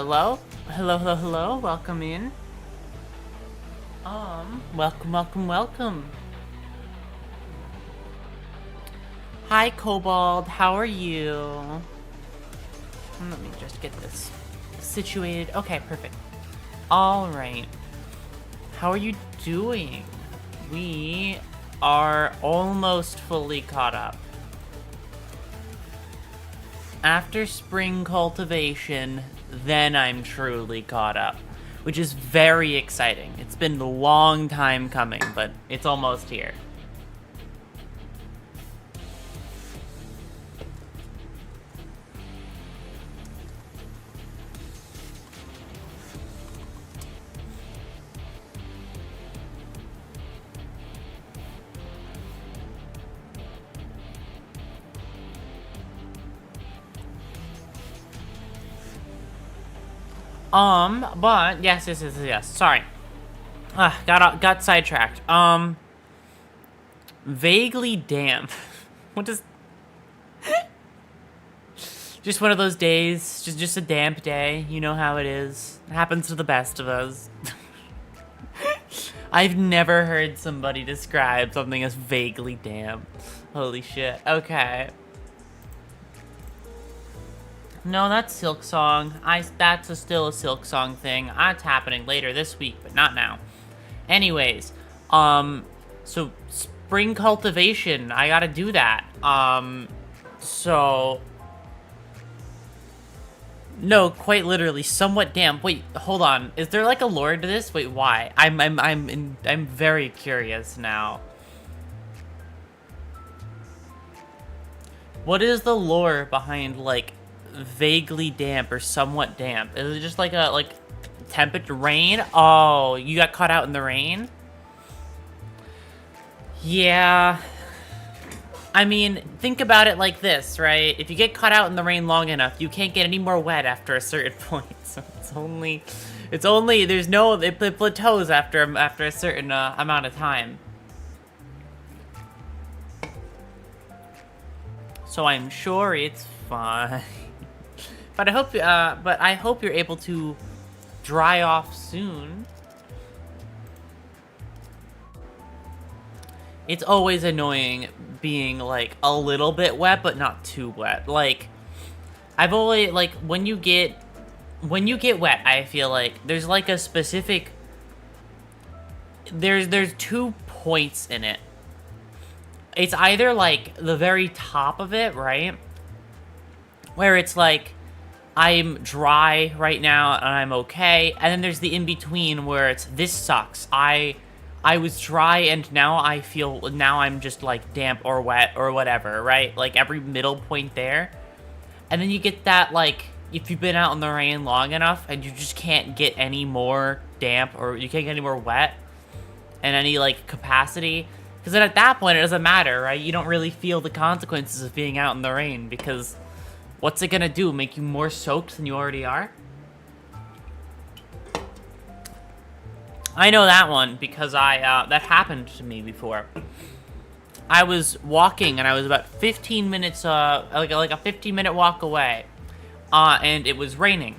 hello. Hello. Welcome in. Welcome. Hi, Kobold. How are you? Let me just get this situated. Okay, perfect. All right. How are you doing? We are almost fully caught up. After spring cultivation, then I'm truly caught up, which is very exciting. It's been a long time coming, but it's almost here. But yes. Sorry. Got sidetracked. Vaguely damp. What is? Just one of those days. Just a damp day. You know how it is. It happens to the best of us. I've never heard somebody describe something as vaguely damp. Holy shit. Okay. No, that's SILKSONG. That's still a SILKSONG thing. That's happening later this week, but not now. Anyways, so spring cultivation, I gotta do that. So no, quite literally, somewhat damp. Wait, hold on. Is there like a lore to this? Wait, why? I'm very curious now. What is the lore behind like vaguely damp or somewhat damp? Is it just like a temperature rain? Oh, you got caught out in the rain? Yeah. I mean, think about it like this, right? If you get caught out in the rain long enough, you can't get any more wet after a certain point. So it's only it plateaus after a certain amount of time. So I'm sure it's fine. But I hope you're able to dry off soon. It's always annoying being like a little bit wet, but not too wet. Like, I've always like when you get wet, I feel like there's like a specific there's 2 points in it. It's either like the very top of it, right? Where it's like I'm dry right now and I'm okay, and then there's the in-between where it's this sucks. I was dry and now I'm just like damp or wet or whatever, right? Like every middle point there. And then you get that like if you've been out in the rain long enough and you just can't get any more damp or you can't get any more wet and any like capacity. Because then at that point it doesn't matter, right? You don't really feel the consequences of being out in the rain because what's it gonna do? Make you more soaked than you already are? I know that one because that happened to me before. I was walking and I was about 15 minutes, like a 15-minute walk away, and it was raining.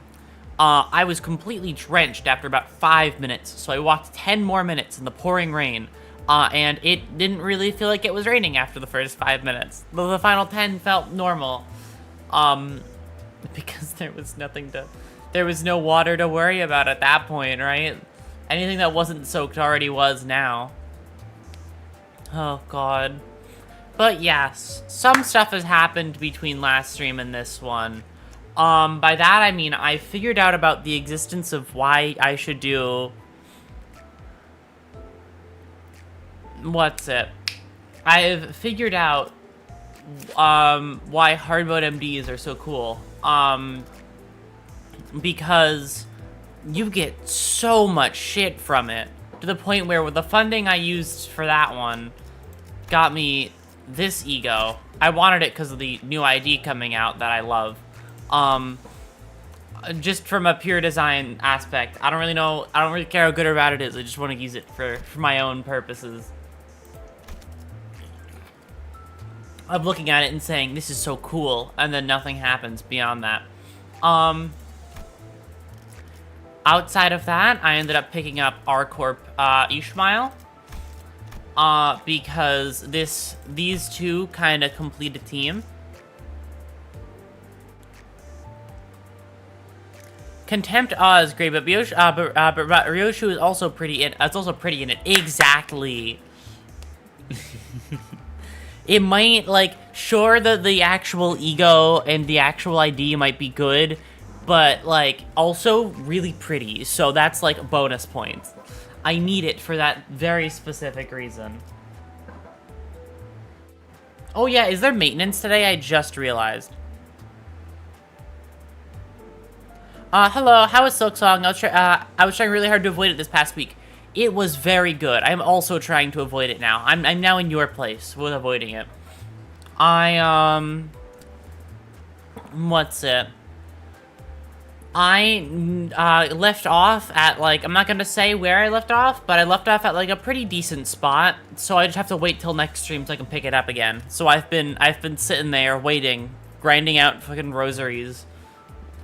I was completely drenched after about 5 minutes, so I walked 10 more minutes in the pouring rain, and it didn't really feel like it was raining after the first 5 minutes. The final 10 felt normal. Because there was no water to worry about at that point, right? Anything that wasn't soaked already was now. Oh, God. But yes, some stuff has happened between last stream and this one. By that I mean I figured out about the existence of why I should do... What's it? I've figured out why hard mode MDs are so cool. Because you get so much shit from it to the point where with the funding I used for that one got me this ego. I wanted it because of the new ID coming out that I love. Just from a pure design aspect, I don't really care how good or bad it is. I just want to use it for my own purposes. Of looking at it and saying, this is so cool, and then nothing happens beyond that. Outside of that, I ended up picking up R-Corp Ishmael. Because these two kind of complete a team. Contempt is great, but Ryoshu is also pretty in. It's also pretty in it. Exactly. It might, like, sure, the actual ego and the actual ID might be good, but, like, also really pretty. So that's, like, bonus points. I need it for that very specific reason. Oh, yeah, is there maintenance today? I just realized. Hello, how is Silksong? I was trying really hard to avoid it this past week. It was very good. I'm also trying to avoid it now. I'm now in your place with avoiding it. What's it? I left off at, like, I'm not gonna say where I left off, but I left off at, like, a pretty decent spot, so I just have to wait till next stream so I can pick it up again. So I've been sitting there waiting, grinding out fucking rosaries.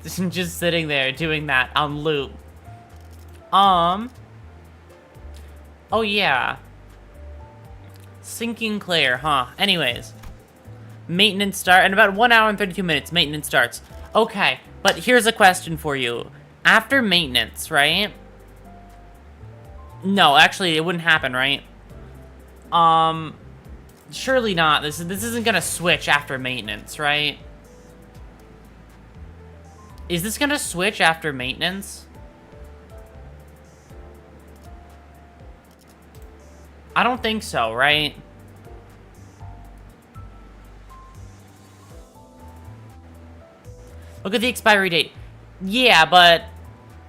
Just sitting there doing that on loop. Oh yeah. Sinking Claire, huh? Anyways. Maintenance start, in about 1 hour and 32 minutes, maintenance starts. Okay, but here's a question for you. After maintenance, right? No, actually, it wouldn't happen, right? Surely not. This isn't gonna switch after maintenance, right? Is this gonna switch after maintenance? I don't think so, right? Look at the expiry date. Yeah, but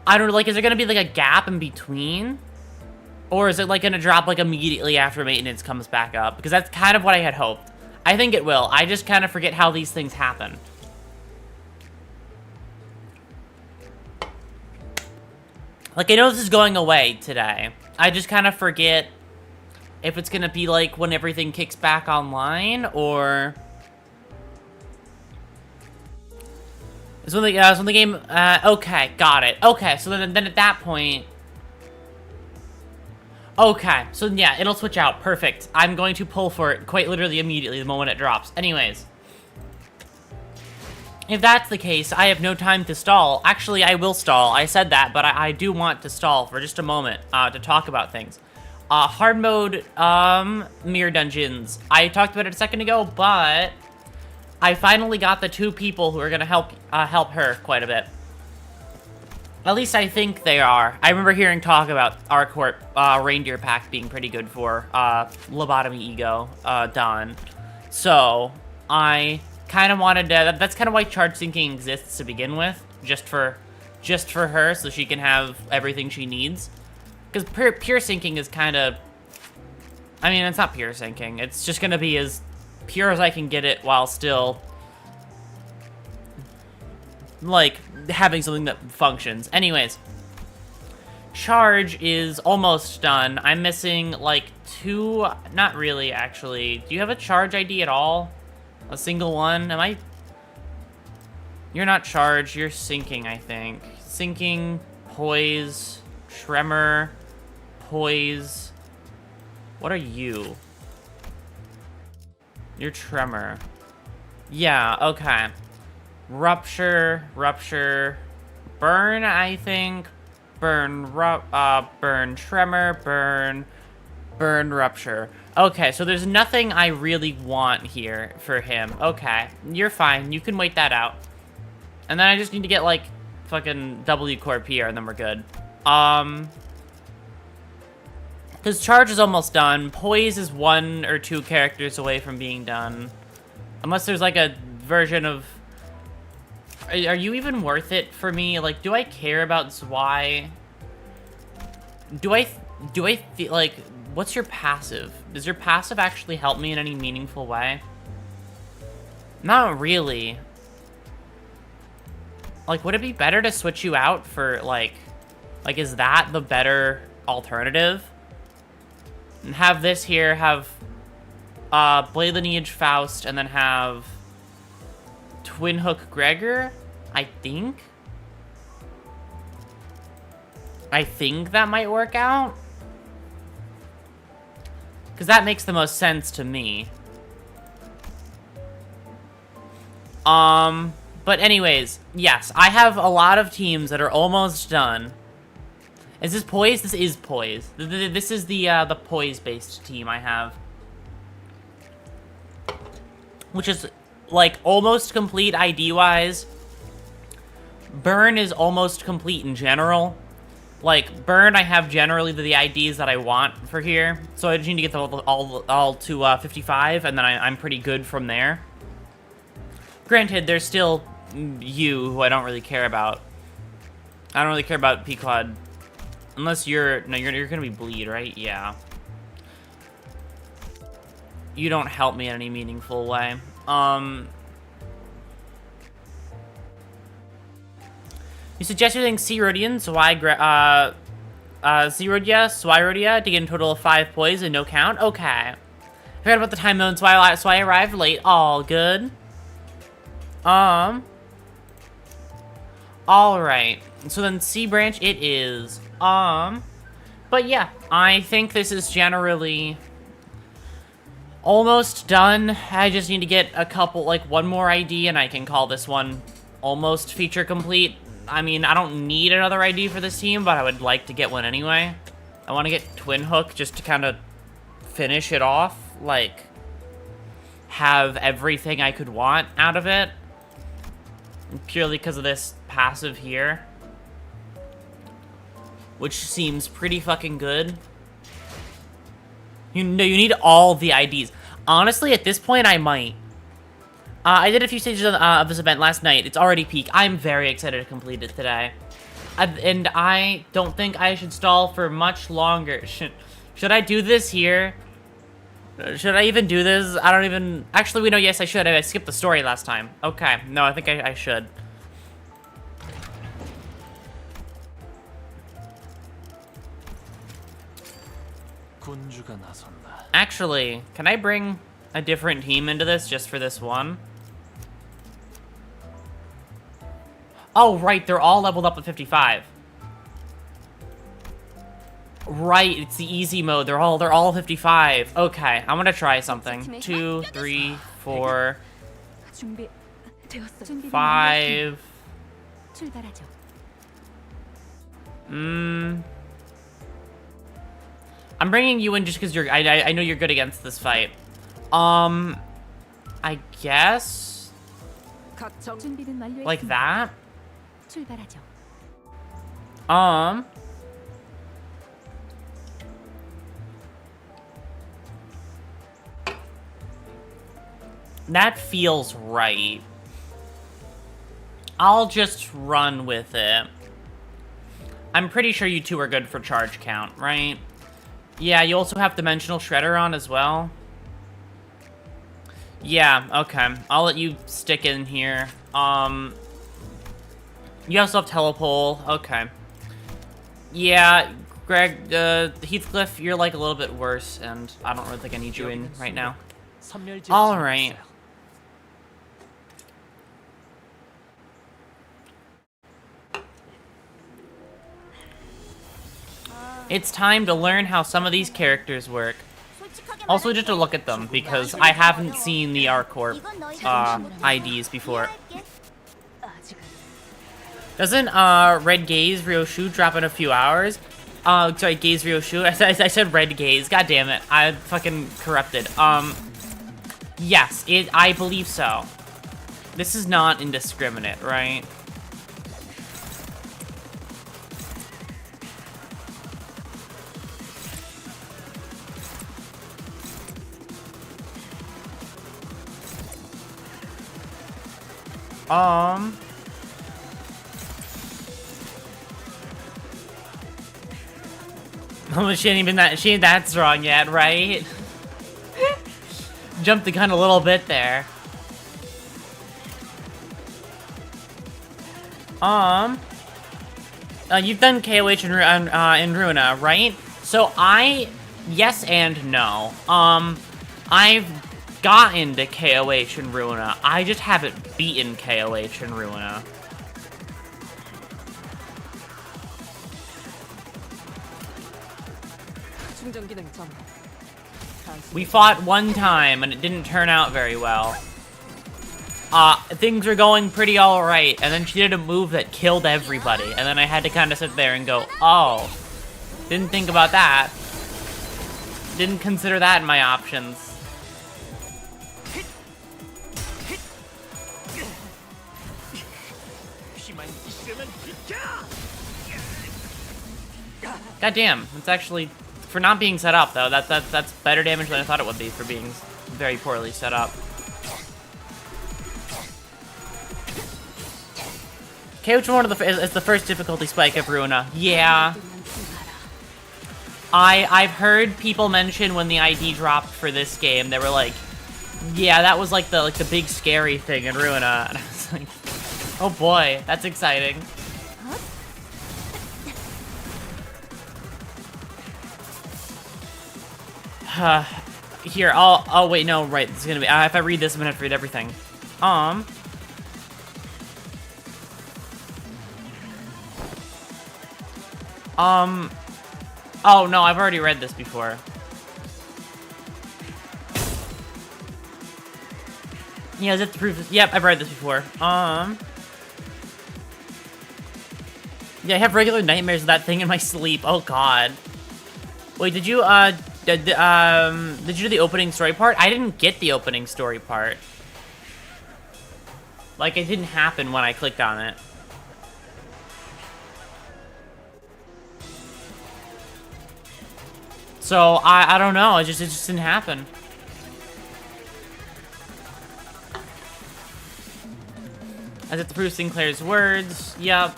I don't know, like, is there gonna be, like, a gap in between? Or is it, like, gonna drop, like, immediately after maintenance comes back up? Because that's kind of what I had hoped. I think it will. I just kind of forget how these things happen. Like, I know this is going away today. I just kind of forget if it's gonna be, like, when everything kicks back online, or... It's when the game... okay, got it. Okay, so then at that point... Okay, so yeah, it'll switch out. Perfect. I'm going to pull for it quite literally immediately the moment it drops. Anyways. If that's the case, I have no time to stall. Actually, I will stall. I said that, but I do want to stall for just a moment to talk about things. Hard mode, mirror dungeons. I talked about it a second ago, but I finally got the 2 people who are gonna help her quite a bit. At least I think they are. I remember hearing talk about R-Corp Reindeer Pack being pretty good for lobotomy ego done. So I kind of wanted to. That's kind of why charge syncing exists to begin with, just for her, so she can have everything she needs. Because pure syncing is kind of. I mean, it's not pure syncing. It's just gonna be as pure as I can get it while still, like, having something that functions. Anyways, charge is almost done. I'm missing, like, 2, not really, actually. Do you have a charge ID at all? A single one? Am I... You're not charge, you're sinking, I think. Sinking, poise, tremor, poise. What are you? You're tremor. Yeah, okay. Rupture, burn, I think. Burn, tremor, burn, rupture. Okay, so there's nothing I really want here for him. Okay, you're fine. You can wait that out. And then I just need to get, like, fucking W Corp here, and then we're good. Because charge is almost done. Poise is 1 or 2 characters away from being done. Unless there's, like, a version of... Are you even worth it for me? Like, do I care about Zwei? Do I feel like... What's your passive? Does your passive actually help me in any meaningful way? Not really. Like, would it be better to switch you out for, like, is that the better alternative? And have this here, have, Blade Lineage Faust, and then have Twin Hook Gregor, I think? I think that might work out. Because that makes the most sense to me. But anyways, yes, I have a lot of teams that are almost done. Is this poise? This is poise. This is the poise-based team I have. Which is, like, almost complete ID-wise. Burn is almost complete in general. Like, Burn, I have generally the IDs that I want for here. So I just need to get them all to 55, and then I'm pretty good from there. Granted, there's still you, who I don't really care about. I don't really care about Pequod. Unless you're gonna be bleed, right? Yeah. You don't help me in any meaningful way. You suggest using C-Rodian, Swirodia to get a total of 5 poise and no count? Okay. I forgot about the time zone, so I arrived late. All good. Alright. So then C-Branch it is. But yeah, I think this is generally almost done. I just need to get a couple, like, one more ID, and I can call this one almost feature complete. I mean, I don't need another ID for this team, but I would like to get one anyway. I want to get Twin Hook just to kind of finish it off, like, have everything I could want out of it. Purely because of this passive here. Which seems pretty fucking good. You know, you need all the IDs. Honestly, at this point, I might. I did a few stages of this event last night. It's already peak. I'm very excited to complete it today. And I don't think I should stall for much longer. Should I do this here? Should I even do this? I don't even... Actually, we know, yes, I should. I skipped the story last time. Okay. No, I think I should. Actually, can I bring a different team into this just for this one? Oh, right, they're all leveled up at 55. Right, it's the easy mode. They're all 55. Okay, I'm gonna try something. 2, 3, 4, 5. I'm bringing you in just because you're. I know you're good against this fight. I guess like that. That feels right. I'll just run with it. I'm pretty sure you two are good for charge count, right? Yeah, you also have Dimensional Shredder on as well. Yeah, okay. I'll let you stick in here. You also have Telepole. Okay. Yeah, Greg, Heathcliff, you're like a little bit worse, and I don't really think I need you in right now. Alright. It's time to learn how some of these characters work. Also, just to look at them, because I haven't seen the R-Corp IDs before. Doesn't Red Gaze Ryoshu drop in a few hours? Sorry, Gaze Ryoshu. I said Red Gaze. God damn it. I fucking corrupted. Yes, I believe so. This is not indiscriminate, right? Oh, she ain't that strong yet, right? Jumped the gun a little bit there. You've done KOH in Runa, right? So yes and no. I've gotten to KOH in Runa. I just haven't beaten KOH in Runa. We fought one time, and it didn't turn out very well. Things were going pretty alright, and then she did a move that killed everybody, and then I had to kind of sit there and go, oh, didn't think about that. Didn't consider that in my options. God damn, it's actually, for not being set up though, that's better damage than I thought it would be for being very poorly set up. Okay, which one is the first difficulty spike of Ruina? Yeah. I've heard people mention when the ID dropped for this game, they were like, yeah, that was like the big scary thing in Ruina, and I was like, oh boy, that's exciting. Here, oh wait, no, right, it's gonna be, if I read this, I'm gonna have to read everything. Oh no, I've already read this before. Yeah, is it the proof? Yep, I've read this before. Yeah, I have regular nightmares of that thing in my sleep. Oh god. Wait, did you you do the opening story part? I didn't get the opening story part. Like, it didn't happen when I clicked on it. So, I don't know, it just didn't happen. As if to prove Sinclair's words, yep.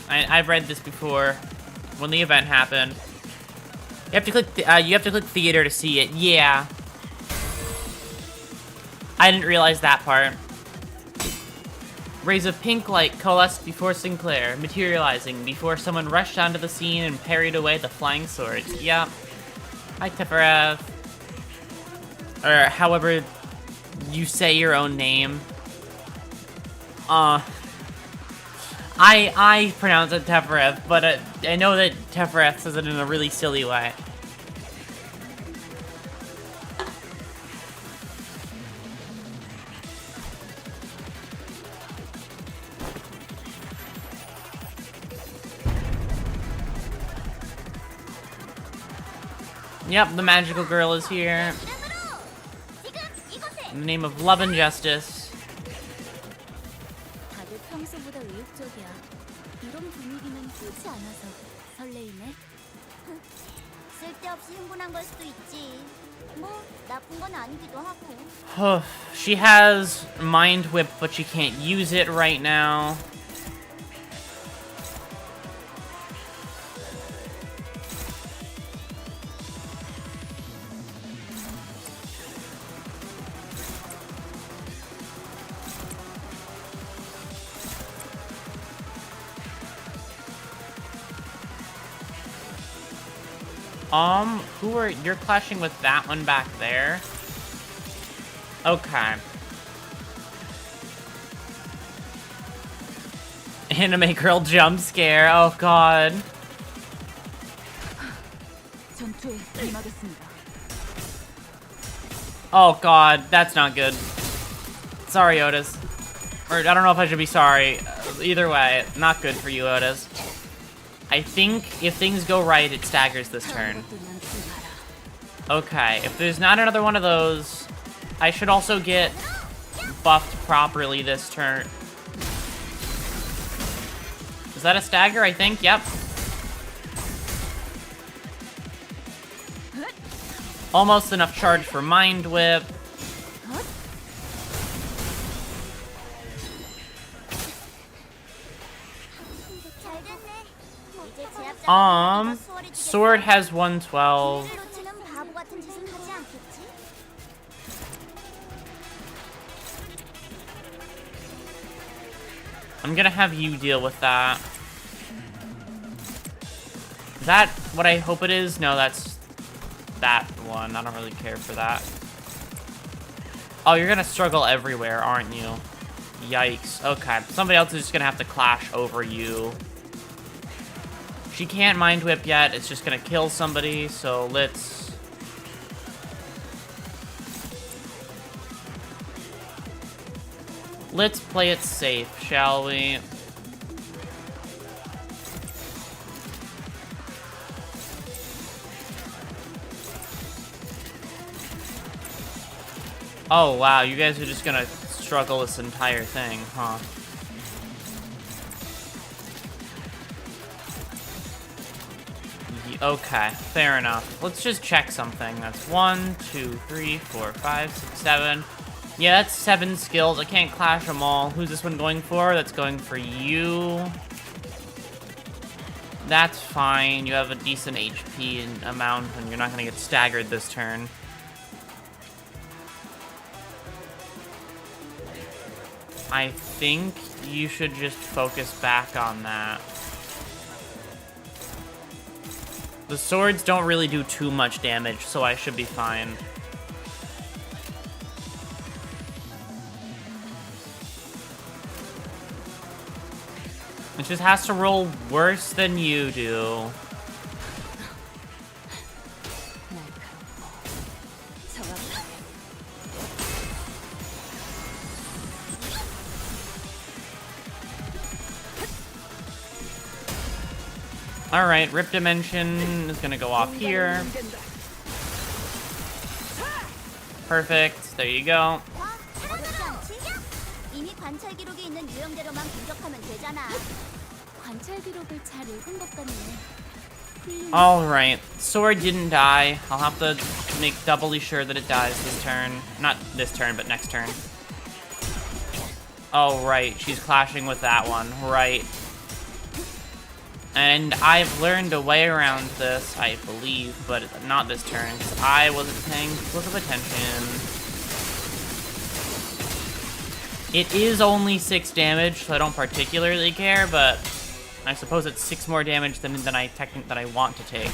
I've read this before, when the event happened. You have to click theater to see it, yeah. I didn't realize that part. Rays of pink light coalesced before Sinclair, materializing before someone rushed onto the scene and parried away the flying swords, yep. Hi, Teferev. Or however you say your own name. I pronounce it Teferev, but I know that Teferev says it in a really silly way. Yep, the magical girl is here. In the name of love and justice. She has Mind Whip, but she can't use it right now. You're clashing with that one back there? Okay. Anime girl jump scare, oh god. Oh god, that's not good. Sorry, Otis. Or, I don't know if I should be sorry. Either way, not good for you, Otis. I think if things go right, it staggers this turn. Okay, if there's not another one of those, I should also get buffed properly this turn. Is that a stagger, I think? Yep. Almost enough charge for Mind Whip. Sword has 112. I'm gonna have you deal with that. Is that what I hope it is? No, that's that one. I don't really care for that. Oh, you're gonna struggle everywhere, aren't you? Yikes. Okay, somebody else is just gonna have to clash over you. She can't Mind Whip yet. It's just gonna kill somebody, so let's play it safe, shall we? Oh, wow, you guys are just gonna struggle this entire thing, huh? Okay, fair enough. Let's just check something. That's 1, 2, 3, 4, 5, 6, 7. Yeah, that's 7 skills. I can't clash them all. Who's this one going for? That's going for you. That's fine. You have a decent HP amount, and you're not gonna get staggered this turn. I think you should just focus back on that. The swords don't really do too much damage, so I should be fine. It just has to roll worse than you do. Alright, Rip Dimension is gonna go off here. Perfect, there you go. Alright, sword didn't die. I'll have to make doubly sure that it dies this turn. Not this turn, but next turn. Oh, right, she's clashing with that one, right. And I've learned a way around this, I believe, but not this turn, because I wasn't paying close of attention. It is only 6 damage, so I don't particularly care, but I suppose it's 6 more damage than I want to take.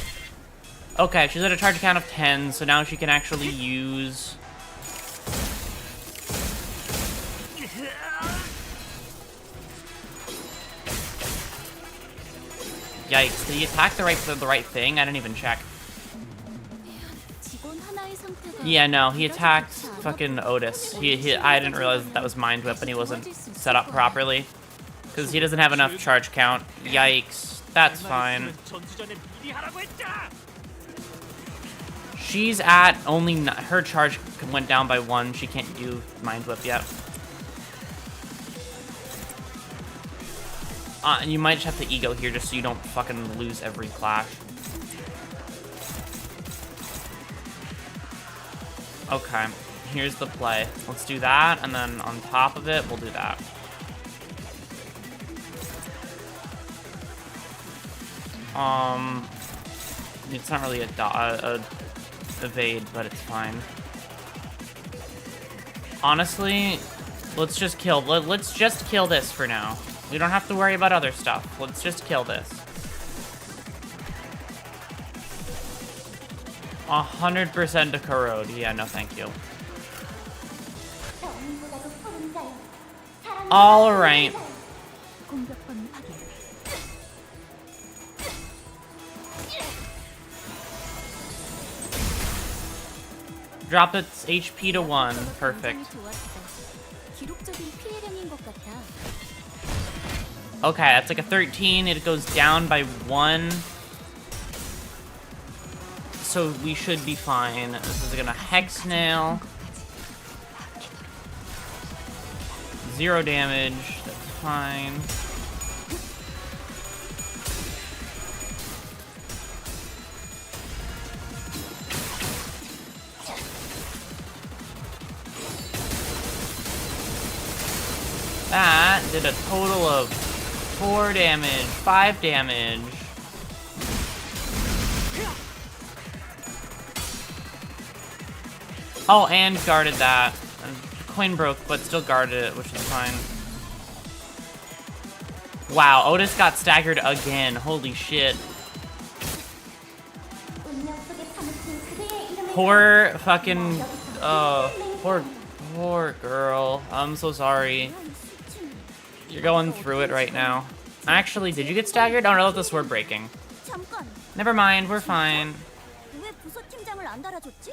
Okay, she's at a charge count of 10, so now she can actually use... Yikes, did he attack the right thing? I didn't even check. Yeah, no, he attacked fucking Otis. I didn't realize that was Mind Whip and he wasn't set up properly. Because he doesn't have enough charge count. Yikes, that's fine. She's at only... Her charge went down by 1. She can't do Mind Whip yet. You might just have to ego here just so you don't fucking lose every clash. Okay, here's the play. Let's do that, and then on top of it, we'll do that. It's not really a evade, but it's fine. Honestly, let's just kill this for now. We don't have to worry about other stuff. Let's just kill this. 100% to corrode. Yeah, no thank you. Alright. Drop its HP to 1. Perfect. Okay, that's like a 13. It goes down by 1. So we should be fine. This is gonna Hex Nail. 0 damage. That's fine. That did a total of 4 damage, 5 damage. Oh, and guarded that. Coin broke, but still guarded it, which is fine. Wow, Otis got staggered again. Holy shit. Poor fucking... poor girl. I'm so sorry. You're going through it right now. Actually, did you get staggered? Oh no, that's the sword breaking. Never mind, we're fine. 왜 부서팀장을 안 달아줬지?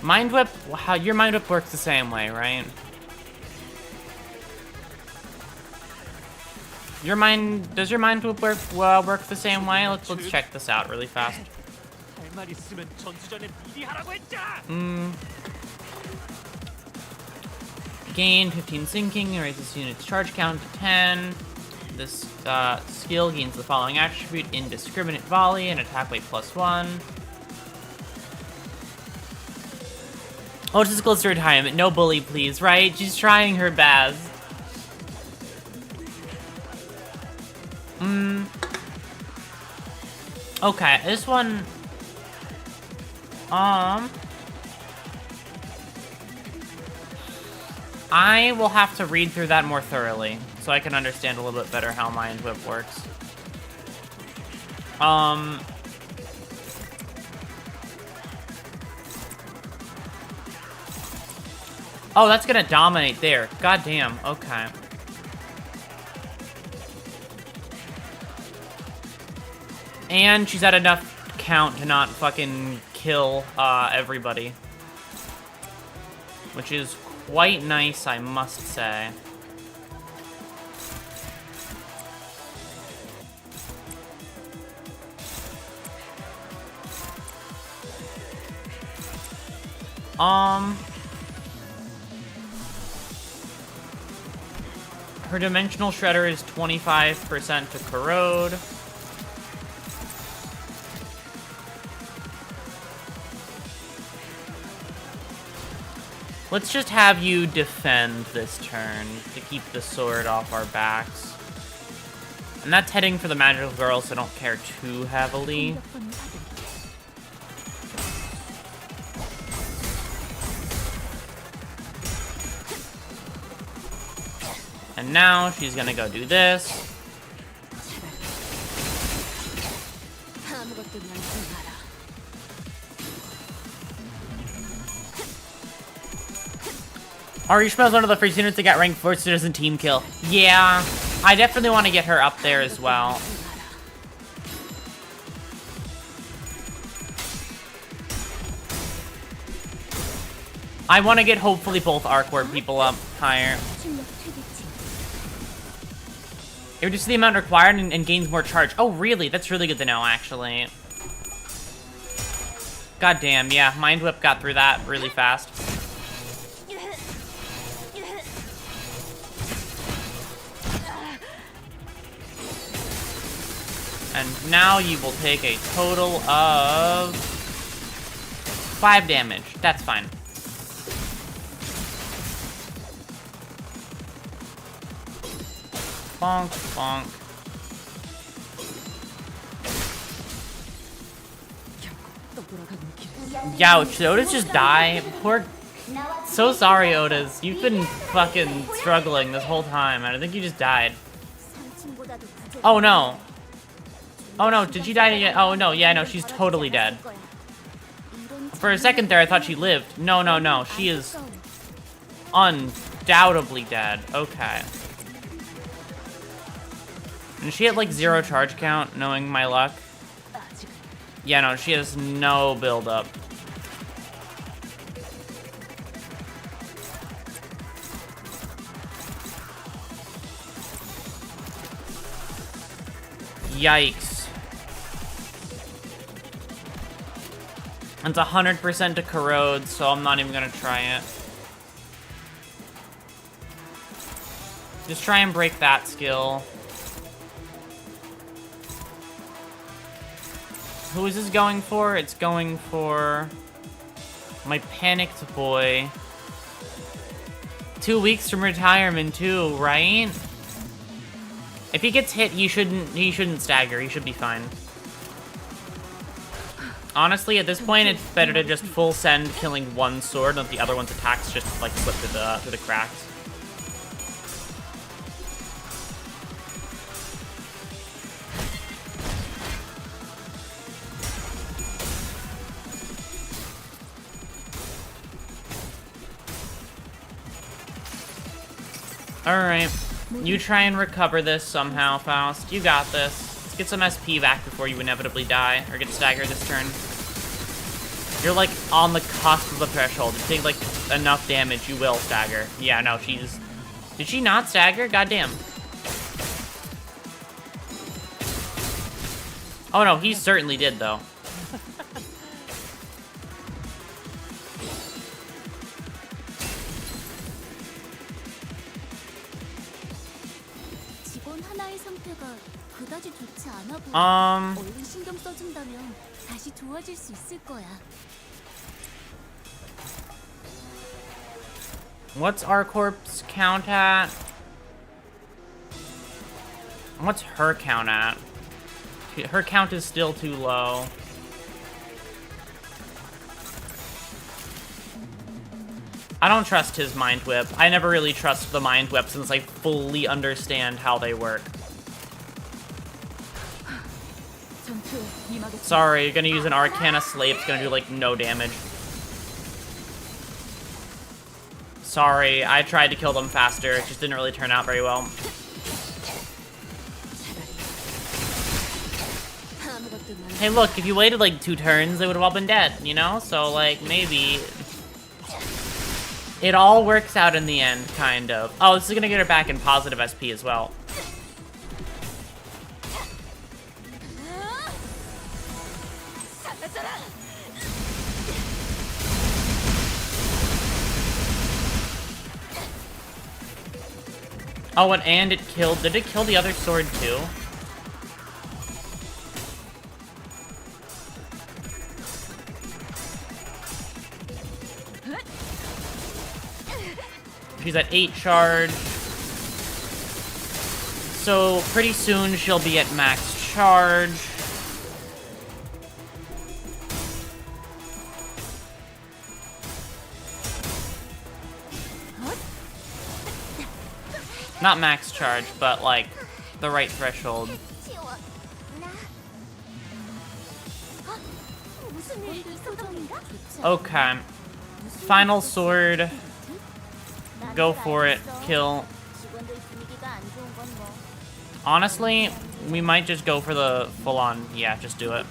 Mind Whip, wow, your Mind Whip works the same way, right? Does your Mind Whip work the same way? Let's check this out really fast. Gain 15 sinking, raises unit's charge count to 10. This skill gains the following attribute: indiscriminate volley and attack weight +1. Oh, just close to retirement. No bully, please, right? She's trying her best. Okay, this one... I will have to read through that more thoroughly, so I can understand a little bit better how Mind Whip works. Oh, that's gonna dominate there. God damn, okay. And she's at enough count to not fucking kill everybody. Which is quite nice, I must say. Her Dimensional Shredder is 25% to Corrode. Let's just have you defend this turn to keep the sword off our backs. And that's heading for the magical girl, so I don't care too heavily. And now she's gonna go do this. Arishma is one of the first units to get ranked 4 citizen team kill. Yeah, I definitely want to get her up there as well. I want to get hopefully both Arcward people up higher. It reduces the amount required and gains more charge. Oh, really? That's really good to know, actually. God damn, yeah. Mind Whip got through that really fast. And now you will take a total of 5 damage. That's fine. Bonk, bonk. Youch, did Otis just die? Poor... So sorry, Otis. You've been fucking struggling this whole time, and I think you just died. Oh, no. Oh, no, did she die yet? Oh, no, yeah, no, she's totally dead. For a second there, I thought she lived. No, no, no, she is undoubtedly dead. Okay. And she had, like, 0 charge count, knowing my luck. Yeah, no, she has no build-up. Yikes. It's 100% to Corrode, so I'm not even gonna try it. Just try and break that skill. Who is this going for? It's going for my panicked boy. 2 weeks from retirement too, right? If he gets hit, he shouldn't stagger. He should be fine. Honestly, at this point, it's better to just full send, killing one sword, and let the other one's attacks just like slip through the cracks. Alright. You try and recover this somehow, Faust. You got this. Let's get some SP back before you inevitably die, or get staggered this turn. You're, like, on the cusp of the threshold. If you take, like, enough damage, you will stagger. Yeah, no, she's... Did she not stagger? Goddamn. Oh, no, he certainly did, though. 직원 하나의 상태가 그다지 좋지 않아 보여. 얼른 신경 써준다면 다시 좋아질 수 있을 거야. What's our corpse count at? What's her count at? Her count is still too low. I don't trust his Mind Whip. I never really trust the Mind Whip since I fully understand how they work. Sorry, you're gonna use an Arcana Slave. It's gonna do, like, no damage. Sorry, I tried to kill them faster. It just didn't really turn out very well. Hey, look, if you waited, like, 2 turns, they would have all been dead, you know? So, like, maybe... It all works out in the end, kind of. Oh, this is gonna get her back in positive SP as well. Oh, and it killed... Did it kill the other sword, too? She's at 8 charge. So, pretty soon she'll be at max charge. Not max charge, but, like, the right threshold. Okay. Final sword. Go for it. Kill. Honestly, we might just go for the full-on... Yeah, just do it.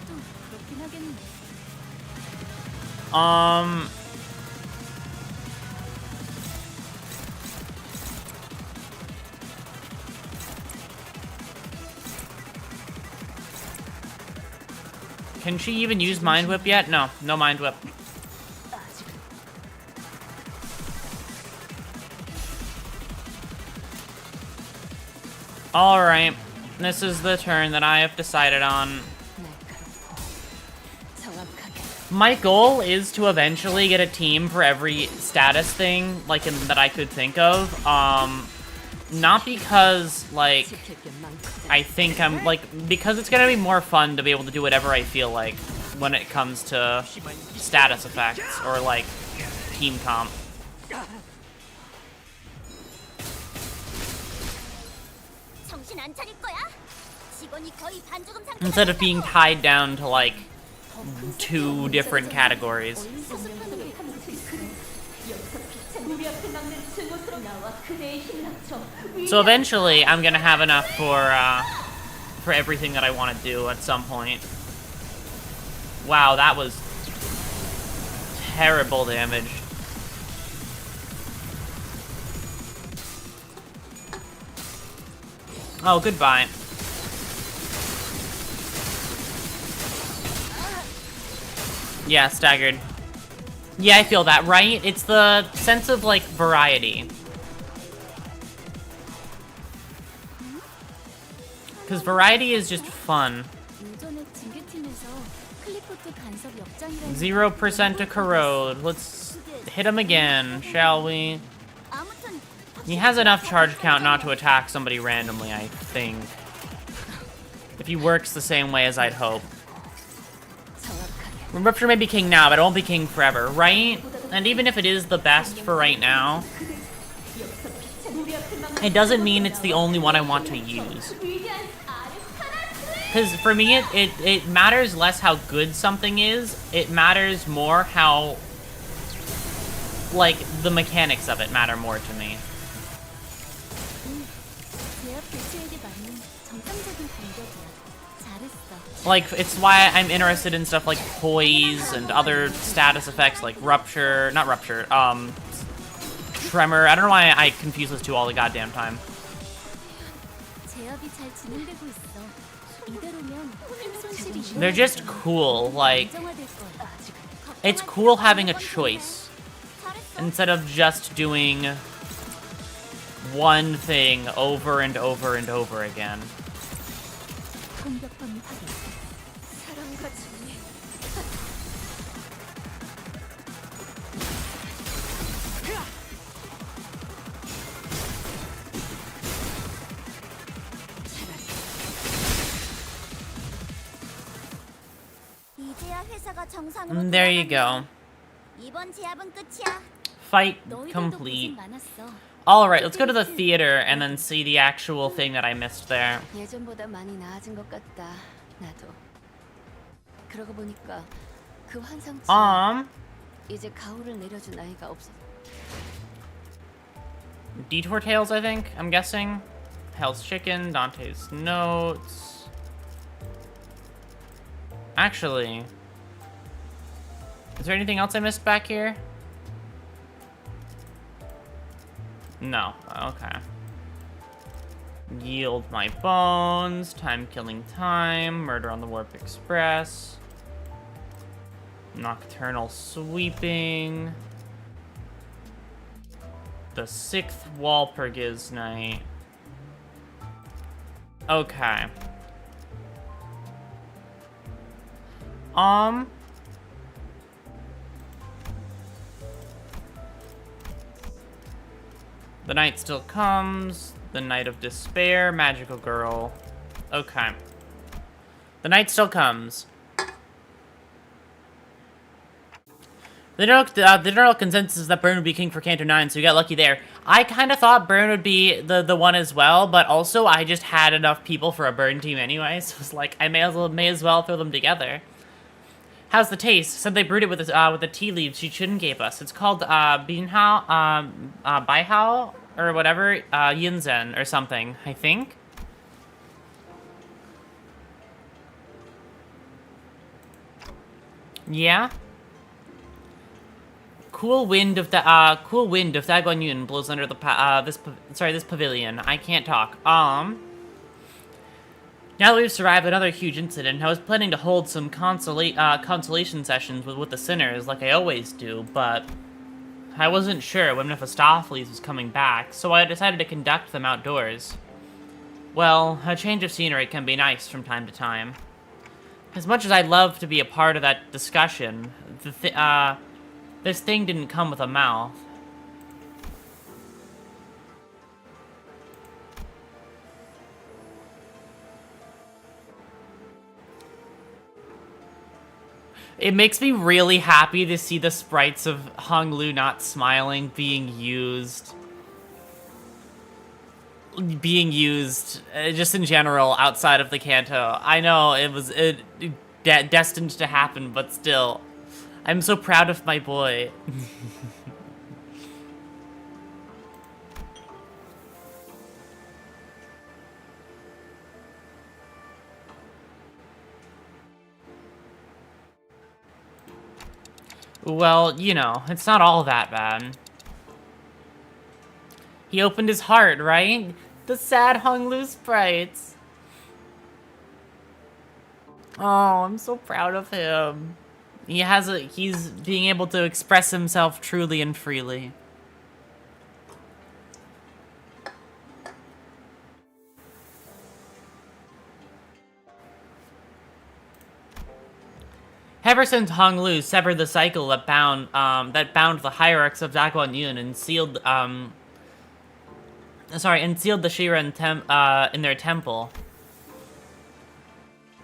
Can she even use Mind Whip yet? No, no Mind Whip. Alright, this is the turn that I have decided on. My goal is to eventually get a team for every status thing, like, that I could think of. Not because, like, I think I'm, like, because it's gonna be more fun to be able to do whatever I feel like when it comes to status effects or, like, team comp. Instead of being tied down to, like, 2 different categories. So eventually, I'm gonna have enough for everything that I want to do at some point. Wow, that was terrible damage. Oh, goodbye. Yeah, staggered. Yeah, I feel that, right? It's the sense of, like, variety. Because variety is just fun. 0% to corrode. Let's hit him again, shall we? He has enough charge count not to attack somebody randomly, I think. If he works the same way as I'd hope. Rupture may be king now, but it won't be king forever, right? And even if it is the best for right now, it doesn't mean it's the only one I want to use. Because for me, it matters less how good something is. It matters more how, like, the mechanics of it matter more to me. 교수에게 맞는 정상적인 공격이야. 잘했어. Like, it's why I'm interested in stuff like poise and other status effects like rupture, not rupture, tremor. I don't know why I confuse those two all the goddamn time. 제압이 잘 진행되고 있어. 이대로면 손실이 They're just cool, like, 안정화될 거야. it's cool having a choice instead of just doing one thing over and over and over again. 공격권 확인. 사랑과 정의. 이제야 회사가 정상으로 There you go. 이번 제압은 끝이야. Fight 너희들도 complete. 고생 많았어. Alright, let's go to the theater and then see the actual thing that I missed there. 예전보다 많이 나아진 것 같다. 나도. 그러고 보니까 그 환상치 이제 가오를 내려준 아이가 없어. Detour Tales, I think, I'm guessing. Hell's Chicken, Dante's Notes. Actually, is there anything else I missed back here? No. Okay. Yield my bones. Time killing time. Murder on the Warp Express. Nocturnal sweeping. The 6th Walpurgis night. Okay. The night still comes. The night of despair. Magical girl. Okay. The night still comes. The general consensus is that Burn would be king for Canto 9, so you got lucky there. I kind of thought Burn would be the one as well, but also I just had enough people for a Burn team anyway, so it's like I may as well throw them together. How's the taste? Said they brewed it with the tea leaves Chun gave us. It's called Binhao, Baihao, or whatever, Yinzen or something, I think. Yeah. Cool wind of Daguanyun blows under the this pavilion. I can't talk. Now that we've survived another huge incident, I was planning to hold some consolation sessions with the sinners, like I always do, but I wasn't sure when Mephistopheles was coming back, so I decided to conduct them outdoors. Well, a change of scenery can be nice from time to time. As much as I'd love to be a part of that discussion, this thing didn't come with a mouth. It makes me really happy to see the sprites of Hong Lu not smiling being used. Just in general outside of the canto. I know it was destined to happen, but still. I'm so proud of my boy. Well, you know, it's not all that bad. He opened his heart, right? The sad Hong Lu sprites. Oh, I'm so proud of him. He's being able to express himself truly and freely. Ever since Hong Lu severed the cycle that bound the hierarchs of Daguanyun and sealed the Shira in their temple,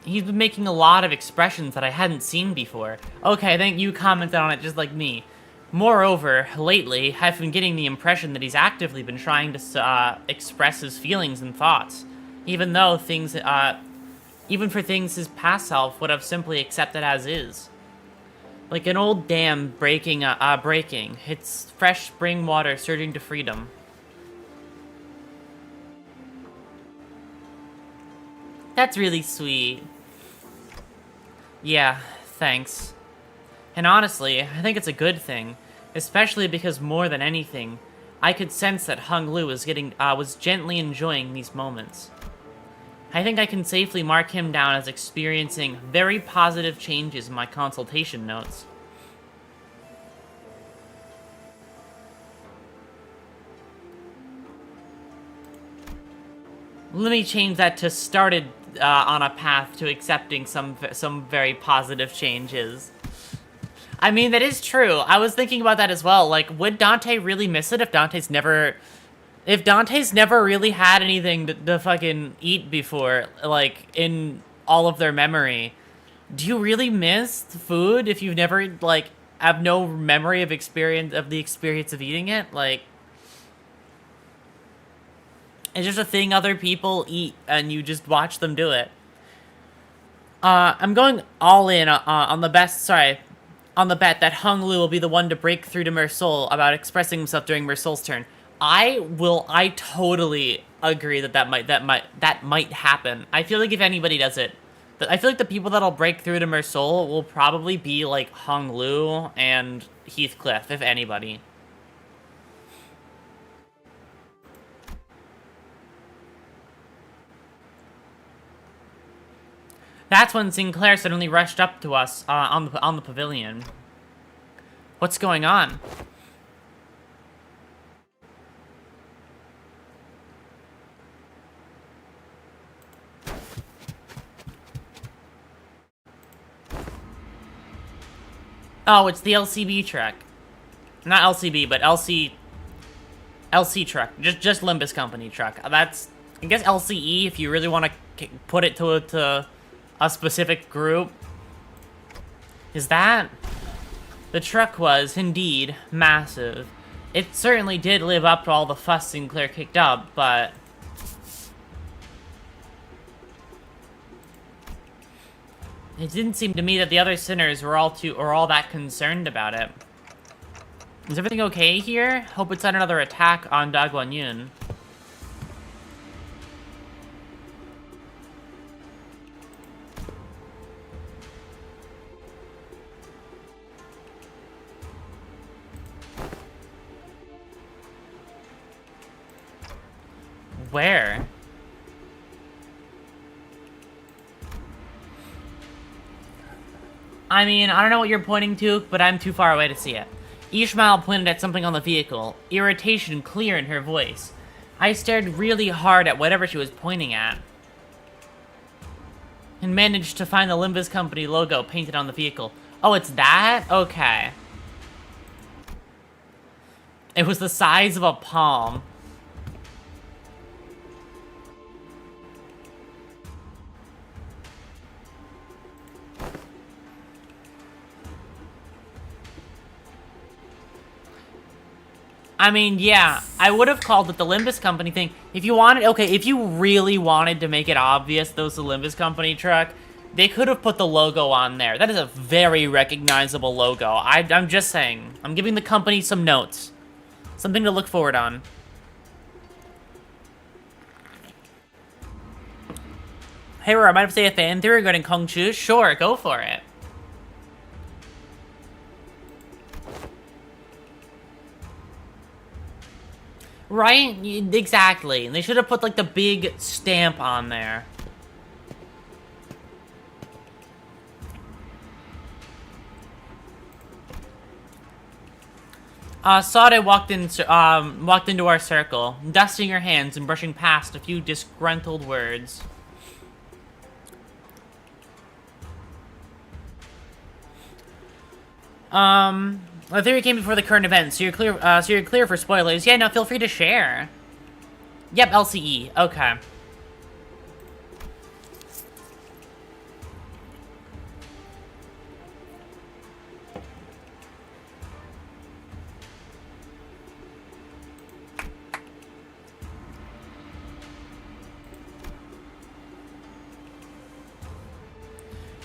he's been making a lot of expressions that I hadn't seen before. Okay, I think you commented on it just like me. Moreover, lately, I've been getting the impression that he's actively been trying to express his feelings and thoughts, even for things his past self would have simply accepted as is. Like an old dam breaking, its fresh spring water surging to freedom. That's really sweet. Yeah, thanks. And honestly, I think it's a good thing, especially because more than anything, I could sense that Hung Lu was gently enjoying these moments. I think I can safely mark him down as experiencing very positive changes in my consultation notes. Let me change that to started on a path to accepting some very positive changes. I mean, that is true. I was thinking about that as well. Like, would Dante really miss it if Dante's never really had anything to fucking eat before, like, in all of their memory? Do you really miss food if you've never, like, have no memory of the experience of eating it? Like, it's just a thing other people eat, and you just watch them do it. I'm going all in on the bet that Hung Lu will be the one to break through to Mersol about expressing himself during Mersol's turn. I totally agree that might happen. I feel like if anybody does it, I feel like the people that'll break through to Mersol will probably be like Hung Lu and Heathcliff, if anybody. That's when Sinclair suddenly rushed up to us on the pavilion. What's going on? Oh, it's the LCB truck. Not LCB, but LC truck. Just Limbus Company truck. That's, I guess, LCE if you really want to put it to a specific group. Is that? The truck was, indeed, massive. It certainly did live up to all the fuss Sinclair kicked up, but... it didn't seem to me that the other sinners were all that concerned about it. Is everything okay here? Hope it's not another attack on Da Guanyun. Where? I mean, I don't know what you're pointing to, but I'm too far away to see it. Ishmael pointed at something on the vehicle, irritation clear in her voice. I stared really hard at whatever she was pointing at, and managed to find the Limbus Company logo painted on the vehicle. Oh, it's that? Okay. It was the size of a palm. I mean, yeah, I would have called it the Limbus Company thing. If you wanted, okay, if you really wanted to make it obvious that was the Limbus Company truck, they could have put the logo on there. That is a very recognizable logo. I'm just saying. I'm giving the company some notes. Something to look forward on. Hey, Aurora, might I say a fan theory regarding Kung Chu? Sure, go for it. Right? Exactly. They should have put, like, the big stamp on there. Sade walked into our circle, dusting her hands and brushing past a few disgruntled words. The theory came before the current event, so you're clear for spoilers. Yeah, no, feel free to share. Yep, LCE. Okay.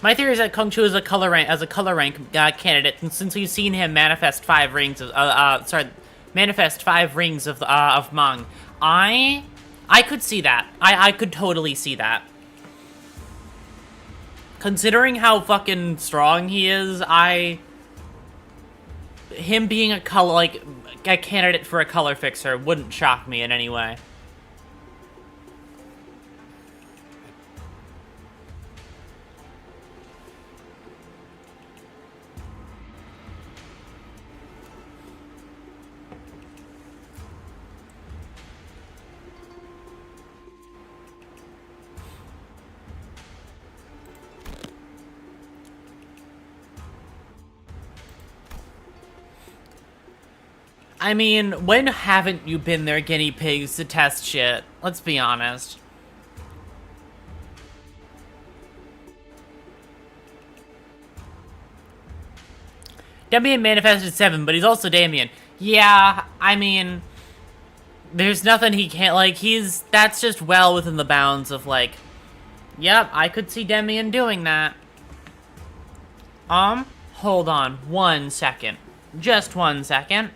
My theory is that Kung Chu is a color rank candidate, and since we've seen him manifest 5 rings of Mang, I could see that. I could totally see that. considering how fucking strong he is, him being a candidate for a color fixer wouldn't shock me in any way. I mean, when haven't you been their guinea pigs to test shit? Let's be honest. Damien manifested 7, but he's also Damien. Yeah, I mean, there's nothing he can't, like, that's just well within the bounds of, like, yep, I could see Damien doing that. Hold on 1 second. Just 1 second.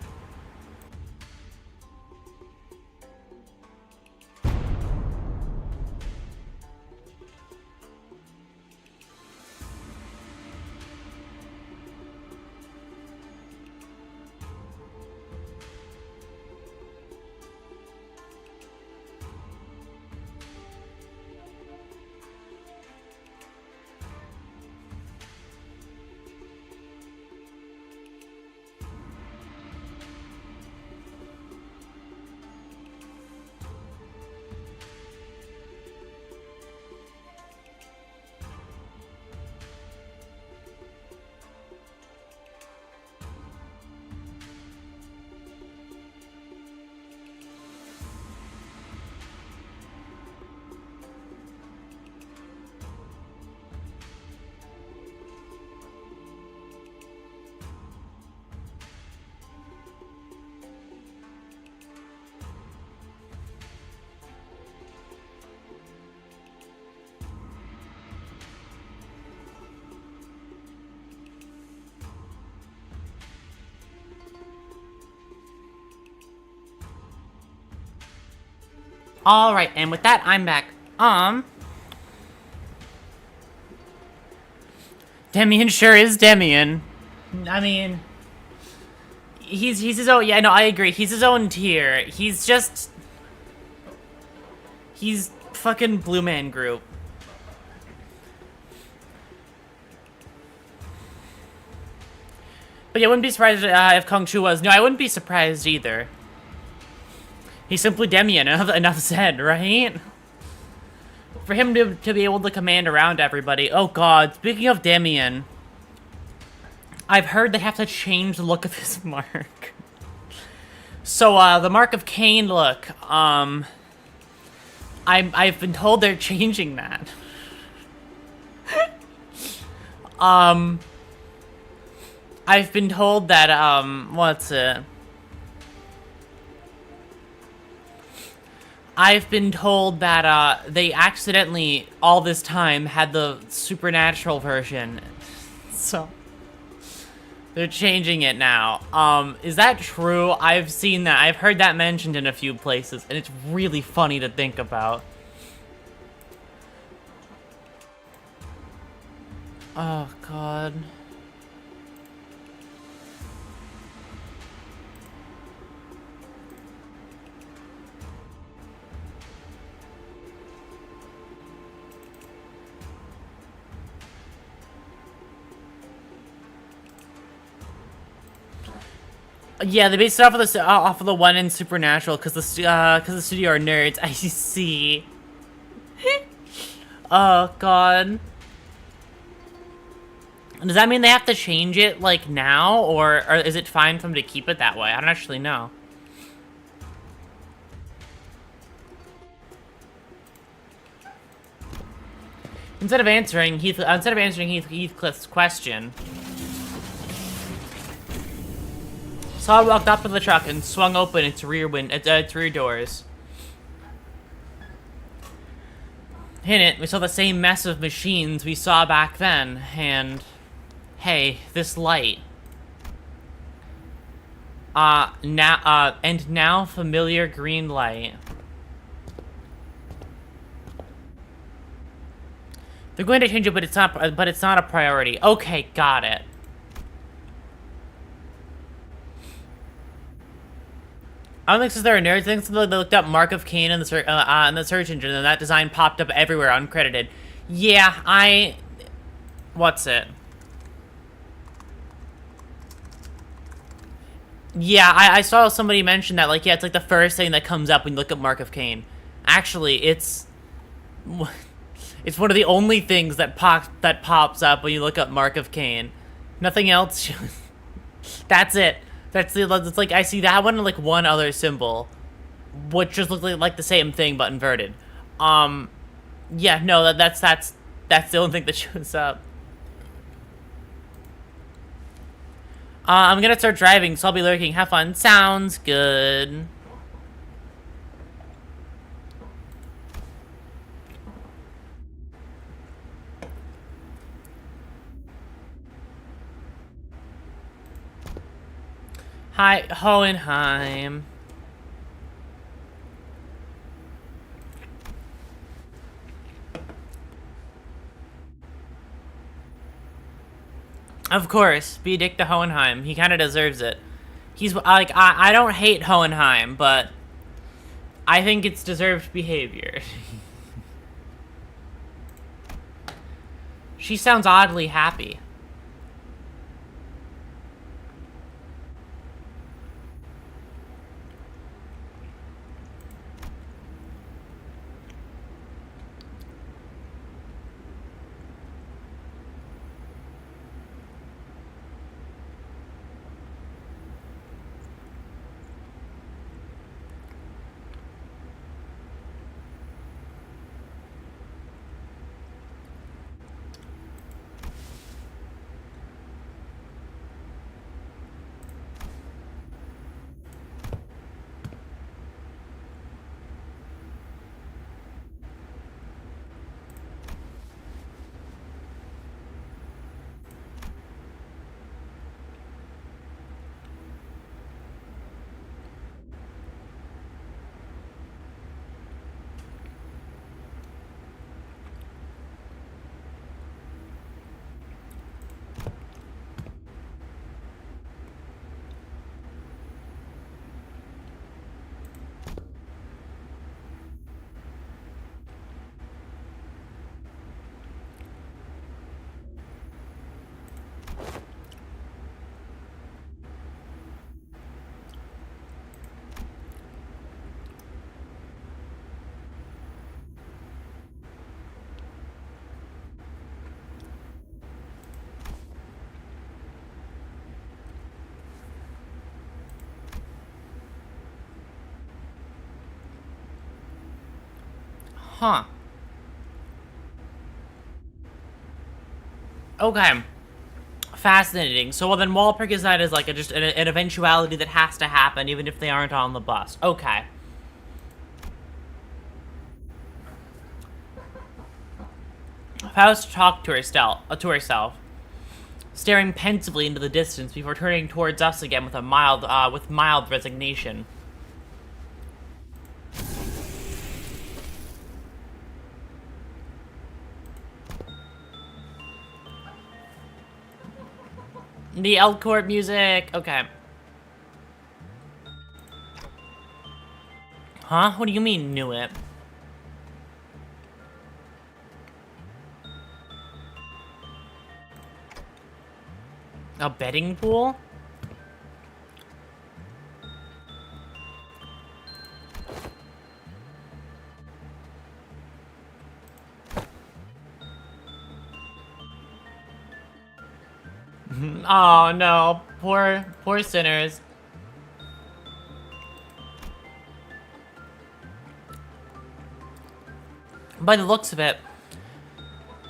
Alright, and with that, I'm back. Damien sure is Damien. I mean, he's his own, yeah, no, I agree. He's his own tier. He's fucking Blue Man Group. But yeah, I wouldn't be surprised if Kung Chu was. No, I wouldn't be surprised either. He's simply Damien, enough said, right? For him to be able to command around everybody. Oh god, speaking of Damien, I've heard they have to change the look of his mark. So, the Mark of Cain look, I've been told they're changing that. I've been told that, what's it? I've been told that, they accidentally, all this time, had the supernatural version. So, they're changing it now. Is that true? I've seen that. I've heard that mentioned in a few places, and it's really funny to think about. Oh, God. Yeah, they based it off of the one in Supernatural because the studio are nerds. I see. Oh god. Does that mean they have to change it like now, or is it fine for them to keep it that way? I don't actually know. Instead of answering Heathcliff's question, Saw walked up to the truck and swung open its rear doors. In it, we saw the same mess of machines we saw back then, and hey, this light. Now familiar green light. They're going to change it, but it's not a priority. Okay, got it. I don't think since they're nerds, I think they looked up Mark of Cain in the search engine, and that design popped up everywhere uncredited. Yeah, what's it? Yeah, I saw somebody mention that, like, yeah, it's like the first thing that comes up when you look up Mark of Cain. Actually, it's one of the only things that pops up when you look up Mark of Cain. Nothing else. That's it. It's like I see that one and like one other symbol, which just looks like the same thing but inverted. Yeah, no, that's the only thing that shows up. I'm gonna start driving, so I'll be lurking. Have fun. Sounds good. Hi, Hohenheim. Of course, be a dick to Hohenheim. He kind of deserves it. He's like, I don't hate Hohenheim, but I think it's deserved behavior. She sounds oddly happy. Huh. Okay. Fascinating. So, well, then Walpurgis is that is like just an eventuality that has to happen, even if they aren't on the bus. Okay. Faust talked to herself, staring pensively into the distance before turning towards us again with mild resignation. The Elcourt music. Okay. Huh? What do you mean, knew it? A betting pool? Oh no, poor sinners. By the looks of it,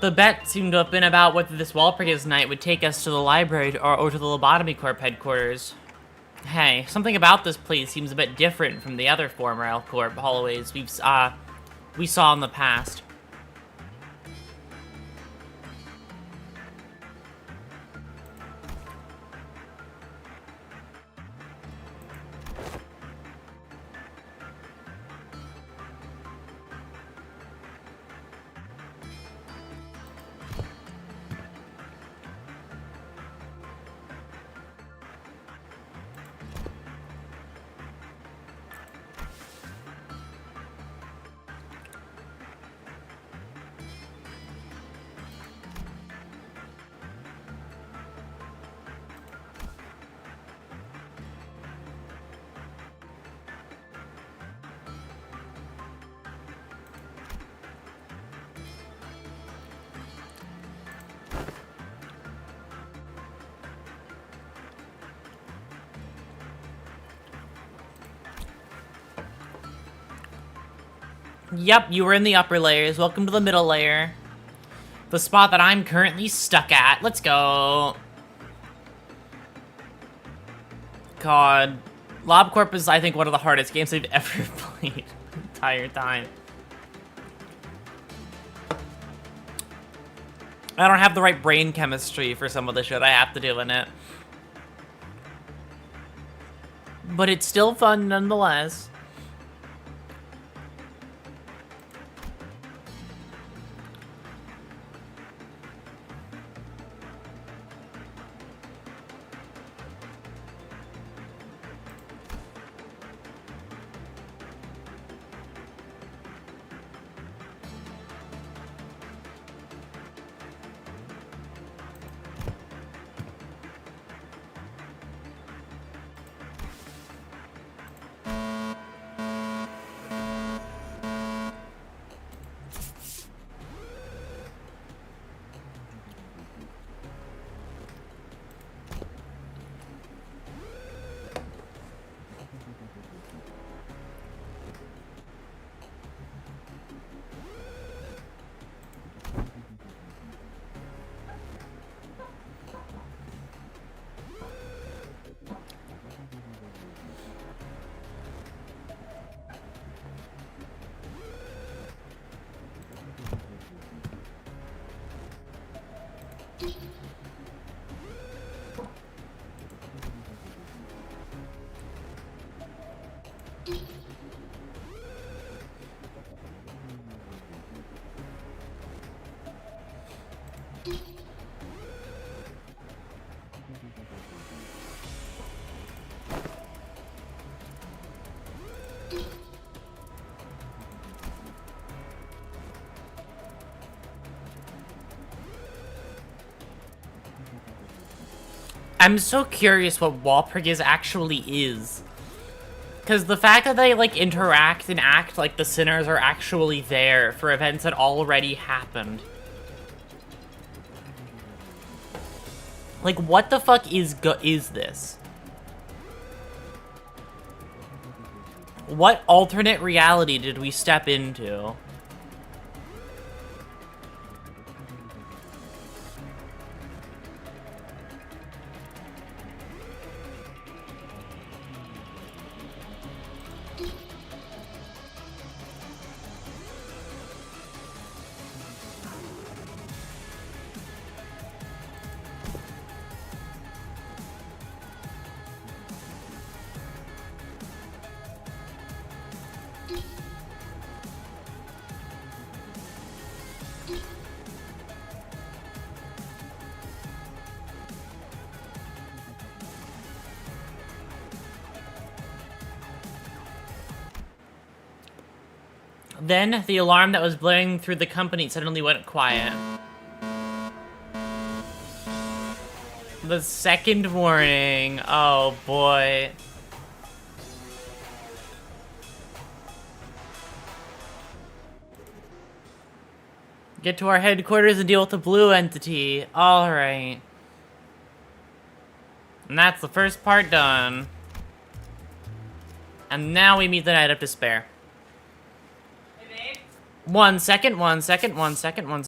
the bet seemed to have been about whether this Walpurgis night would take us to the library or to the Lobotomy Corp headquarters. Hey, something about this place seems a bit different from the other former L-Corp hallways we saw in the past. Yep, you were in the upper layers. Welcome to the middle layer. The spot that I'm currently stuck at. Let's go. God. LobCorp is, I think, one of the hardest games I've ever played the entire time. I don't have the right brain chemistry for some of the shit I have to do in it. But it's still fun nonetheless. I'm so curious what Walpurgis actually is. Because the fact that they, like, interact and act like the sinners are actually there for events that already happened. Like, what the fuck is this? What alternate reality did we step into? Then, the alarm that was blaring through the company suddenly went quiet. The second warning. Oh, boy. Get to our headquarters and deal with the blue entity. Alright. And that's the first part done. And now we meet the Night of Despair. Hey, babe. 1 second, 1 second, 1 second, 1 second.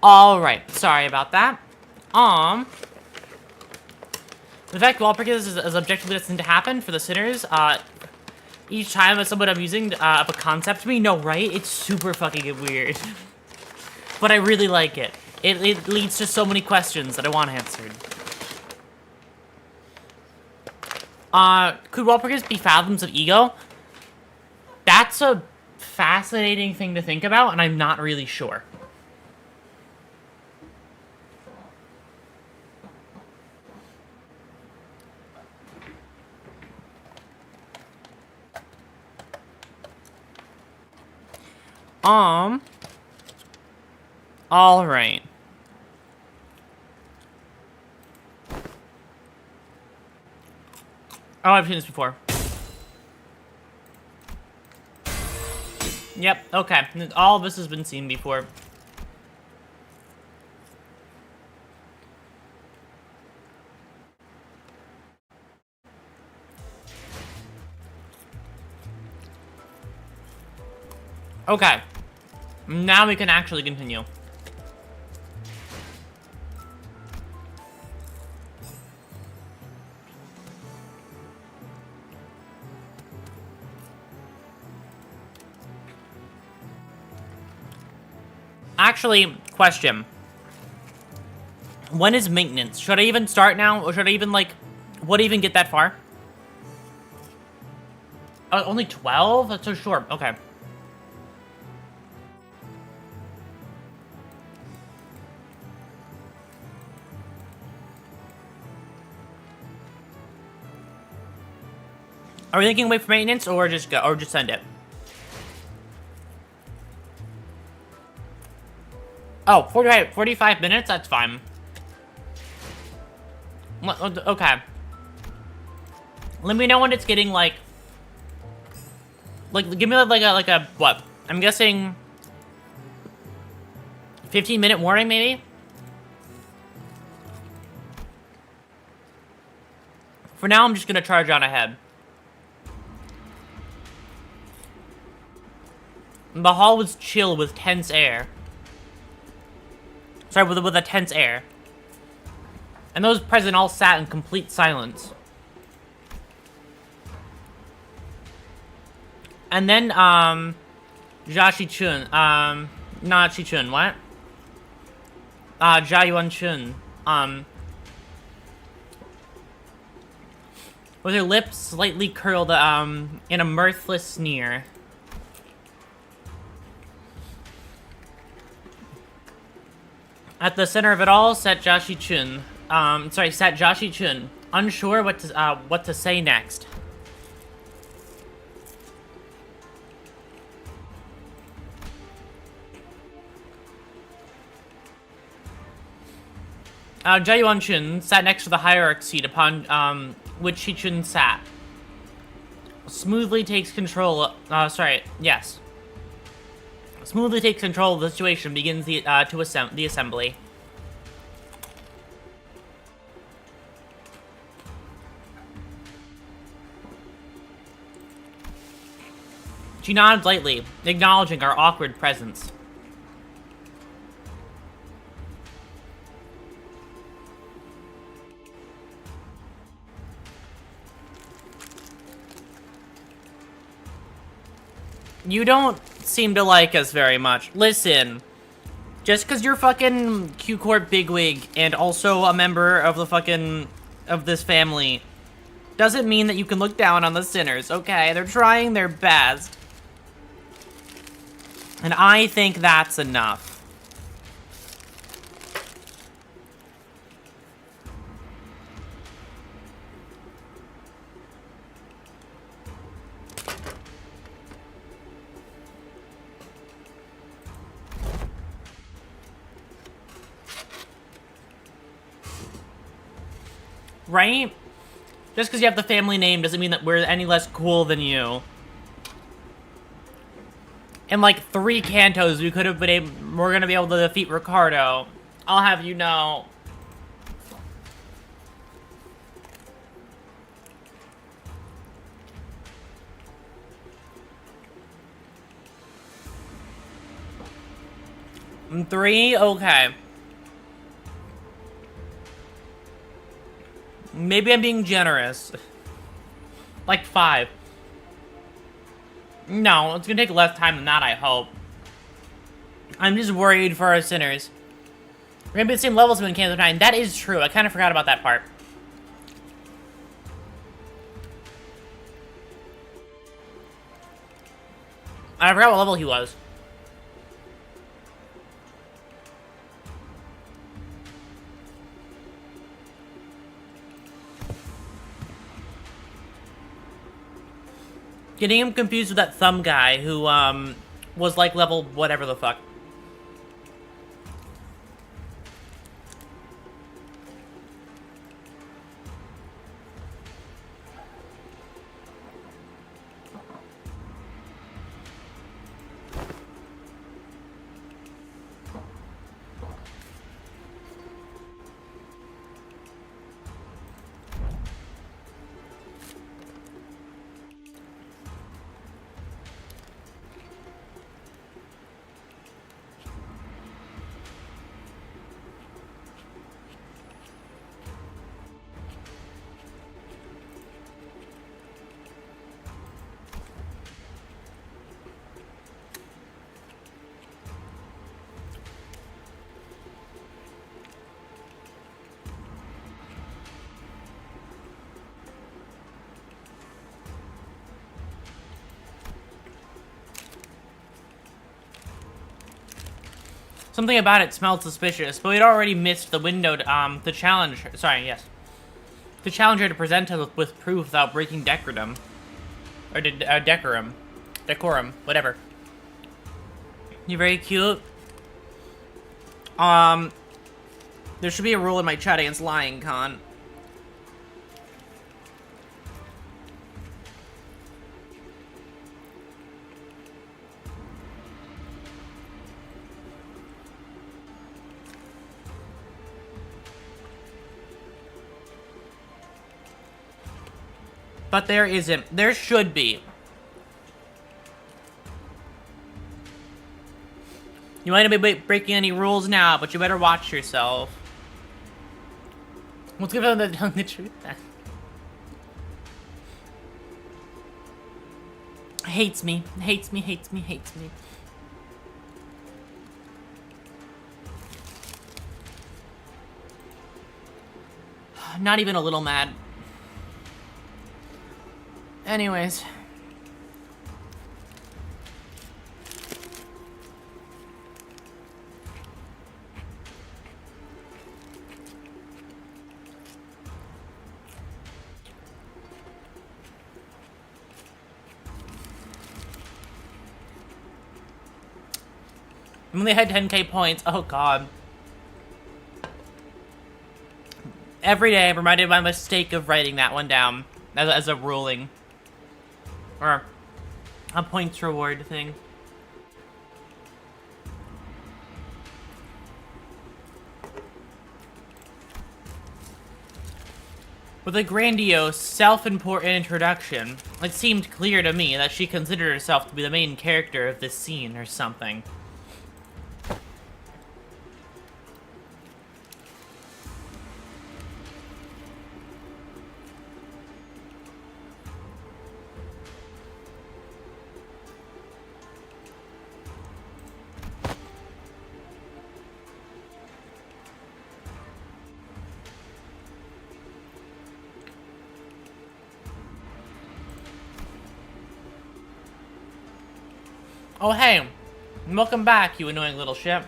Alright, sorry about that. The fact wallbreakers is objectively destined to happen for the sinners, each time as somewhat amusing of a concept to me. No, right? It's super fucking weird. But I really like it. It leads to so many questions that I want answered. Could wallbreakers be fathoms of ego? That's a fascinating thing to think about, and I'm not really sure. All right. Oh, I've seen this before. Yep, okay. All of this has been seen before. Okay. Now we can actually continue. Actually, question. When is maintenance? Should I even start now? Or should I even, like, would I even get that far? Oh, only 12? That's so short. Okay. Are we thinking wait for maintenance or just go or just send it? Oh, 45 minutes? That's fine. Okay. Let me know when it's getting like give me like a what? I'm guessing 15-minute warning maybe? For now, I'm just gonna charge on ahead. The hall was chill with tense air. Sorry, with a tense air. And those present all sat in complete silence. And then, Jia Chun, not Shi Chun, what? Jia Yuan Chun, with her lips slightly curled, in a mirthless sneer. At the center of it all sat Jia Chun, sat Jia Chun, unsure what to say next. Jia Yuan Chun sat next to the hierarch seat upon which Shi Chun sat. Smoothly takes control. Smoothly takes control of the situation. Begins the assembly. She nods lightly, acknowledging our awkward presence. You don't seem to like us very much. Listen, just because you're fucking Q-Corp bigwig and also a member of the fucking, of this family, doesn't mean that you can look down on the sinners, okay? They're trying their best. And I think that's enough. Right? Just because you have the family name doesn't mean that we're any less cool than you. In like 3 cantos, we could have been we're gonna be able to defeat Ricardo. I'll have you know. 3? Okay. Maybe I'm being generous. Like 5. No, it's gonna take less time than that, I hope. I'm just worried for our sinners. We're gonna be the same level as in Canto 9. That is true. I kind of forgot about that part. I forgot what level he was. Getting him confused with that thumb guy who, was like level whatever the fuck. Something about it smelled suspicious, but we'd already missed the window to, the challenge. Sorry, yes. The challenger to present us with proof without breaking decorum. Or decorum. Decorum, whatever. You're very cute. There should be a rule in my chat against lying, Con. But there isn't. There should be. You might not be breaking any rules now, but you better watch yourself. Let's give them the truth then. Hates me. Hates me, hates me, hates me. Not even a little mad. Anyways. I only had 10k points. Oh god. Every day I'm reminded of my mistake of writing that one down as a ruling. Or a points reward thing. With a grandiose, self-important introduction, it seemed clear to me that she considered herself to be the main character of this scene or something. Oh hey, welcome back, you annoying little shit.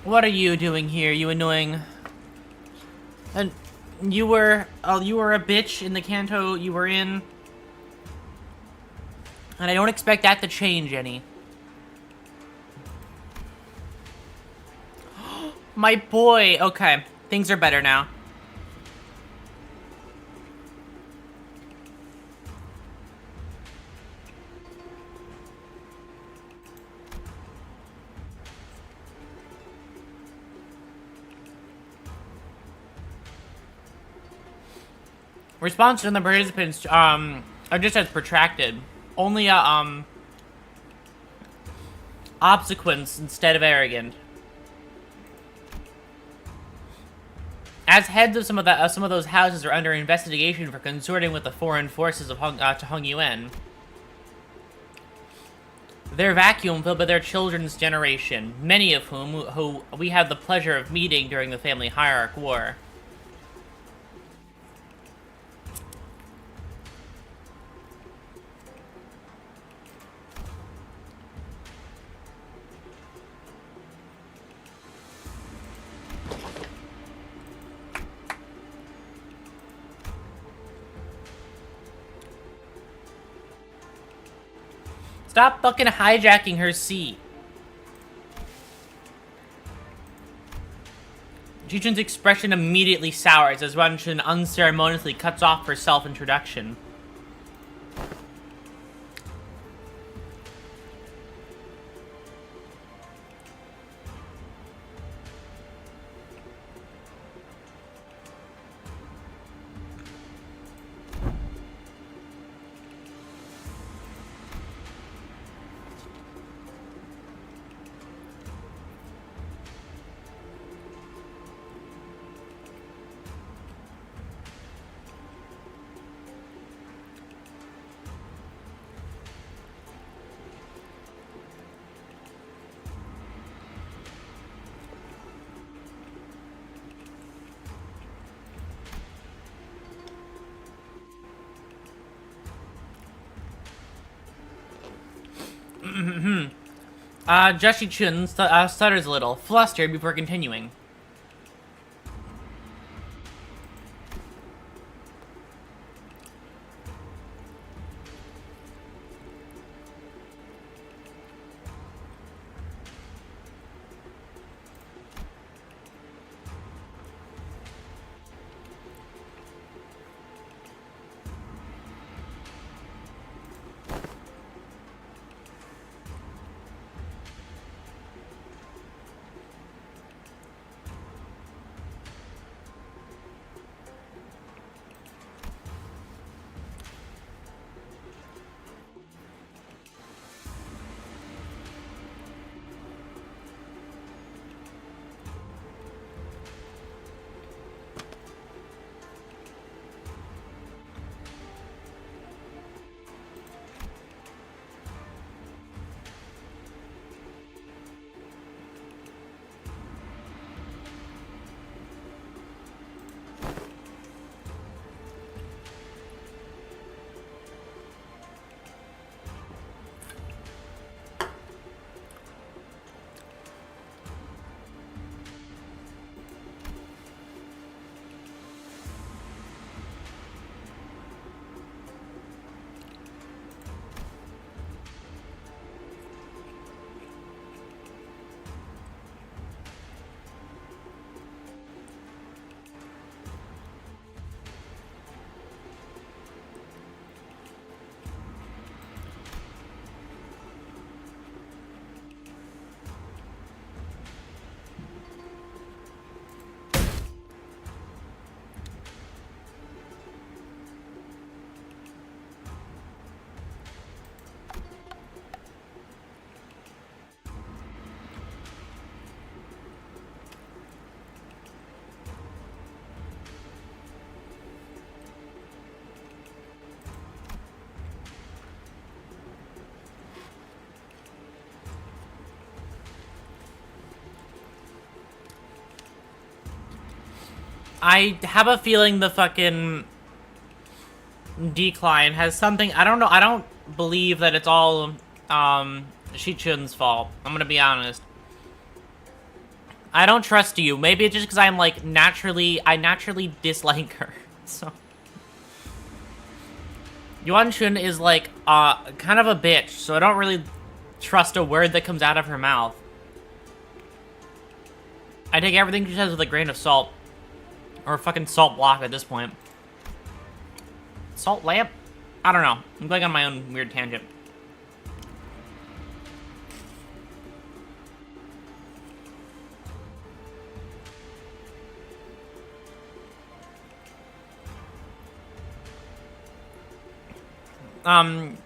What are you doing here, you annoying... And you were a bitch in the canto you were in. And I don't expect that to change any. My boy! Okay, things are better now. Response from the participants are just as protracted. Only a obsequence instead of arrogant. As heads of some of those houses are under investigation for consorting with the foreign forces of Hong Yuan. Their vacuum filled by their children's generation, many of whom we had the pleasure of meeting during the family hierarch war. Stop fucking hijacking her seat. Jijun's expression immediately sours as Wanchun unceremoniously cuts off her self-introduction. Joshi Chun stutters a little, flustered before continuing. I have a feeling the fucking decline has something. I don't know. I don't believe that it's all Shichun's fault. I'm gonna be honest. I don't trust you. Maybe it's just because I'm like I naturally dislike her. So Yuanchun is like kind of a bitch, so I don't really trust a word that comes out of her mouth. I take everything she says with a grain of salt. Or a fucking salt block at this point. Salt lamp? I don't know. I'm going on my own weird tangent. Yuan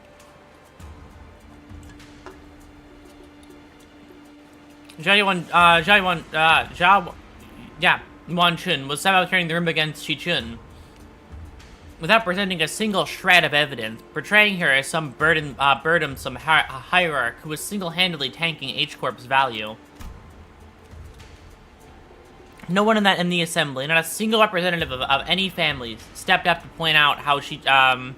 Chun was somehow turning the room against Shi Chun without presenting a single shred of evidence, portraying her as some burdensome hierarch who was single-handedly tanking H-Corp's value. No one in the assembly, not a single representative of any family, stepped up to point out how Jia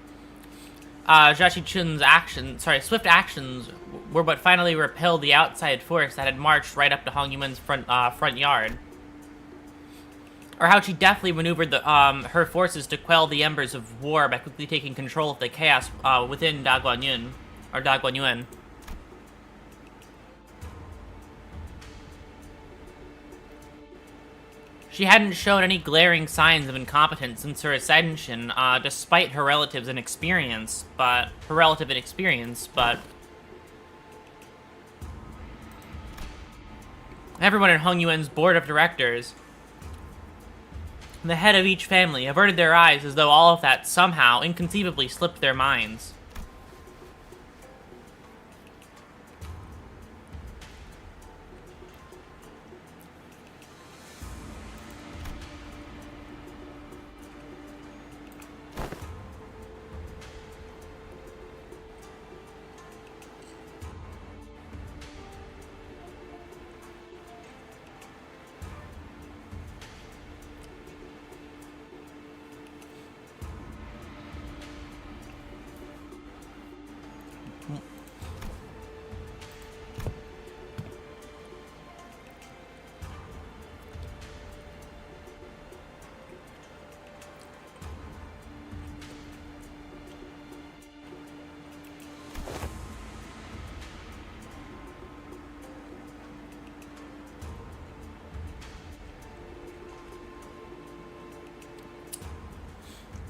Chun's swift actions were what finally repelled the outside force that had marched right up to Hong Yuan's front yard. Or how she deftly maneuvered her forces to quell the embers of war by quickly taking control of the chaos within Da Guanyuan. She hadn't shown any glaring signs of incompetence since her ascension, despite her relative inexperience, but everyone in Hong Yuan's board of directors, the head of each family, averted their eyes as though all of that somehow, inconceivably, slipped their minds.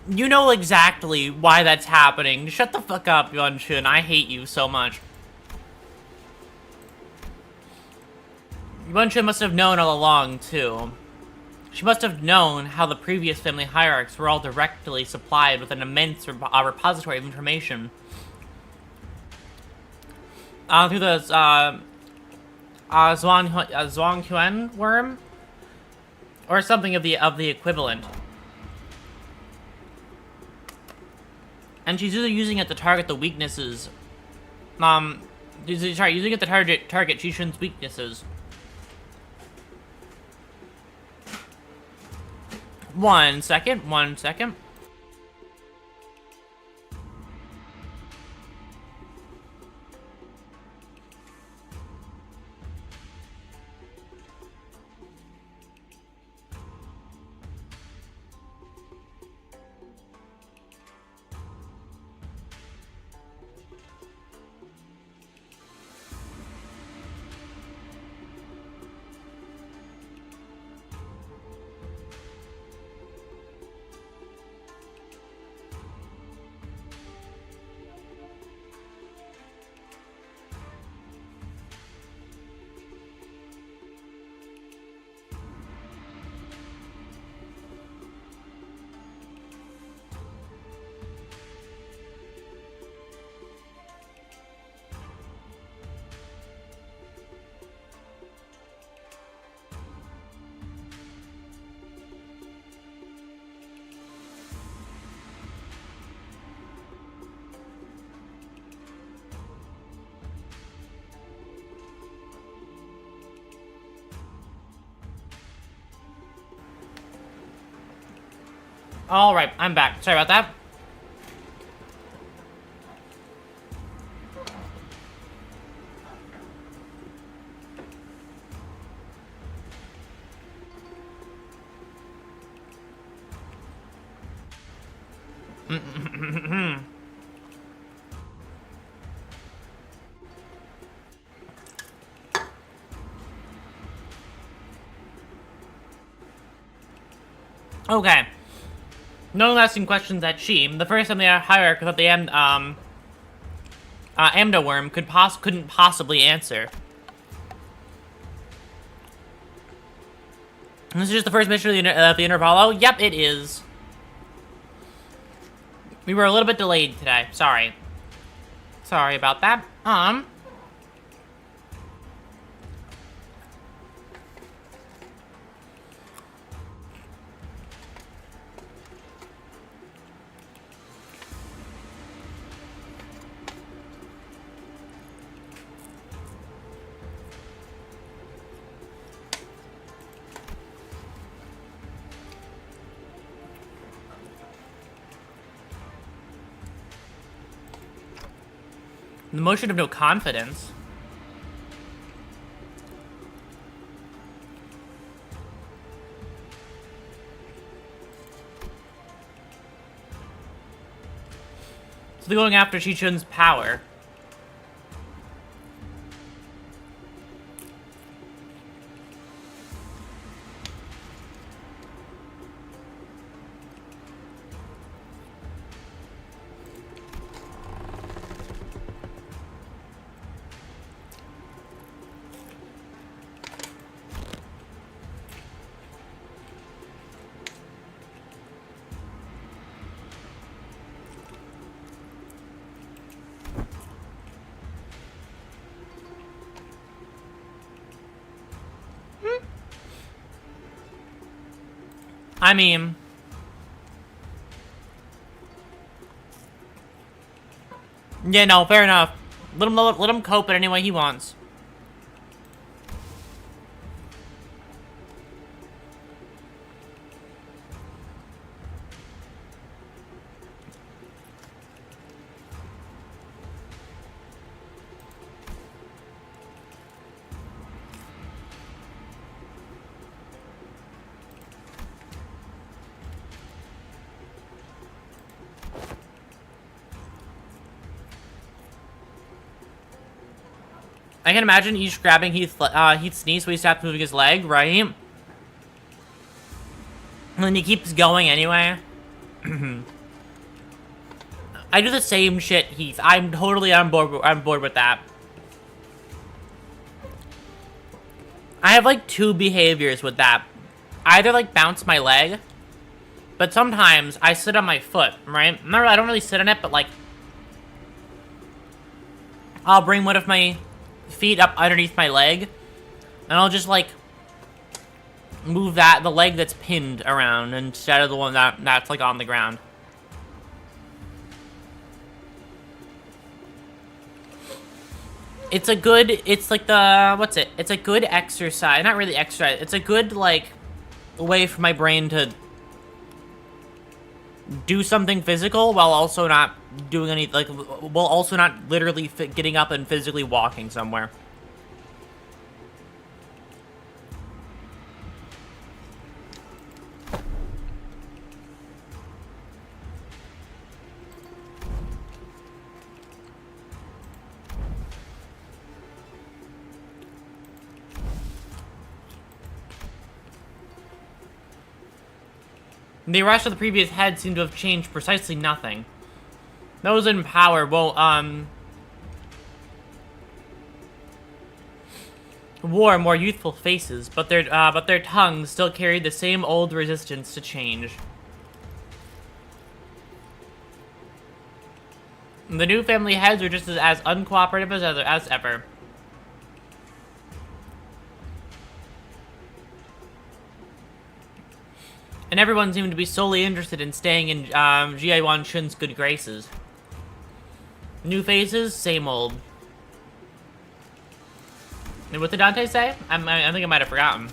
You know exactly why that's happening. Shut the fuck up, Yuan Chun. I hate you so much. Yuan Chun must have known all along, too. She must have known how the previous family hierarchs were all directly supplied with an immense repository of information. Through the Zhuanghuan worm? Or something of the equivalent. And she's either using it to target the weaknesses. Using it to target Shi Chun's weaknesses. One second. Alright, I'm back. Sorry about that. Okay. No lasting questions at Sheem. The first time the hierarchy that the Amda worm couldn't possibly answer. And this is just the first mission of the Intervallo? Yep, it is. We were a little bit delayed today. Sorry. Sorry about that. The motion of no confidence. So they're going after Chichun's power. I mean, yeah, no, fair enough. Let him cope it any way he wants. I can imagine each grabbing Heath's knee so he stops moving his leg, right? And then he keeps going anyway. I do the same shit, Heath. I'm totally on board with that. I have like two behaviors with that. I either like bounce my leg, but sometimes I sit on my foot, right? I don't really sit on it, but like I'll bring one of my feet up underneath my leg, and I'll just like move the leg that's pinned around instead of the one that's like on the ground. It's like it's a good exercise, not really exercise, it's a good like way for my brain to do something physical while also not doing any, like, while also not literally getting up and physically walking somewhere. The arrest of the previous head seemed to have changed precisely nothing. Those in power wore more youthful faces, but their tongues still carried the same old resistance to change. The new family heads were just as uncooperative as ever. And everyone seemed to be solely interested in staying in Jie Wanshun's good graces. New faces, same old. And what did Dante say? I think I might have forgotten.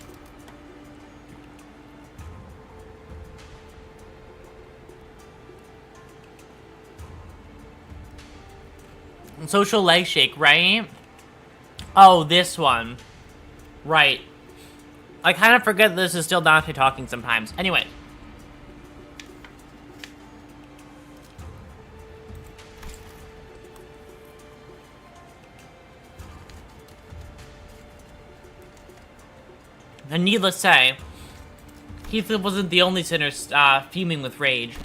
Social leg shake, right? Oh, this one. Right. I kind of forget this is still Dante talking sometimes. Anyway. And needless to say, Heath wasn't the only sinner fuming with rage.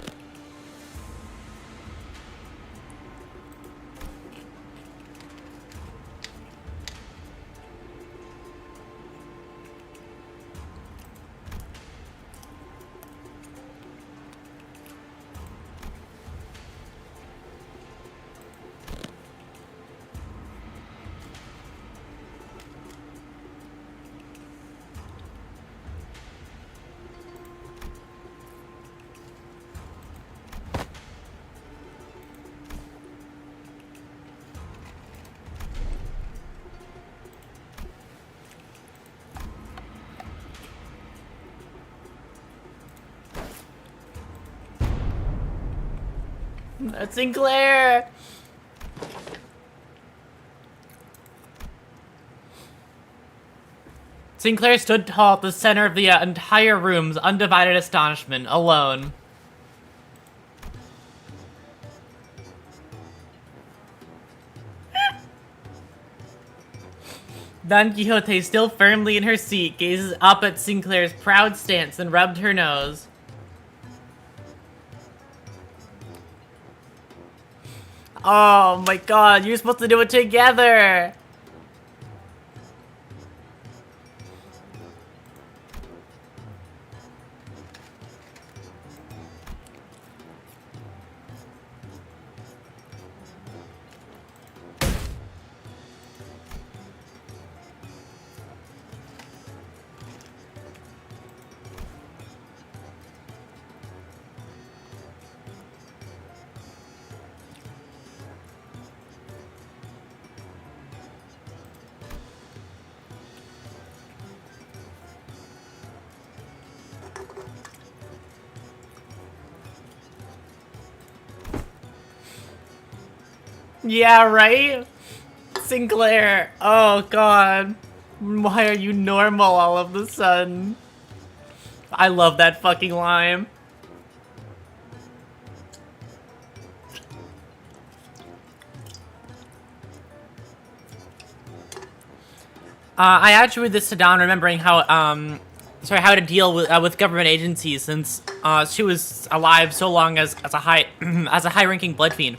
Sinclair! Sinclair stood tall at the center of the entire room's undivided astonishment, alone. Don Quixote, still firmly in her seat, gazes up at Sinclair's proud stance and rubbed her nose. Oh my god, you're supposed to do it together! Yeah, right? Sinclair. Oh, God. Why are you normal all of a sudden? I love that fucking line. I attribute this to Dawn remembering how, how to deal with government agencies since, she was alive so long as a high, as a high-ranking blood fiend.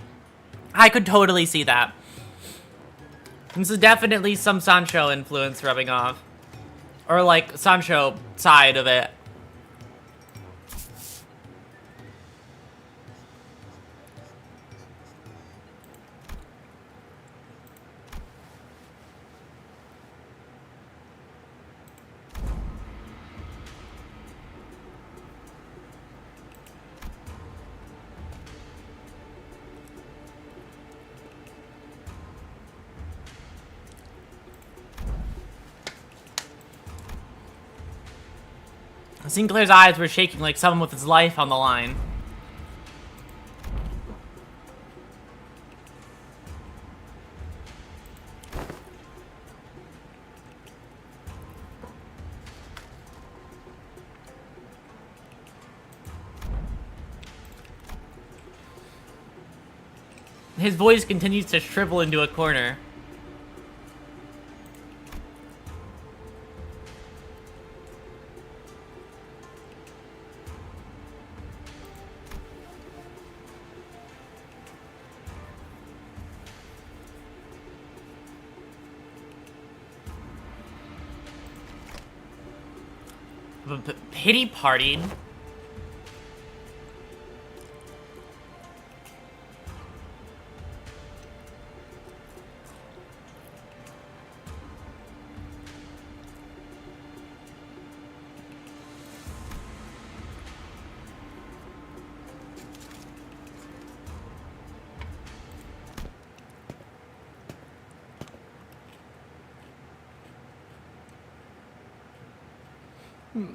I could totally see that. This is definitely some Sancho influence rubbing off. Or, like, Sancho side of it. Sinclair's eyes were shaking like someone with his life on the line. His voice continues to shrivel into a corner. Pity party?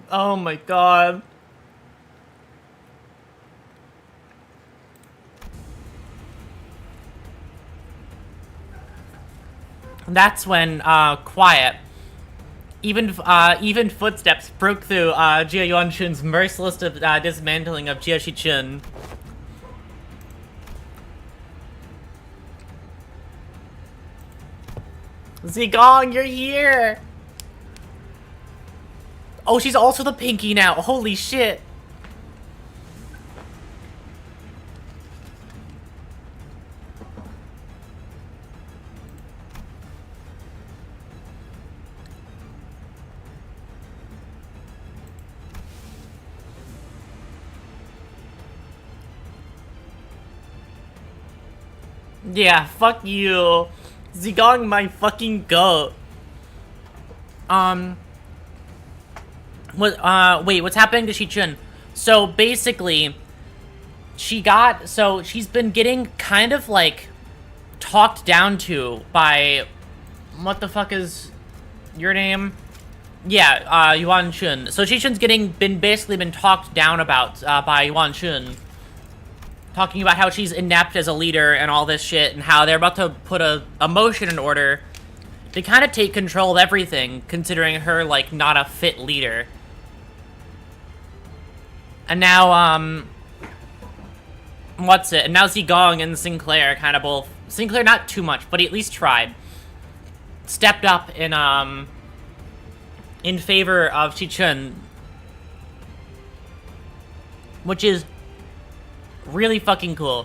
Oh my god. That's when, quiet. Even footsteps broke through, Jia Yuanchun's merciless dismantling of Jia Shichun. Zigong, you're here! Oh, she's also the Pinky now. Holy shit. Yeah, fuck you. Zigong my fucking goat. Wait, what's happening to Shichun? So, basically, she's been getting kind of, like, talked down to by, what the fuck is your name? Yeah, Yuan Shun. So Shichun's been basically talked down about, by Yuan Shun. talking about how she's inept as a leader and all this shit, and how they're about to put a motion in order to kind of take control of everything, considering her, like, not a fit leader. And now, what's it? And now Zigong and Sinclair kind of both... Sinclair not too much, but he at least tried. Stepped up in favor of Chichun. Which is really fucking cool.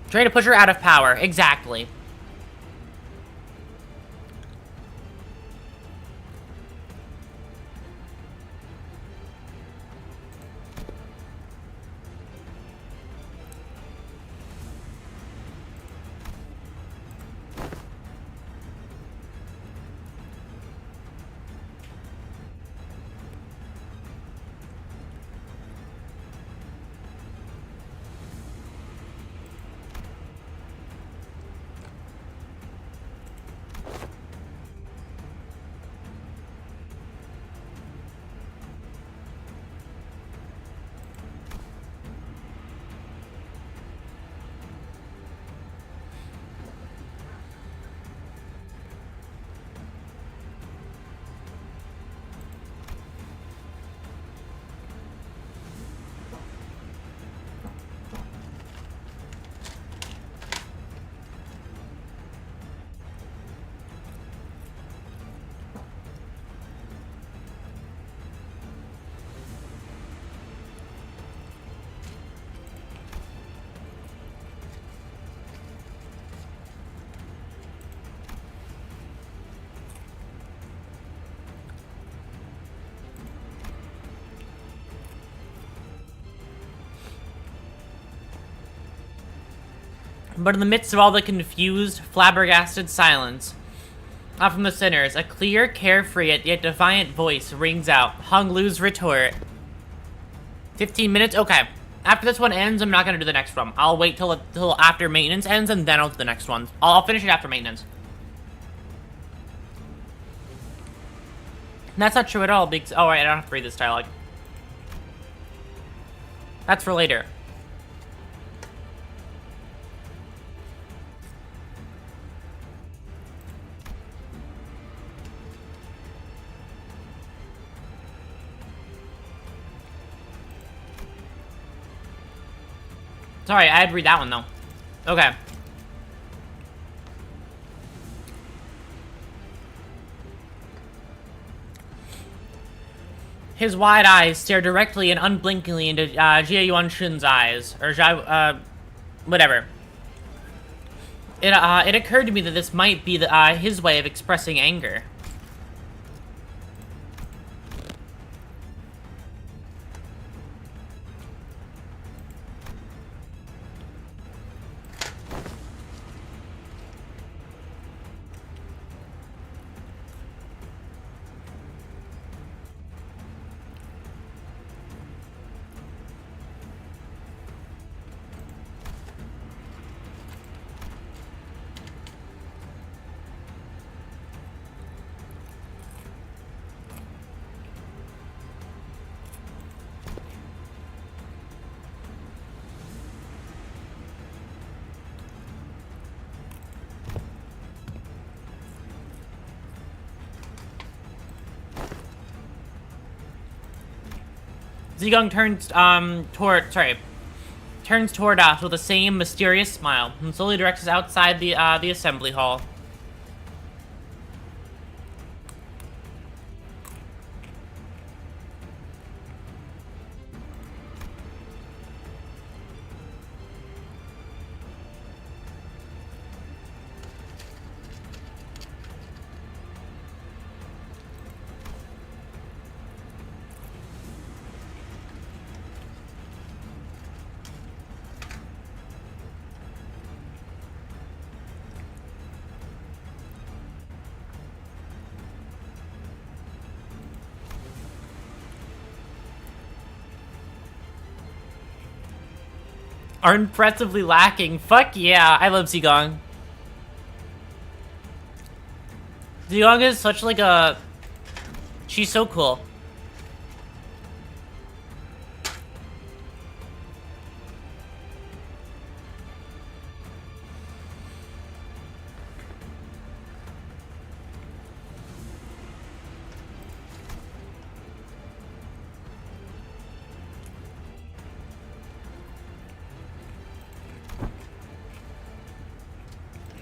Trying to push her out of power. Exactly. But in the midst of all the confused, flabbergasted silence, out from the sinners, a clear, carefree, yet defiant voice rings out. Hung Lu's retort. 15 minutes? Okay. After this one ends, I'm not going to do the next one. I'll wait till after maintenance ends, and then I'll do the next one. I'll finish it after maintenance. And that's not true at all, because... Oh, right, I don't have to read this dialogue. That's for later. Sorry, I had to read that one, though. Okay. His wide eyes stare directly and unblinkingly into Jie Yuanshun's eyes. Or, whatever. It occurred to me that this might be his way of expressing anger. Zigong turns toward us with the same mysterious smile and slowly directs us outside the assembly hall. Are impressively lacking. Fuck yeah, I love Zigong. Zigong is such like a... She's so cool.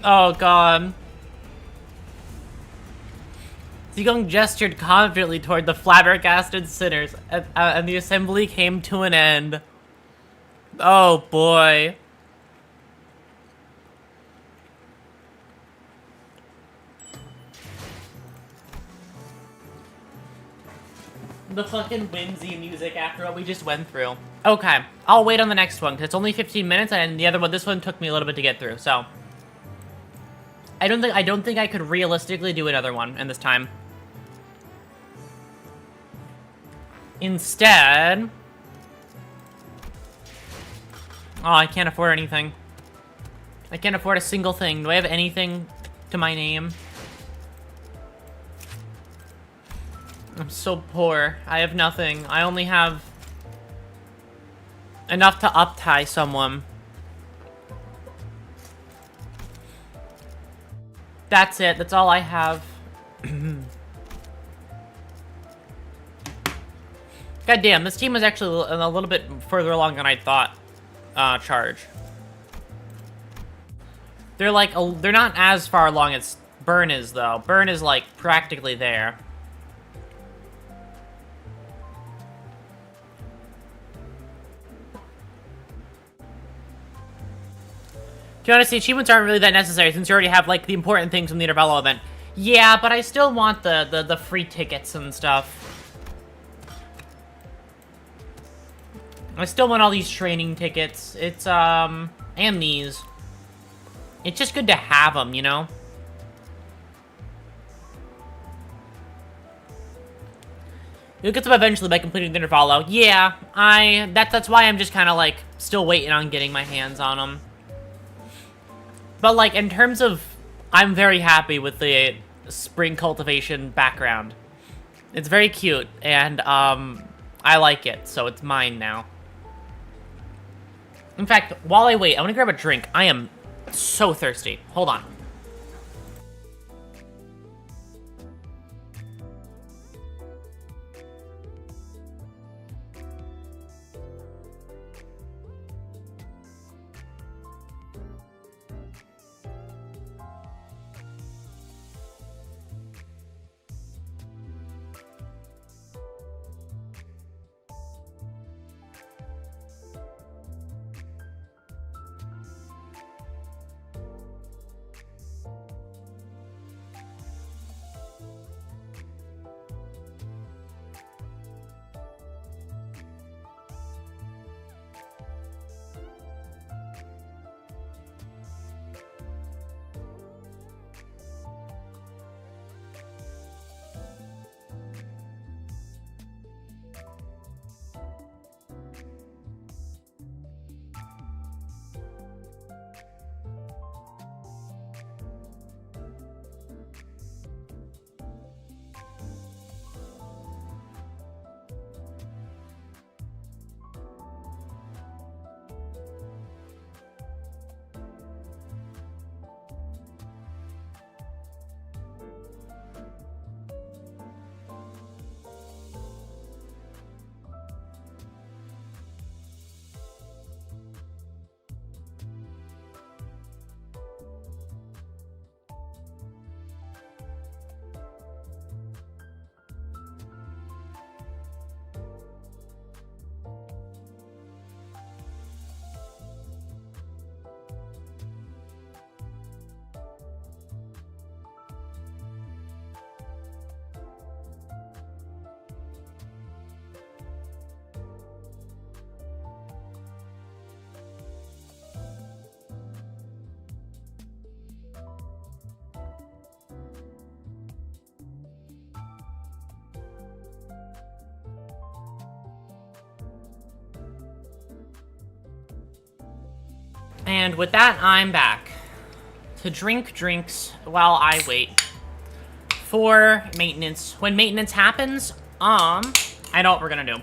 Oh god. Seagung gestured confidently toward the flabbergasted sinners, and the assembly came to an end. Oh boy. The fucking whimsy music after what we just went through. Okay, I'll wait on the next one, because it's only 15 minutes, and the other one, this one took me a little bit to get through, so. I don't think I could realistically do another one in this time. Instead... Oh, I can't afford anything. I can't afford a single thing. Do I have anything to my name? I'm so poor. I have nothing. I only have enough to up-tie someone. That's it. That's all I have. God damn, this team was actually a little bit further along than I thought. Charge. They're like, they're not as far along as Burn is, though. Burn is, like, practically there. To be honest, the achievements aren't really that necessary since you already have, like, the important things from the Intervallo event. Yeah, but I still want the free tickets and stuff. I still want all these training tickets. It's, and these. It's just good to have them, you know? You'll get them eventually by completing the Intervallo. Yeah, that's why I'm just kind of, like, still waiting on getting my hands on them. But, like, in terms of... I'm very happy with the spring cultivation background. It's very cute, and, I like it, so it's mine now. In fact, while I wait, I want to grab a drink. I am so thirsty. Hold on. And with that, I'm back to drink drinks while I wait for maintenance. When maintenance happens, I know what we're gonna do.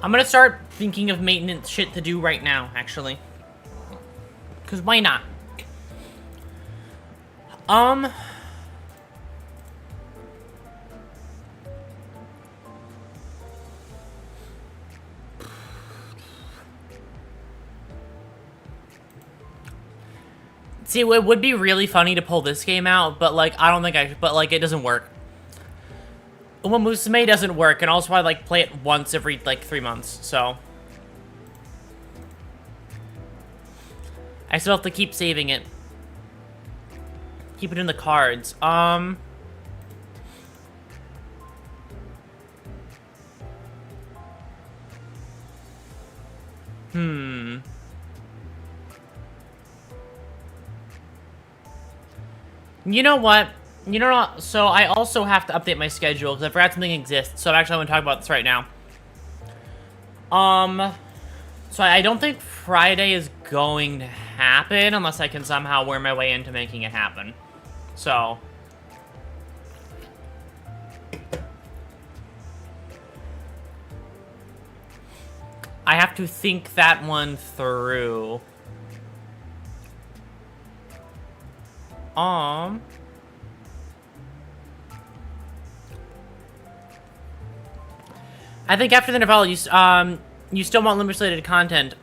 I'm gonna start thinking of maintenance shit to do right now, actually. Because why not? See, it would be really funny to pull this game out, but, like, I don't think I should, but, like, it doesn't work. Uma Musume doesn't work, and also I, like, play it once every, like, 3 months, so. I still have to keep saving it. Keep it in the cards. You know what? You know what? So I also have to update my schedule because I forgot something exists. So actually, I want to talk about this right now. So I don't think Friday is going to happen unless I can somehow worm my way into making it happen. So. I have to think that one through. I think after the Intervallo, you still want limit-related content.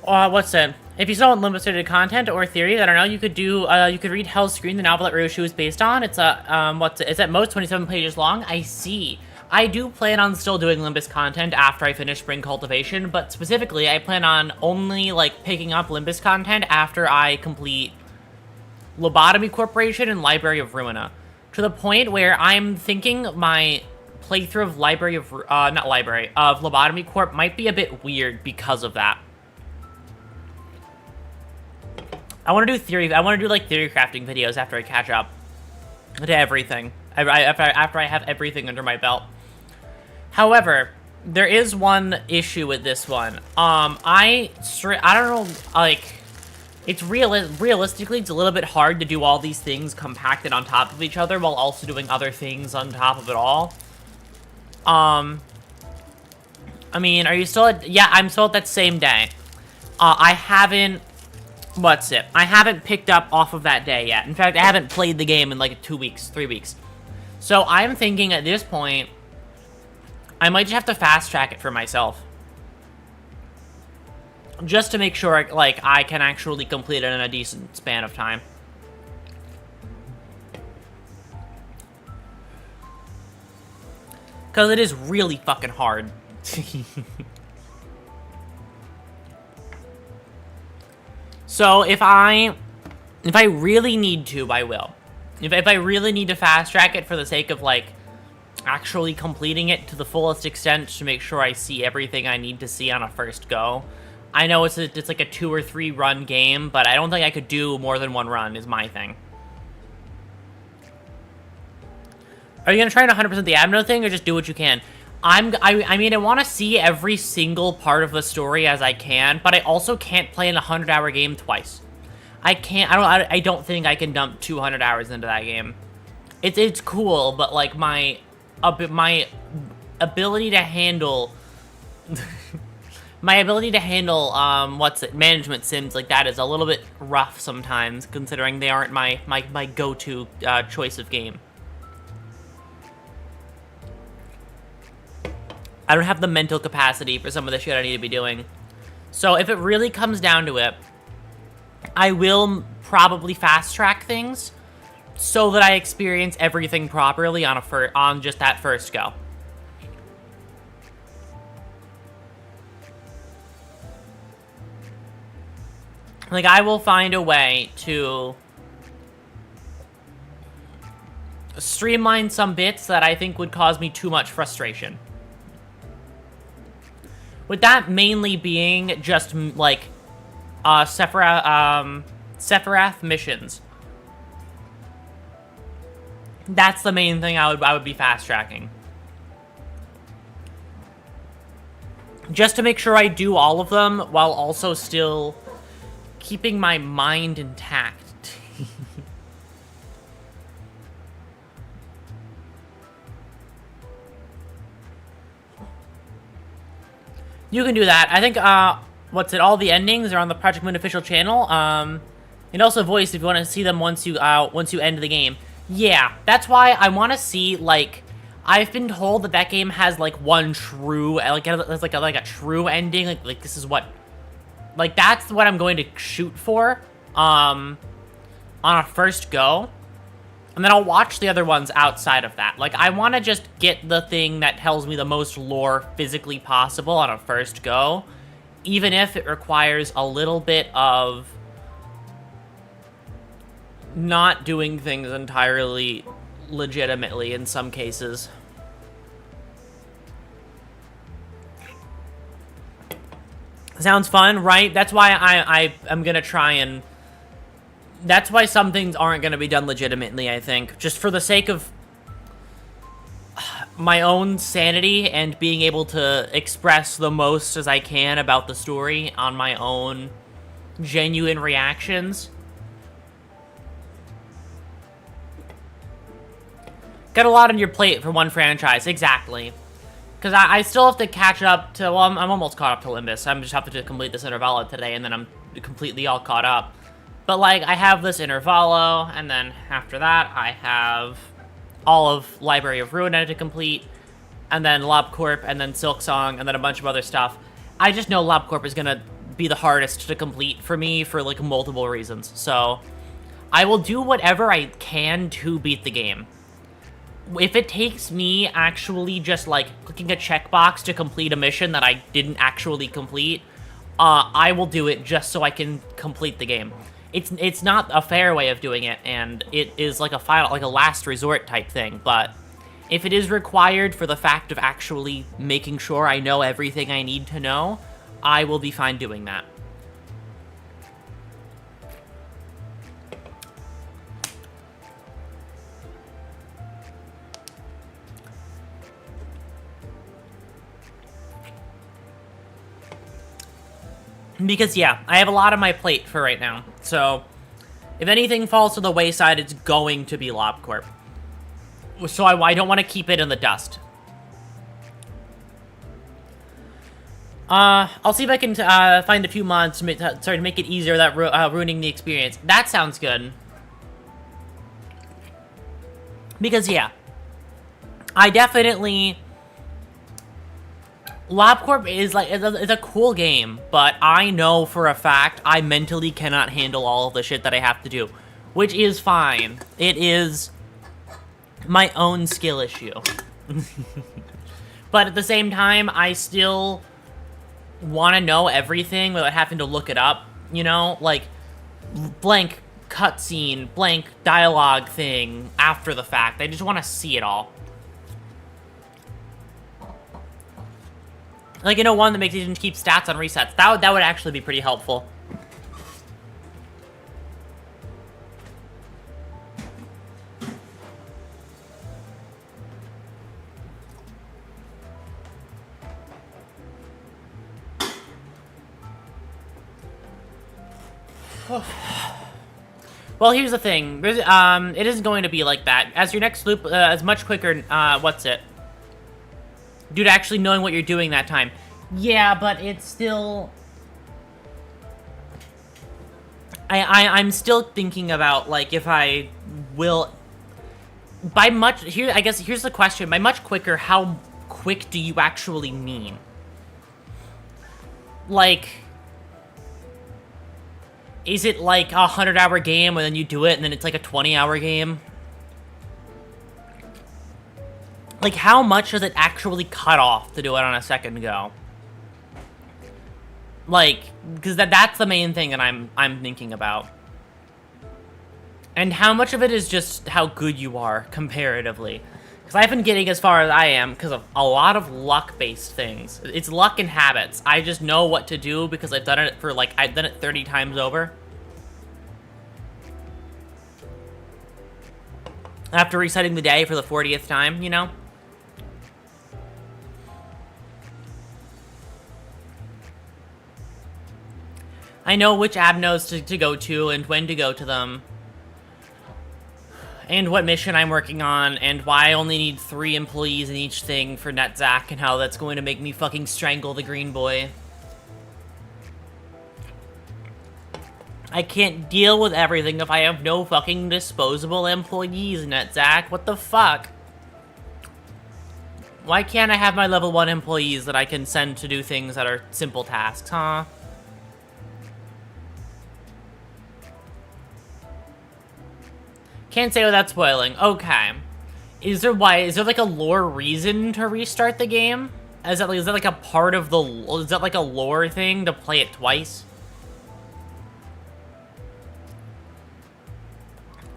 What's it? If you still want limit-related content or theories, I don't know, you could do, you could read Hell's Screen, the novel that Ryoshu is based on. It's it's at most 27 pages long. I see. I do plan on still doing Limbus content after I finish Spring Cultivation, but specifically, I plan on only, like, picking up Limbus content after I complete Lobotomy Corporation and Library of Ruina. To the point where I'm thinking my playthrough of of Lobotomy Corp might be a bit weird because of that. I want to do theory crafting videos after I catch up to everything. After I have everything under my belt. However, there is one issue with this one. I don't know, like, it's realistically, it's a little bit hard to do all these things compacted on top of each other while also doing other things on top of it all. I mean, are you still at, yeah, I'm still at that same day. I haven't, I haven't picked up off of that day yet. In fact, I haven't played the game in like 2 weeks, 3 weeks. So I'm thinking at this point, I might just have to fast track it for myself. Just to make sure, like, I can actually complete it in a decent span of time. Because it is really fucking hard. So if I really need to, I will. If I really need to fast track it for the sake of, like, actually completing it to the fullest extent to make sure I see everything I need to see on a first go. I know it's like a 2 or 3 run game, but I don't think I could do more than 1 run is my thing. Are you gonna try and 100% the Abno thing, or just do what you can? I mean, I want to see every single part of the story as I can, but I also can't play an 100-hour game twice. I can't. I don't think I can dump 200 hours into that game. It's cool, but like my ability to handle management sims like that is a little bit rough sometimes, considering they aren't my go-to choice of game. I don't have the mental capacity for some of the shit I need to be doing. So if it really comes down to it, I will probably fast-track things so that I experience everything properly on just that first go. Like, I will find a way to streamline some bits that I think would cause me too much frustration. With that mainly being just, like, Sephiroth missions. That's the main thing I would be fast-tracking. Just to make sure I do all of them while also still keeping my mind intact. You can do that. I think, all the endings are on the Project Moon official channel. And also voiced if you want to see them once you end the game. Yeah, that's why I want to see, like, I've been told that game has, like, one true, like, it's like a true ending. Like this is what Like, that's what I'm going to shoot for, on a first go. And then I'll watch the other ones outside of that. Like, I want to just get the thing that tells me the most lore physically possible on a first go, even if it requires a little bit of not doing things entirely legitimately in some cases. Sounds fun, right? That's why I'm gonna try and... That's why some things aren't gonna be done legitimately, I think. Just for the sake of my own sanity and being able to express the most as I can about the story on my own genuine reactions. Got a lot on your plate for one franchise, exactly. Because I still have to catch up to, well, I'm almost caught up to Limbus. I'm just have to complete this Intervallo today, and then I'm completely all caught up. But, like, I have this Intervallo, and then after that, I have all of Library of Ruin to complete, and then LobCorp, and then SilkSong, and then a bunch of other stuff. I just know LobCorp is going to be the hardest to complete for me for, like, multiple reasons. So, I will do whatever I can to beat the game. If it takes me actually just, like, clicking a checkbox to complete a mission that I didn't actually complete, I will do it just so I can complete the game. It's not a fair way of doing it, and it is like a last resort type thing, but if it is required for the fact of actually making sure I know everything I need to know, I will be fine doing that. Because, yeah, I have a lot on my plate for right now. So, if anything falls to the wayside, it's going to be LobCorp. So I don't want to keep it in the dust. I'll see if I can find a few mods to make it easier without ruining the experience. That sounds good. Because, yeah, I definitely... LobCorp is like, it's a cool game, but I know for a fact I mentally cannot handle all of the shit that I have to do, which is fine. It is my own skill issue. But at the same time, I still want to know everything without having to look it up, you know? Like, blank cutscene, blank dialogue thing after the fact. I just want to see it all. Like, you know, one that makes you keep stats on resets. That would actually be pretty helpful. Well, here's the thing. There's, it isn't going to be like that. As your next loop is much quicker, what's it? Due to actually knowing what you're doing that time. Yeah, but it's still... I'm still thinking about, like, if I will... By much... Here, I guess, here's the question. By much quicker, how quick do you actually mean? Like... Is it, like, a 100-hour game, and then you do it, and then it's, like, a 20-hour game? Like, how much does it actually cut off to do it on a second go? Like, because that's the main thing that I'm thinking about. And how much of it is just how good you are, comparatively. Because I've been getting as far as I am because of a lot of luck-based things. It's luck and habits. I just know what to do because I've done it for, like, I've done it 30 times over. After resetting the day for the 40th time, you know? I know which abnos to go to and when to go to them. And what mission I'm working on, and why I only need 3 employees in each thing for NetZack, and how that's going to make me fucking strangle the green boy. I can't deal with everything if I have no fucking disposable employees, NetZack. What the fuck? Why can't I have my level 1 employees that I can send to do things that are simple tasks, huh? Can't say without spoiling. Okay. Is there like a lore reason to restart the game? Is that like a part of the, is that like a lore thing to play it twice?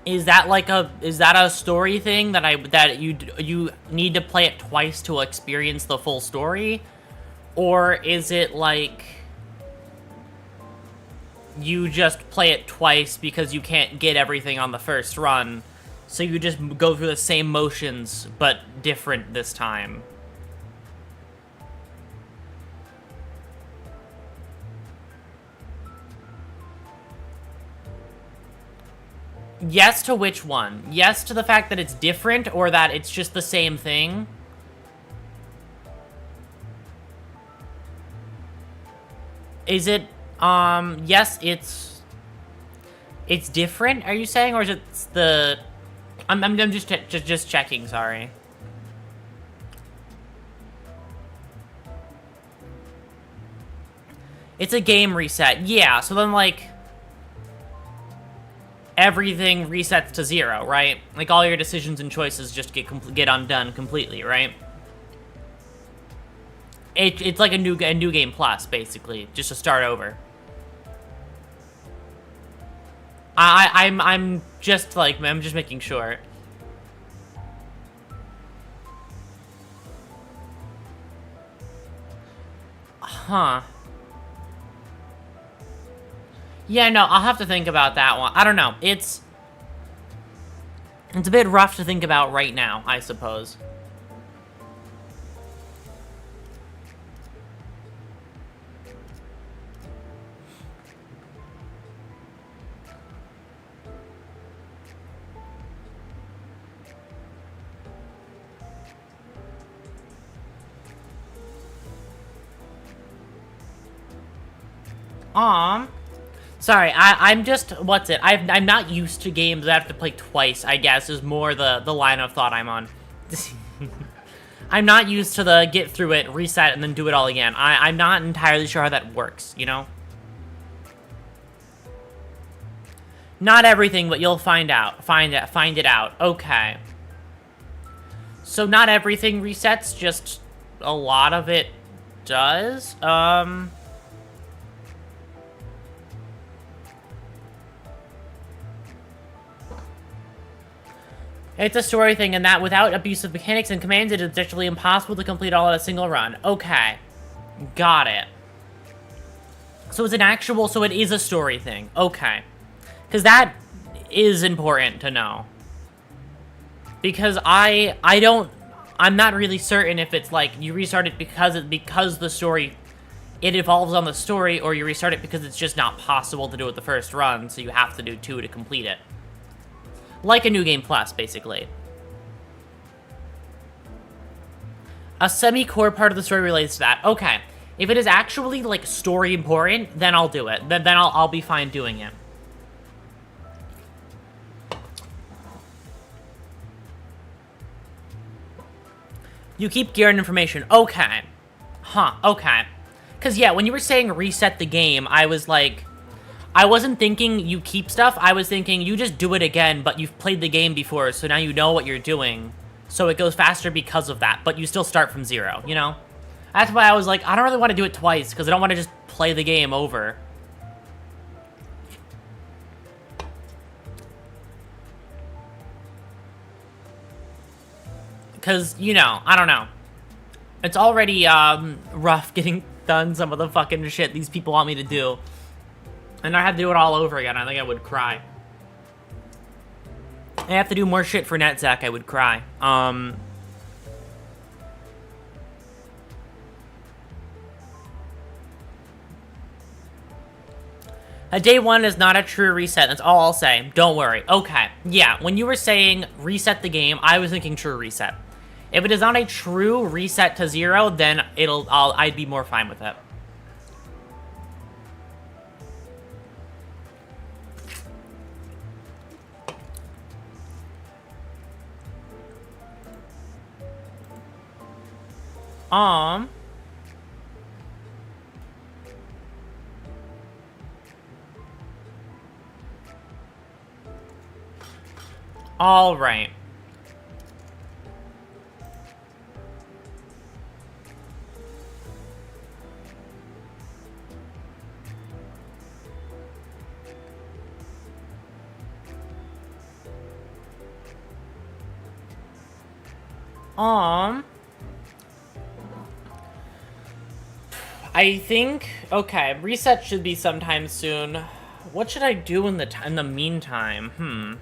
Is that like a story thing that you need to play it twice to experience the full story? Or is it like you just play it twice because you can't get everything on the first run, so you just go through the same motions but different this time? Yes to which one? Yes to the fact that it's different, or that it's just the same thing? Is it, yes, it's different, are you saying? Or is it the... I'm just checking, sorry. It's a game reset. Yeah, so then, like, everything resets to 0, right? Like, all your decisions and choices just get undone completely, right? It's like a new game plus, basically, just to start over. I'm just making sure. Huh. Yeah, no, I'll have to think about that one. I don't know. It's a bit rough to think about right now, I suppose. Sorry, I'm just, what's it? I'm not used to games that I have to play twice, I guess, is more the line of thought I'm on. I'm not used to the get through it, reset, and then do it all again. I'm not entirely sure how that works, you know? Not everything, but you'll find out. Find it out. Okay. So not everything resets, just a lot of it does? It's a story thing, and that without abusive mechanics and commands, it is essentially impossible to complete all in a single run. Okay. Got it. So it's an actual, so it is a story thing. Okay. Because that is important to know. Because I'm not really certain if it's like, you restart it because the story, it evolves on the story, or you restart it because it's just not possible to do it the first run, so you have to do 2 to complete it. Like a New Game Plus, basically. A semi-core part of the story relates to that. Okay. If it is actually, like, story important, then I'll do it. Then I'll be fine doing it. You keep gear and information. Okay. Huh. Okay. Because, yeah, when you were saying reset the game, I was like... I wasn't thinking you keep stuff, I was thinking you just do it again, but you've played the game before, so now you know what you're doing. So it goes faster because of that, but you still start from 0, you know? That's why I was like, I don't really want to do it twice, because I don't want to just play the game over. Because, you know, I don't know. It's already, rough getting done some of the fucking shit these people want me to do. And I have to do it all over again. I think I would cry. I have to do more shit for NetZach. I would cry. A day 1 is not a true reset. That's all I'll say. Don't worry. Okay. Yeah, when you were saying reset the game, I was thinking true reset. If it is not a true reset to 0, then I'd be more fine with it. All right. I think, okay, reset should be sometime soon. What should I do in the meantime?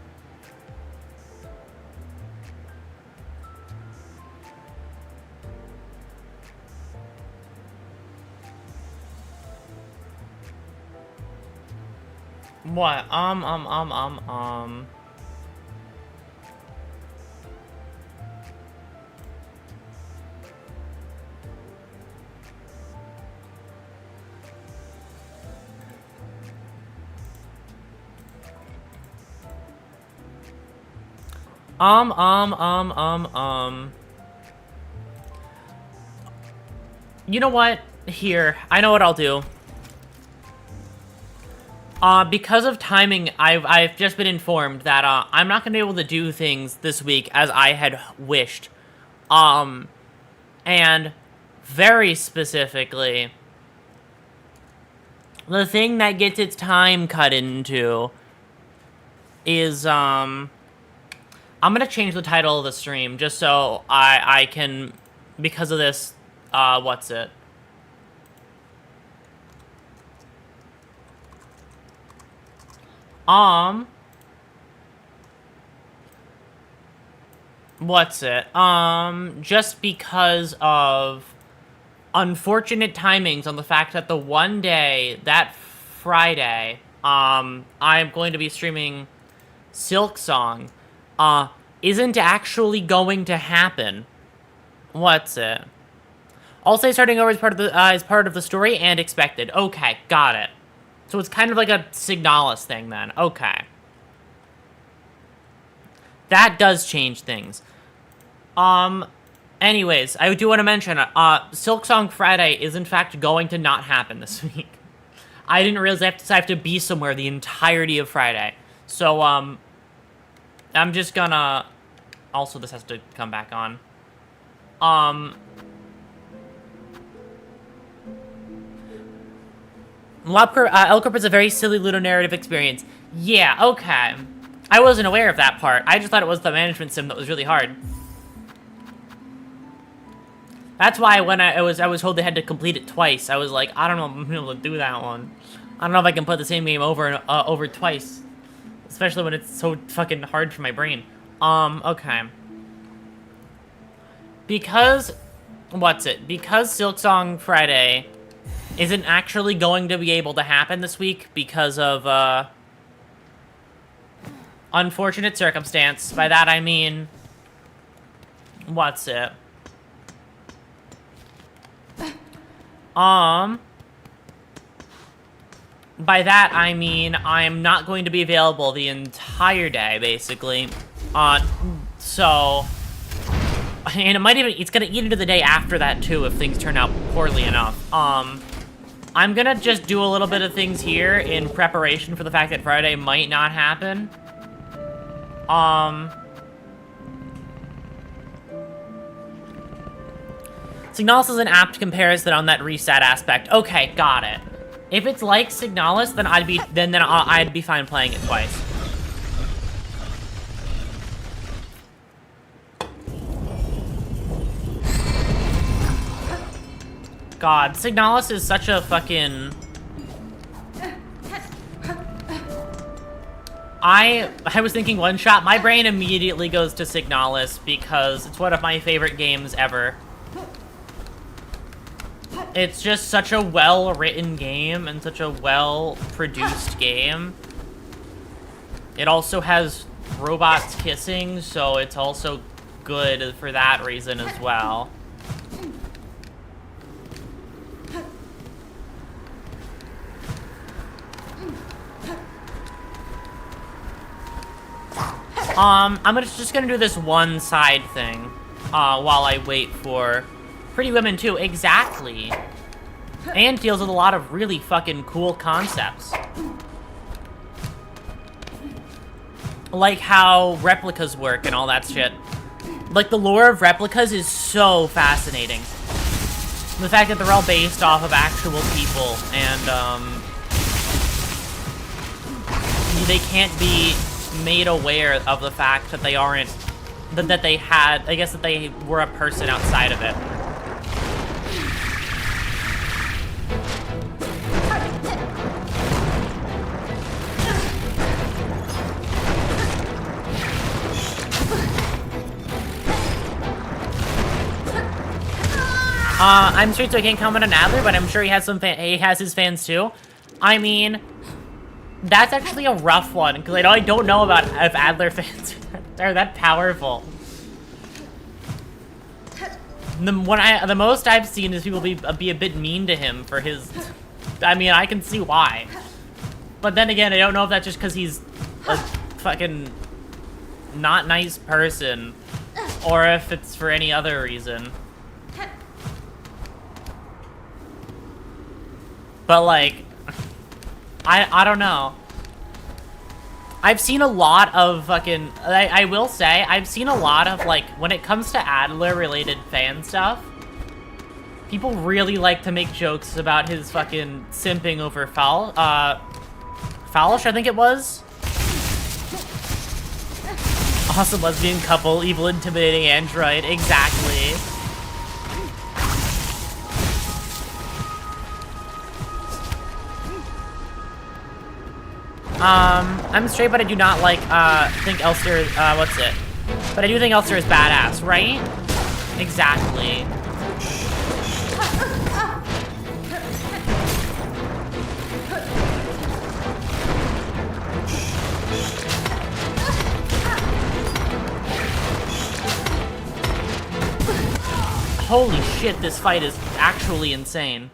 What? You know what? Here, I know what I'll do. Because of timing, I've just been informed that, I'm not gonna be able to do things this week as I had wished. And very specifically, the thing that gets its time cut into is, I'm gonna change the title of the stream just so I can, because of this, what's it? What's it? Just because of unfortunate timings on the fact that the one day, that Friday, I'm going to be streaming SILKSONG, isn't actually going to happen. What's it? Also, starting over as part of the story and expected. Okay, got it. So it's kind of like a Signalis thing then. Okay. That does change things. Anyways, I do want to mention, SILKSONG Friday is in fact going to not happen this week. I didn't realize I have to be somewhere the entirety of Friday. So, I'm just gonna... Also, this has to come back on. L-Corp is a very silly ludonarrative experience. Yeah, okay. I wasn't aware of that part. I just thought it was the management sim that was really hard. That's why when I was told they had to complete it twice, I was like, I don't know if I'm able to do that one. I don't know if I can put the same game over twice. Especially when it's so fucking hard for my brain. Okay. Because... What's it? Because SILKSONG Friday isn't actually going to be able to happen this week because of, unfortunate circumstance. By that I mean... What's it? By that I mean I'm not going to be available the entire day, basically. So... And it might even... It's gonna eat into the day after that, too, if things turn out poorly enough. I'm gonna just do a little bit of things here in preparation for the fact that Friday might not happen. Signalis is an apt comparison on that reset aspect. Okay, got it. If it's like Signalis, then I'd be fine playing it twice. God, Signalis is such a fucking... I was thinking one shot. My brain immediately goes to Signalis because it's one of my favorite games ever. It's just such a well-written game and such a well-produced game. It also has robots kissing, so it's also good for that reason as well. I'm just gonna do this one side thing, while I wait for Pretty Women 2. Exactly. And deals with a lot of really fucking cool concepts. like how replicas work and all that shit. Like, the lore of replicas is so fascinating. The fact that they're all based off of actual people, and, they can't be made aware of the fact that they aren't, that they had, I guess that they were a person outside of it. I'm straight, so I can't comment on Adler, but I'm sure he has he has his fans too. I mean, that's actually a rough one, because I don't know about if Adler fans are that powerful. The most I've seen is people be a bit mean to him for his. I mean, I can see why, but then again, I don't know if that's just because he's a fucking not nice person, or if it's for any other reason. But, like, I don't know. I've seen a lot of fucking... I will say, I've seen a lot of, like, when it comes to Adler-related fan stuff, people really like to make jokes about his fucking simping over Falsh, I think it was? Awesome lesbian couple, evil intimidating android, exactly. I'm straight, but I do not like, think Elster, what's it? But I do think Elster is badass, right? Exactly. Holy shit, this fight is actually insane.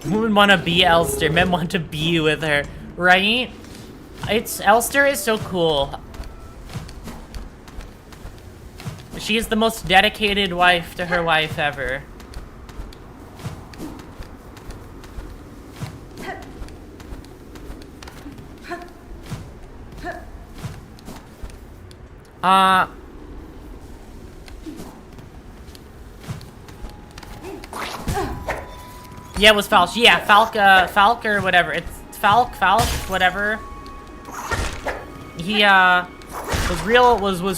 Women want to be Elster, men want to be with her, right? Elster is so cool. She is the most dedicated wife to her wife ever. Yeah, it was Falsh. Yeah, Falk or whatever. It's Falsh, whatever. He was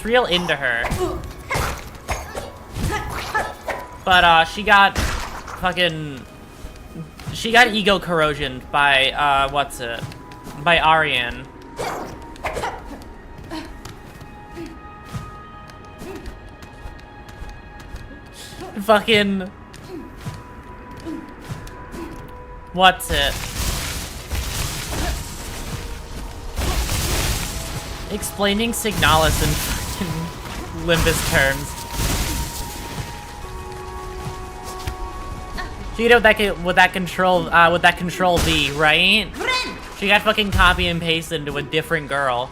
real into her. But she got ego corrosioned by what's it? By Ariane. Fucking what's it? Explaining Signalis in fucking Limbus terms. She did with that control V, right? She got fucking copy and pasted into a different girl.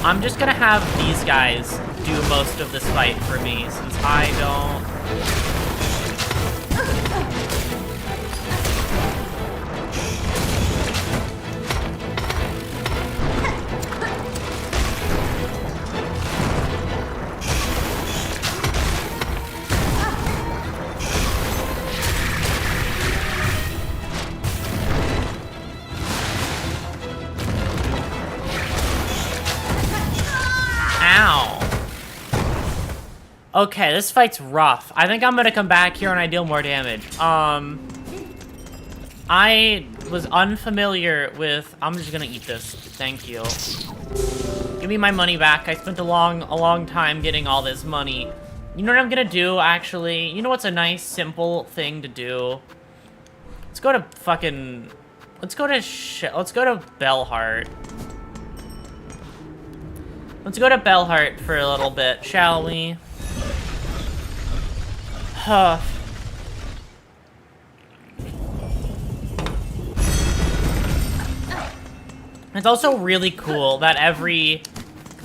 I'm just gonna have these guys do most of this fight for me, since I don't... Okay, this fight's rough. I think I'm gonna come back here and I deal more damage. I was unfamiliar with... I'm just gonna eat this. Thank you. Give me my money back. I spent a long time getting all this money. You know what I'm gonna do, actually? You know what's a nice, simple thing to do? Let's go to fucking... Let's go to Bellheart. Let's go to Bellheart for a little bit, shall we? It's also really cool that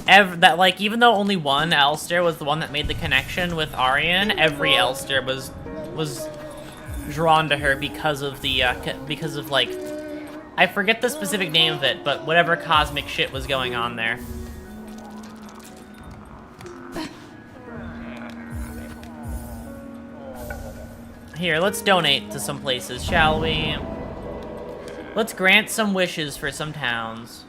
that, like, even though only one Elster was the one that made the connection with Aryan, every Elster was drawn to her because of the, like, I forget the specific name of it, but whatever cosmic shit was going on there. Here, let's donate to some places, shall we? Let's grant some wishes for some towns.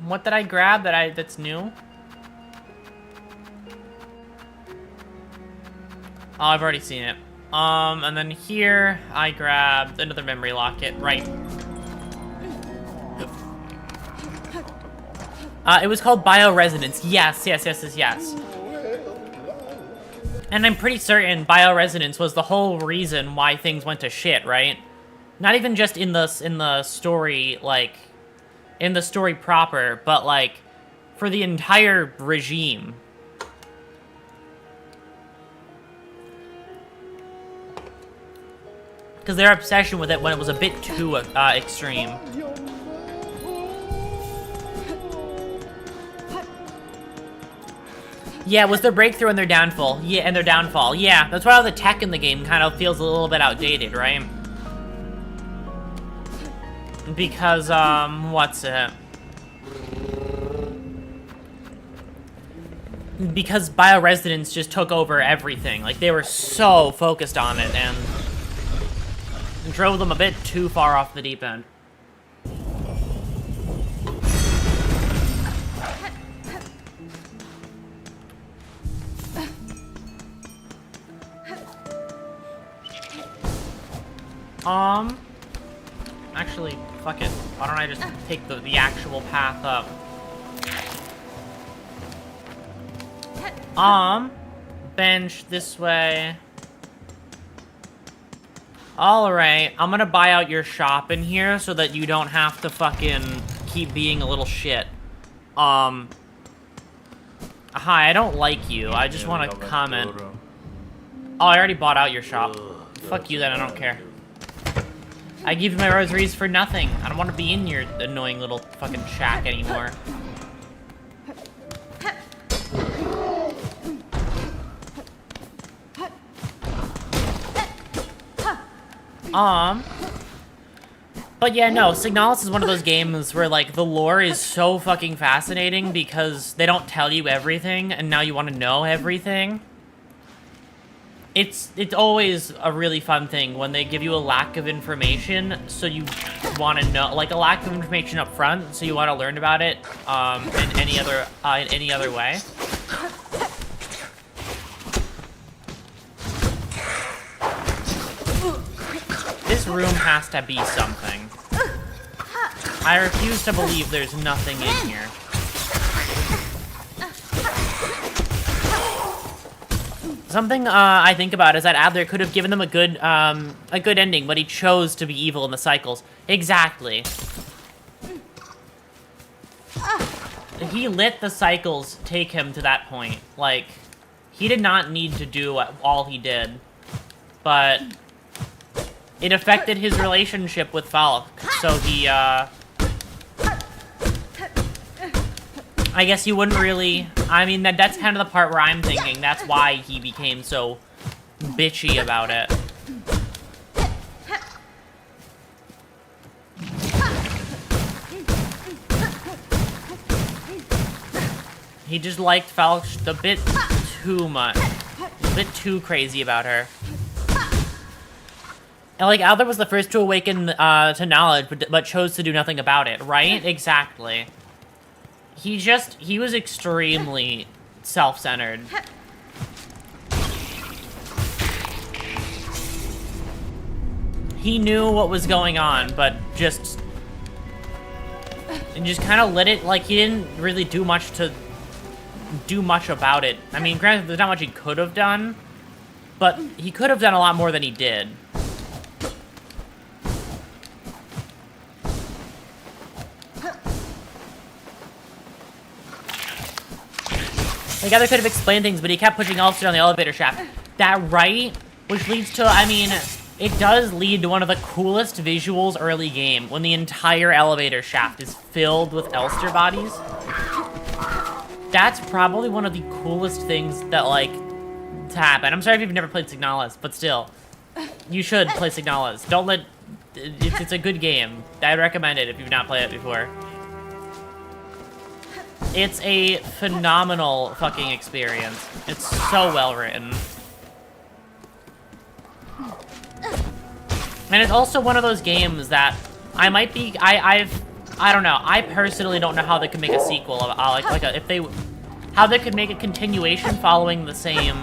What did I grab that's new? Oh, I've already seen it. And then here, I grabbed another memory locket, right. It was called Bioresonance. Yes. And I'm pretty certain Bioresonance was the whole reason why things went to shit, right? Not even just in the story, like, in the story proper, but, like, for the entire regime. Because their obsession with it when it was a bit too extreme. Yeah, it was their breakthrough and their downfall. Yeah, Yeah, that's why all the tech in the game kind of feels a little bit outdated, right? Because, what's it? Because Bioresonance just took over everything. Like, they were so focused on it and drove them a bit too far off the deep end. Actually, fuck it. Why don't I just take the actual path up? Bench this way. Alright, I'm gonna buy out your shop in here so that you don't have to fucking keep being a little shit. Hi, I don't like you. I just want to comment. Oh, I already bought out your shop. Fuck you then, I don't care. I give you my rosaries for nothing. I don't want to be in your annoying little fucking shack anymore. But yeah, no, Signalis is one of those games where, like, the lore is so fucking fascinating because they don't tell you everything, and now you want to know everything. It's always a really fun thing when they give you a lack of information, so you want to know, like, a lack of information up front, so you want to learn about it, in any other way. This room has to be something. I refuse to believe there's nothing in here. Something I think about is that Adler could have given them a good ending, but he chose to be evil in the cycles. Exactly. He let the cycles take him to that point. Like, he did not need to do all he did, but it affected his relationship with Falk, so he, I guess you wouldn't really... I mean, that's kind of the part where I'm thinking that's why he became so bitchy about it. He just liked Falk a bit too much. A bit too crazy about her. And, like, Adler was the first to awaken to knowledge, but chose to do nothing about it, right? Exactly. He was extremely self-centered. He knew what was going on, but just kind of let it, like, he didn't really do much about it. I mean, granted, there's not much he could have done, but he could have done a lot more than he did. Like, either could have explained things, but he kept pushing Elster down the elevator shaft. That right, which leads to, I mean, it does lead to one of the coolest visuals early game, when the entire elevator shaft is filled with Elster bodies. That's probably one of the coolest things that, like, to happen. I'm sorry if you've never played Signalis, but still, you should play Signalis. Don't let... It's a good game. I'd recommend it if you've not played it before. It's a phenomenal fucking experience. It's so well written. And it's also one of those games that I might be... I don't know. I personally don't know how they could make a sequel of how they could make a continuation following the same...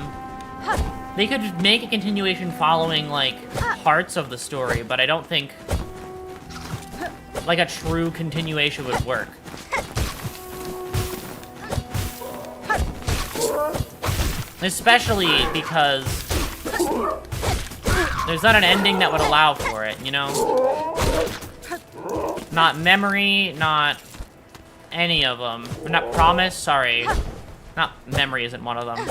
They could make a continuation following, like, parts of the story, but I don't think, like, a true continuation would work. Especially because there's not an ending that would allow for it, you know? Not memory, not any of them. Not promise, sorry. Not memory isn't one of them.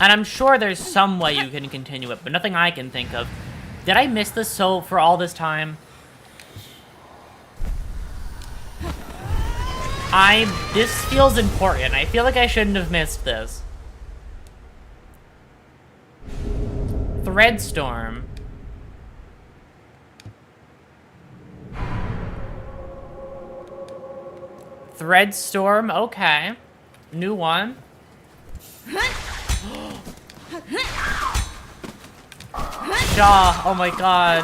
And I'm sure there's some way you can continue it, but nothing I can think of. Did I miss this for all this time? This feels important. I feel like I shouldn't have missed this. Threadstorm. Threadstorm, okay. New one. Shaw, oh my god.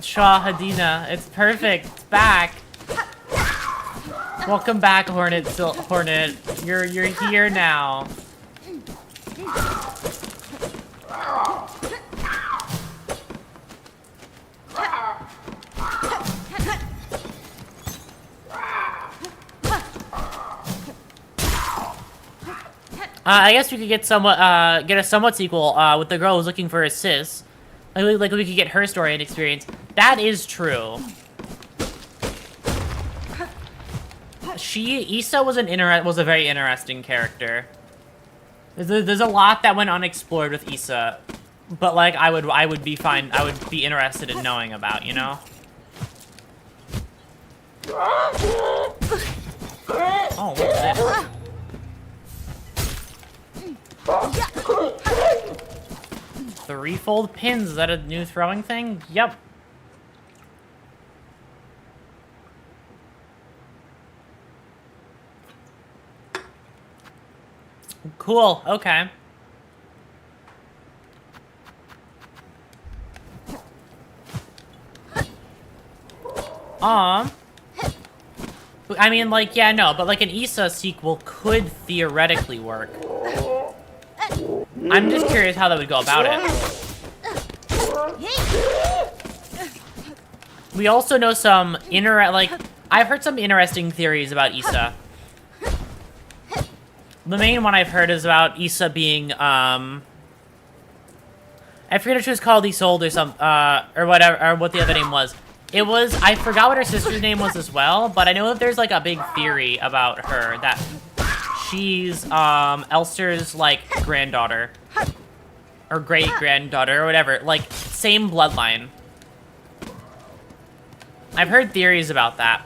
Shaw Hadina, it's perfect. It's back. Welcome back, Hornet. You're here now. I guess we could get a somewhat sequel with the girl who's looking for a sis. Like we could get her story and experience. That is true. Issa was a very interesting character. There's a lot that went unexplored with Issa, but like I would be interested in knowing about, you know? Oh, what's this? Threefold pins, is that a new throwing thing? Yep. Cool, okay. I mean, like, yeah, no, but like an Issa sequel could theoretically work. I'm just curious how that would go about it. We also know some I've heard some interesting theories about Issa. The main one I've heard is about Issa being, I forget if she was called Isolde or or whatever, or what the other name was. I forgot what her sister's name was as well, but I know that there's, like, a big theory about her, that she's, Elster's, like, granddaughter. Or great-granddaughter, or whatever. Like, same bloodline. I've heard theories about that.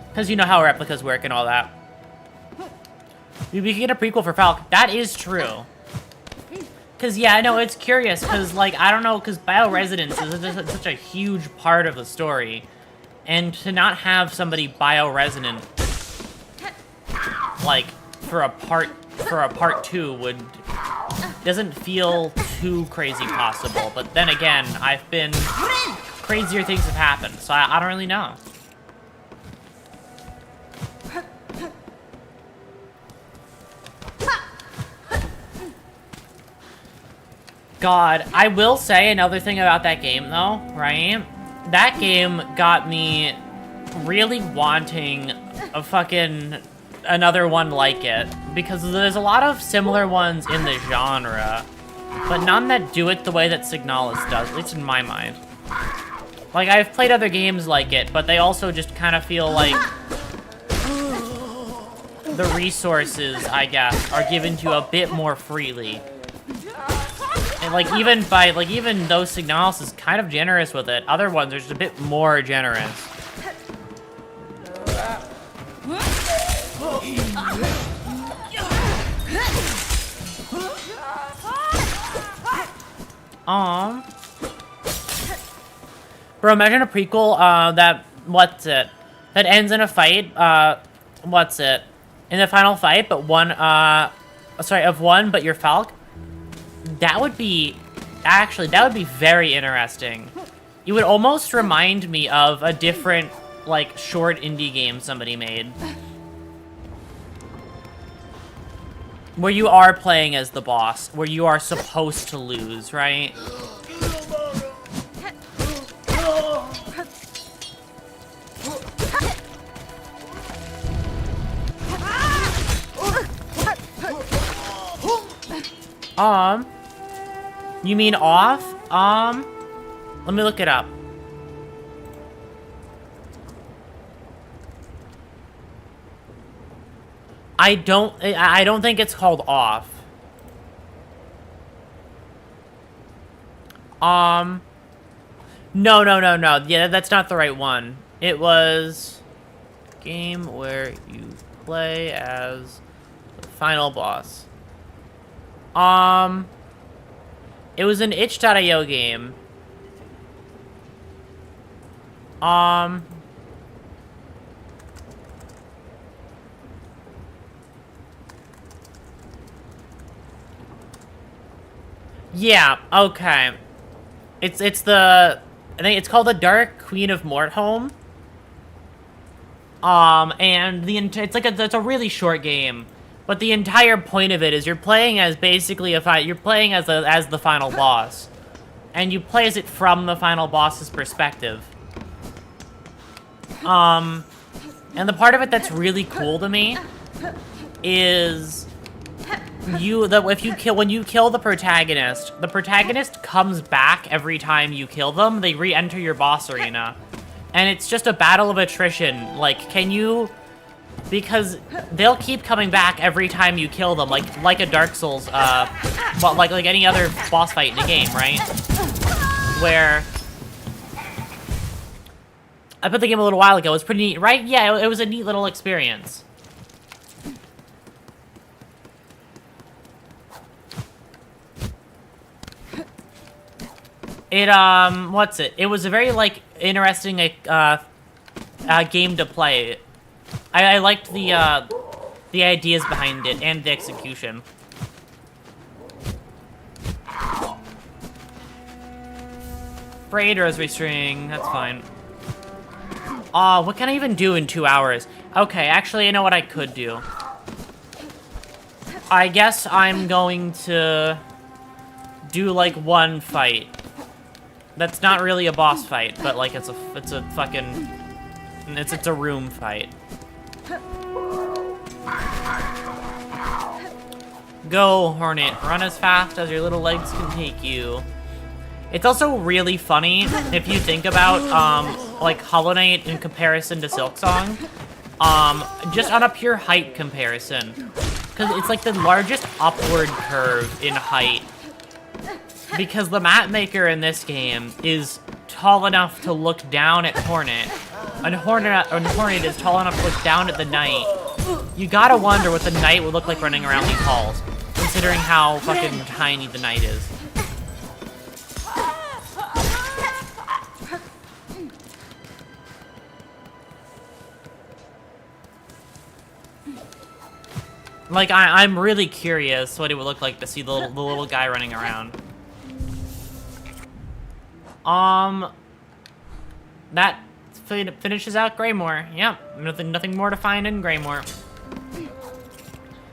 Because you know how replicas work and all that. We can get a prequel for Falk. That is true. Because, yeah, I know, it's curious, because, like, I don't know, because bioresonance is such a huge part of the story. And to not have somebody bioresonant, like, for a part 2 doesn't feel too crazy possible. But then again, crazier things have happened, so I don't really know. God, I will say another thing about that game, though, right? That game got me really wanting another one like it, because there's a lot of similar ones in the genre, but none that do it the way that Signalis does, at least in my mind. Like, I've played other games like it, but they also just kind of feel like the resources, I guess, are given to you a bit more freely. And like even though Signalis is kind of generous with it, other ones are just a bit more generous. Bro, imagine a prequel that ends in a fight, in the final fight, but but you're Falk. That would be very interesting. It would almost remind me of a different, like, short indie game somebody made. Where you are playing as the boss, where you are supposed to lose, right? You mean off? Let me look it up. I don't think it's called off. No. Yeah, that's not the right one. It was game where you play as the final boss. It was an itch.io game. Yeah, okay. I think it's called the Dark Queen of Mortholm. And it's a really short game. But the entire point of it is you're playing as basically you're playing as the final boss. And you play as it from the final boss's perspective. And the part of it that's really cool to me is when you kill the protagonist comes back every time you kill them. They re-enter your boss arena. And it's just a battle of attrition. Like, because they'll keep coming back every time you kill them, like a Dark Souls, but like any other boss fight in the game, right? Where I put the game a little while ago. It was pretty neat, right? Yeah, it was a neat little experience. It was a very, like, interesting, game to play. I liked the ideas behind it and the execution. Braid rosary string, that's fine. What can I even do in 2 hours? Okay, actually, I know what I could do. I guess I'm going to do, like, one fight. That's not really a boss fight, but, like, it's a room fight. Go, Hornet. Run as fast as your little legs can take you. It's also really funny if you think about, like, Hollow Knight in comparison to Silksong. Just on a pure height comparison. Because it's, like, the largest upward curve in height. Because the map maker in this game is tall enough to look down at Hornet. And Hornet is tall enough to look down at the Knight. You gotta wonder what the Knight would look like running around these halls, considering how fucking tiny the Knight is. Like, I'm really curious what it would look like to see the little guy running around. That finishes out Greymore. Yep, nothing more to find in Greymore.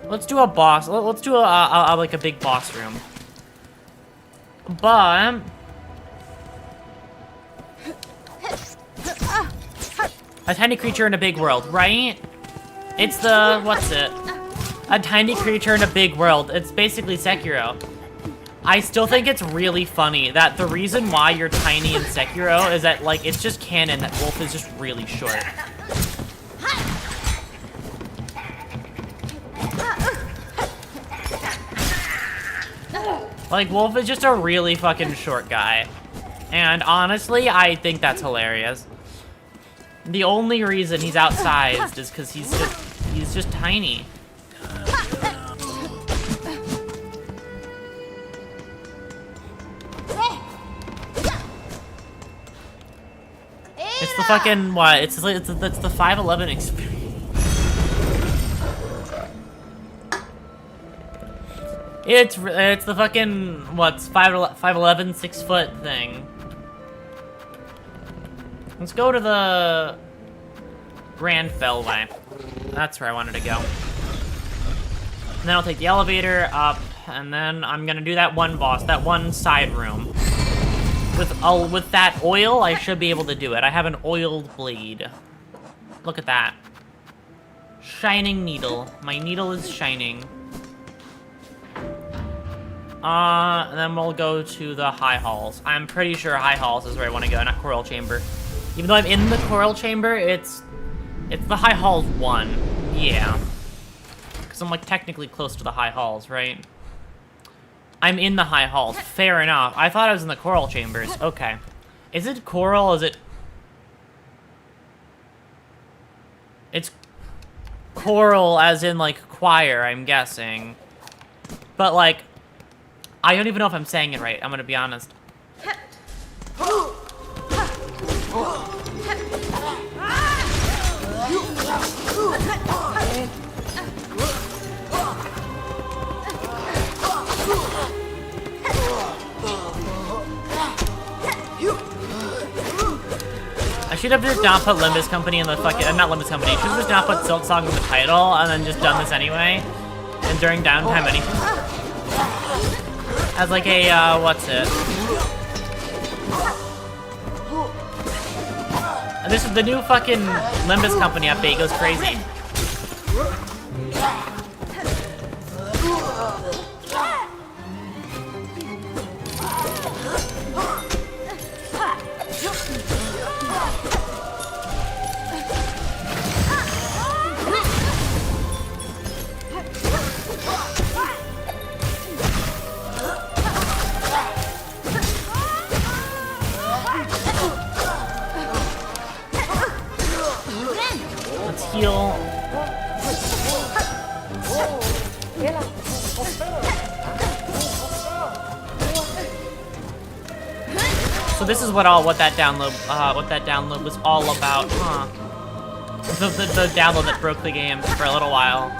Let's do a boss. Let's do like a big boss room. But a tiny creature in a big world, right? It's the a tiny creature in a big world. It's basically Sekiro. I still think it's really funny that the reason why you're tiny in Sekiro is that, like, it's just canon that Wolf is just really short. Like, Wolf is just a really fucking short guy. And honestly, I think that's hilarious. The only reason he's outsized is because he's just tiny. It's the fucking, what? It's the 5'11" experience. It's the fucking, what's 5'11", 6 foot thing. Let's go to the Grand Fellway. That's where I wanted to go. And then I'll take the elevator up, and then I'm gonna do that one boss, that one side room. With that oil, I should be able to do it. I have an oiled blade. Look at that. Shining needle. My needle is shining. And then we'll go to the High Halls. I'm pretty sure High Halls is where I want to go, not Coral Chamber. Even though I'm in the Coral Chamber, it's the High Halls 1. Yeah. Because I'm, like, technically close to the High Halls, right? I'm in the High Halls. Fair enough. I thought I was in the Coral Chambers. Okay. Is it Coral? Is it... It's Coral as in, like, choir, I'm guessing. But, like, I don't even know if I'm saying it right. I'm gonna be honest. I should have just not put Limbus Company in the fucking... not Limbus Company. I should have just not put SILKSONG in the title and then just done this anyway. And during downtime as like a, what's it? And this is the new fucking Limbus Company update. Goes crazy. Heal. So this is what that download was all about, huh? The download that broke the game for a little while.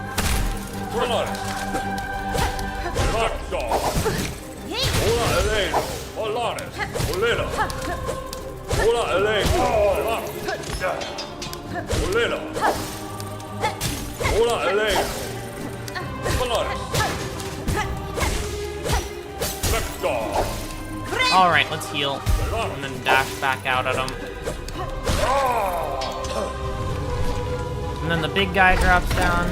Alright, let's heal. And then dash back out at him. And then the big guy drops down.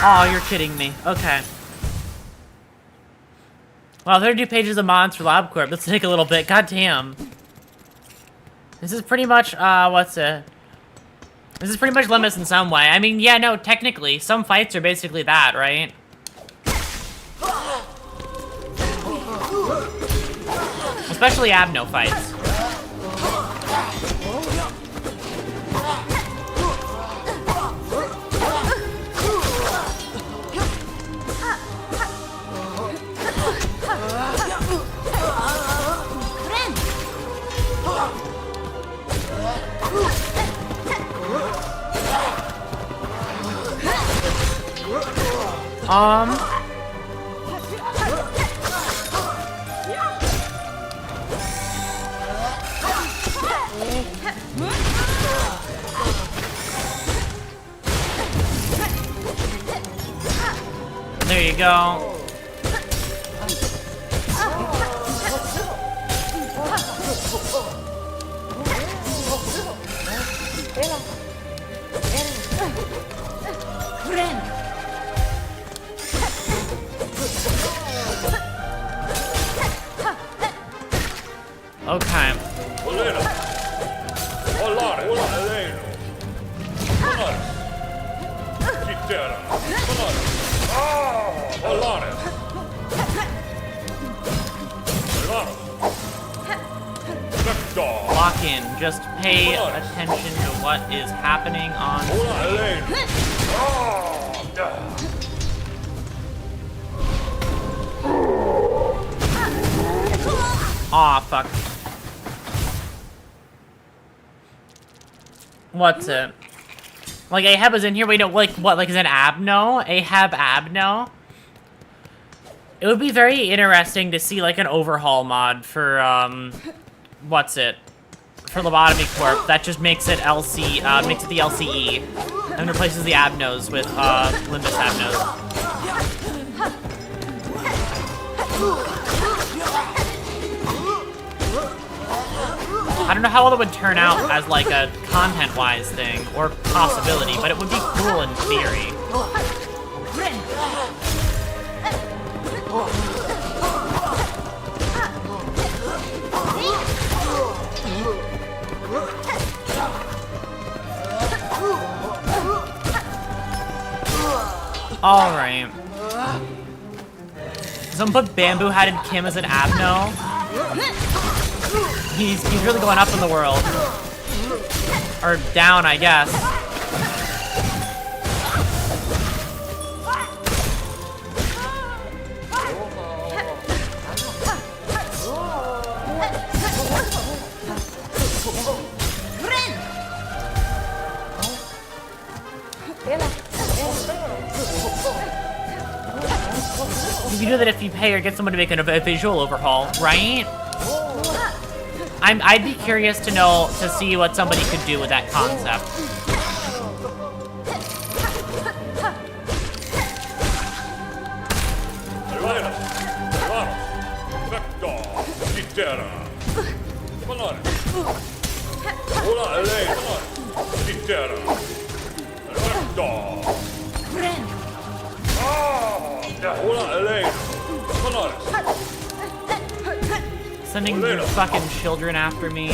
Oh, you're kidding me. Okay. Wow, 32 pages of mods for LabCorp. Let's take a little bit. God damn. This is pretty much, what's it? This is pretty much Limbus in some way. I mean, yeah, no, technically, some fights are basically that, right? Especially Abno fights. There you go. Okay. Lock in. Just pay attention to what is happening on screen. Aw, fuck. What's it? Like, Ahab was in here. Wait, no, like, what? Like, is it Abno? Ahab Abno? It would be very interesting to see, like, an overhaul mod for, what's it? For Lobotomy Corp. That just makes it makes it the LCE. And replaces the Abnos with, Limbus Abnos. I don't know how well it would turn out as, like, a content-wise thing, or possibility, but it would be cool in theory. Alright. Someone put Bamboo-Hatted Kim as an Abno. He's really going up in the world. Or down, I guess. You can do that if you pay or get someone to make a visual overhaul, right? I'd be curious to see what somebody could do with that concept. Sending your fucking children after me.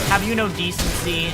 Have you no decency?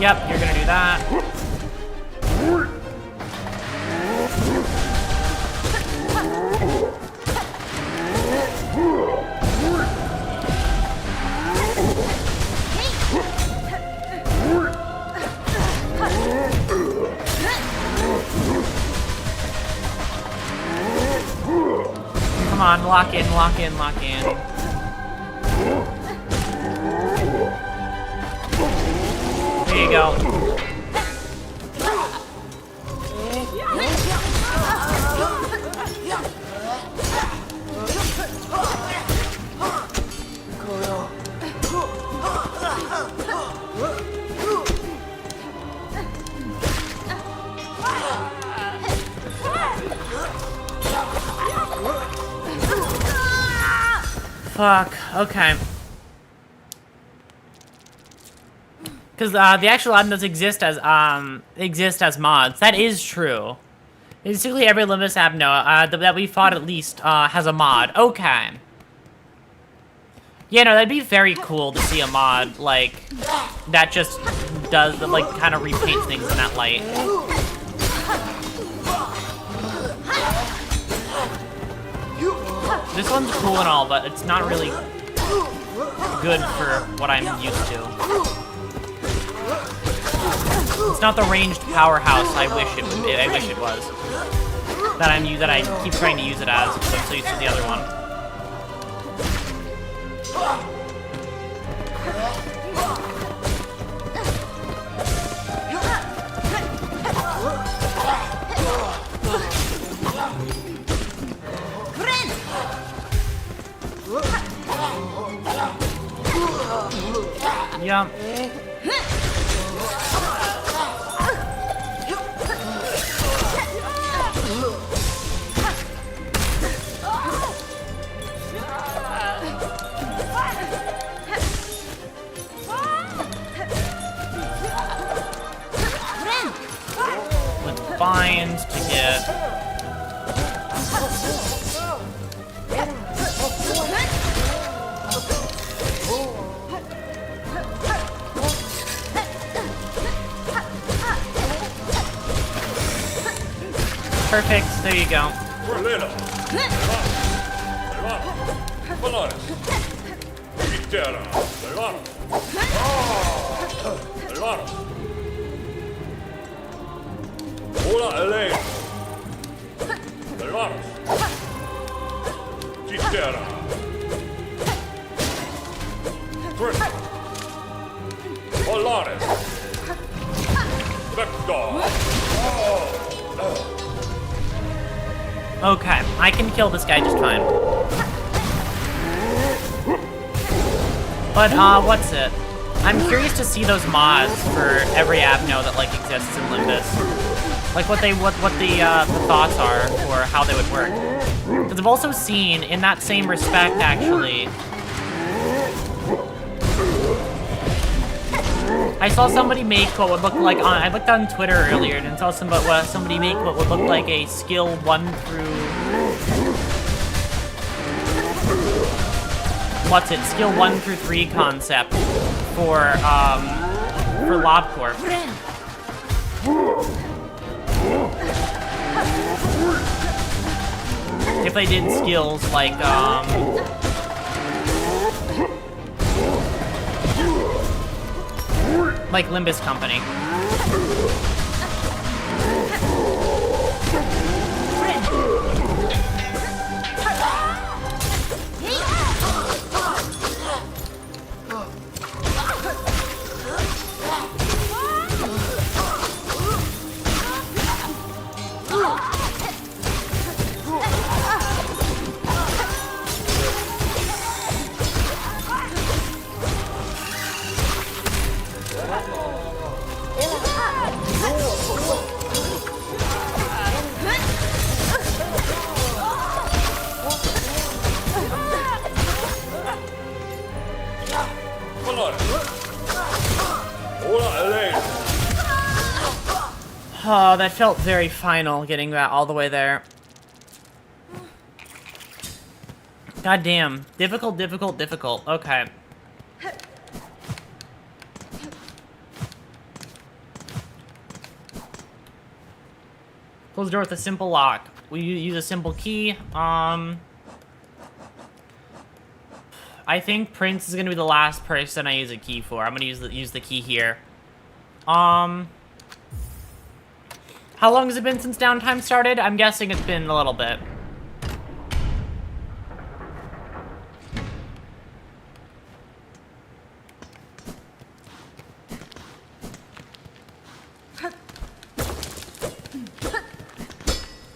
Yep, you're gonna do that. Come on, lock in, lock in, lock in. There you go. Fuck, okay. Because the actual Abnos exist as mods. That is true. Basically, every Limbus Abno that we fought at least has a mod. Okay. Yeah, no, that'd be very cool to see a mod, like, that just does, like, kind of repaints things in that light. This one's cool and all, but it's not really good for what I'm used to. It's not the ranged powerhouse I wish it was. That I keep trying to use it as, because I'm so used to the other one. Yeah. With vines to get. Perfect, there you go. Okay, I can kill this guy just fine. But, what's it? I'm curious to see those mods for every Abno that, like, exists in Limbus. Like, what the thoughts are, or how they would work. Because I've also seen, in that same respect, actually, I saw somebody make what would look like I looked on Twitter earlier and saw somebody make what would look like a skill 1 through skill 1 through 3 concept for LobCorp. If they did skills like LIMBUS Company. Oh, that felt very final, getting that all the way there. God damn. Difficult, difficult, difficult. Okay. Close the door with a simple lock. We use a simple key. I think Prince is gonna be the last person I use a key for. I'm gonna use the key here. How long has it been since downtime started? I'm guessing it's been a little bit.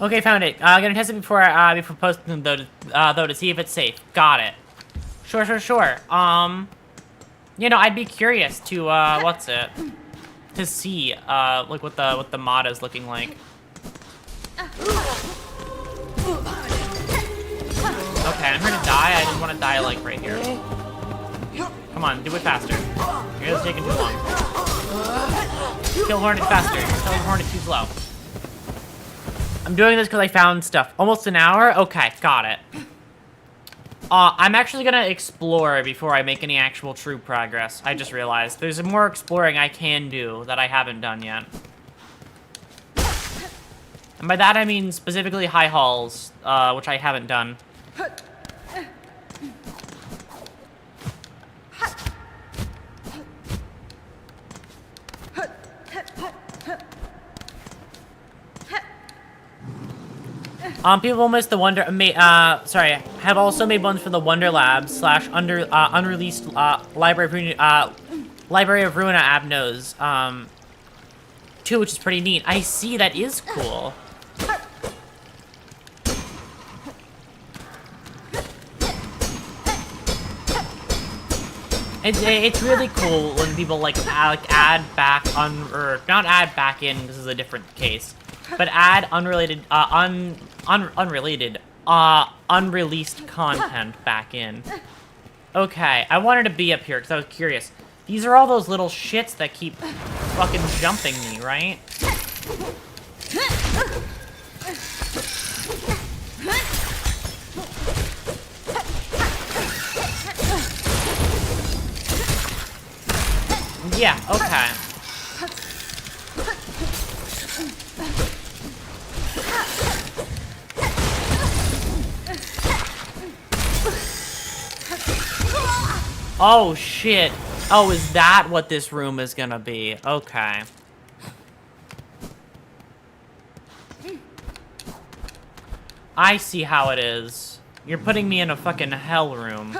Okay, found it. Gonna test it before posting though to see if it's safe. Got it. Sure. You know, I'd be curious to what's it? To see like what the mod is looking like. Okay, I'm here to die. I just want to die like right here. Come on, do it faster. You're just taking too long. Kill Hornet faster. You're killing Hornet too slow. I'm doing this because I found stuff. Almost an hour? Okay, got it. I'm actually gonna explore before I make any actual true progress. I just realized there's more exploring I can do that I haven't done yet. And by that I mean specifically high halls, which I haven't done. People miss the Wonder... sorry, have also made ones for the Wonder Lab / unreleased Library of Ruina Abnos, too, which is pretty neat. I see, that is cool. It's really cool when people, like add back or not add back in, this is a different case, but add unrelated, unreleased content back in. Okay, I wanted to be up here because I was curious. These are all those little shits that keep fucking jumping me, right? Yeah, okay. Oh, shit. Oh, is that what this room is gonna be? Okay. I see how it is. You're putting me in a fucking hell room.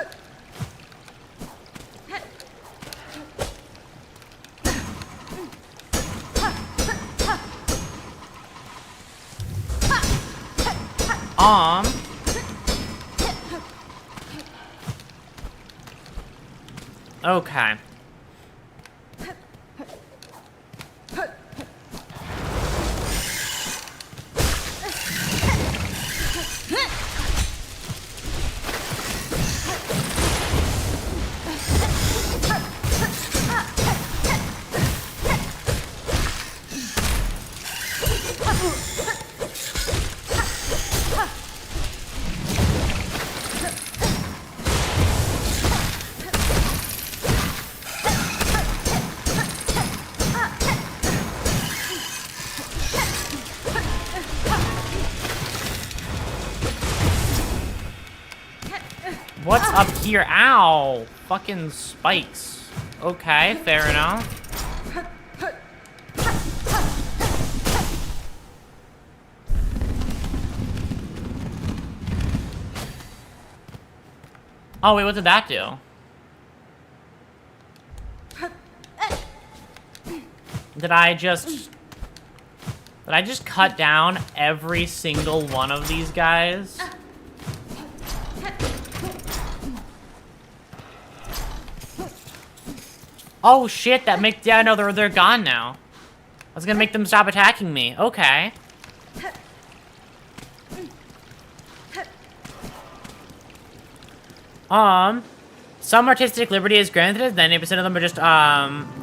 Okay. What's up here? Ow! Fucking spikes. Okay, fair enough. Oh, wait, what did that do? Did I just cut down every single one of these guys? Oh shit, that makes, yeah, no, they're gone now. I was gonna make them stop attacking me. Okay. Some artistic liberty is granted, then 80% of them are just,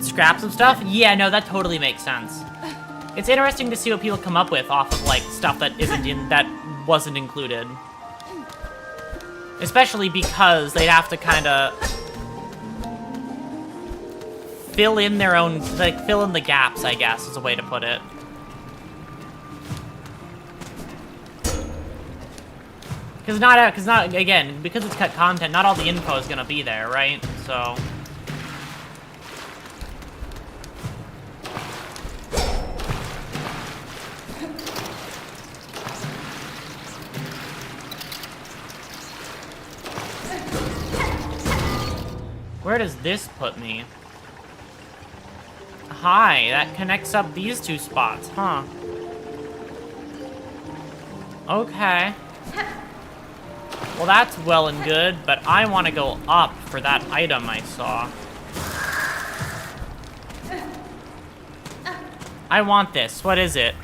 scraps of stuff. Yeah, no, that totally makes sense. It's interesting to see what people come up with off of, like, stuff that wasn't included. Especially because they'd have to kinda fill in their own, like, fill in the gaps, I guess, is a way to put it. Again, because it's cut content, not all the info is gonna be there, right? So. Where does this put me? Hi, that connects up these two spots, huh? Okay. Well, that's well and good, but I want to go up for that item I saw. I want this. What is it?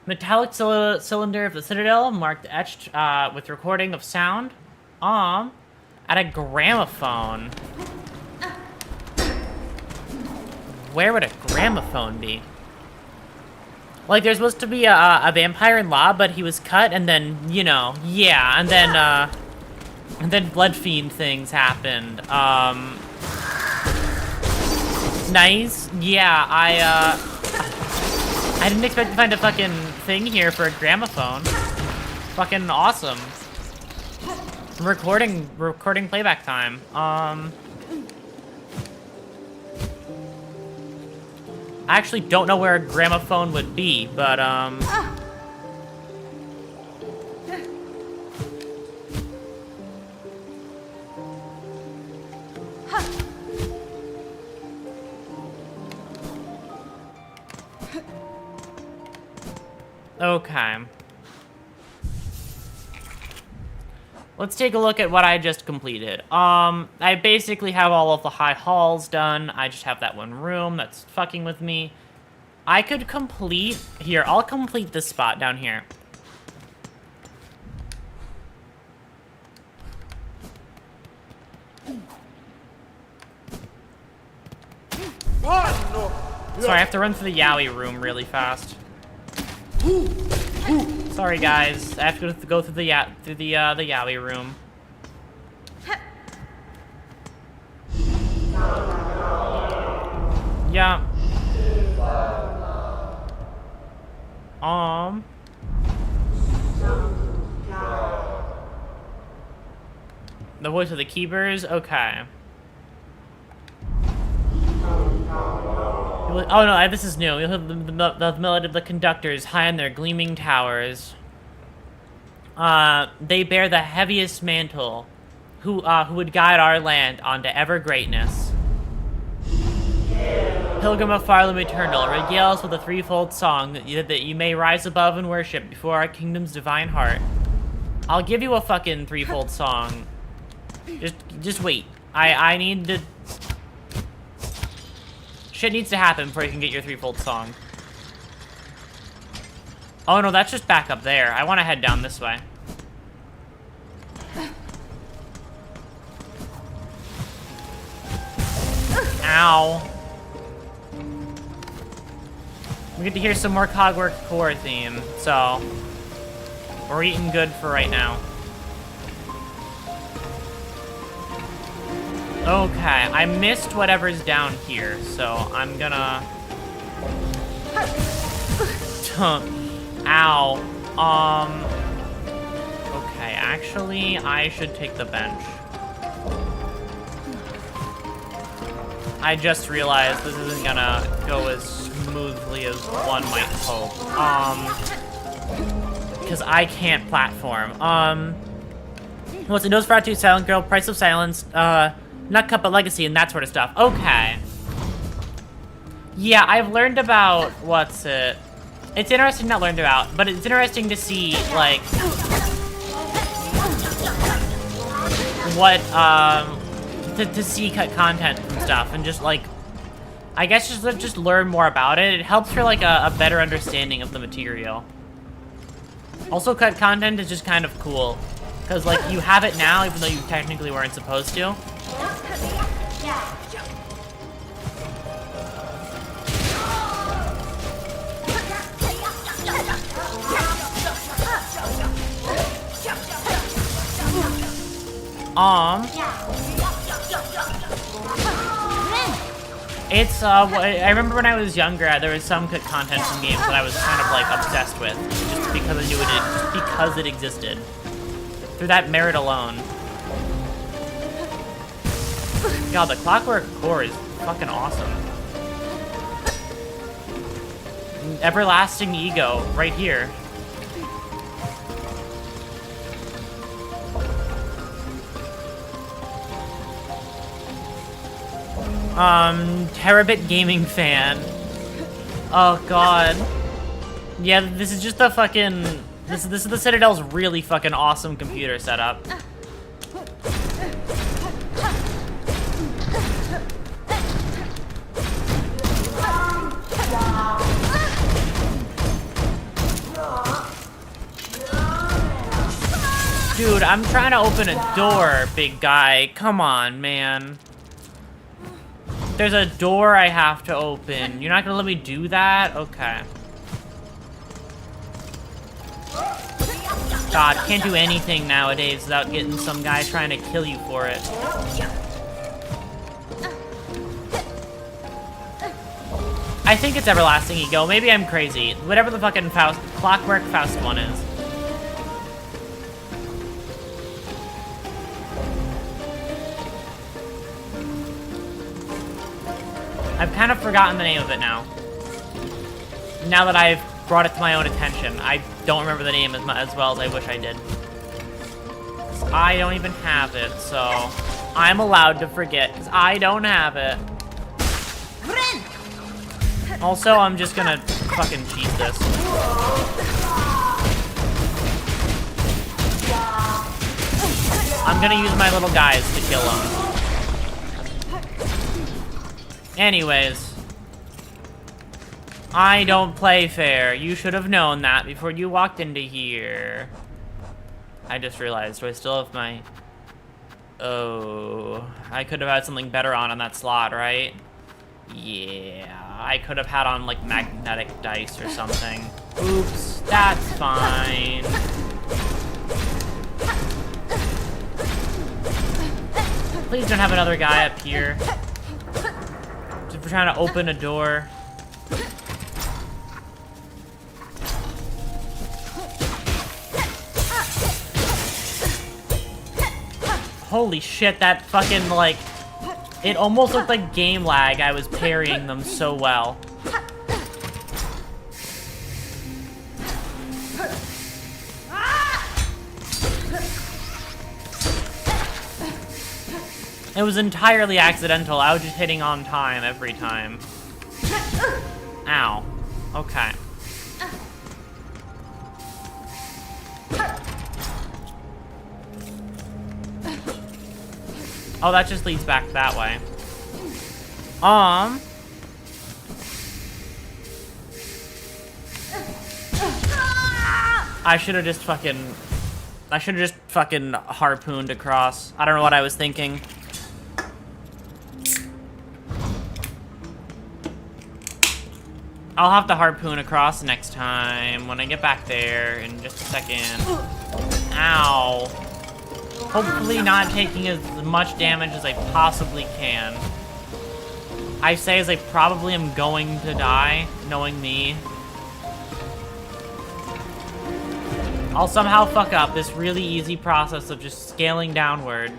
Metallic cylinder of the Citadel, marked etched with recording of sound. At a gramophone. Where would a gramophone be? Like, there's supposed to be a vampire in law, but he was cut, and then, you know, yeah, and then blood fiend things happened. Nice. Yeah, I didn't expect to find a fucking thing here for a gramophone. Fucking awesome. Recording playback time. I actually don't know where a gramophone would be, but, okay. Let's take a look at what I just completed. I basically have all of the high halls done. I just have that one room that's fucking with me. I could complete... Here, I'll complete this spot down here. Sorry, I have to run through the yaoi room really fast. Sorry, guys. I have to go through the yaoi room. Yeah. The voice of the keepers. Okay. Oh no, this is new. You'll hear the melody of the conductors high on their gleaming towers. They bear the heaviest mantle, who would guide our land onto ever greatness. Pilgrim of Farlam Eternal, regale us with a threefold song that you may rise above and worship before our kingdom's divine heart. I'll give you a fucking threefold song. Just wait. I need to... Shit needs to happen before you can get your threefold song. Oh no, that's just back up there. I want to head down this way. Ow. We get to hear some more Cogwork Core theme, so we're eating good for right now. Okay, I missed whatever's down here, so I'm gonna... Ow. Okay, actually, I should take the bench. I just realized this isn't gonna go as smoothly as one might hope. Because I can't platform. What's it? Nosferatu, Silent Girl, Price of Silence, Nut Cup of Legacy, and that sort of stuff. Okay. Yeah, I've learned about, what's it? It's interesting not learned about, but it's interesting to see, like, what, to see cut content and stuff, and just, like, I guess just learn more about it. It helps for, like, a better understanding of the material. Also, cut content is just kind of cool, because, like, you have it now, even though you technically weren't supposed to. It's, I remember when I was younger, there was some cut content in games that I was kind of, like, obsessed with, just because I knew just because it existed. Through that merit alone. God, the Clockwork Core is fucking awesome. Everlasting Ego, right here. Terabit Gaming Fan. Oh god. Yeah, this is just the fucking... This is the Citadel's really fucking awesome computer setup. Dude, I'm trying to open a door, big guy. Come on, man. There's a door I have to open. You're not gonna let me do that? Okay. God, can't do anything nowadays without getting some guy trying to kill you for it. I think it's Everlasting Ego. Maybe I'm crazy. Whatever the fucking Clockwork Faust one is. I've kind of forgotten the name of it now. Now that I've brought it to my own attention, I don't remember the name as well as I wish I did. I don't even have it, so I'm allowed to forget, because I don't have it. Also, I'm just gonna fucking cheat this. I'm gonna use my little guys to kill him. Anyways. I don't play fair. You should have known that before you walked into here. I just realized, do I still have my... Oh, I could have had something better on that slot, right? Yeah, I could have had on, like, magnetic dice or something. Oops, that's fine. Please don't have another guy up here. Just for trying to open a door. Holy shit, that fucking, like... It almost looked like game lag. I was parrying them so well. It was entirely accidental. I was just hitting on time every time. Ow. Okay. Oh, that just leads back that way. I should have just fucking harpooned across. I don't know what I was thinking. I'll have to harpoon across next time when I get back there in just a second. Ow. Hopefully not taking as much damage as I possibly can. I say as I probably am going to die, knowing me. I'll somehow fuck up this really easy process of just scaling downward.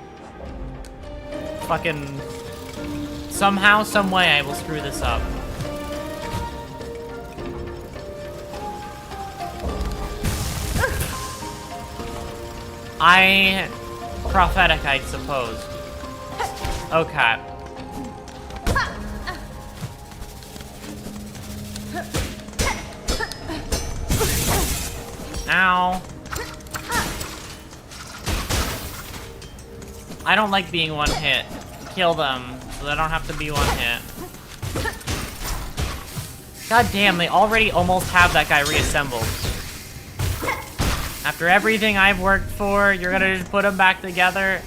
Fucking... Somehow, some way I will screw this up. Prophetic, I suppose. Okay. Ow. I don't like being one hit. Kill them, so they don't have to be one hit. God damn, they already almost have that guy reassembled. After everything I've worked for, you're gonna just put them back together?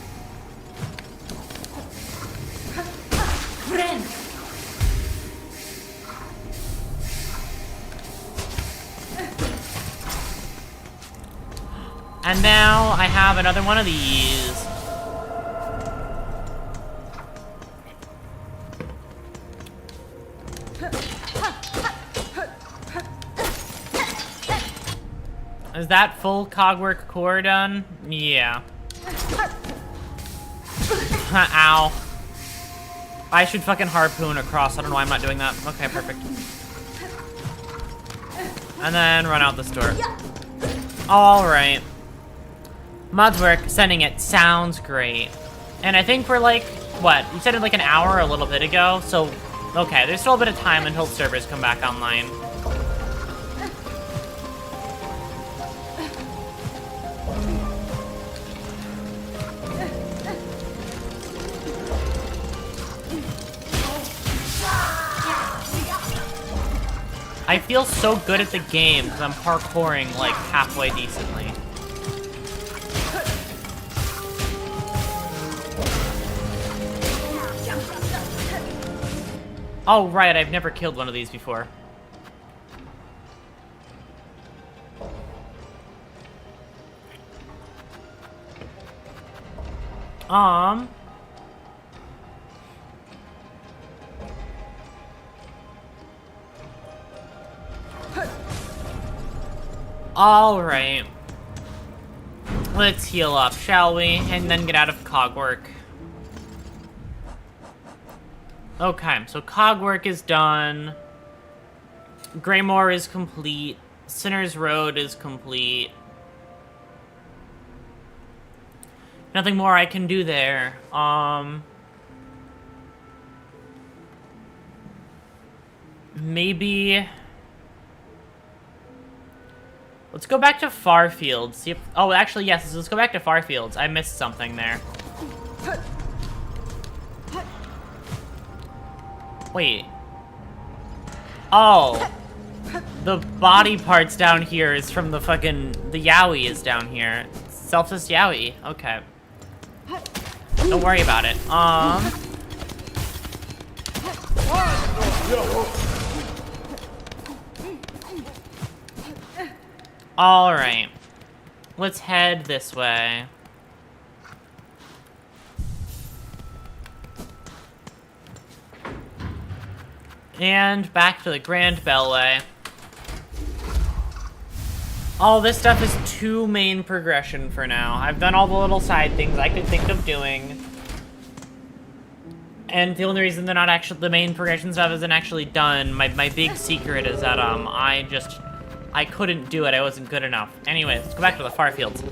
And now I have another one of these. Is that full cogwork core done? Yeah. Ow. I should fucking harpoon across. I don't know why I'm not doing that. Okay, perfect. And then run out this door. Alright. Mods work, sending it. Sounds great. And I think we're like, what? You said it like an hour a little bit ago, so... Okay, there's still a bit of time until servers come back online. I feel so good at the game because I'm parkouring like halfway decently. Oh, right, I've never killed one of these before. Alright. Let's heal up, shall we? And then get out of cog work. Okay, so cog work is done. Greymoor is complete. Sinner's Road is complete. Nothing more I can do there. Maybe... Let's go back to Farfields. See if... Oh, actually, yes. Let's go back to Farfields. I missed something there. Wait. Oh. The body parts down here is from the fucking... The Yowie is down here. Selfless Yowie. Okay. Don't worry about it. Alright. Let's head this way. And back to the Grand Bellway. All this stuff is 2 main progression for now. I've done all the little side things I could think of doing. And the only reason they're not actually, the main progression stuff isn't actually done, my big secret is that, I couldn't do it, I wasn't good enough. Anyways, let's go back to the Farfields.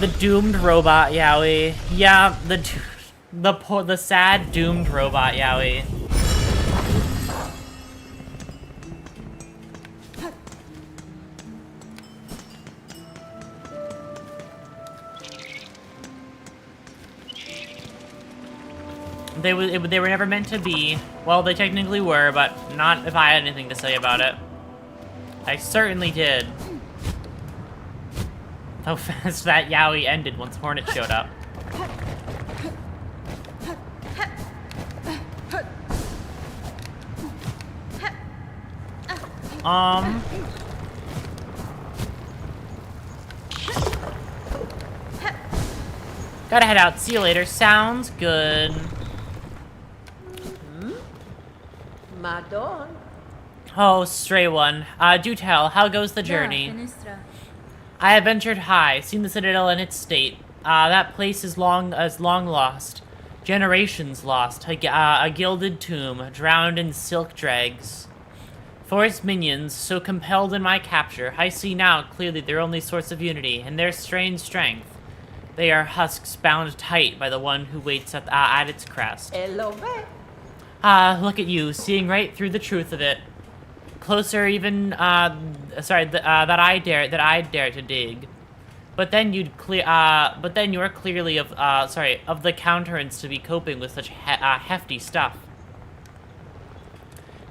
The doomed robot Yowie. Yeah, the sad doomed robot Yowie. They were never meant to be. Well, they technically were, but not if I had anything to say about it. I certainly did. How fast that Yowie ended once Hornet showed up. Gotta head out. See you later. Sounds good. Madon. Oh, stray one. Do tell, how goes the journey? I have ventured high, seen the Citadel in its state. That place is long lost. Generations lost. A gilded tomb, drowned in silk dregs. Forest minions, so compelled in my capture, I see now clearly their only source of unity, and their strange strength. They are husks bound tight by the one who waits at its crest. Look at you, seeing right through the truth of it. Closer even, that I dare to dig. But then you are clearly of the countenance to be coping with such hefty stuff.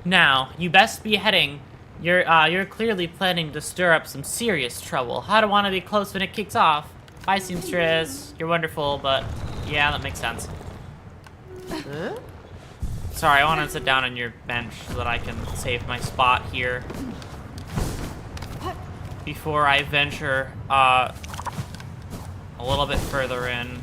Now, you best be heading. You're clearly planning to stir up some serious trouble. I don't want to be close when it kicks off. Bye, seamstress. You're wonderful, but yeah, that makes sense. Huh? Sorry, I want to sit down on your bench so that I can save my spot here before I venture a little bit further in.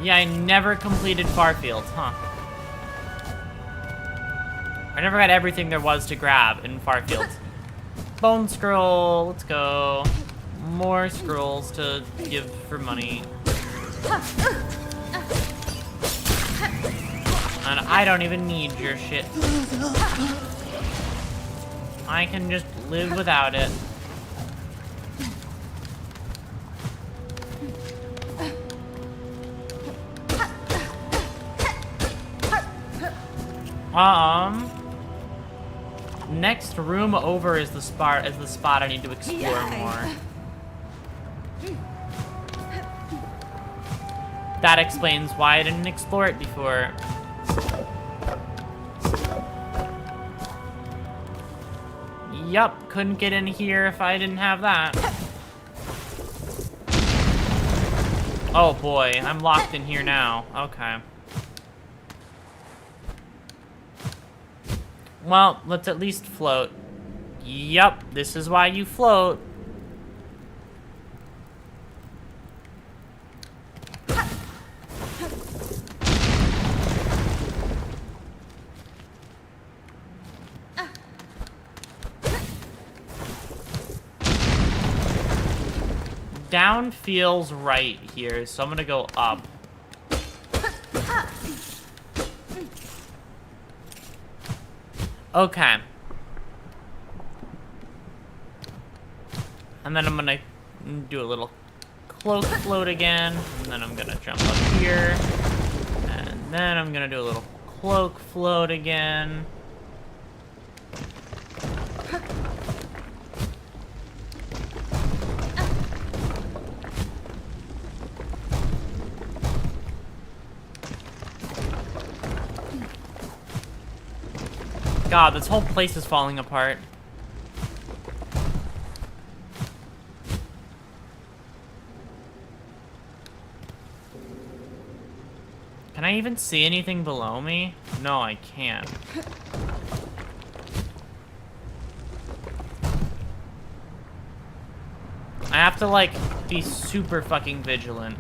Yeah, I never completed Farfields, huh? I never got everything there was to grab in Farfields. Bone scroll, let's go. More scrolls to give for money. And I don't even need your shit. I can just live without it. Next room over is the spot I need to explore more. That explains why I didn't explore it before. Yup, couldn't get in here if I didn't have that. Oh boy, I'm locked in here now. Okay. Well, let's at least float. Yup, this is why you float. Down feels right here, so I'm gonna go up. Okay. And then I'm gonna do a little cloak float again, and then I'm gonna jump up here, and then I'm gonna do a little cloak float again. God, this whole place is falling apart. Can I even see anything below me? No, I can't. I have to, like, be super fucking vigilant.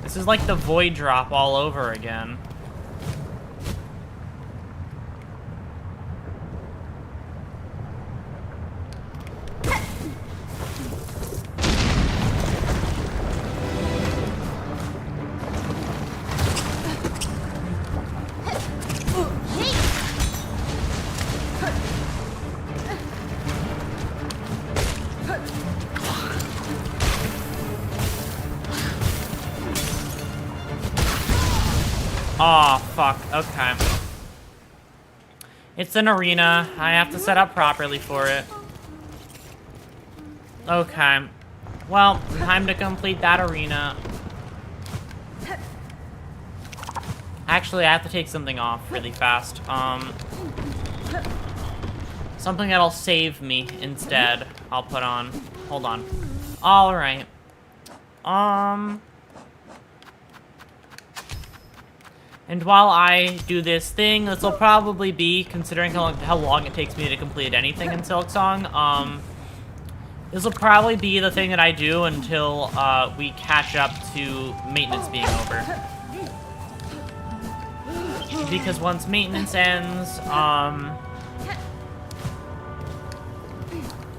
This is like the void drop all over again. Oh, fuck. Okay. It's an arena. I have to set up properly for it. Okay. Well, time to complete that arena. Actually, I have to take something off really fast. Something that'll save me instead. I'll put on. Hold on. Alright. And while I do this thing, this will probably be, considering how long it takes me to complete anything in Silksong, this will probably be the thing that I do until we catch up to maintenance being over. Because once maintenance ends,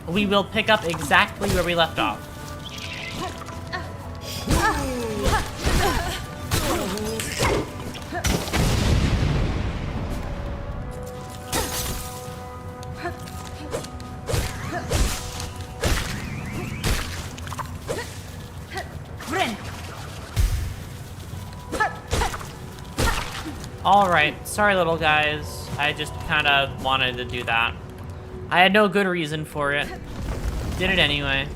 we will pick up exactly where we left off. Alright, sorry little guys. I just kind of wanted to do that. I had no good reason for it. Did it anyway.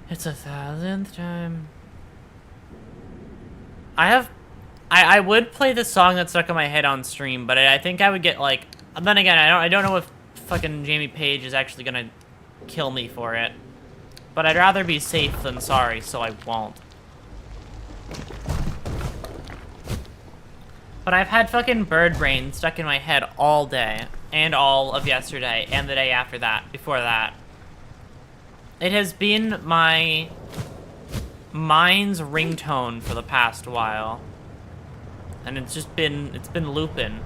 It's 1,000th time. I would play the song that stuck in my head on stream, but I think I would get like... Then again, I don't know if fucking Jamie Page is actually gonna kill me for it. But I'd rather be safe than sorry, so I won't. But I've had fucking bird brain stuck in my head all day, and all of yesterday, and the day after that, before that. It has been my mind's ringtone for the past while. And it's been looping.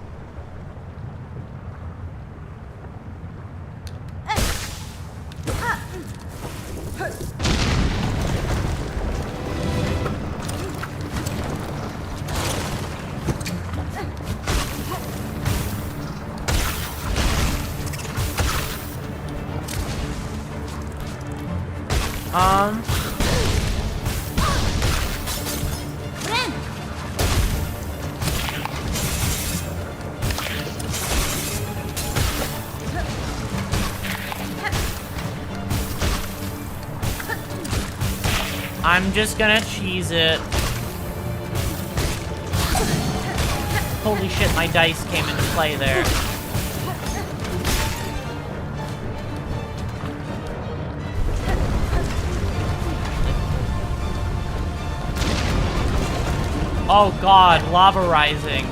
I'm just gonna cheese it. Holy shit, my dice came into play there. Oh god, lava rising.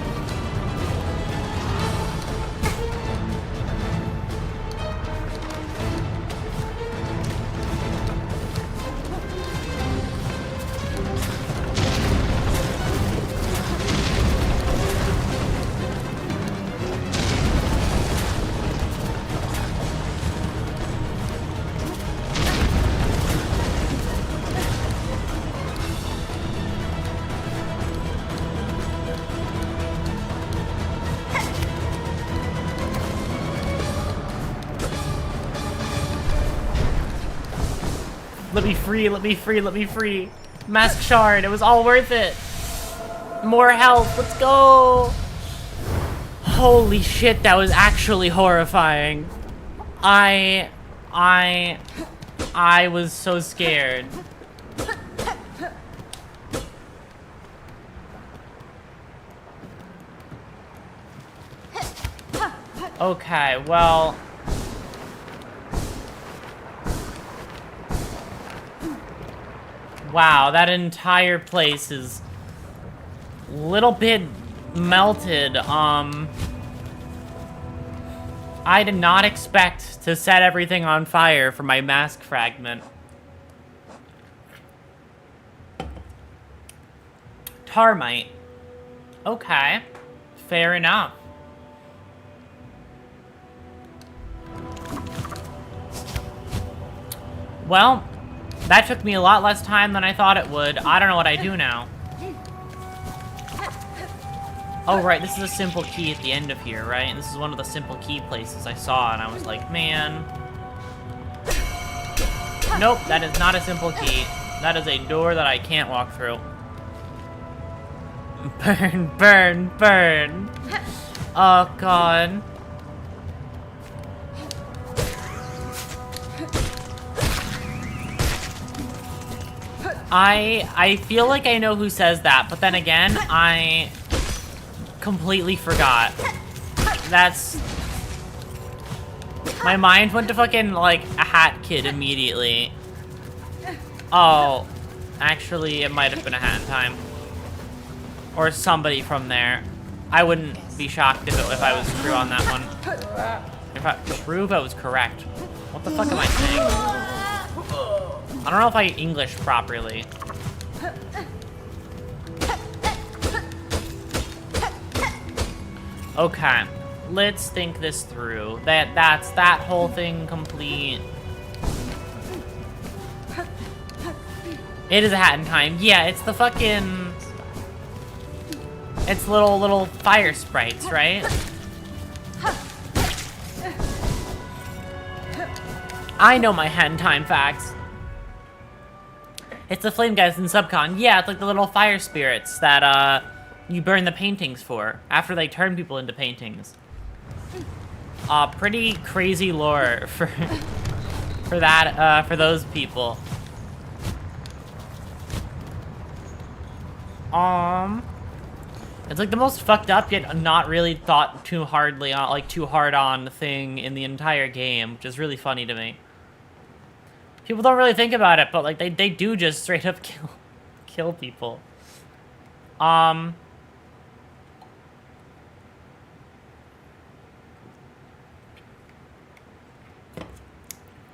Let me free, let me free, let me free. Mask shard, it was all worth it. More health, let's go. Holy shit, that was actually horrifying. I was so scared. Okay, well... Wow, that entire place is a little bit melted. I did not expect to set everything on fire for my mask fragment. Termite. Okay, fair enough. Well, that took me a lot less time than I thought it would. I don't know what I do now. Oh, right, this is a simple key at the end of here, right? And this is one of the simple key places I saw, and I was like, man. Nope, that is not a simple key. That is a door that I can't walk through. Burn, burn, burn. Oh, God. I feel like I know who says that, but then again, I completely forgot. That's... My mind went to fucking, like, a Hat Kid immediately. Oh. Actually, it might have been a Hat in Time. Or somebody from there. I wouldn't be shocked if I was true on that one. True if I was correct. What the fuck am I saying? I don't know if I English properly. Okay, let's think this through. That's that whole thing complete. It is a Hat in Time. Yeah, it's the fucking... It's little fire sprites, right? I know my Hat in Time facts. It's the flame guys in Subcon. Yeah, it's like the little fire spirits that, you burn the paintings for after they turn people into paintings. Pretty crazy lore for that, for those people. It's like the most fucked up yet not really thought too hardly on, like too hard on thing in the entire game, which is really funny to me. People don't really think about it, but like they do just straight up kill people.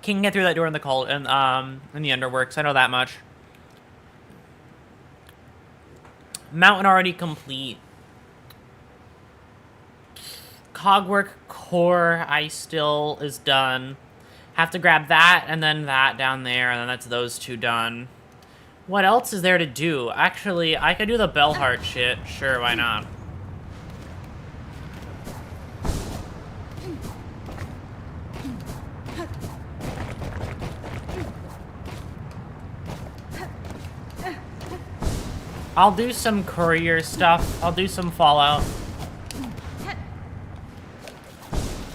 Can get through that door in the cold and in the Underworks. I know that much. Mountain already complete. Cogwork core I still is done. Have to grab that and then that down there, and then that's those two done. What else is there to do? Actually, I could do the Bellheart shit. Sure, why not? I'll do some courier stuff. I'll do some Fallout.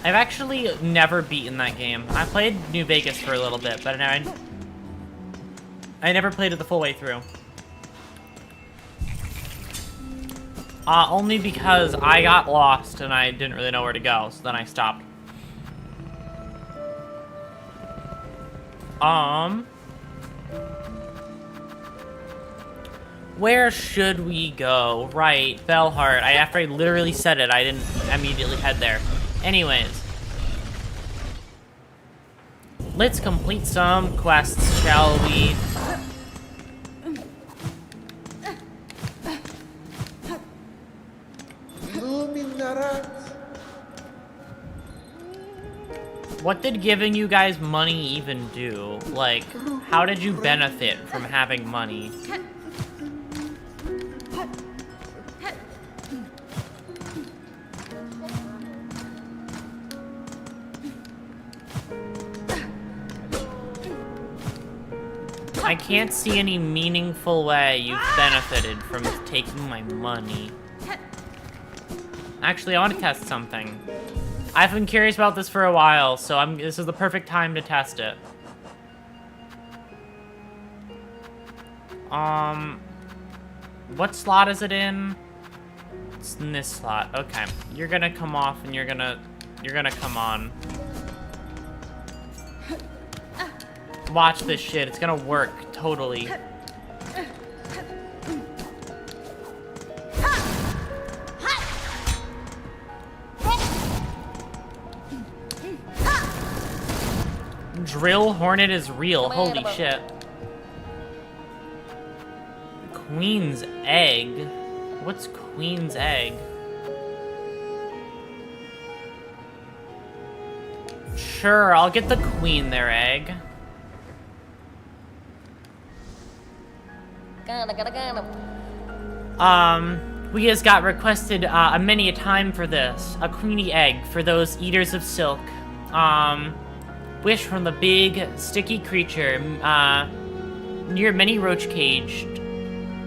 I've actually never beaten that game. I played New Vegas for a little bit, but I never played it the full way through. Only because I got lost and I didn't really know where to go, so then I stopped. Where should we go? Right, Bellheart. After I literally said it, I didn't immediately head there. Anyways. Let's complete some quests, shall we? What did giving you guys money even do? Like, how did you benefit from having money? I can't see any meaningful way you've benefited from taking my money. Actually, I want to test something. I've been curious about this for a while, so this is the perfect time to test it. What slot is it in? It's in this slot. Okay. You're gonna come off and you're gonna come on. Watch this shit. It's gonna work totally. Drill Hornet is real. Holy shit. Queen's egg? What's Queen's egg? Sure, I'll get the queen there, egg. We just got requested many a time for this. A queenie egg for those eaters of silk. Wish from the big, sticky creature, near many roach caged.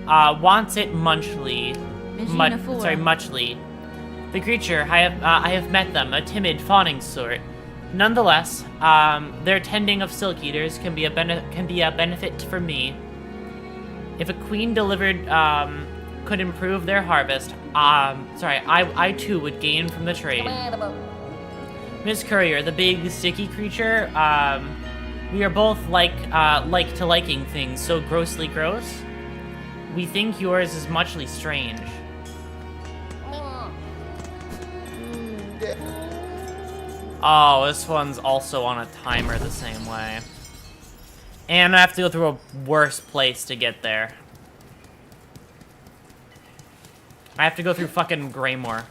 Wants it muchly. Muchly. The creature, I have met them, a timid, fawning sort. Nonetheless, their tending of silk eaters can be a benefit for me. If a queen delivered could improve their harvest, I too would gain from the trade. Miss Courier, the big, sticky creature, we are both like to liking things so grossly gross. We think yours is muchly strange. Oh, this one's also on a timer the same way. And I have to go through a worse place to get there. I have to go through fucking Greymore.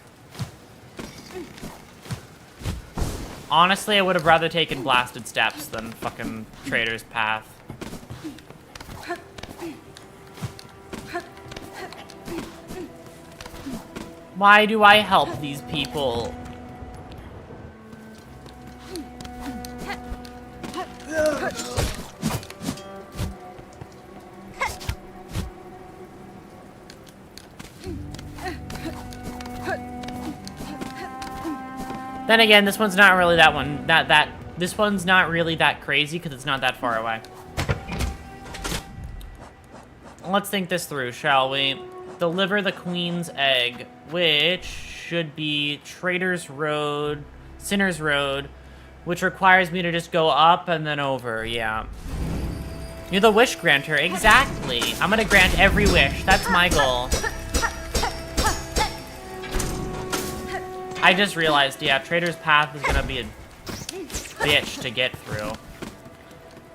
Honestly, I would have rather taken Blasted Steps than fucking Trader's Path. Why do I help these people? Then again, this one's not really this one's not really that crazy because it's not that far away. Let's think this through, shall we? Deliver the Queen's Egg, which should be Trader's Road, Sinner's Road, which requires me to just go up and then over, yeah. You're the wish granter, exactly. I'm gonna grant every wish, that's my goal. I just realized, yeah, Trader's Path is gonna be a bitch to get through.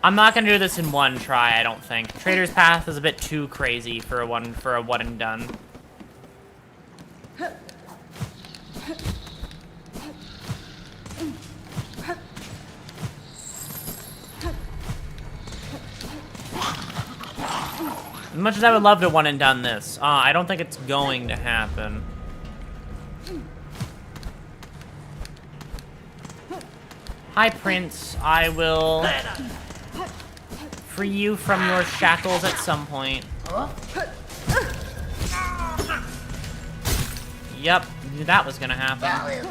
I'm not gonna do this in one try, I don't think. Trader's Path is a bit too crazy for a one and done. As much as I would love to one and done this, I don't think it's going to happen. Hi, Prince. I will free you from your shackles at some point. Yep, knew that was gonna happen.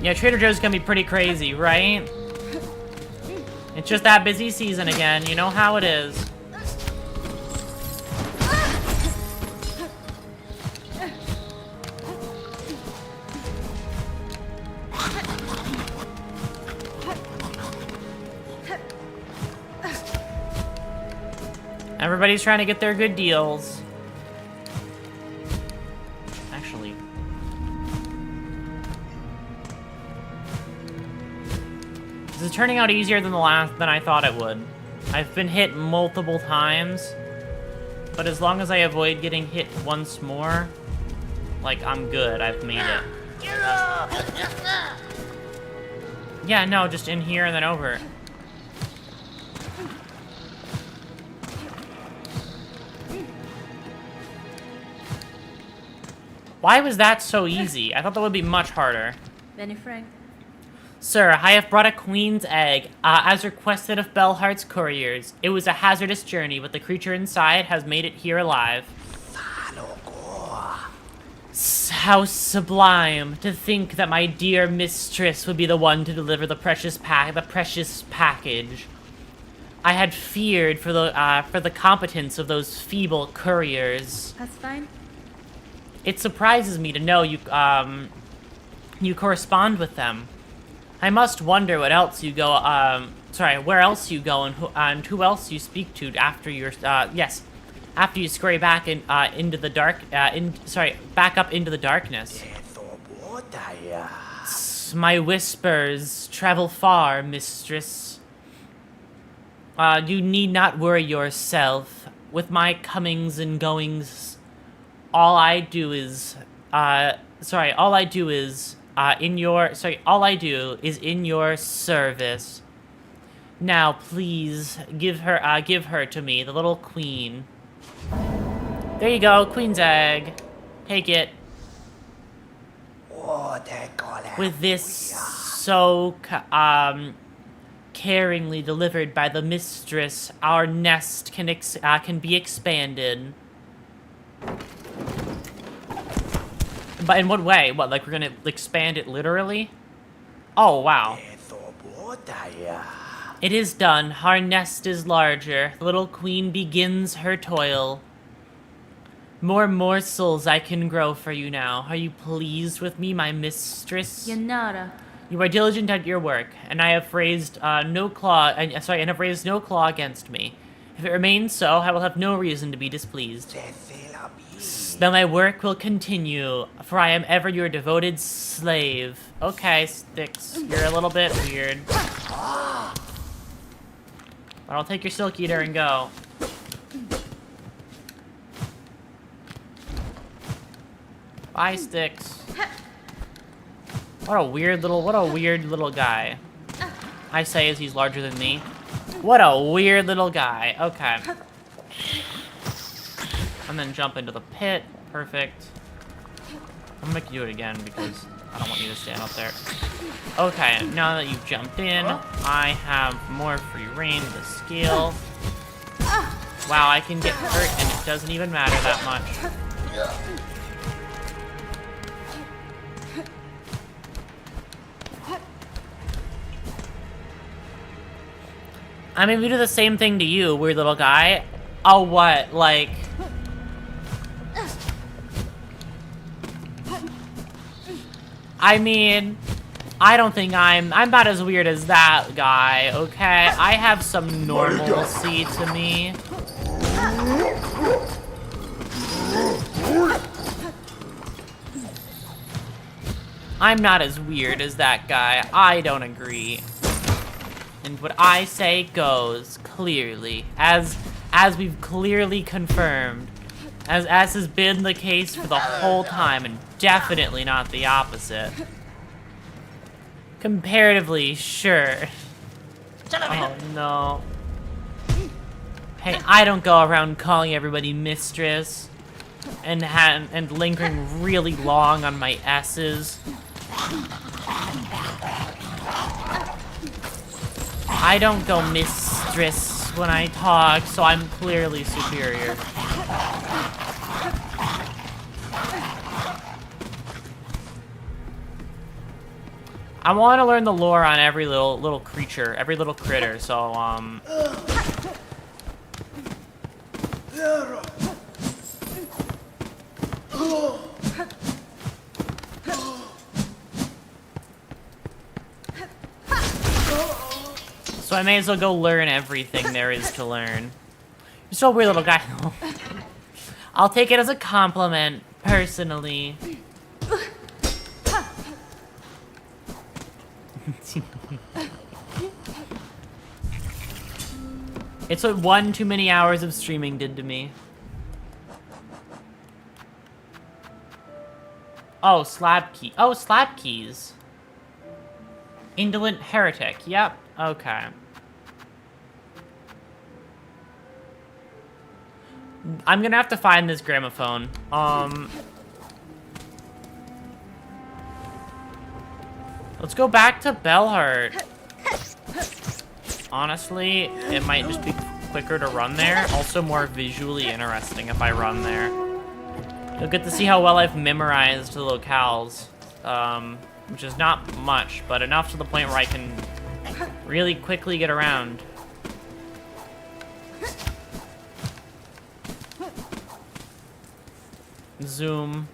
Yeah, Trader Joe's gonna be pretty crazy, right? It's just that busy season again, you know how it is. Everybody's trying to get their good deals. Actually, this is turning out easier than than I thought it would. I've been hit multiple times, but as long as I avoid getting hit once more, like, I'm good. I've made it. Yeah, no, just in here and then over. Why was that so easy? I thought that would be much harder. Benny Frank. Sir, I have brought a queen's egg, as requested of Bellheart's couriers. It was a hazardous journey, but the creature inside has made it here alive. How sublime to think that my dear mistress would be the one to deliver the precious package. I had feared for the competence of those feeble couriers. That's fine. It surprises me to know you correspond with them. I must wonder what else you go, where else you go and who else you speak to after your, after you scurry back into the back up into the darkness. My whispers travel far, mistress. You need not worry yourself. With my comings and goings, all I do is in your service. Now, please give her to me, the little queen. There you go, queen's egg. Take it. With this so caringly delivered by the mistress, our nest can be expanded. But in what way? What, like we're gonna expand it literally? Oh, wow. It is done. Our nest is larger. The little queen begins her toil. More morsels I can grow for you now. Are you pleased with me, my mistress? Yanara. You are diligent at your work, and I have raised no claw against me. If it remains so, I will have no reason to be displeased. Then my work will continue, for I am ever your devoted slave. Okay, Sticks, you're a little bit weird. But I'll take your Silk Eater and go. Bye, Sticks. What a weird little guy. I say as he's larger than me. What a weird little guy. Okay. And then jump into the pit. Perfect. I'm gonna make you do it again because I don't want you to stand up there. Okay, now that you've jumped in, I have more free reign to scale. Wow, I can get hurt and it doesn't even matter that much. I mean, we do the same thing to you, weird little guy. Oh, what? Like... I mean, I don't think I'm not as weird as that guy, okay? I have some normalcy to me. I'm not as weird as that guy. I don't agree. And what I say goes, clearly. As we've clearly confirmed. As has been the case for the whole time, and definitely not the opposite. Comparatively, sure. Oh, no. Hey, I don't go around calling everybody mistress. And lingering really long on my S's. I don't go mistress when I talk, so I'm clearly superior. I want to learn the lore on every little creature, every little critter, so, So I may as well go learn everything there is to learn. You're so weird, little guy. I'll take it as a compliment, personally. It's what one too many hours of streaming did to me. Oh, slab key. Oh, slab keys. Indolent heretic. Yep. Okay. I'm gonna have to find this gramophone. Let's go back to Bellheart. Honestly, it might just be quicker to run there. Also more visually interesting if I run there. You'll get to see how well I've memorized the locales. Which is not much, but enough to the point where I can really quickly get around. Zoom.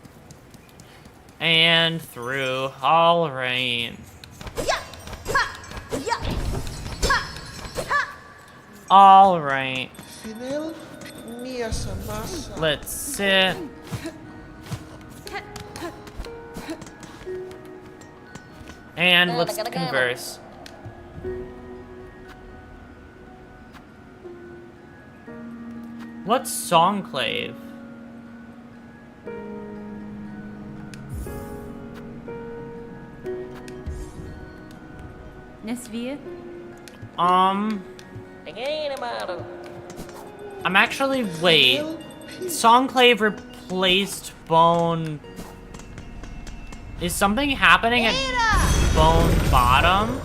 And through. All right. All right. Let's sit. And let's converse. What's Songclave? I'm actually, wait. Songclave replaced Bone. Is something happening at Bone Bottom?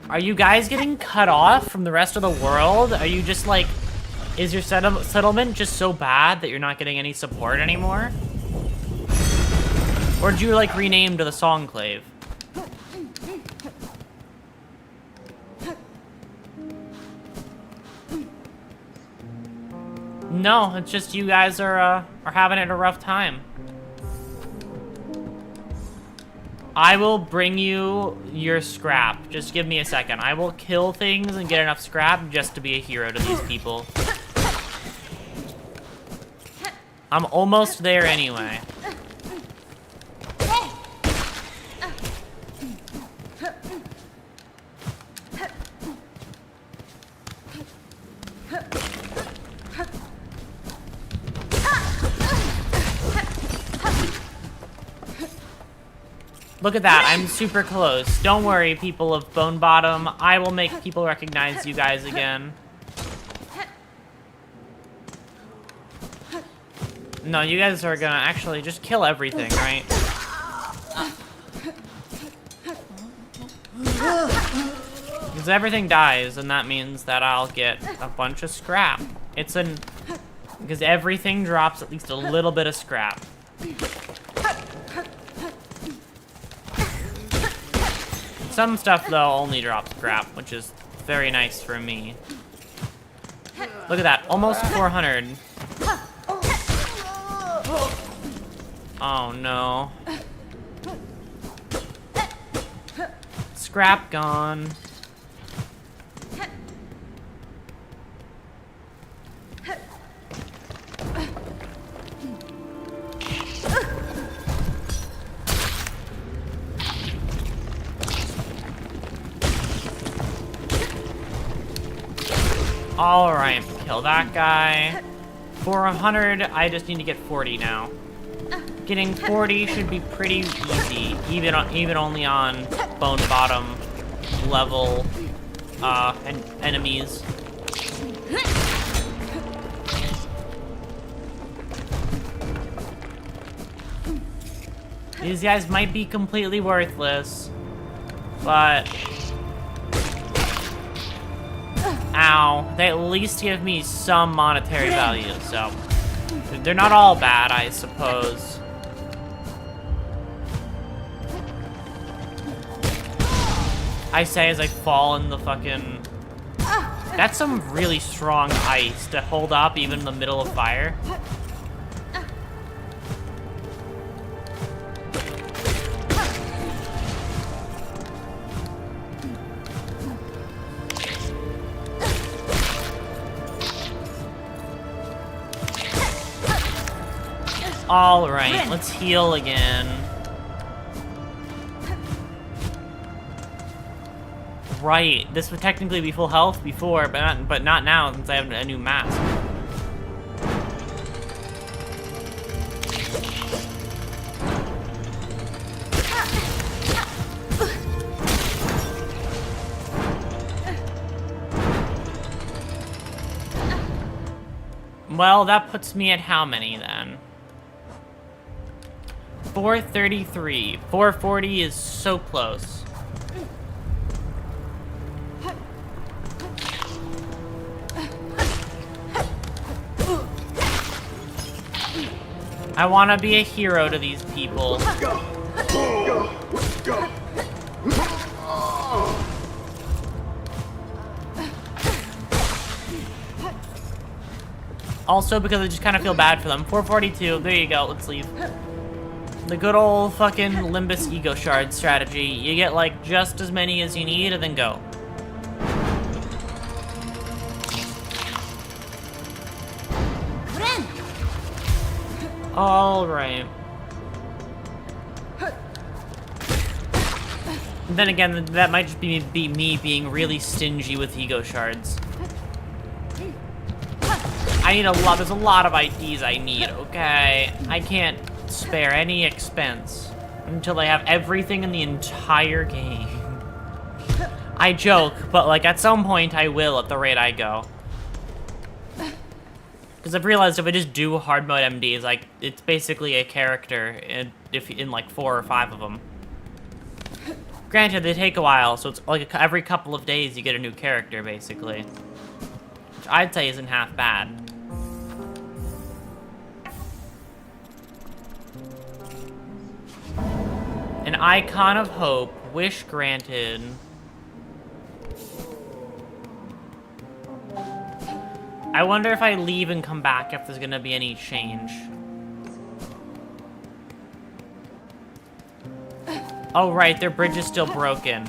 Are you guys getting cut off from the rest of the world? Are you just like, is your settlement just so bad that you're not getting any support anymore? Or did you like rename to the Songclave? No, it's just you guys are having it a rough time. I will bring you your scrap. Just give me a second. I will kill things and get enough scrap just to be a hero to these people. I'm almost there anyway. Look at that, I'm super close. Don't worry, people of Bone Bottom. I will make people recognize you guys again. No, you guys are gonna actually just kill everything, right? Because everything dies, and that means that I'll get a bunch of scrap. Because everything drops at least a little bit of scrap. Some stuff, though, only drops scrap, which is very nice for me. Look at that, almost 400. Oh, no. Scrap gone. Alright, kill that guy. 400, I just need to get 40 now. Getting 40 should be pretty easy, even only on Bone Bottom level enemies. These guys might be completely worthless, but ow, they at least give me some monetary value, so they're not all bad, I suppose. I say as I fall in the fucking... That's some really strong ice to hold up even in the middle of fire. Alright, let's heal again. Right, this would technically be full health before, but not now since I have a new mask. Well, that puts me at how many then? 433. 440 is so close. I want to be a hero to these people. Also, because I just kind of feel bad for them. 442, there you go, let's leave. The good old fucking Limbus ego shard strategy. You get like just as many as you need and then go. Alright. Then again, that might just be me being really stingy with ego shards. I need a lot, there's a lot of IDs I need, okay? I can't spare any expense until I have everything in the entire game. I joke, but like at some point I will at the rate I go. Because I've realized if I just do hard mode MDs, like, it's basically a character in like 4 or 5 of them. Granted, they take a while, so it's like every couple of days you get a new character, basically. Which I'd say isn't half bad. An icon of hope, wish granted. I wonder if I leave and come back if there's gonna be any change. Oh right, their bridge is still broken.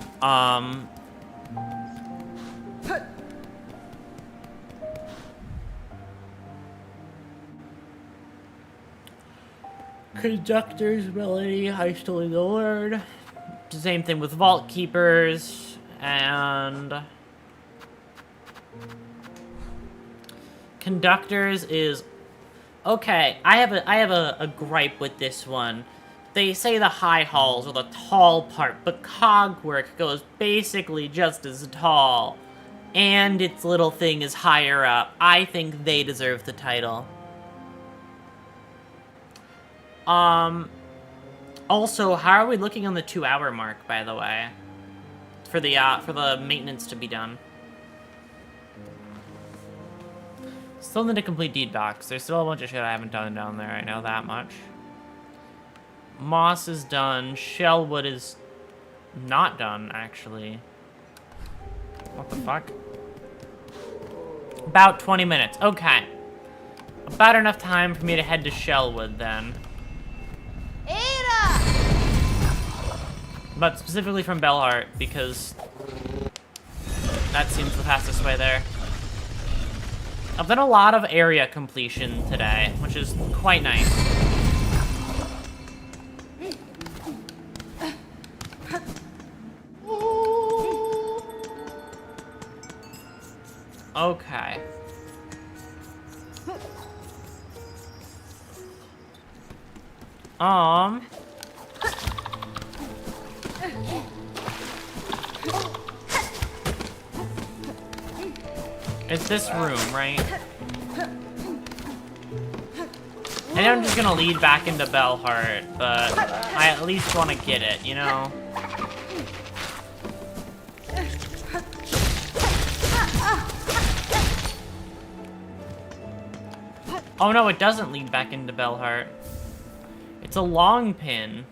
Conductor's ability, hastily lowered. Same thing with Vault Keepers, and... Conductors is... Okay, I have a gripe with this one. They say the high halls are the tall part, but Cogwork goes basically just as tall. And its little thing is higher up. I think they deserve the title. Also, how are we looking on the 2-hour mark, by the way? For the maintenance to be done. Still need to complete deed docs. There's still a bunch of shit I haven't done down there, I know that much. Moss is done. Shellwood is not done, actually. What the fuck? About 20 minutes. Okay. About enough time for me to head to Shellwood, then. But specifically from Bellheart, because that seems the fastest way there. I've done a lot of area completion today, which is quite nice. Okay. It's this room, right? I know I'm just gonna lead back into Bellheart, but I at least want to get it, you know? Oh no, it doesn't lead back into Bellheart. It's a long pin.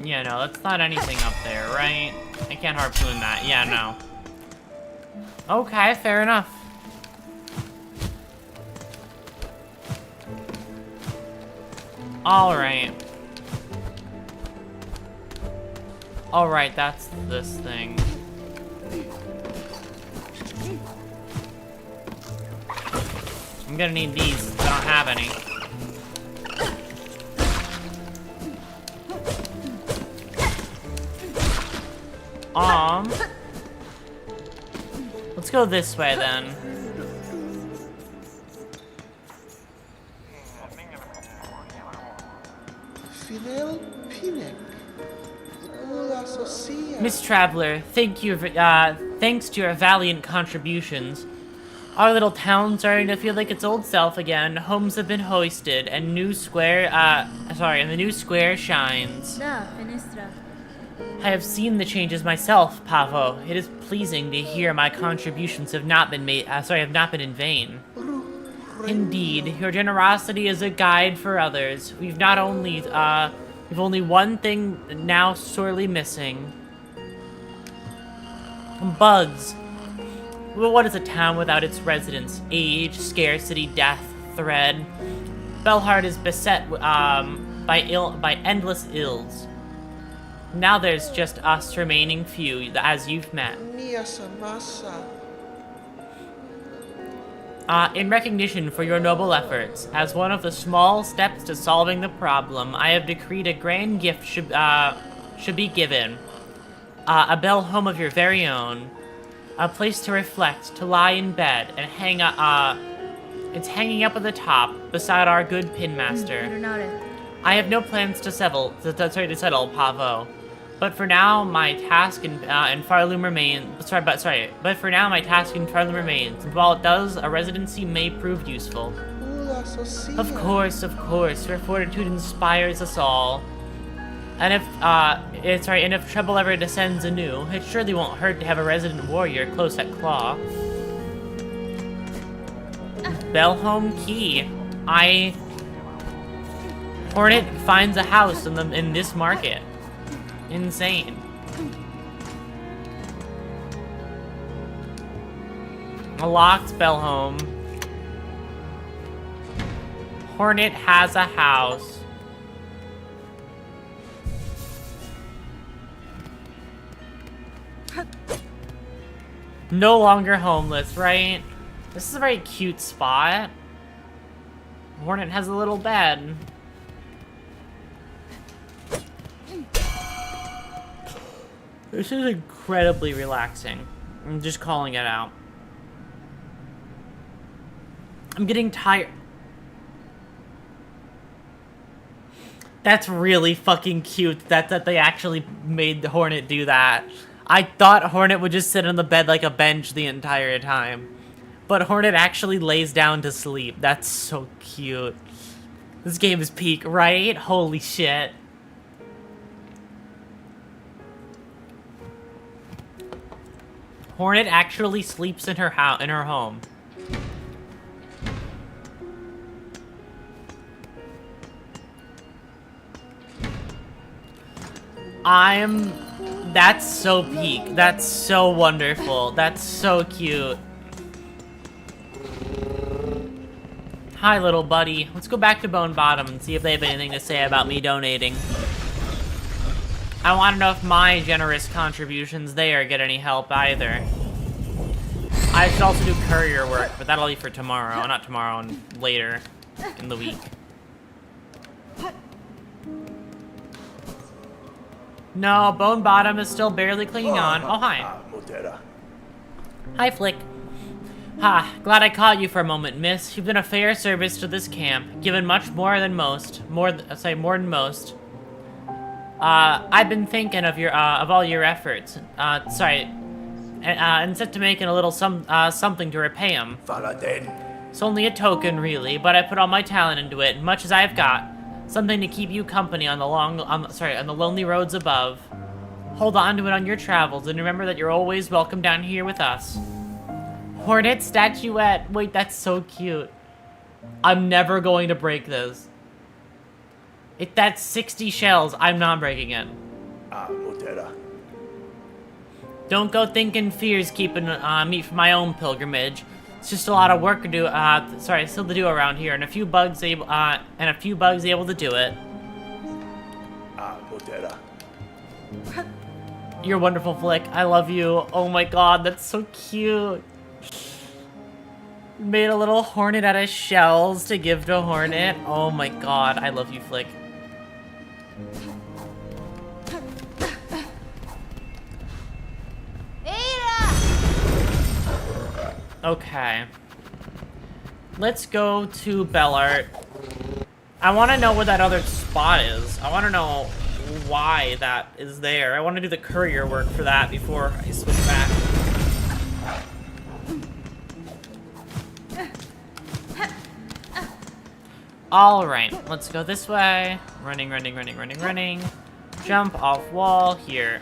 Yeah, no, that's not anything up there, right? I can't harpoon that. Yeah, no. Okay, fair enough. Alright. Alright, that's this thing. I'm gonna need these. I don't have any. Let's go this way then. traveler, thanks to your valiant contributions, our little town's starting to feel like its old self again. Homes have been hoisted, and the new square shines. I have seen the changes myself, Pavo. It is pleasing to hear my contributions have not been in vain. Indeed, your generosity is a guide for others. We've only one thing now sorely missing. Bugs. Well, what is a town without its residents? Age, scarcity, death, thread. Belhart is beset by endless ills. Now there's just us remaining few, as you've met. In recognition for your noble efforts, as one of the small steps to solving the problem, I have decreed a grand gift should be given. A bell home of your very own. A place to reflect, to lie in bed, and it's hanging up at the top, beside our good pinmaster. I have no plans to settle, Pavo. But for now, my task in Farloom remains. But for now, my task in Farloom remains. And while it does, a residency may prove useful. Of course, your fortitude inspires us all. And if trouble ever descends anew, it surely won't hurt to have a resident warrior close at claw. Bellhome key. Hornet finds a house in this market. Insane. A locked Bellhome. Hornet has a house. No longer homeless, right? This is a very cute spot. Hornet has a little bed. This is incredibly relaxing. I'm just calling it out. I'm getting tired. That's really fucking cute that they actually made the Hornet do that. I thought Hornet would just sit on the bed like a bench the entire time. But Hornet actually lays down to sleep. That's so cute. This game is peak, right? Holy shit. Hornet actually sleeps in her home. That's so peak. That's so wonderful. That's so cute. Hi, little buddy. Let's go back to Bone Bottom and see if they have anything to say about me donating. I want to know if my generous contributions there get any help either. I should also do courier work, but that'll be for tomorrow. Not tomorrow, and later in the week. No, Bone Bottom is still barely clinging on. Oh, hi. Hi, Flick. Ha, glad I caught you for a moment, miss. You've been a fair service to this camp, given much more than most. More than most. I've been thinking of all your efforts. And set to making a little something to repay them. It's only a token, really, but I put all my talent into it, much as I've got. Something to keep you company on the lonely roads above. Hold on to it on your travels, and remember that you're always welcome down here with us. Hornet statuette. Wait, that's so cute. I'm never going to break this. If that's 60 shells, I'm not breaking it. Don't go thinking fear's keeping me from my own pilgrimage. It's just a lot of work to do. Still to do around here, and a few bugs able to do it. You're wonderful, Flick. I love you. Oh my god, that's so cute. Made a little Hornet out of shells to give to Hornet. Oh my god, I love you, Flick. Okay. Let's go to Bellart. I want to know where that other spot is. I want to know why that is there. I want to do the courier work for that before I switch back. Alright, let's go this way. Running, running, running, running, running. Jump off wall here.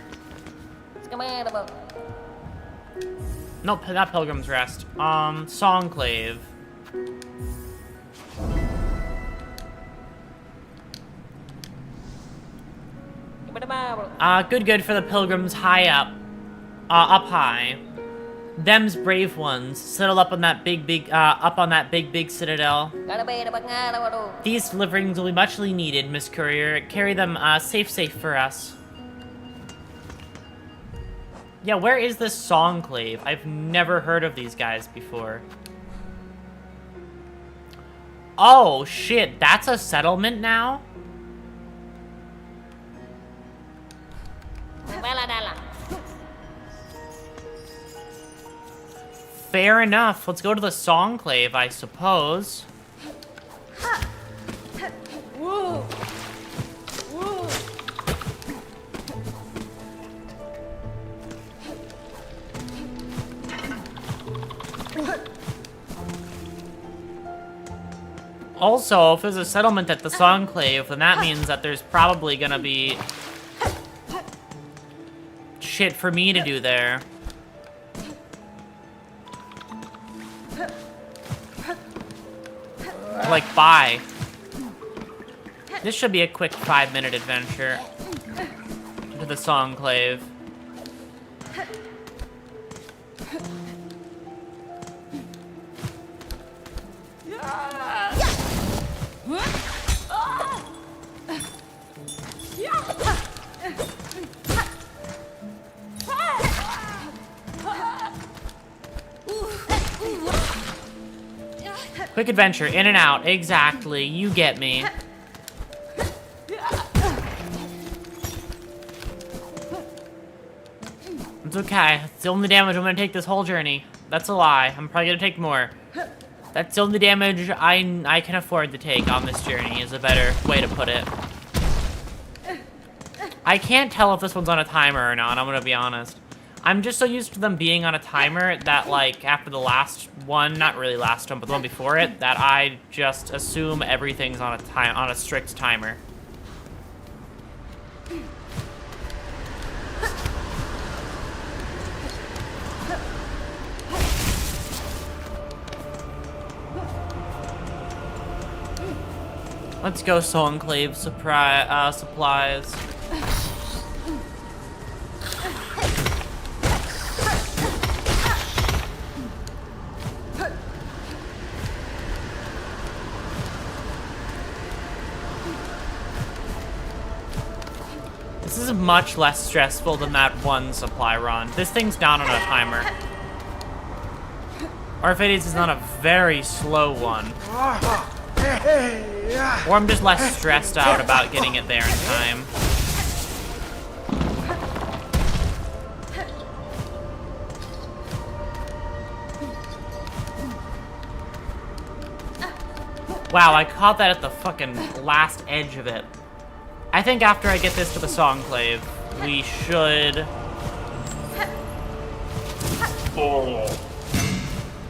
Nope, not Pilgrim's Rest. Songclave. Good for the pilgrims high up. Up high. Them's brave ones, settled up on that big citadel. These deliverings will be muchly needed, Miss Courier. Carry them, safe for us. Yeah, where is this Songclave? I've never heard of these guys before. Oh, shit, that's a settlement now? Fair enough. Let's go to the Songclave, I suppose. Whoa. Whoa. Also, if there's a settlement at the Songclave, then that means that there's probably gonna be shit for me to do there. Like, bye. This should be a quick 5-minute adventure to the Songclave. Quick adventure, in and out, exactly, you get me. It's okay, it's the only damage I'm gonna take this whole journey. That's a lie, I'm probably gonna take more. That's the only damage I can afford to take on this journey, is a better way to put it. I can't tell if this one's on a timer or not, I'm gonna be honest. I'm just so used to them being on a timer that, like, after the last one, not really last one, but the one before it, that I just assume everything's on a strict timer. Let's go Songclave supplies. This is much less stressful than that one supply run. This thing's not on a timer. Or if it is, it's on a very slow one. Or I'm just less stressed out about getting it there in time. Wow, I caught that at the fucking last edge of it. I think after I get this to the Songclave, we should...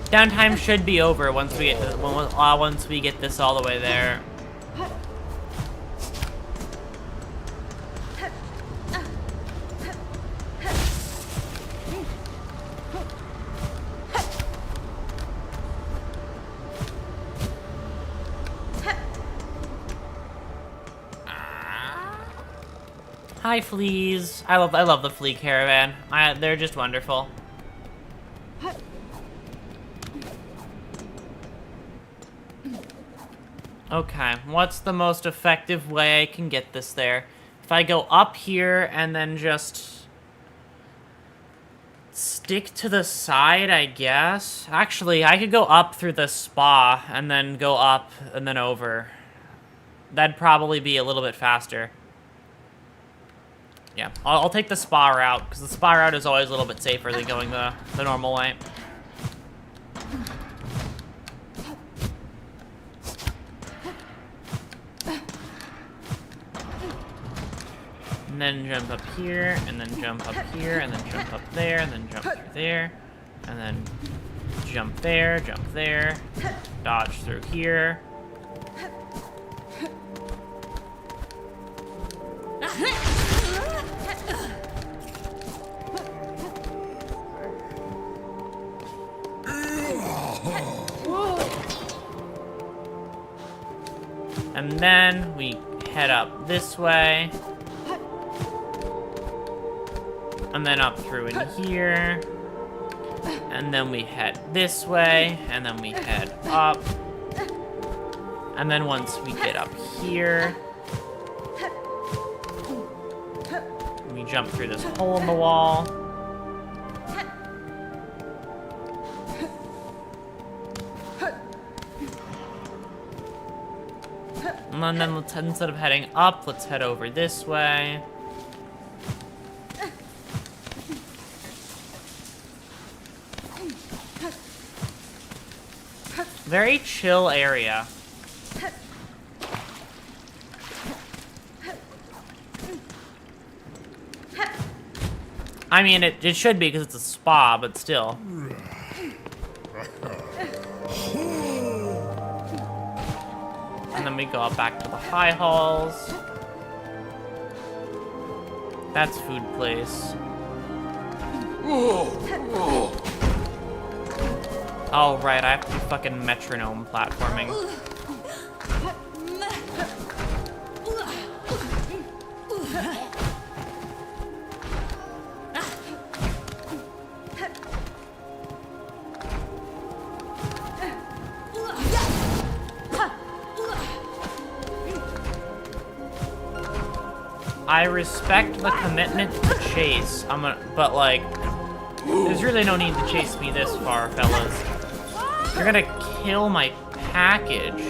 Downtime should be over once we get this all the way there. Hi, fleas. I love the flea caravan. They're just wonderful. Okay, what's the most effective way I can get this there? If I go up here and then just stick to the side, I guess. Actually, I could go up through the spa and then go up and then over. That'd probably be a little bit faster. Yeah, I'll take the spa route, because the spa route is always a little bit safer than going the normal way. And then jump up here, and then jump up here, and then jump up there, and then jump through there, and then jump there, dodge through here. And then we head up this way. And then up through in here. And then we head this way. And then we head up. And then once we get up here, we jump through this hole in the wall. And then let's, instead of heading up, let's head over this way. Very chill area. I mean, it should be because it's a spa, but still. And then we go up back to the high halls. That's food place. Oh, right, I have to do fucking metronome platforming. I respect the commitment to the chase. But like, there's really no need to chase me this far, fellas. You're gonna kill my package.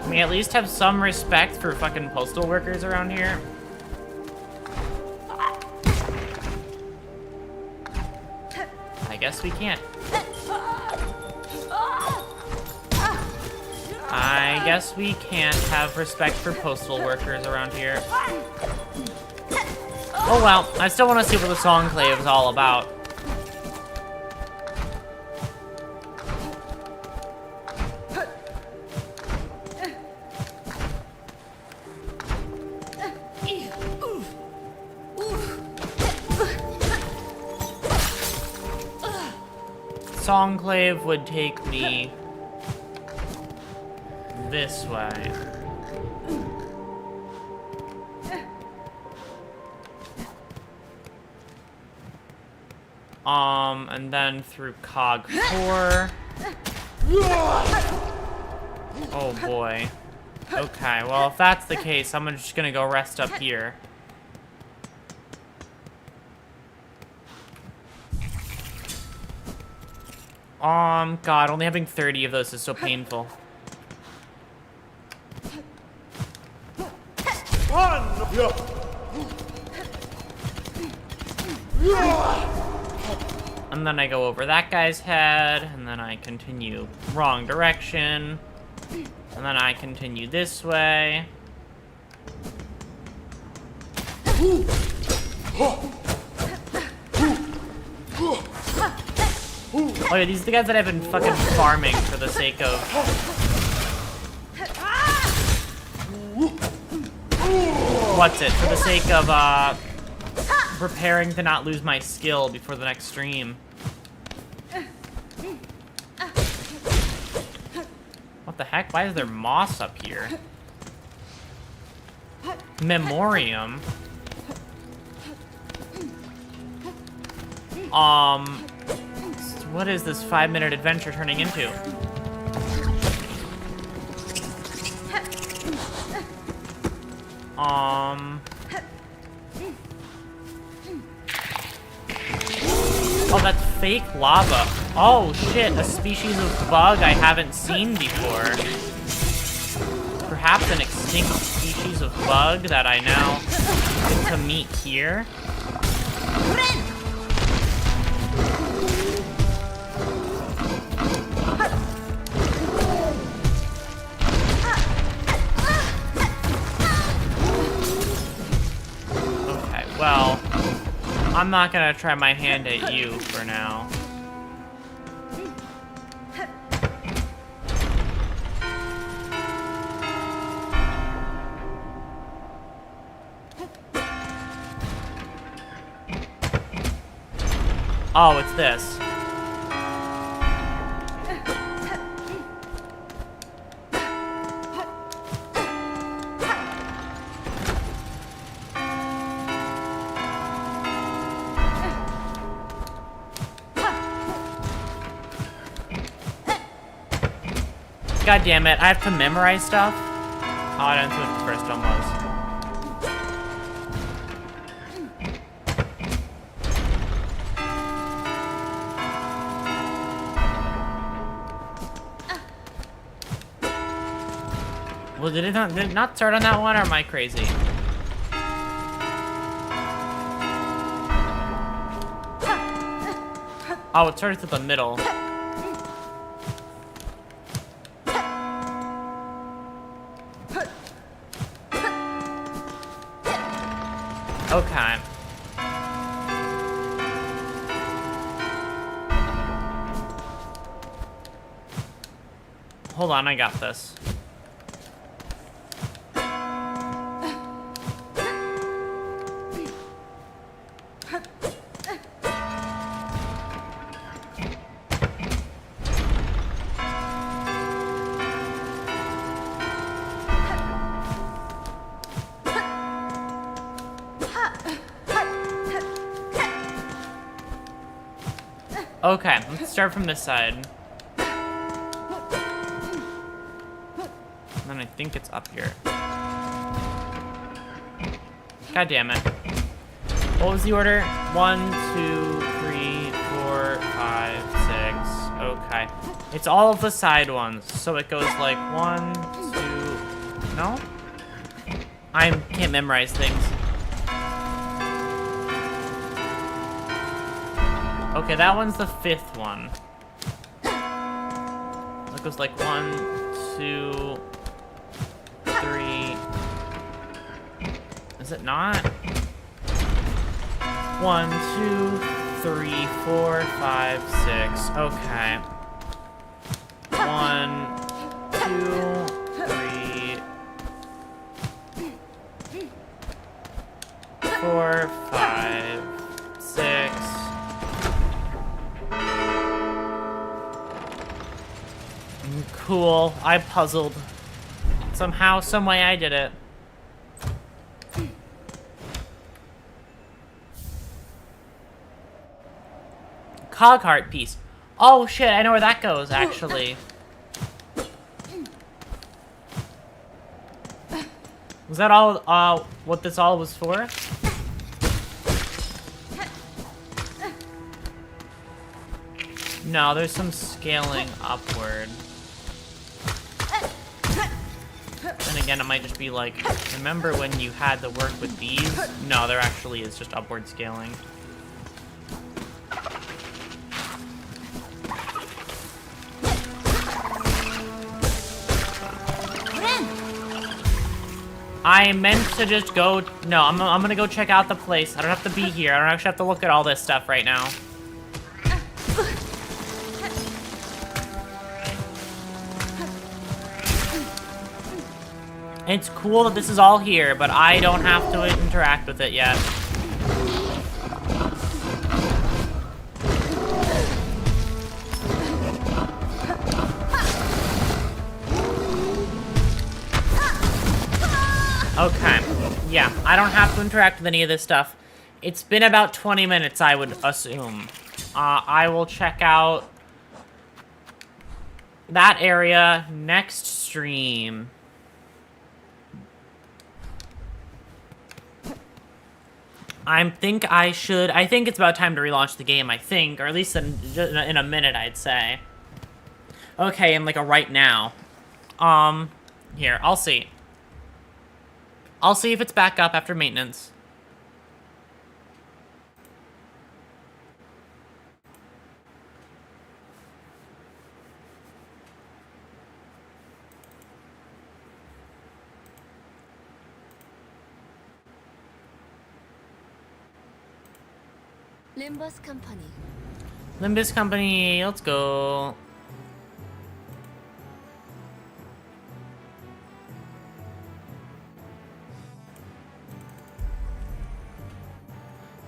Can we at least have some respect for fucking postal workers around here? I guess we can't. I guess we can't have respect for postal workers around here. Oh well, I still want to see what the Songclave is all about. Songclave would take me this way. And then through Cog 4. Oh boy. Okay, well if that's the case, I'm just gonna go rest up here. God, only having 30 of those is so painful. And then I go over that guy's head, and then I continue wrong direction, and then I continue this way. Oh yeah, these are the guys that I've been fucking farming for the sake of... What's it? For the sake of, preparing to not lose my skill before the next stream. What the heck? Why is there moss up here? Memoriam? What is this 5-minute adventure turning into? Oh, that's fake lava. Oh shit, a species of bug I haven't seen before. Perhaps an extinct species of bug that I now get to meet here. I'm not gonna try my hand at you for now. Oh, it's this. God damn it, I have to memorize stuff? Oh, I don't know what the first one was. Well, did it not start on that one, or am I crazy? Oh, it started at the middle. Okay. Hold on, I got this. Okay, let's start from this side. And then I think it's up here. God damn it. What was the order? 1, 2, 3, 4, 5, 6. Okay. It's all of the side ones. So it goes like 1, 2... No? I can't memorize things. Okay, that one's the 5th one. It goes like 1, 2, 3. Is it not? 1, 2, 3, 4, 5, 6. Okay. 1, 2, 3, 4, 5, 6. Cool. I puzzled. Somehow, some way I did it. Cogheart piece. Oh shit, I know where that goes, actually. Was that all, what this all was for? No, there's some scaling upward. And again, it might just be like, remember when you had to work with these? No, there actually is just upward scaling. I meant to just go... No, I'm gonna go check out the place. I don't have to be here. I don't actually have to look at all this stuff right now. It's cool that this is all here, but I don't have to interact with it yet. Okay. Yeah, I don't have to interact with any of this stuff. It's been about 20 minutes, I would assume. I will check out that area next stream. I think it's about time to relaunch the game, I think, or at least in a minute, I'd say. Okay, in like a right now. Here, I'll see. I'll see if it's back up after maintenance. Limbus Company. Limbus Company, let's go.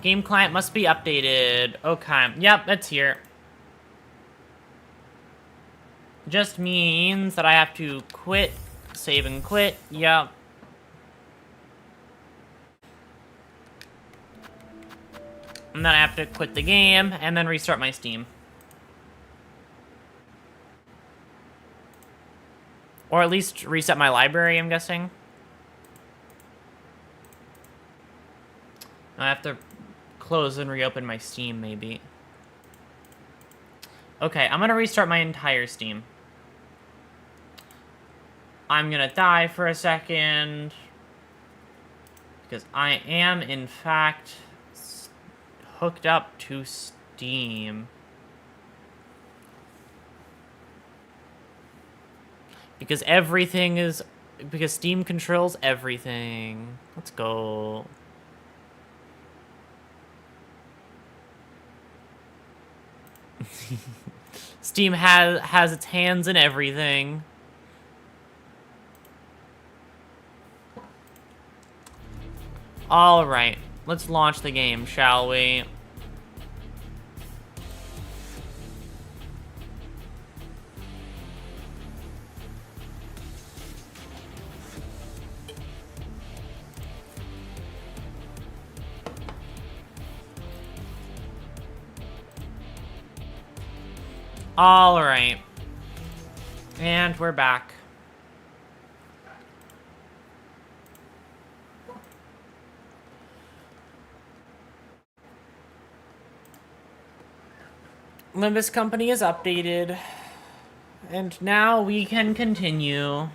Game client must be updated. Okay, yep, it's here. Just means that I have to quit, save and quit, yep. And then I have to quit the game, and then restart my Steam. Or at least reset my library, I'm guessing. I have to close and reopen my Steam, maybe. Okay, I'm gonna restart my entire Steam. I'm gonna die for a second. Because I am, in fact, hooked up to Steam. Because everything is... Because Steam controls everything. Let's go. Steam has its hands in everything. Alright, let's launch the game, shall we? Alright. And we're back. Limbus Company is updated. And now we can continue.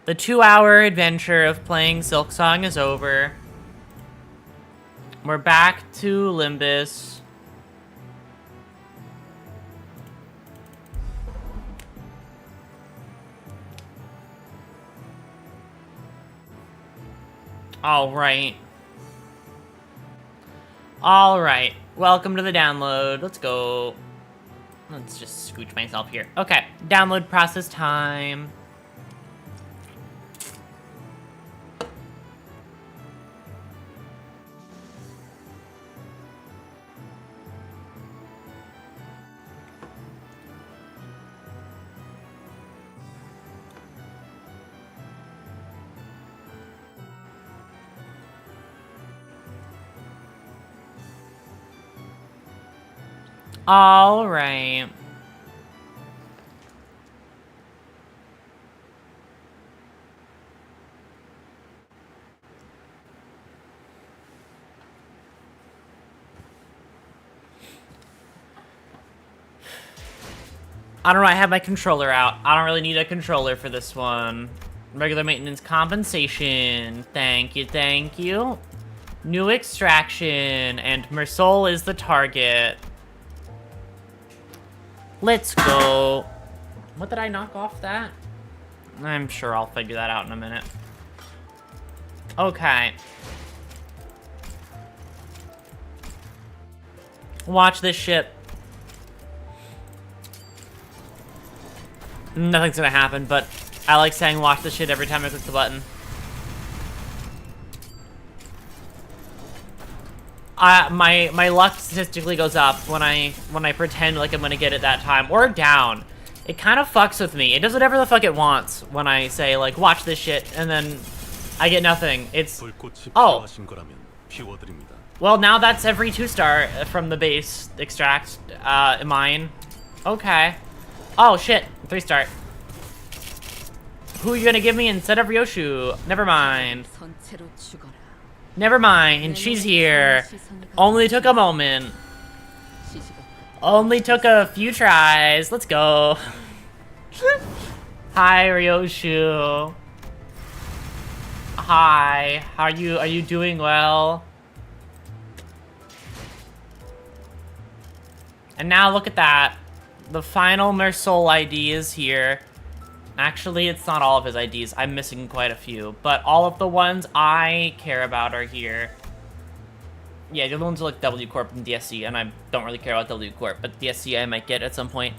The 2-hour adventure of playing Silksong is over. We're back to Limbus. Alright. Alright. Welcome to the download. Let's go. Let's just scooch myself here. Okay. Download process time. All right. I don't know, I have my controller out. I don't really need a controller for this one. Regular maintenance compensation. Thank you, thank you. New extraction, and Mersol is the target. Let's go. What did I knock off that? I'm sure I'll figure that out in a minute. Okay. Watch this shit. Nothing's gonna happen, but I like saying watch this shit every time I click the button. My luck statistically goes up when I pretend like I'm gonna get it that time, or down. It kind of fucks with me. It does whatever the fuck it wants when I say like watch this shit and then I get nothing. It's oh. Well, now that's every 2-star from the base extract mine. Okay. Oh shit, 3-star. Who are you gonna give me instead of Ryoshu? Never mind. Never mind, she's here. Only took a moment. Only took a few tries. Let's go. Hi, Ryoshu. Hi. How are you? Are you doing well? And now look at that. The final Mersol ID is here. Actually, it's not all of his IDs. I'm missing quite a few. But all of the ones I care about are here. Yeah, the other ones are like W Corp and DSC, and I don't really care about W Corp, but DSC I might get at some point.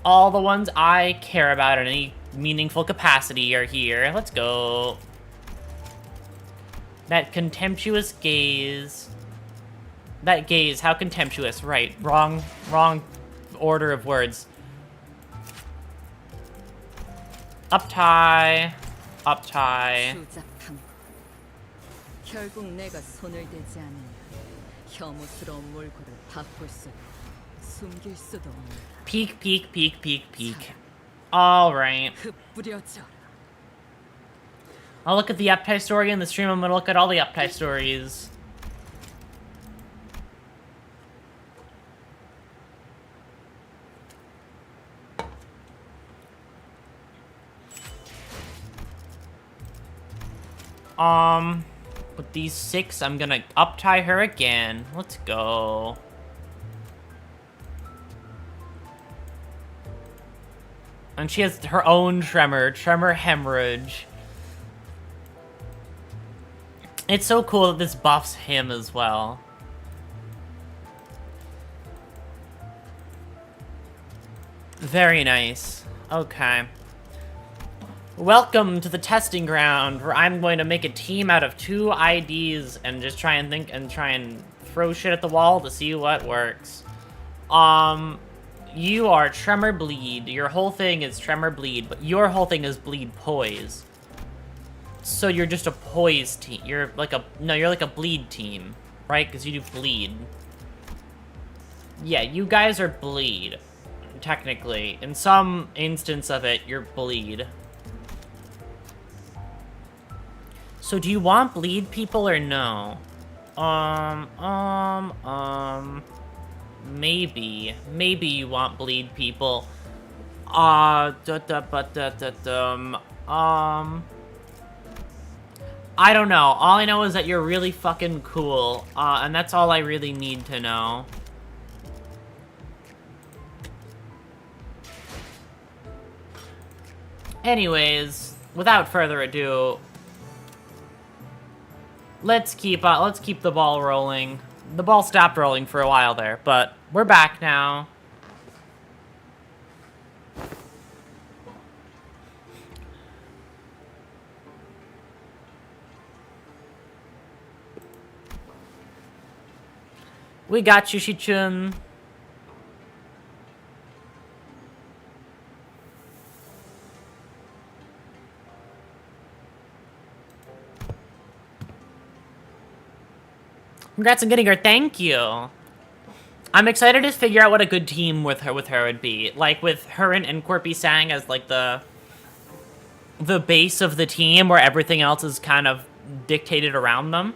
All the ones I care about in any meaningful capacity are here. Let's go. That contemptuous gaze. That gaze, how contemptuous. Right, wrong order of words. Up-tie. Up-tie. 추잡한 거. 결국 내가 손을 대지 않으면 혐오스러운 몰골을 바꿀 수도 숨길 수도 없는 Peek, peek, peek, peek, peek. Alright. 흩뿌려져라. I'll look at the up-tie story in the stream. I'm gonna look at all the up-tie stories. With these 6, I'm gonna up-tie her again. Let's go. And she has her own tremor hemorrhage. It's so cool that this buffs him as well. Very nice. Okay. Welcome to the testing ground, where I'm going to make a team out of 2 IDs and just try and think and try and throw shit at the wall to see what works. You are Tremor Bleed. Your whole thing is Tremor Bleed, but your whole thing is Bleed Poise. So you're just a Poise team. You're like a Bleed team, right? Because you do Bleed. Yeah, you guys are Bleed, technically. In some instance of it, you're Bleed. So do you want Bleed people or no? Maybe you want Bleed people. I don't know. All I know is that you're really fucking cool, and that's all I really need to know. Anyways, without further ado, let's keep the ball rolling. The ball stopped rolling for a while there, but we're back now. We got you, Shichun. Congrats on getting her. Thank you. I'm excited to figure out what a good team with her would be. Like with her and Corpy Sang as like the base of the team, where everything else is kind of dictated around them.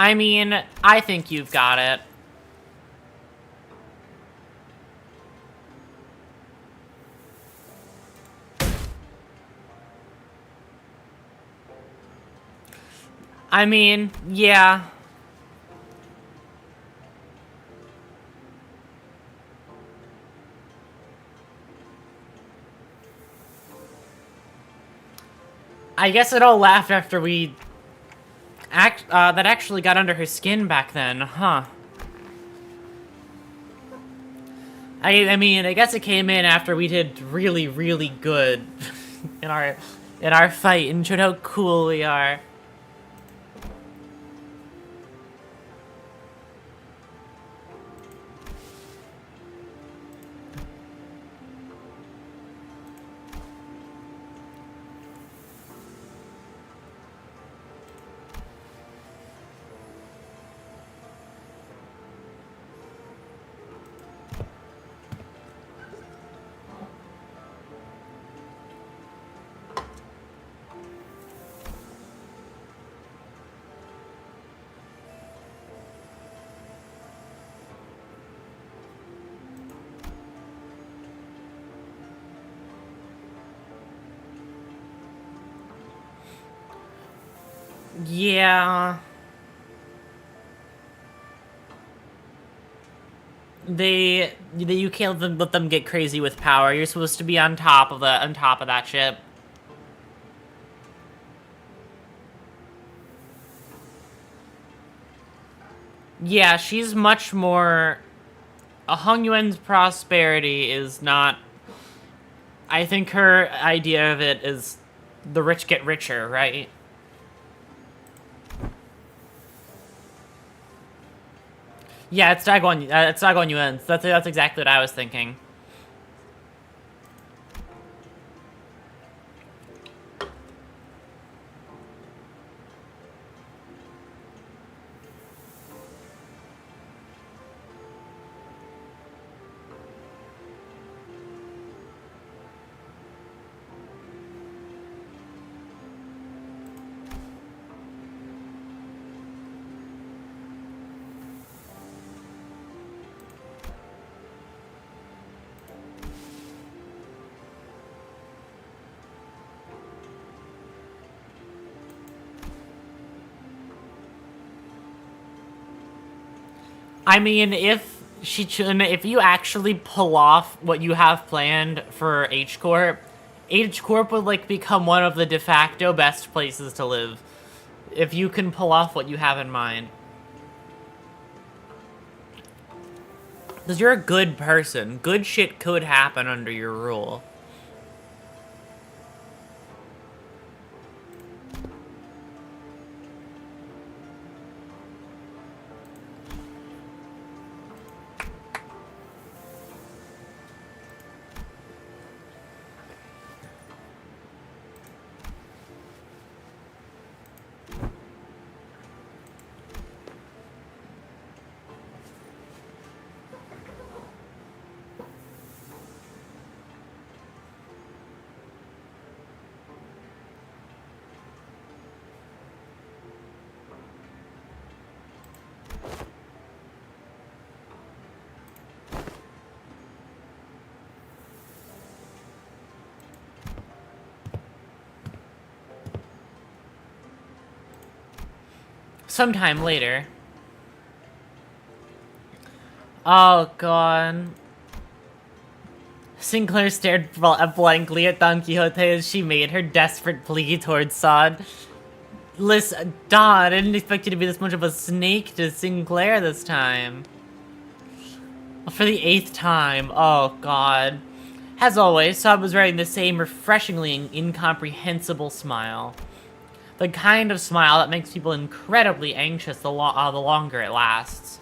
I mean, I think you've got it. I mean, yeah. I guess it all laughed after we that actually got under her skin back then, huh? I mean, I guess it came in after we did really, really good in our fight and showed how cool we are. Yeah. You can't let them get crazy with power. You're supposed to be on top of that ship. Yeah, she's much more. Hong Yuan's prosperity is not. I think her idea of it is the rich get richer, right? Yeah, it's Dagon Yuan. That's exactly what I was thinking. I mean, if you actually pull off what you have planned for H Corp, H Corp would like become one of the de facto best places to live. If you can pull off what you have in mind. Because you're a good person. Good shit could happen under your rule. Sometime later. Oh god. Sinclair stared blankly at Don Quixote as she made her desperate plea towards Sod. Listen, Don, I didn't expect you to be this much of a snake to Sinclair this time. For the 8th time, oh god. As always, Sod was wearing the same refreshingly incomprehensible smile. The kind of smile that makes people incredibly anxious the longer it lasts.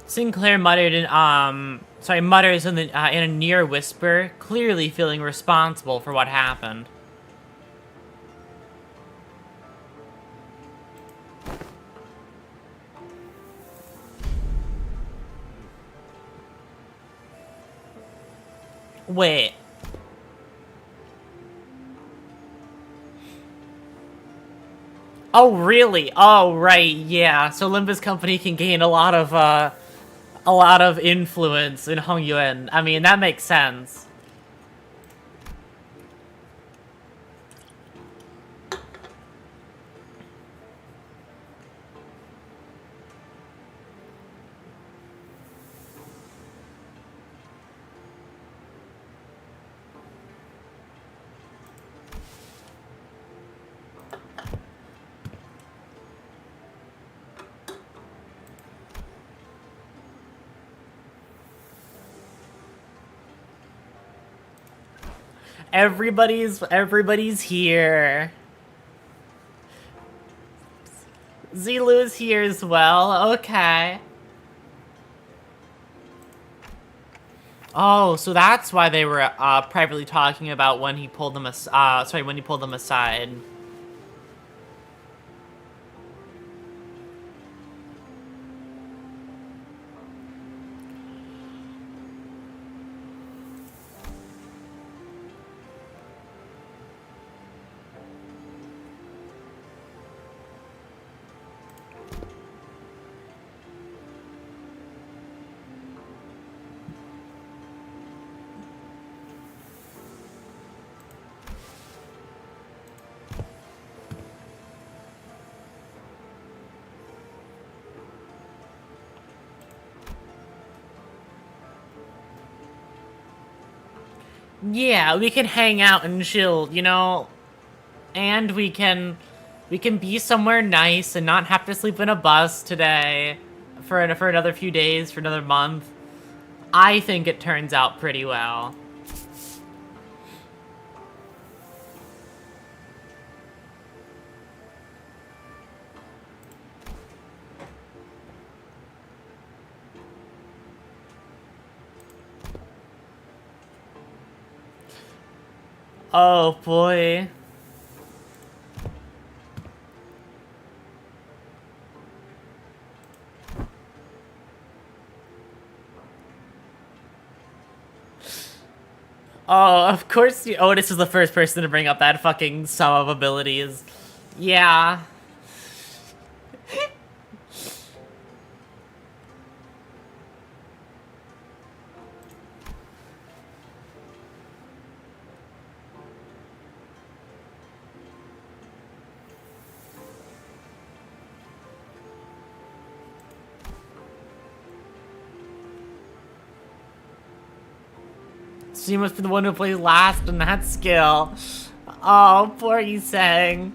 Sinclair mutters in a near whisper, clearly feeling responsible for what happened. Wait. Oh, really? Oh, right, yeah. So LIMBUS Company can gain a lot of influence in Hong Yuan. I mean, that makes sense. Everybody's here. Zilu's here as well. Okay. Oh, so that's why they were privately talking about when he pulled them when he pulled them aside. Yeah, we can hang out and chill, you know? And we can be somewhere nice and not have to sleep in a bus today for another few days, for another month. I think it turns out pretty well. Oh boy. Oh, of course Otis is the first person to bring up that fucking sum of abilities. Yeah. She must be the one who plays last in that skill. Oh, poor Isang.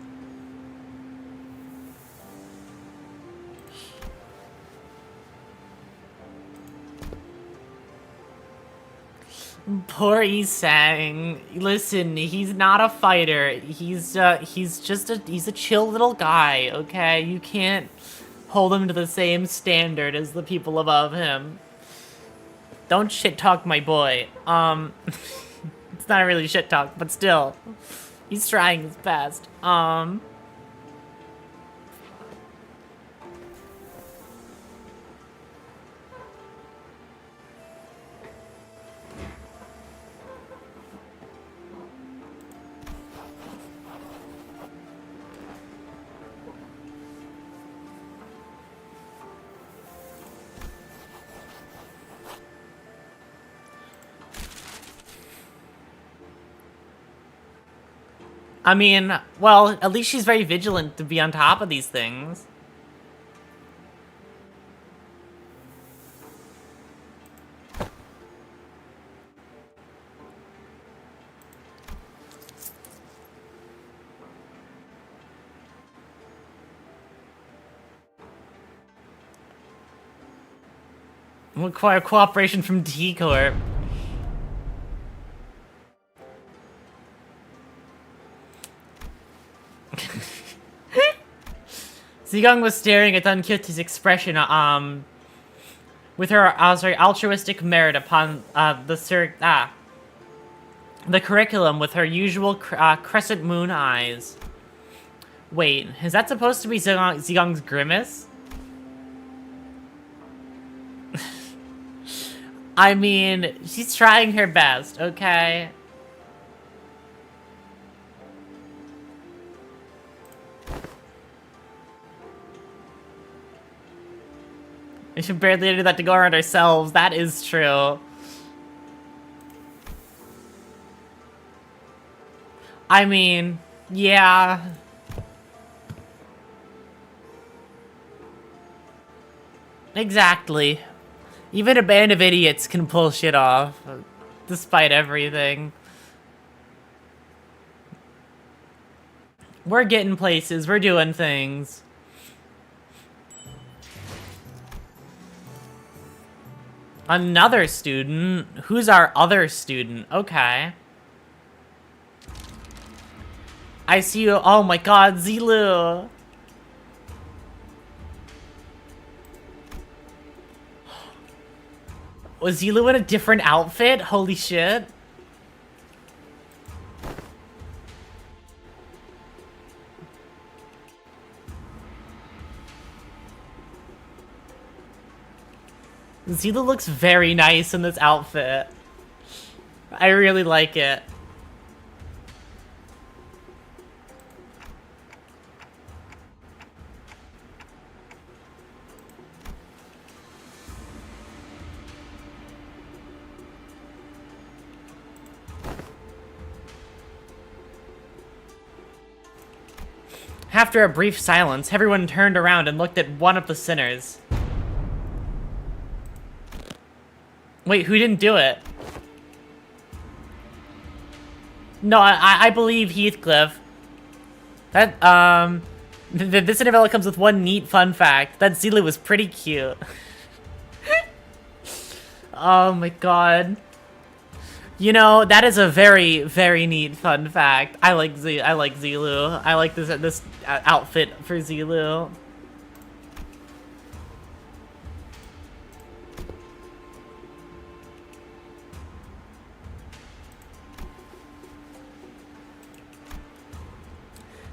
Poor Isang. Listen, he's not a fighter. He's a chill little guy, okay? You can't hold him to the same standard as the people above him. Don't shit talk my boy. It's not really shit talk, but still. He's trying his best. I mean, well, at least she's very vigilant to be on top of these things. Require cooperation from T-Corp. Zigong was staring at Don Quixote's expression, with her, altruistic merit upon, the curriculum with her usual, crescent moon eyes. Wait, is that supposed to be Zigong's grimace? I mean, she's trying her best, okay? We should barely do that to go around ourselves. That is true. I mean, yeah. Exactly. Even a band of idiots can pull shit off, despite everything. We're getting places, we're doing things. Another student? Who's our other student? Okay. I see you. Oh my god, Zilu. Was Zilu in a different outfit? Holy shit. Zilu looks very nice in this outfit. I really like it. After a brief silence, everyone turned around and looked at one of the sinners. Wait, who didn't do it? No, I believe Heathcliff. That, this Intervallo comes with one neat fun fact. That Zilu was pretty cute. Oh my god. You know, that is a very, very neat fun fact. I like Zilu. I like this outfit for Zilu.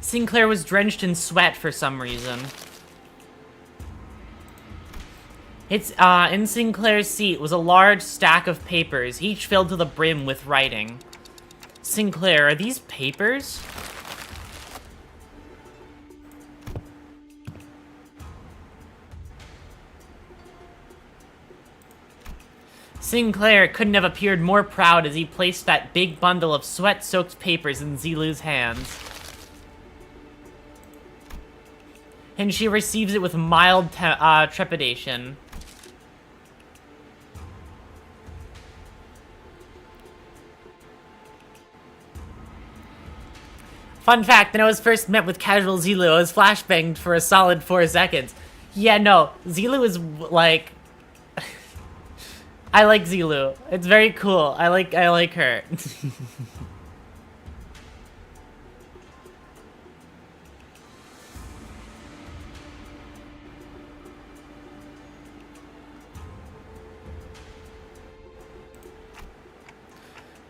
Sinclair was drenched in sweat for some reason. In Sinclair's seat was a large stack of papers, each filled to the brim with writing. Sinclair, are these papers? Sinclair couldn't have appeared more proud as he placed that big bundle of sweat-soaked papers in Zilu's hands. And she receives it with mild trepidation. Fun fact, when I was first met with casual Zilu, I was flashbanged for a solid 4 seconds. Yeah, no, Zilu is, like... I like Zilu. It's very cool. I like her.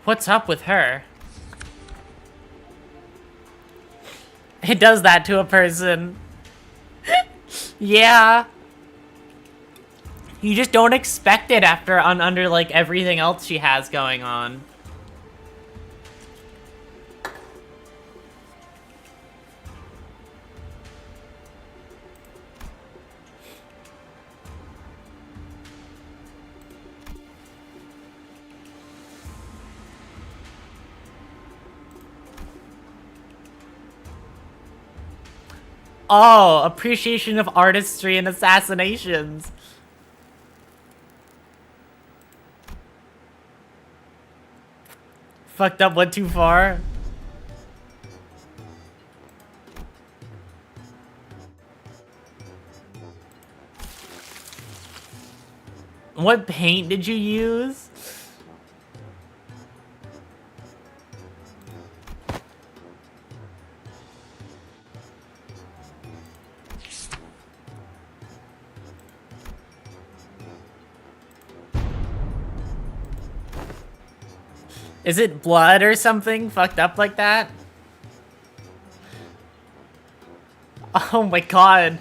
What's up with her? It does that to a person. Yeah. You just don't expect it after under like everything else she has going on. Oh, appreciation of artistry and assassinations. Fucked up, went too far. What paint did you use? Is it blood or something fucked up like that? Oh my god.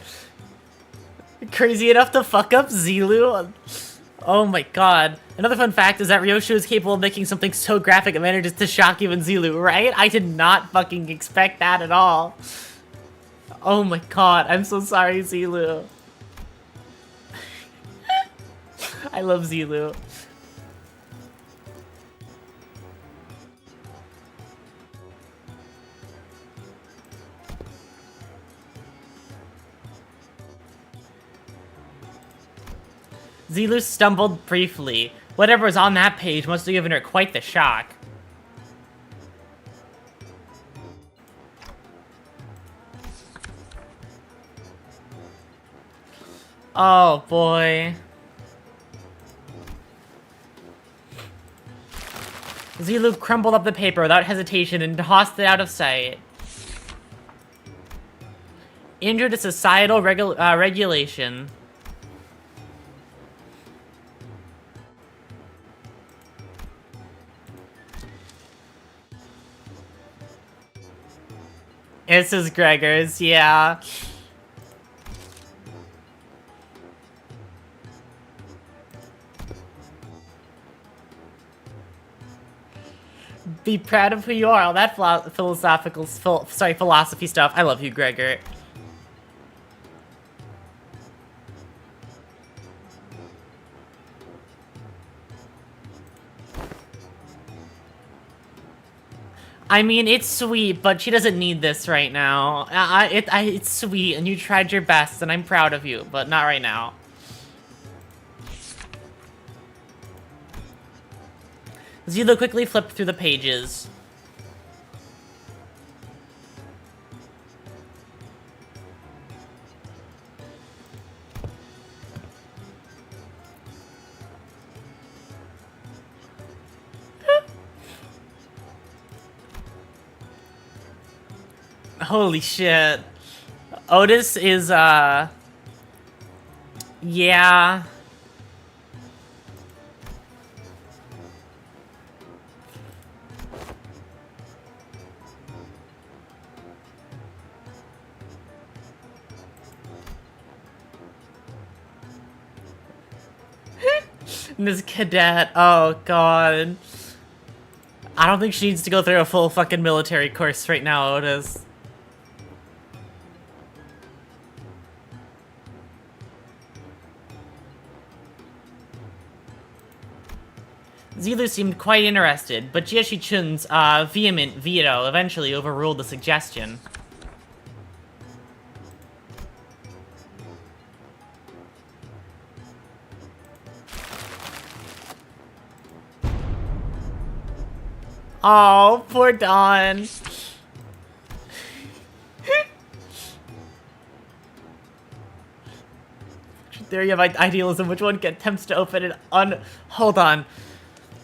Crazy enough to fuck up Zilu? Oh my god. Another fun fact is that Ryosho is capable of making something so graphic it manages to shock even Zilu, right? I did not fucking expect that at all. Oh my god, I'm so sorry, Zilu. I love Zilu. Zilu stumbled briefly. Whatever was on that page must have given her quite the shock. Oh boy. Zilu crumpled up the paper without hesitation and tossed it out of sight. injured a societal regulation. This is Gregor's, yeah. Be proud of who you are. All that philosophy stuff. I love you, Gregor. I mean, it's sweet, but she doesn't need this right now. It's sweet, and you tried your best, and I'm proud of you, but not right now. Zila quickly flipped through the pages. Holy shit. Otis is, yeah. Miss Cadet, oh god. I don't think she needs to go through a full fucking military course right now, Otis. Zilu seemed quite interested, but Jieshi Chun's vehement veto eventually overruled the suggestion. Oh, poor Dawn. Theory of idealism, which one attempts to open an hold on.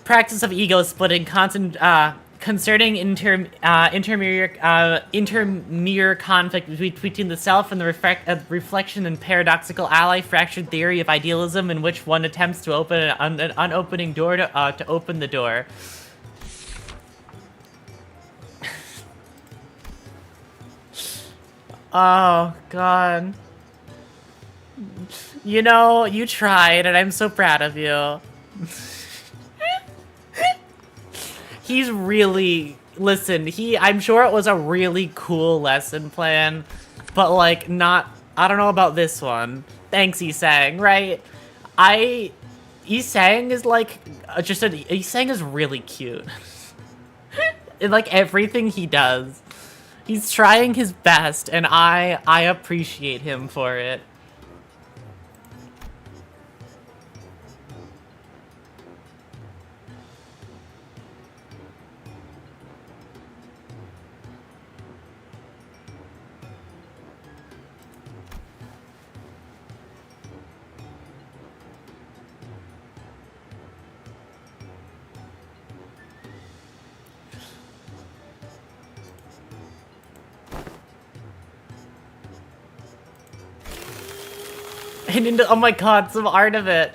Practice of ego splitting, concerning intermirror conflict between the self and the reflection and paradoxical ally, fractured theory of idealism in which one attempts to open an unopening door to open the door. Oh, God. You know, you tried, and I'm so proud of you. He's really... Listen, I'm sure it was a really cool lesson plan, but, like, not... I don't know about this one. Thanks, Isang, right? Isang is, like, Isang is really cute. In, like, everything he does. He's trying his best, and I appreciate him for it. And into, oh my god, some art of it.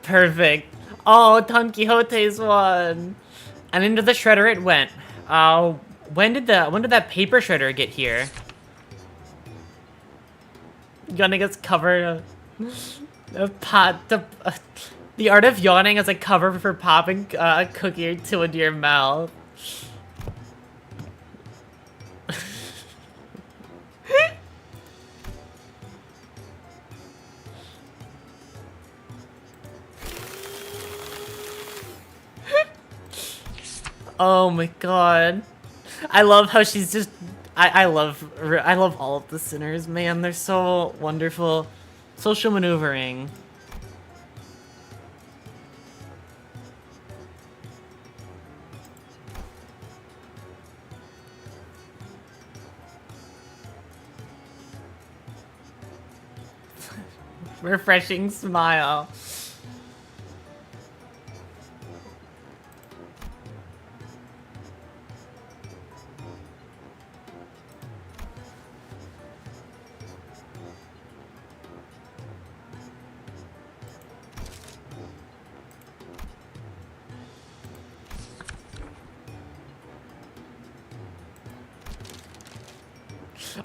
Perfect. Oh, Don Quixote's one. And into the shredder it went. When did that paper shredder get here? Yawning gets covered. The art of yawning as a cover for popping a cookie or two into your mouth. Oh my god. I love how she's just... I love all of the sinners, man. They're so wonderful. Social maneuvering. Refreshing smile.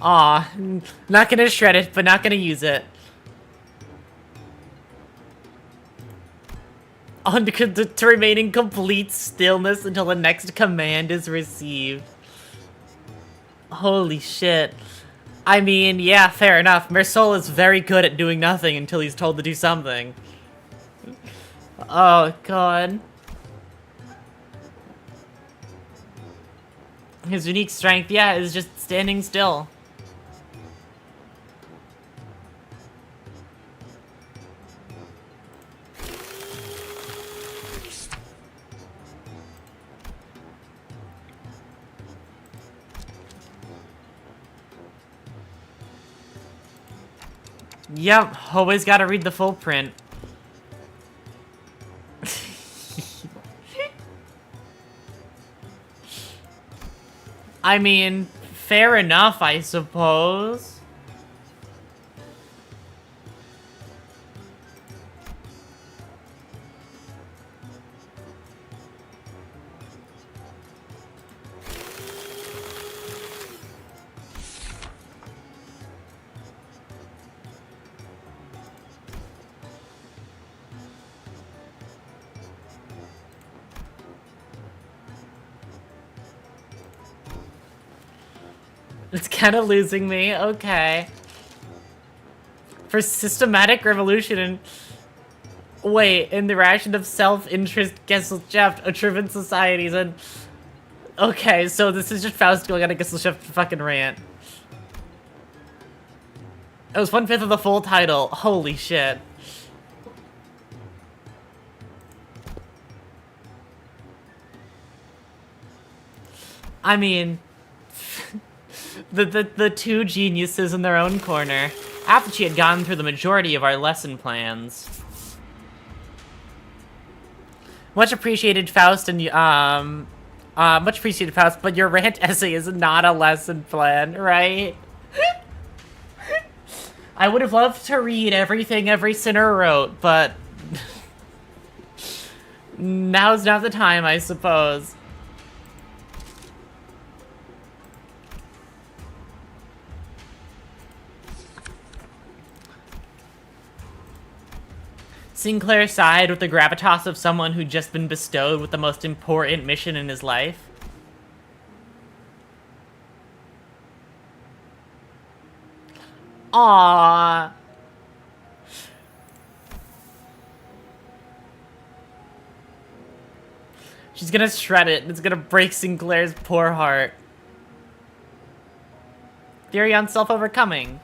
Aw, not gonna shred it, but not gonna use it. To remain in complete stillness until the next command is received. Holy shit. I mean, yeah, fair enough. Mersol is very good at doing nothing until he's told to do something. Oh, God. His unique strength, yeah, is just standing still. Yep, always gotta read the full print. I mean, fair enough, I suppose. It's kind of losing me. Okay. For systematic revolution and... Wait, in the ration of self-interest Gesellschaft, a driven societies, and... Okay, so this is just Faust going on a Gesellschaft fucking rant. It was 1/5 of the full title. Holy shit. I mean... The two geniuses in their own corner. After she had gone through the majority of our lesson plans. Much appreciated, Faust, and much appreciated, Faust, but your rant essay is not a lesson plan, right? I would have loved to read everything every sinner wrote, but... now's not the time, I suppose. Sinclair sighed with the gravitas of someone who'd just been bestowed with the most important mission in his life. Aww. She's gonna shred it, and it's gonna break Sinclair's poor heart. Theory on self-overcoming.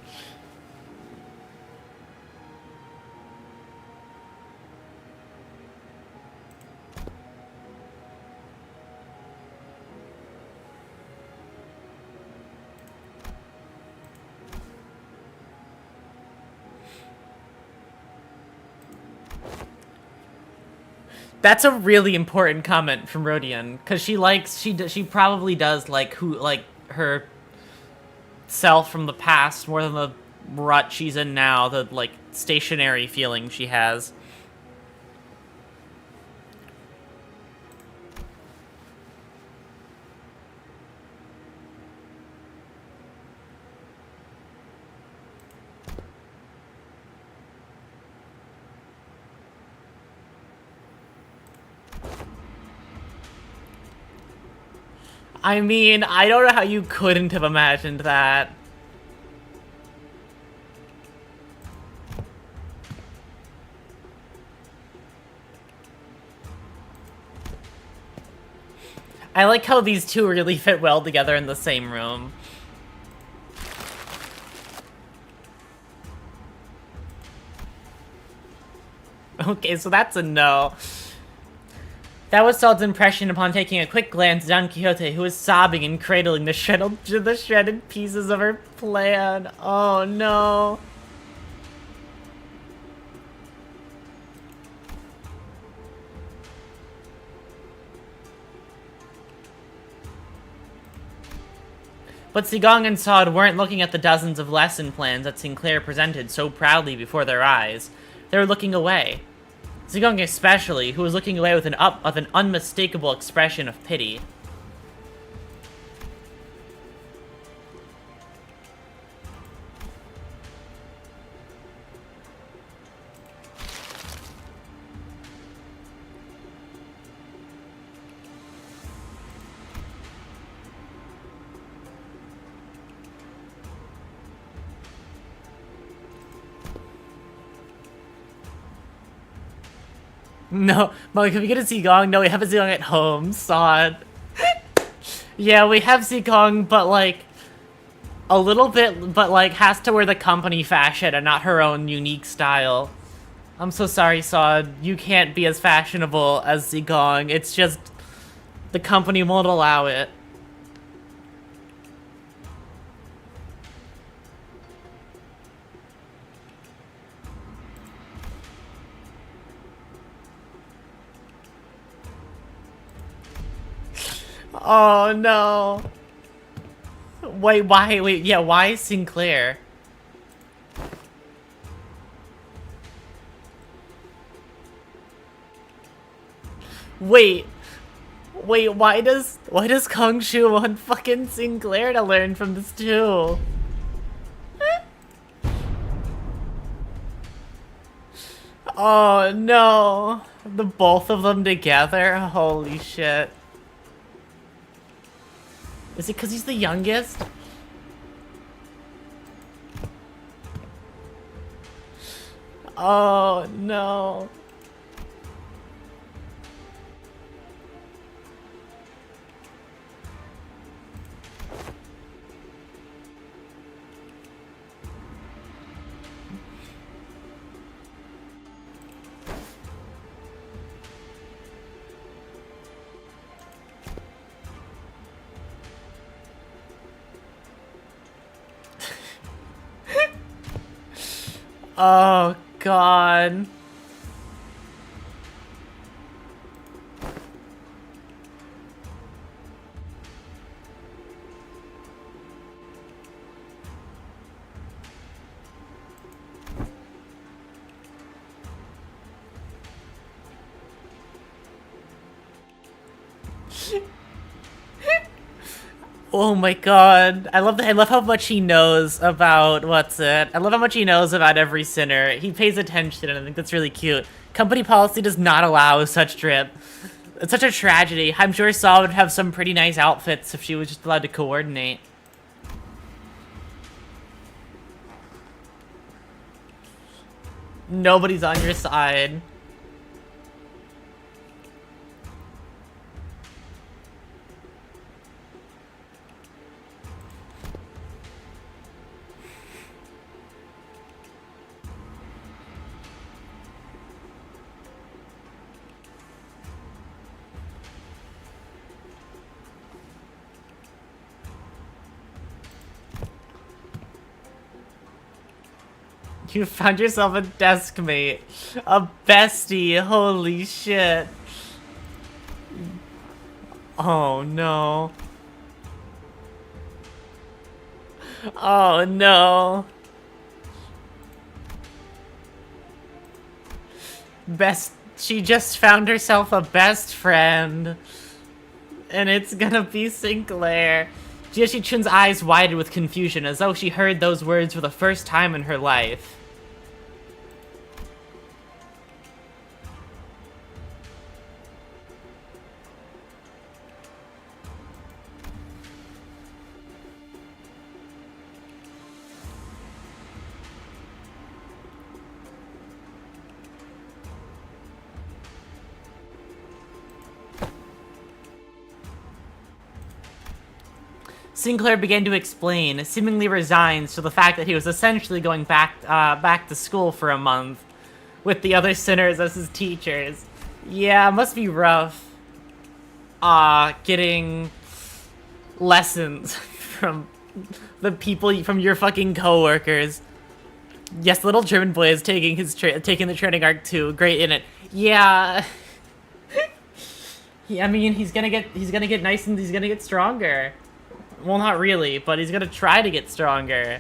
That's a really important comment from Rodion, because she probably does like her self from the past more than the rut she's in now, the like stationary feeling she has. I mean, I don't know how you couldn't have imagined that. I like how these two really fit well together in the same room. Okay, so that's a no. That was Saul's impression upon taking a quick glance at Don Quixote, who was sobbing and cradling the shredded pieces of her plan. Oh no. But Sigong and Sod weren't looking at the dozens of lesson plans that Sinclair presented so proudly before their eyes. They were looking away. Sigong especially, who was looking away with an unmistakable expression of pity. No, Mike, have we get a Zigong? No, we have a Zigong at home, sod. Yeah, we have Zigong, but like, a little bit, but like, has to wear the company fashion and not her own unique style. I'm so sorry, Sod. You can't be as fashionable as Zigong. It's just, the company won't allow it. Oh no. Wait, why Sinclair? Wait, why does Kung Shu want fucking Sinclair to learn from this too? Oh no, the both of them together? Holy shit. Is it because he's the youngest? Oh no. Oh god. Oh my god. I love how much he knows about I love how much he knows about every sinner. He pays attention and I think that's really cute. Company policy does not allow such drip. It's such a tragedy. I'm sure Saw would have some pretty nice outfits if she was just allowed to coordinate. Nobody's on your side. You found yourself a desk mate. A bestie. Holy shit. Oh no. Oh no. She just found herself a best friend. And it's gonna be Sinclair. Jiashi Chun's eyes widened with confusion as though she heard those words for the first time in her life. Sinclair began to explain, seemingly resigned to the fact that he was essentially going back to school for a month, with the other sinners as his teachers. Yeah, it must be rough. Getting lessons from the people, from your fucking coworkers. Yes, the little German boy is taking the training arc too. Great in it. Yeah. I mean, he's gonna get nice and he's gonna get stronger. Well, not really, but he's gonna try to get stronger.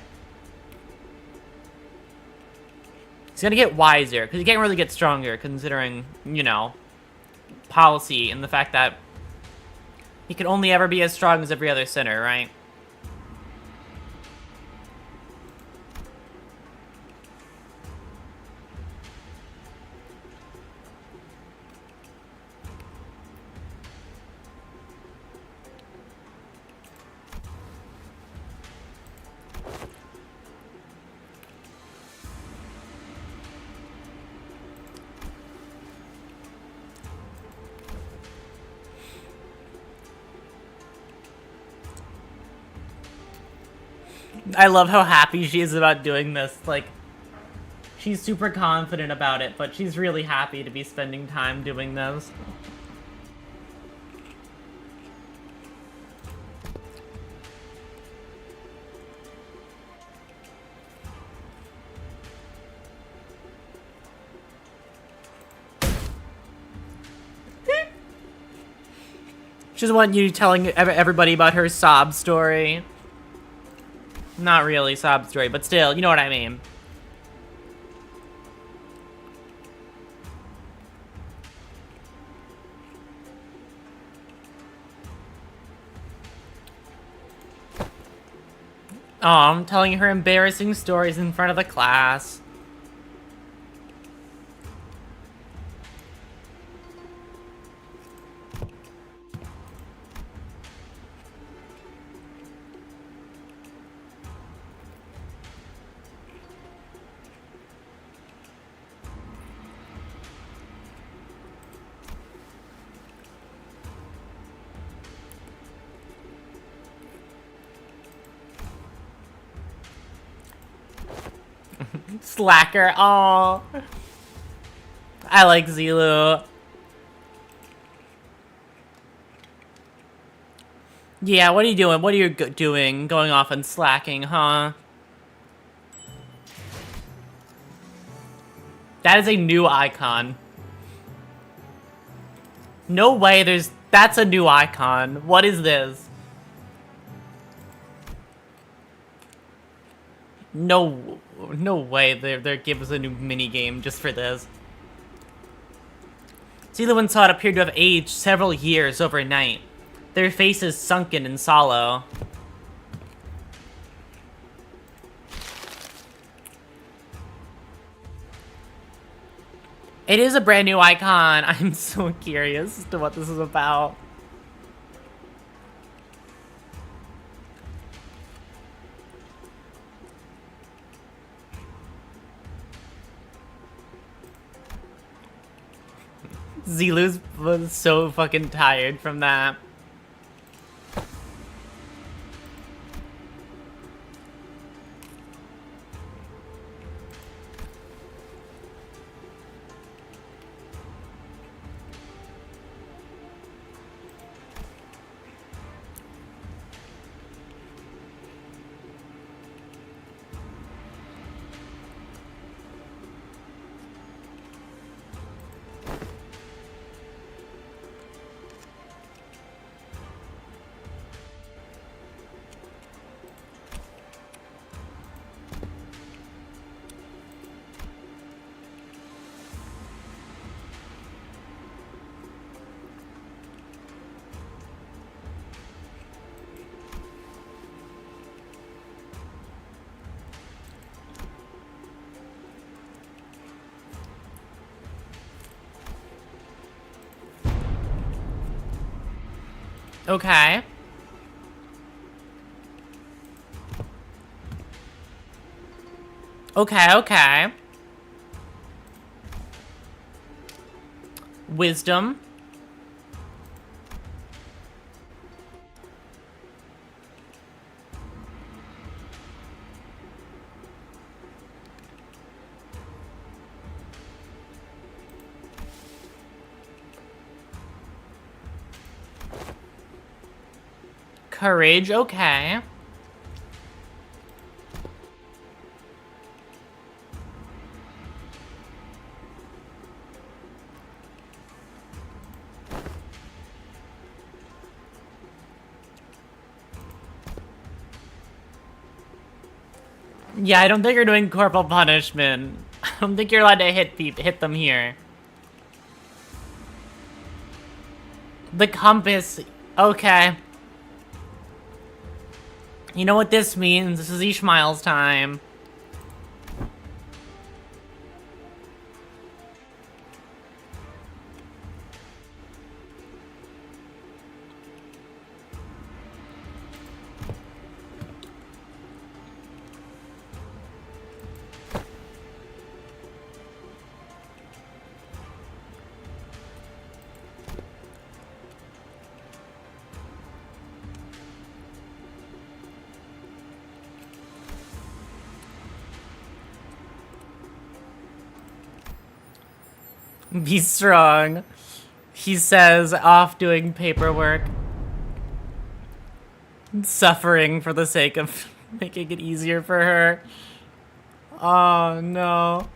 He's gonna get wiser, because he can't really get stronger, considering, you know, policy and the fact that he can only ever be as strong as every other sinner, right? I love how happy she is about doing this. Like, she's super confident about it, but she's really happy to be spending time doing this. She doesn't want you telling everybody about her sob story. Not really sob story, but still, you know what I mean. Oh, I'm telling her embarrassing stories in front of the class. Slacker. Oh, I like Zilu. Yeah, what are you doing? What are you doing? Going off and slacking, huh? That is a new icon. No way, that's a new icon. What is this? No way they're giving us a new mini game just for this. Zilu and Sod appeared to have aged several years overnight. Their faces sunken in sorrow. It is a brand new icon. I'm so curious as to what this is about. Zilu was so fucking tired from that. Okay. Okay. Wisdom. Courage, okay. Yeah, I don't think you're doing corporal punishment. I don't think you're allowed to hit them here. The compass, okay. You know what this means? This is Ishmael's time. Be strong. He says, off doing paperwork. Suffering for the sake of making it easier for her. Oh, no.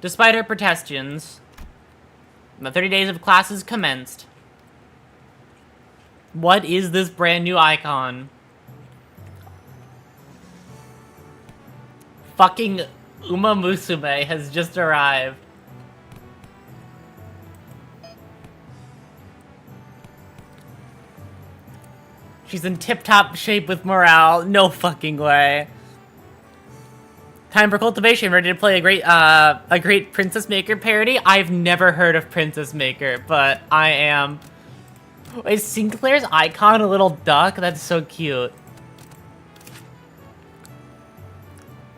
Despite her protestations, the 30 days of classes commenced. What is this brand new icon? Fucking Uma Musume has just arrived. She's in tip-top shape with morale. No fucking way. Time for Cultivation. Ready to play a great Princess Maker parody? I've never heard of Princess Maker, but I am. Is Sinclair's icon a little duck? That's so cute.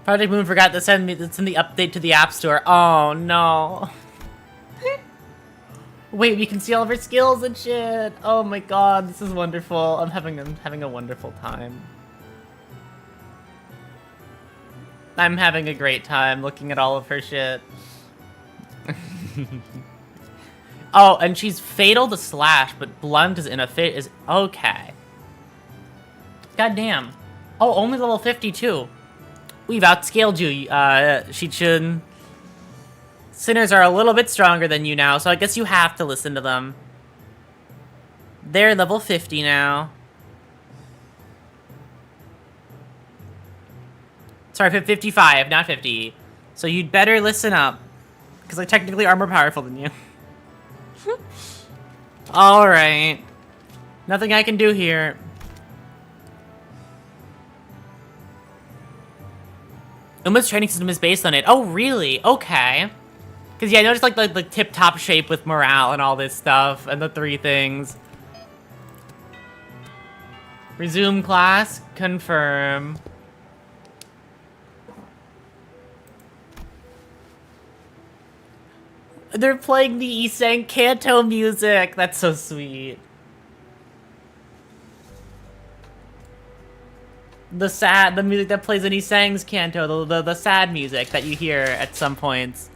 Project Moon forgot to send the update to the App Store. Oh no. Wait, we can see all of her skills and shit. Oh my god, this is wonderful. I'm having a wonderful time. I'm having a great time looking at all of her shit. Oh, and she's fatal to slash, but blunt is is okay. God damn. Oh, only level 52. We've outscaled you, Shichun. Sinners are a little bit stronger than you now, so I guess you have to listen to them. They're level 50 now. Sorry, 55, not 50. So you'd better listen up, because I technically are more powerful than you. Alright. Nothing I can do here. Uma's training system is based on it. Oh, really? Okay. Because, yeah, I noticed, like, the tip-top shape with morale and all this stuff, and the 3 things. Resume class. Confirm. They're playing the Iseng Kanto music. That's so sweet. The music that plays in Iseng's Kanto, the sad music that you hear at some points.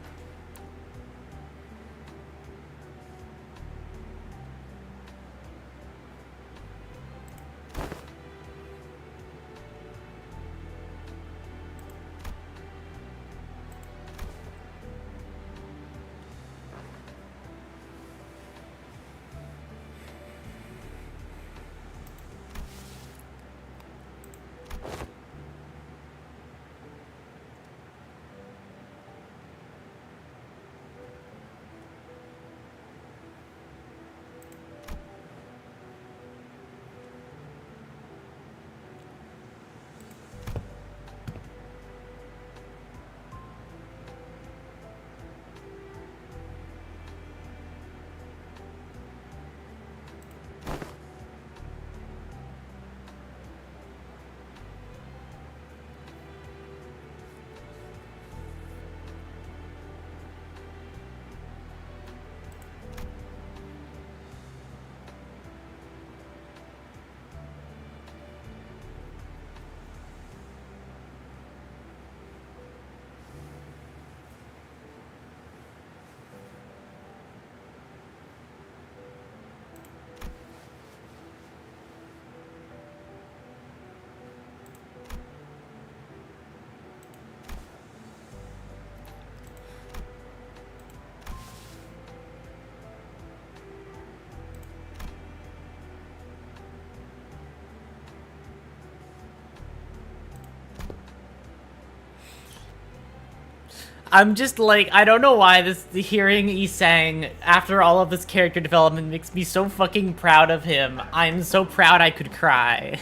I'm just like, I don't know why hearing Iseng after all of this character development makes me so fucking proud of him. I'm so proud I could cry.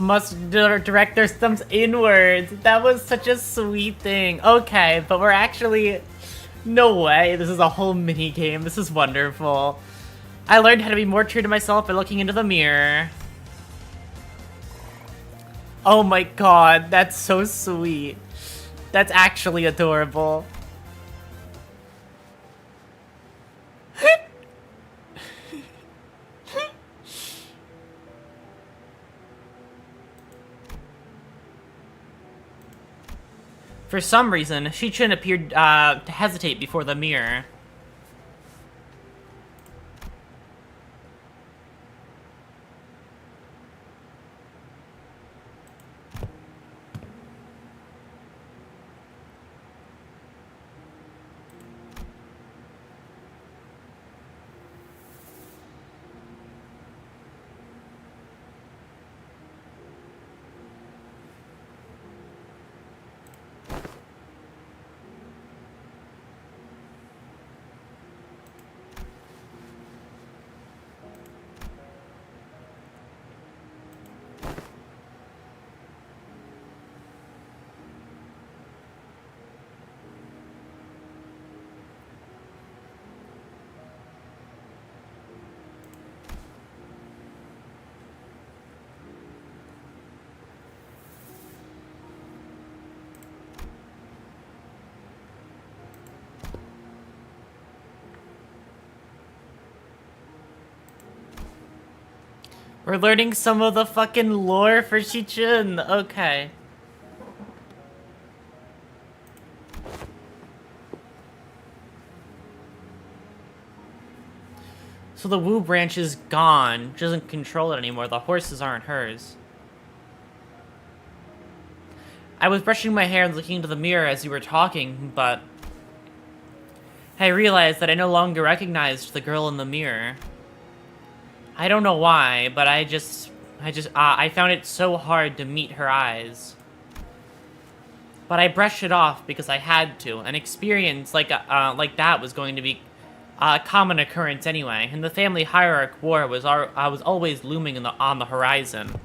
must direct their thumbs inwards. That was such a sweet thing. Okay, but we're actually... No way, this is a whole mini game. This is wonderful. I learned how to be more true to myself by looking into the mirror. Oh my god, that's so sweet. That's actually adorable. For some reason, Shichun appeared to hesitate before the mirror. We're learning some of the fucking lore for Shichun. Okay. So the Wu branch is gone. She doesn't control it anymore. The horses aren't hers. I was brushing my hair and looking into the mirror as you were talking, but... I realized that I no longer recognized the girl in the mirror. I don't know why, but I found it so hard to meet her eyes. But I brushed it off because I had to. An experience like that was going to be a common occurrence anyway, and the family hierarch war was always looming on the horizon.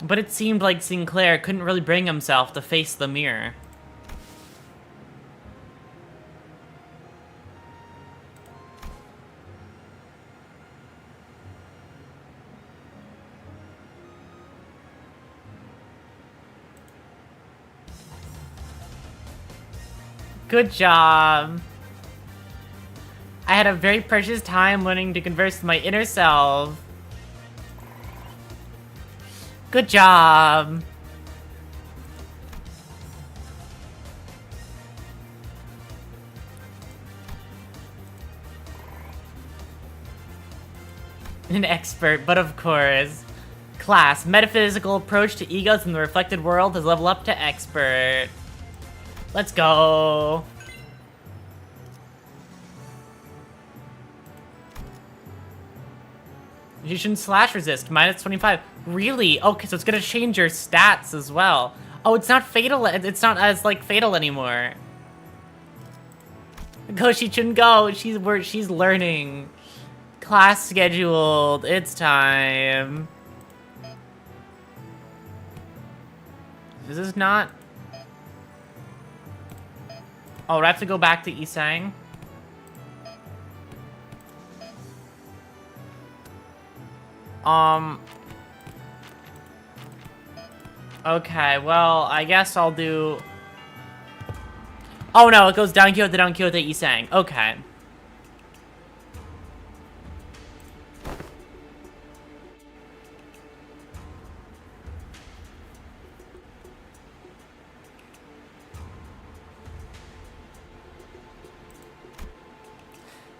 But it seemed like Sinclair couldn't really bring himself to face the mirror. Good job. I had a very precious time learning to converse with my inner self. Good job. An expert, but of course. Class, metaphysical approach to egos in the reflected world has leveled up to expert. Let's go. You shouldn't slash resist, minus 25. Really? Okay, so it's gonna change your stats as well. Oh, it's not fatal. It's not as like fatal anymore. Go, Shichun, go. She's learning. Class scheduled. It's time. Is this not? Oh, do I have to go back to Isang? Okay, well, I guess I'll do... Oh no, it goes down Kyoto, Isang. Okay.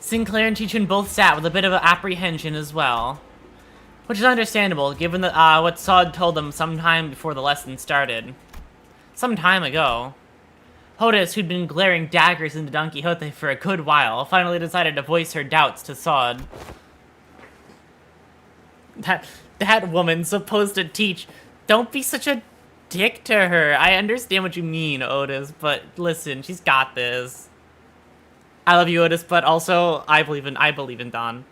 Sinclair and Chichun both sat with a bit of apprehension as well. Which is understandable, given what Sod told them sometime before the lesson started. Some time ago, Hodes, who'd been glaring daggers into Don Quixote for a good while, finally decided to voice her doubts to Sod. That woman's supposed to teach. Don't be such a dick to her. I understand what you mean, Otis, but listen, she's got this. I love you, Otis, but also I believe in Don.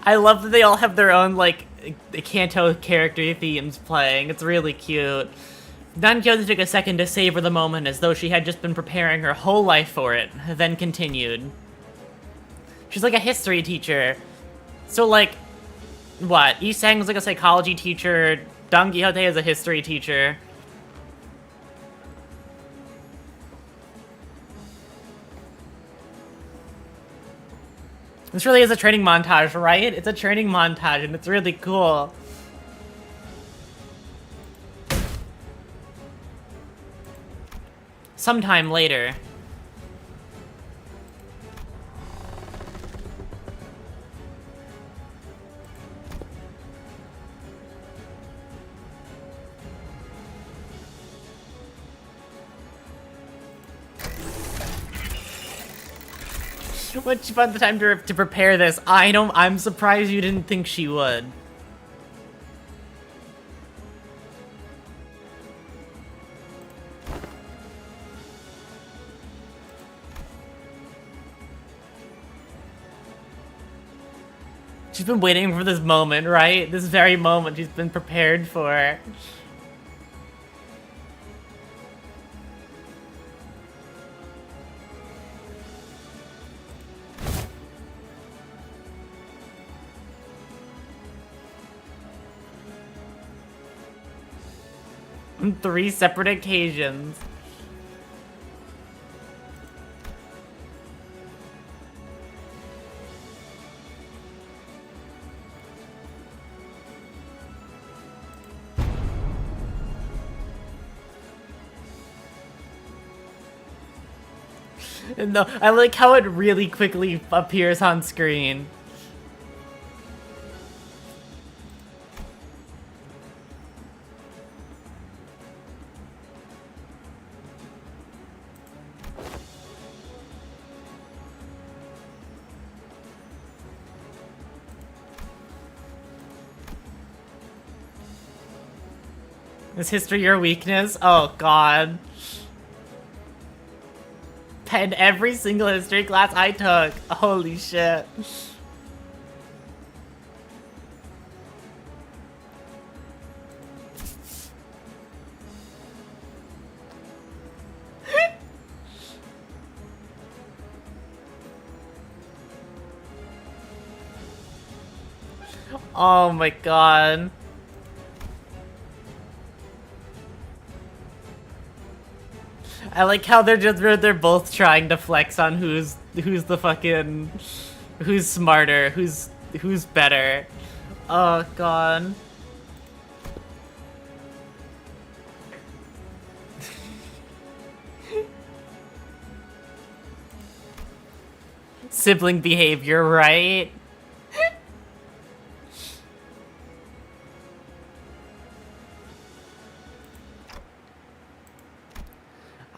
I love that they all have their own, like, Kanto character themes playing. It's really cute. Don Quixote took a second to savor the moment as though she had just been preparing her whole life for it, then continued. She's like a history teacher. So, like, what? Isang was like a psychology teacher, Don Quixote is a history teacher. This really is a training montage, right? It's a training montage, and it's really cool. Sometime later. When she found the time to prepare this, I'm surprised you didn't think she would. She's been waiting for this moment, right? This very moment she's been prepared for. On 3 separate occasions. No, I like how it really quickly appears on screen. Is history your weakness? Oh god. Pen every single history class I took. Holy shit. Oh my god. I like how they're both trying to flex on who's smarter, who's better. Oh god. Sibling behavior, right?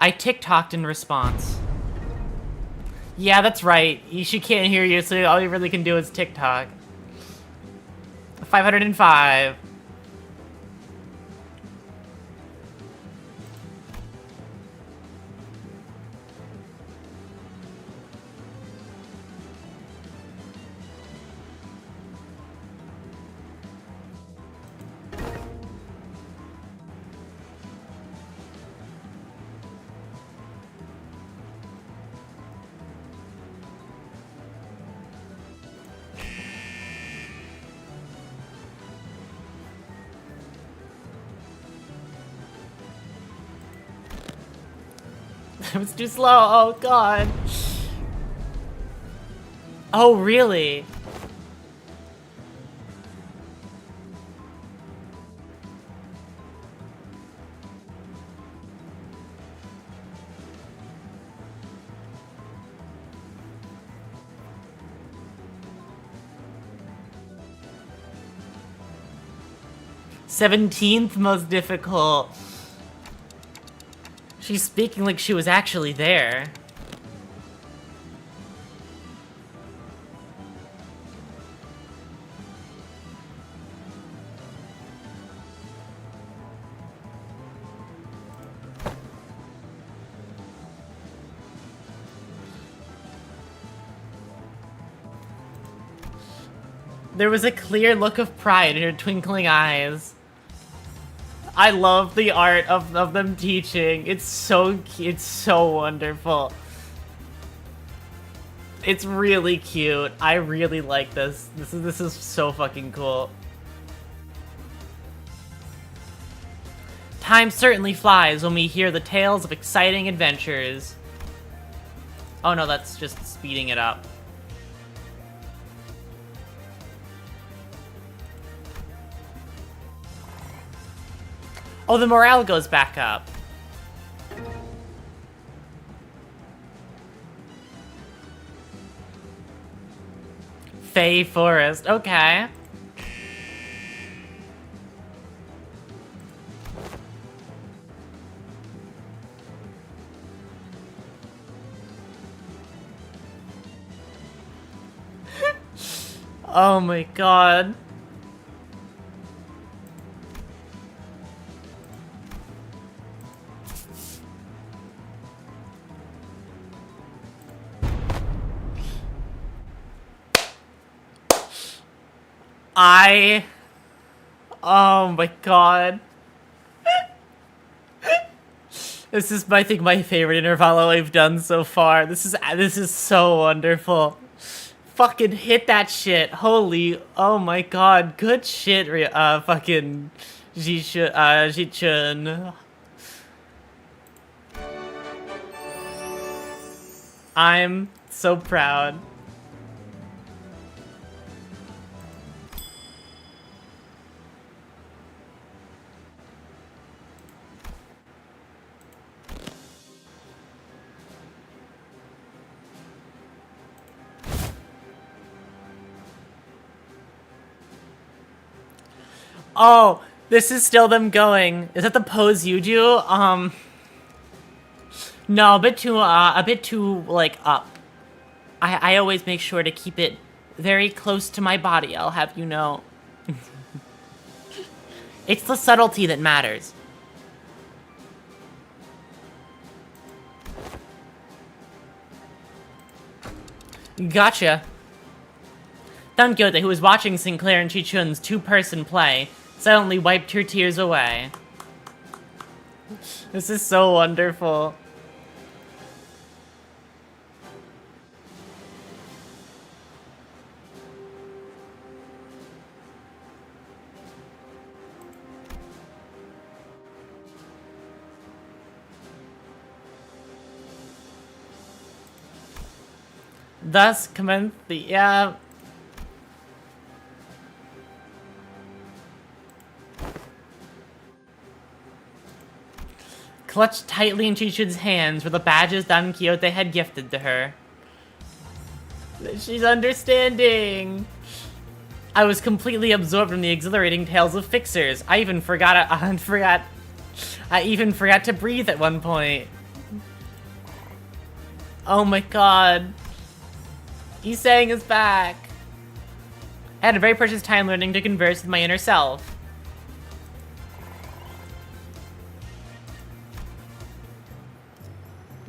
I TikToked in response. Yeah, that's right. She can't hear you, so all you really can do is TikTok. 505. It was too slow. Oh god. Oh, really? "17th most difficult." She's speaking like she was actually there. There was a clear look of pride in her twinkling eyes. I love the art of them teaching. It's so wonderful. It's really cute. I really like this. This is so fucking cool. Time certainly flies when we hear the tales of exciting adventures. Oh no, that's just speeding it up. Oh, the morale goes back up. Fey Forest, okay. Oh my god. Oh my god. This is, I think, my favorite Intervallo I've done so far. This is so wonderful. Fucking hit that shit. Holy, oh my god. Good shit, fucking Ji-chun. I'm so proud. Oh, this is still them going. Is that the pose you do? No, a bit too, like, up. I always make sure to keep it very close to my body, I'll have you know. It's the subtlety that matters. Gotcha. Don Quixote, who was watching Sinclair and Chi-chun's two-person play, silently wiped her tears away. This is so wonderful. Thus commenced the, yeah. Clutched tightly in Chi-chun's hands were the badges Don Quixote had gifted to her. She's understanding. I was completely absorbed in the exhilarating tales of fixers. I even forgot to breathe at one point. Oh my god. Isang is back. I had a very precious time learning to converse with my inner self.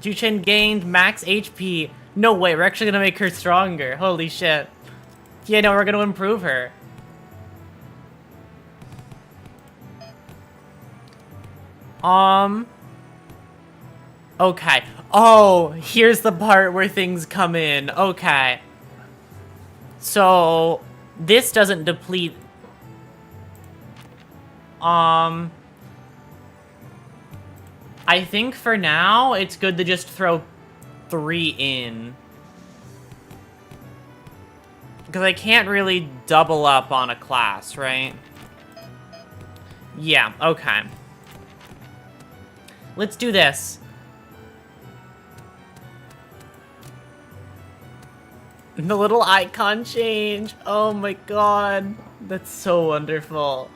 Juchen gained max HP. No way, we're actually gonna make her stronger. Holy shit. Yeah, no, we're gonna improve her. Okay. Oh, here's the part where things come in. Okay. So, this doesn't deplete... I think for now, it's good to just throw 3 in. Because I can't really double up on a class, right? Yeah, okay. Let's do this. The little icon change. Oh my god. That's so wonderful.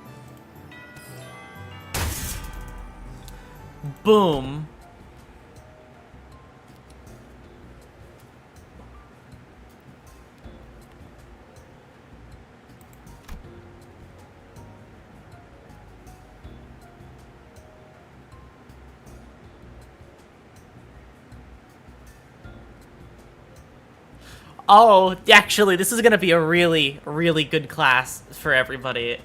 Boom. Oh, actually, this is gonna be a really, really good class for everybody.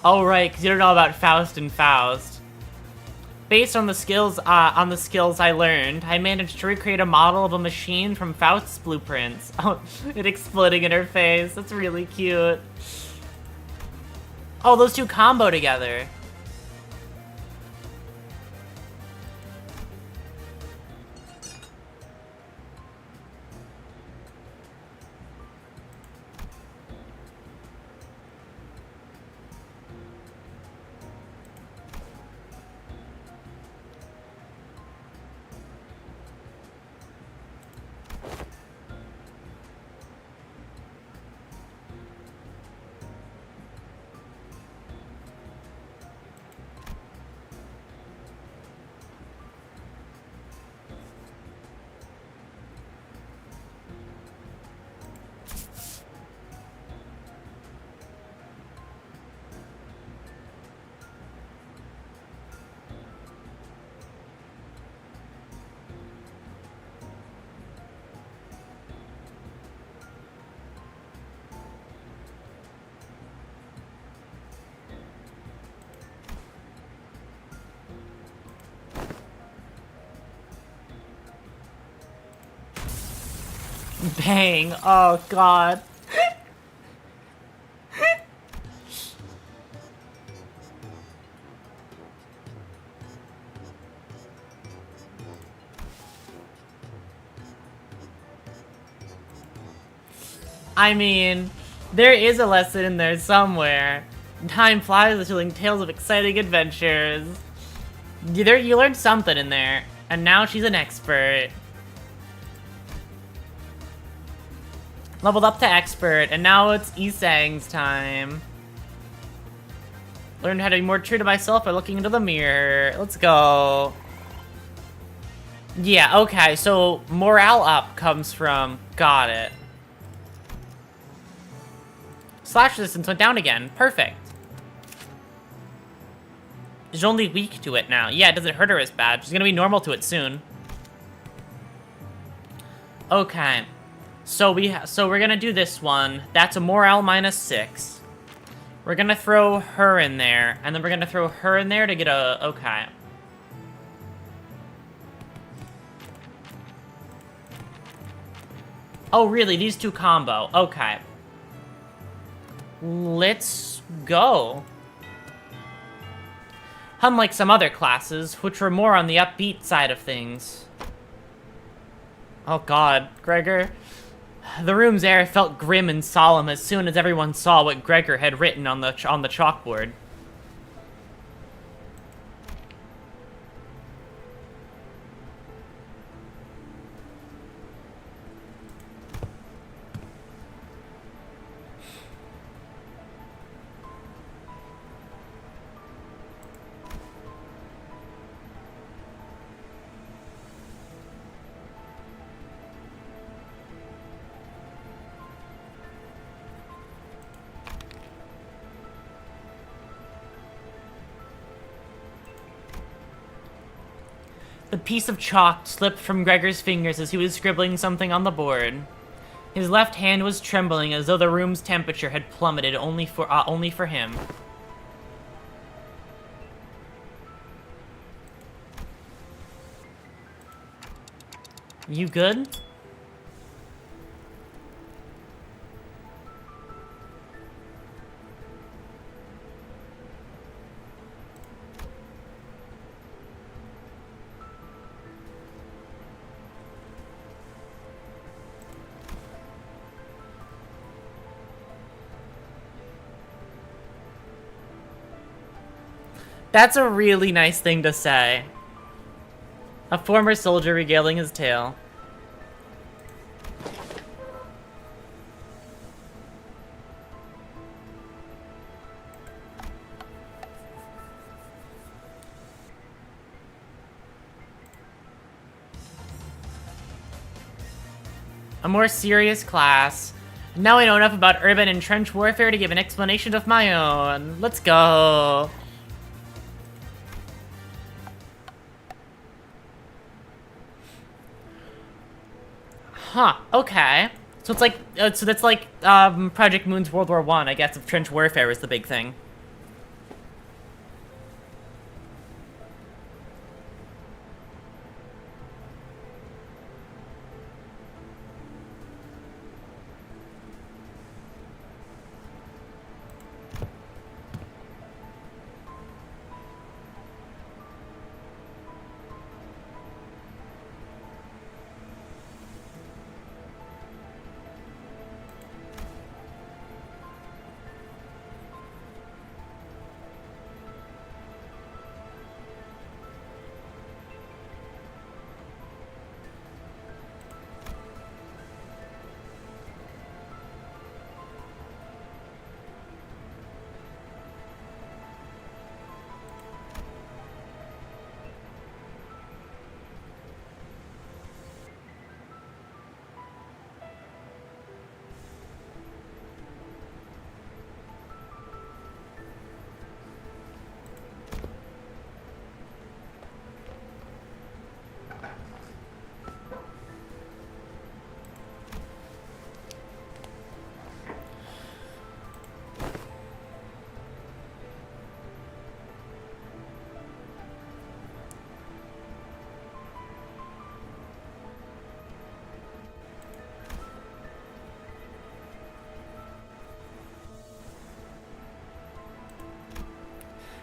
Oh, right, because you don't know about Faust and Faust. Based on the skills I learned, I managed to recreate a model of a machine from Faust's blueprints. Oh, it exploding in her face. That's really cute. Oh, those two combo together. Bang. Oh, God. I mean, there is a lesson in there somewhere. Time flies, telling tales of exciting adventures. You learned something in there, and now she's an expert. Leveled up to expert, and now it's Isang's time. Learned how to be more true to myself by looking into the mirror. Let's go. Yeah, okay, so morale up comes from... Got it. Slash resistance went down again. Perfect. She's only weak to it now. Yeah, it doesn't hurt her as bad. She's gonna be normal to it soon. Okay. So we're gonna do this one. That's a morale -6. We're gonna throw her in there, and then we're gonna throw her in there to get a... Okay. Oh, really? These two combo. Okay. Let's go. Unlike some other classes, which were more on the upbeat side of things. Oh god, Gregor. The room's air felt grim and solemn as soon as everyone saw what Gregor had written on the chalkboard. The piece of chalk slipped from Gregor's fingers as he was scribbling something on the board. His left hand was trembling as though the room's temperature had plummeted only for him. You good? That's a really nice thing to say. A former soldier regaling his tale. A more serious class. Now I know enough about urban and trench warfare to give an explanation of my own. Let's go. Huh, okay. So it's like, so that's like, Project Moon's World War I guess, if trench warfare is the big thing.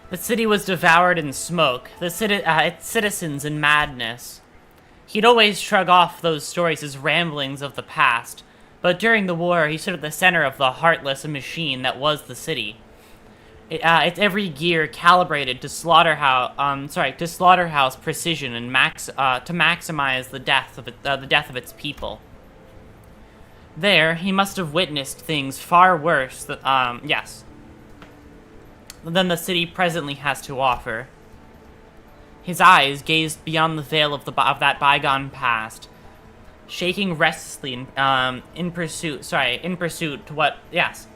The city was devoured in smoke, its citizens in madness. He'd always shrug off those stories as ramblings of the past, but during the war he stood at the center of the heartless machine that was the city. Its every gear calibrated to slaughterhouse precision and to maximize the death of its people. There, he must have witnessed things far worse than the city presently has to offer. His eyes gazed beyond the veil of that bygone past, shaking restlessly in pursuit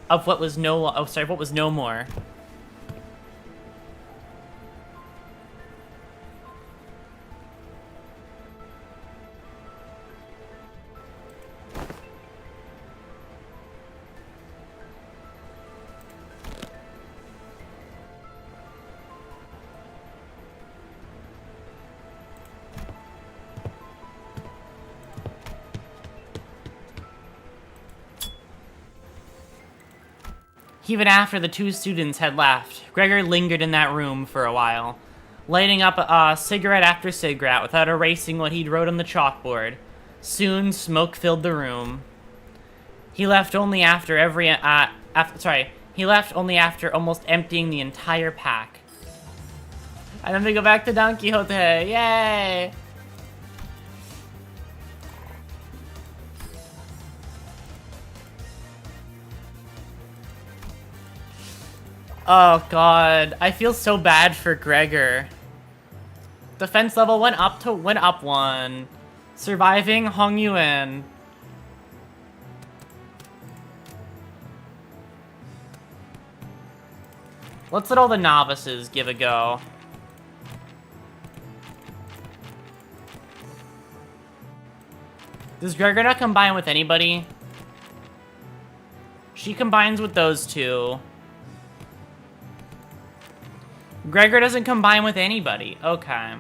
of what was no more. Even after the two students had left, Gregor lingered in that room for a while, lighting up cigarette after cigarette without erasing what he'd wrote on the chalkboard. Soon, smoke filled the room. He left only after almost emptying the entire pack. And then we go back to Don Quixote. Yay! Oh god, I feel so bad for Gregor. Defense level went up 1. Surviving Hong Yuan. Let's let all the novices give a go. Does Gregor not combine with anybody? She combines with those two. Gregor doesn't combine with anybody. Okay.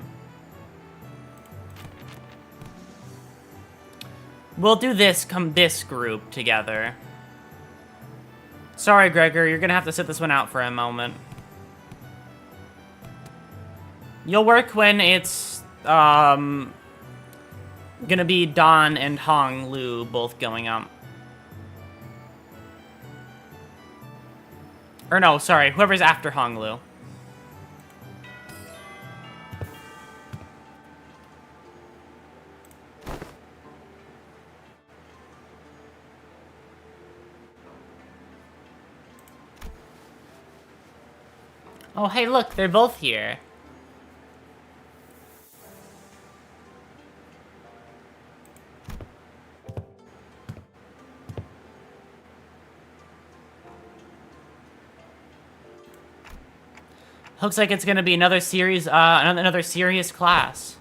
We'll do this group together. Sorry, Gregor, you're gonna have to sit this one out for a moment. You'll work when it's, gonna be Don and Hong Lu both going up. Or no, sorry, whoever's after Hong Lu. Oh, hey, look, they're both here. Looks like it's gonna be another series, another serious class.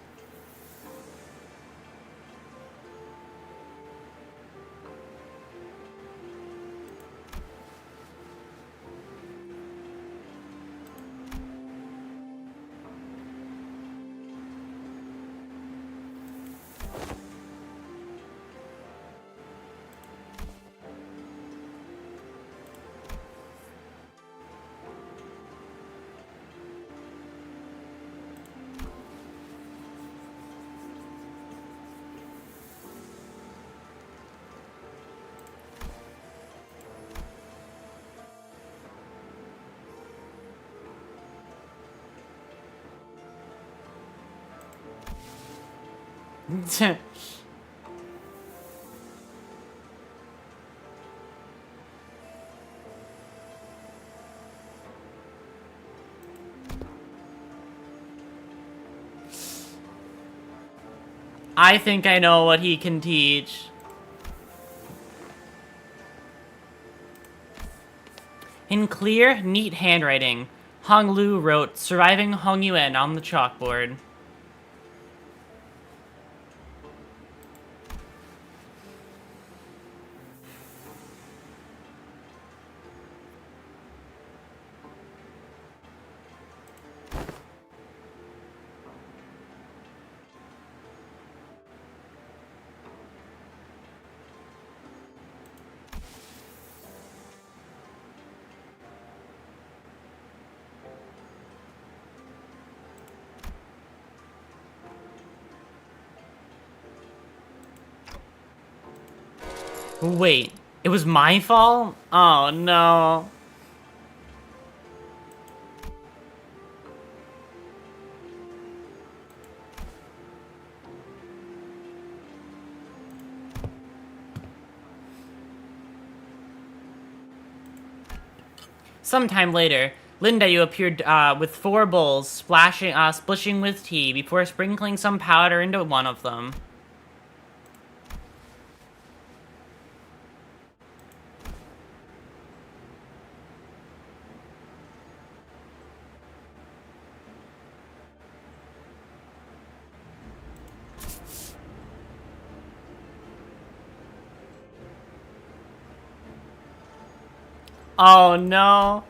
I think I know what he can teach. In clear, neat handwriting, Hong Lu wrote "Surviving Hong Yuan" on the chalkboard. Wait, it was my fault? Oh no. Sometime later, Linda Yu appeared with 4 bowls, splishing with tea before sprinkling some powder into one of them. Oh no.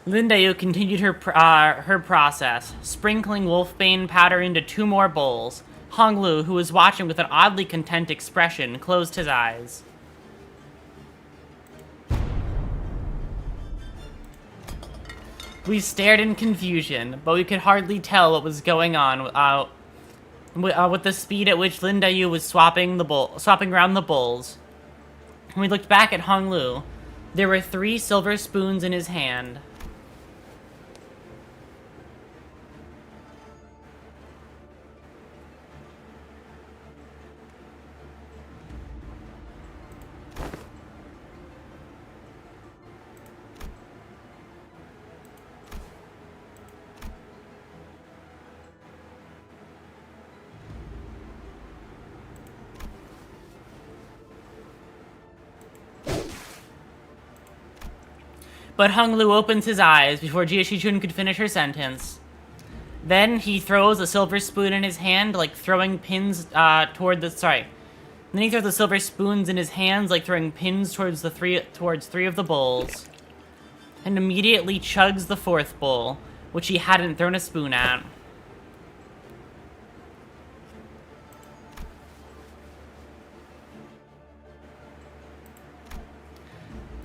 Linda Yu continued her process, sprinkling wolfbane powder into 2 more bowls. Hong Lu, who was watching with an oddly content expression, closed his eyes. We stared in confusion, but we could hardly tell what was going on with the speed at which Linda Yu was swapping around the bowls. When we looked back at Hong Lu, there were 3 silver spoons in his hand. But Hong Lu opens his eyes before Jia Shichun could finish her sentence. Then he throws a silver spoon in his hand, like throwing pins toward the... Sorry. Then he throws the silver spoons in his hands like throwing pins towards three of the bowls. And immediately chugs the fourth bowl, which he hadn't thrown a spoon at.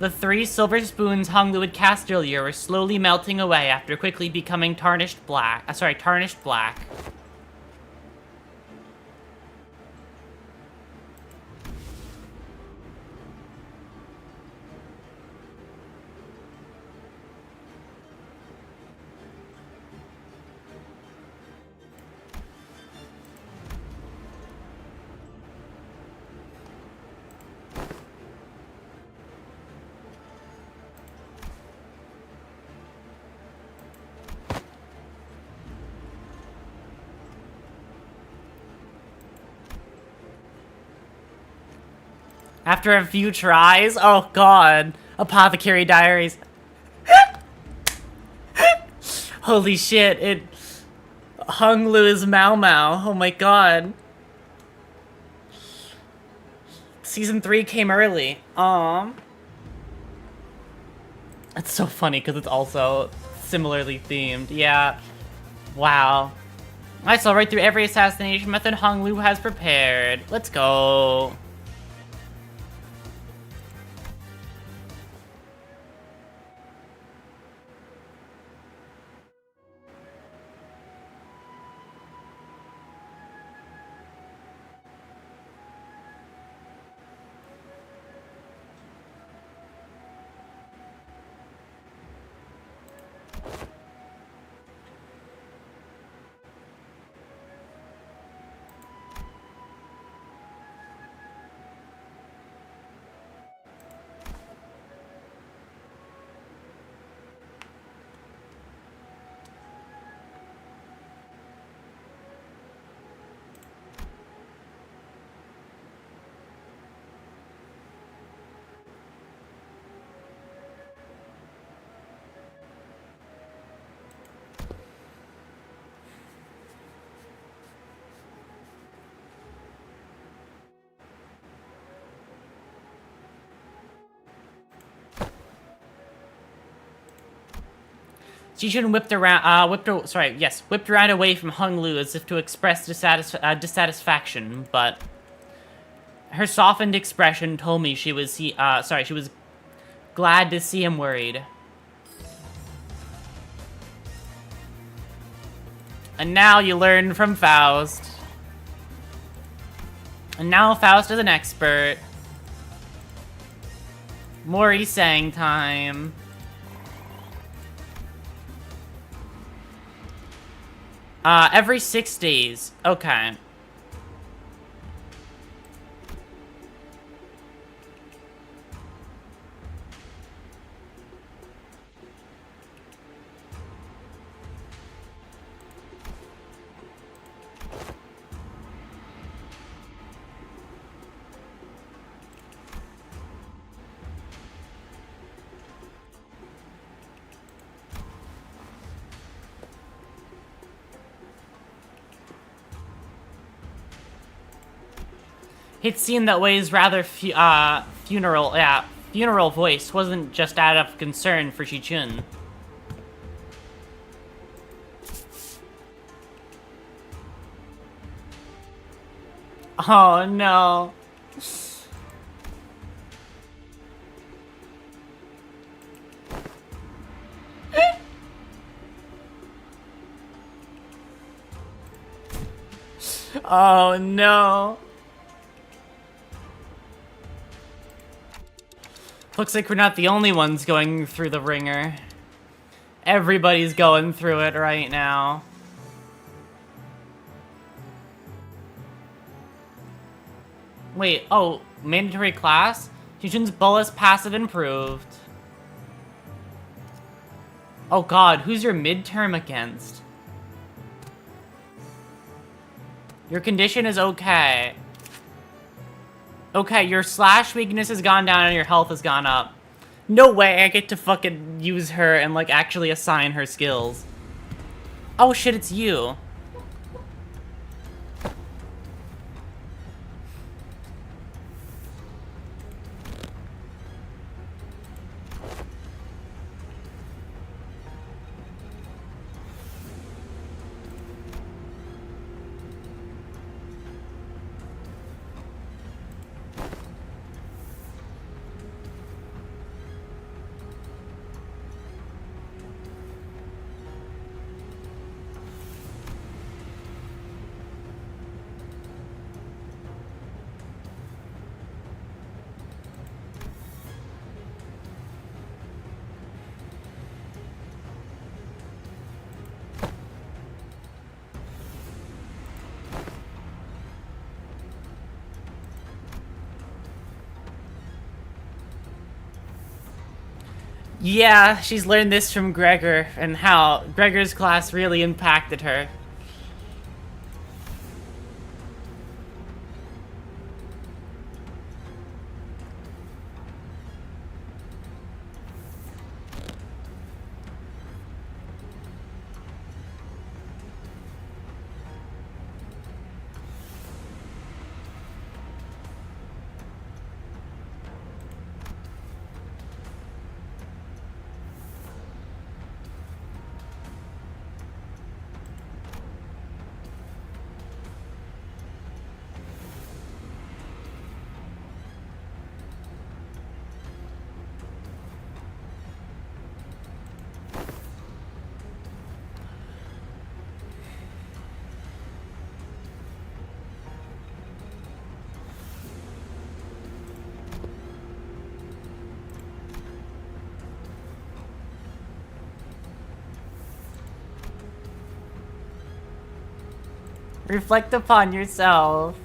The 3 silver spoons Honglu had cast earlier were slowly melting away after quickly becoming tarnished black. Tarnished black. After a few tries, oh god, Apothecary Diaries. Holy shit, it Honglu is Mau Mau. Oh my god. Season 3 came early. It's so funny because it's also similarly themed. Yeah. Wow. I saw right through every assassination method Honglu has prepared. Let's go. Jijun whipped around away from Honglu as if to express dissatisfaction, but her softened expression told me she was glad to see him worried. And now you learn from Faust. And now Faust is an expert. Mori sang time. Every 6 days. Okay. It seemed that Wei's rather funeral voice wasn't just out of concern for Shichun. Oh no. Oh no. Looks like we're not the only ones going through the ringer. Everybody's going through it right now. Wait, oh, mandatory class? Shichun's bolus passive improved. Oh god, who's your midterm against? Your condition is okay. Okay, your slash weakness has gone down and your health has gone up. No way I get to fucking use her and, like, actually assign her skills. Oh shit, it's you. Yeah, she's learned this from Gregor, and how Gregor's class really impacted her. Reflect upon yourself.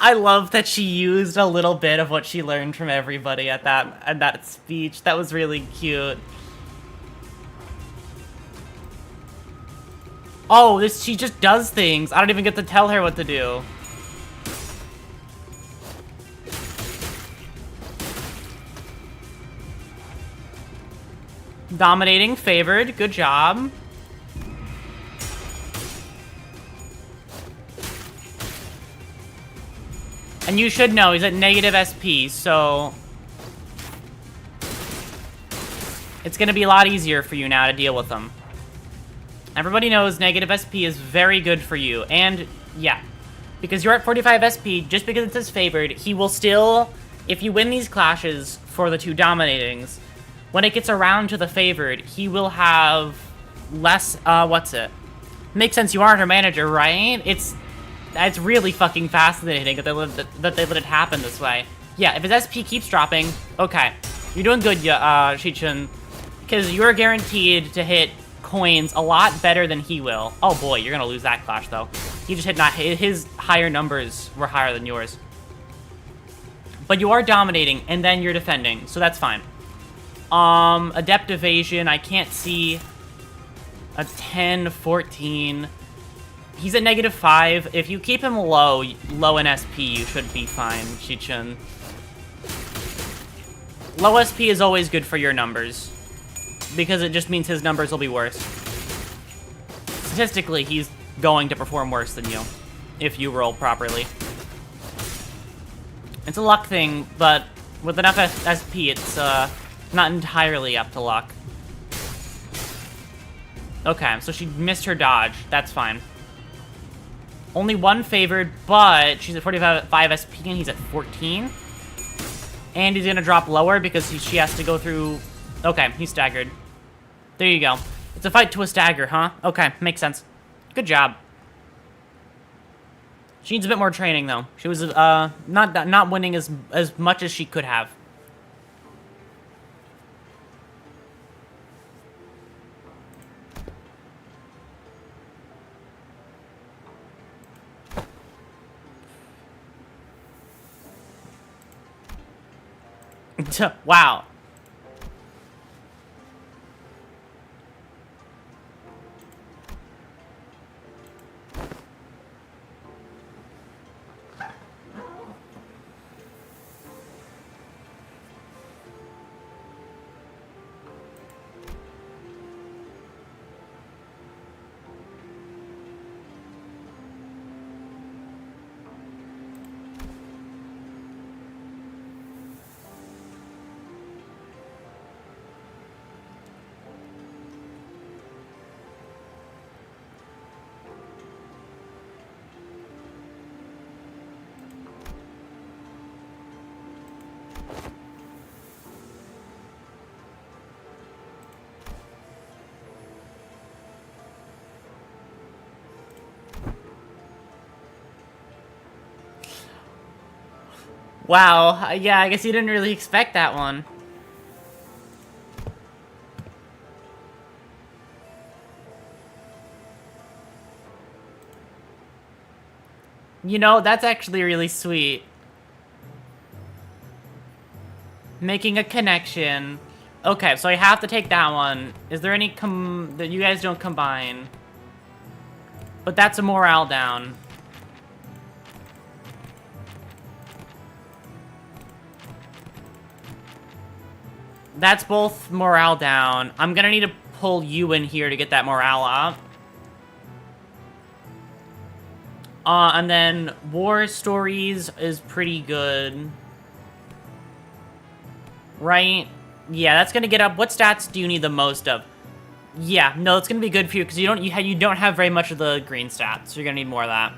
I love that she used a little bit of what she learned from everybody at that speech. That was really cute. Oh, she just does things. I don't even get to tell her what to do. Dominating, favored, good job. And you should know, he's at negative SP, so... it's gonna be a lot easier for you now to deal with him. Everybody knows negative SP is very good for you, and yeah. Because you're at 45 SP, just because it says favored, he will still... if you win these clashes for the 2 dominatings, when it gets around to the favored, he will have less, what's it? Makes sense, you aren't her manager, right? It's really fucking fascinating that they let it happen this way. Yeah, if his SP keeps dropping, okay. You're doing good, Shichun. Because you're guaranteed to hit coins a lot better than he will. Oh boy, you're gonna lose that clash, though. He just his higher numbers were higher than yours. But you are dominating, and then you're defending, so that's fine. Adept evasion, I can't see a 10, 14... he's at negative 5. If you keep him low in SP, you should be fine, Shichun. Low SP is always good for your numbers, because it just means his numbers will be worse. Statistically, he's going to perform worse than you, if you roll properly. It's a luck thing, but with enough SP, it's not entirely up to luck. Okay, so she missed her dodge. That's fine. Only one favored, but she's at 45 SP and he's at 14. And he's gonna drop lower because she has to go through... okay, he's staggered. There you go. It's a fight to a stagger, huh? Okay, makes sense. Good job. She needs a bit more training, though. She was not winning as much as she could have. Wow. Wow, yeah, I guess you didn't really expect that one. You know, that's actually really sweet. Making a connection. Okay, so I have to take that one. Is there any that you guys don't combine? But that's a morale down. That's both morale down. I'm gonna need to pull you in here to get that morale up. And then War Stories is pretty good. Right? Yeah, that's gonna get up. What stats do you need the most of? Yeah, no, it's gonna be good for you because you don't have very much of the green stats. So you're gonna need more of that.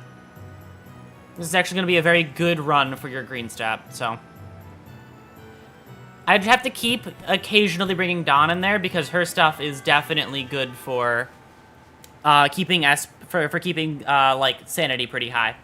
This is actually gonna be a very good run for your green stat. So I'd have to keep occasionally bringing Dawn in there because her stuff is definitely good for keeping like sanity pretty high.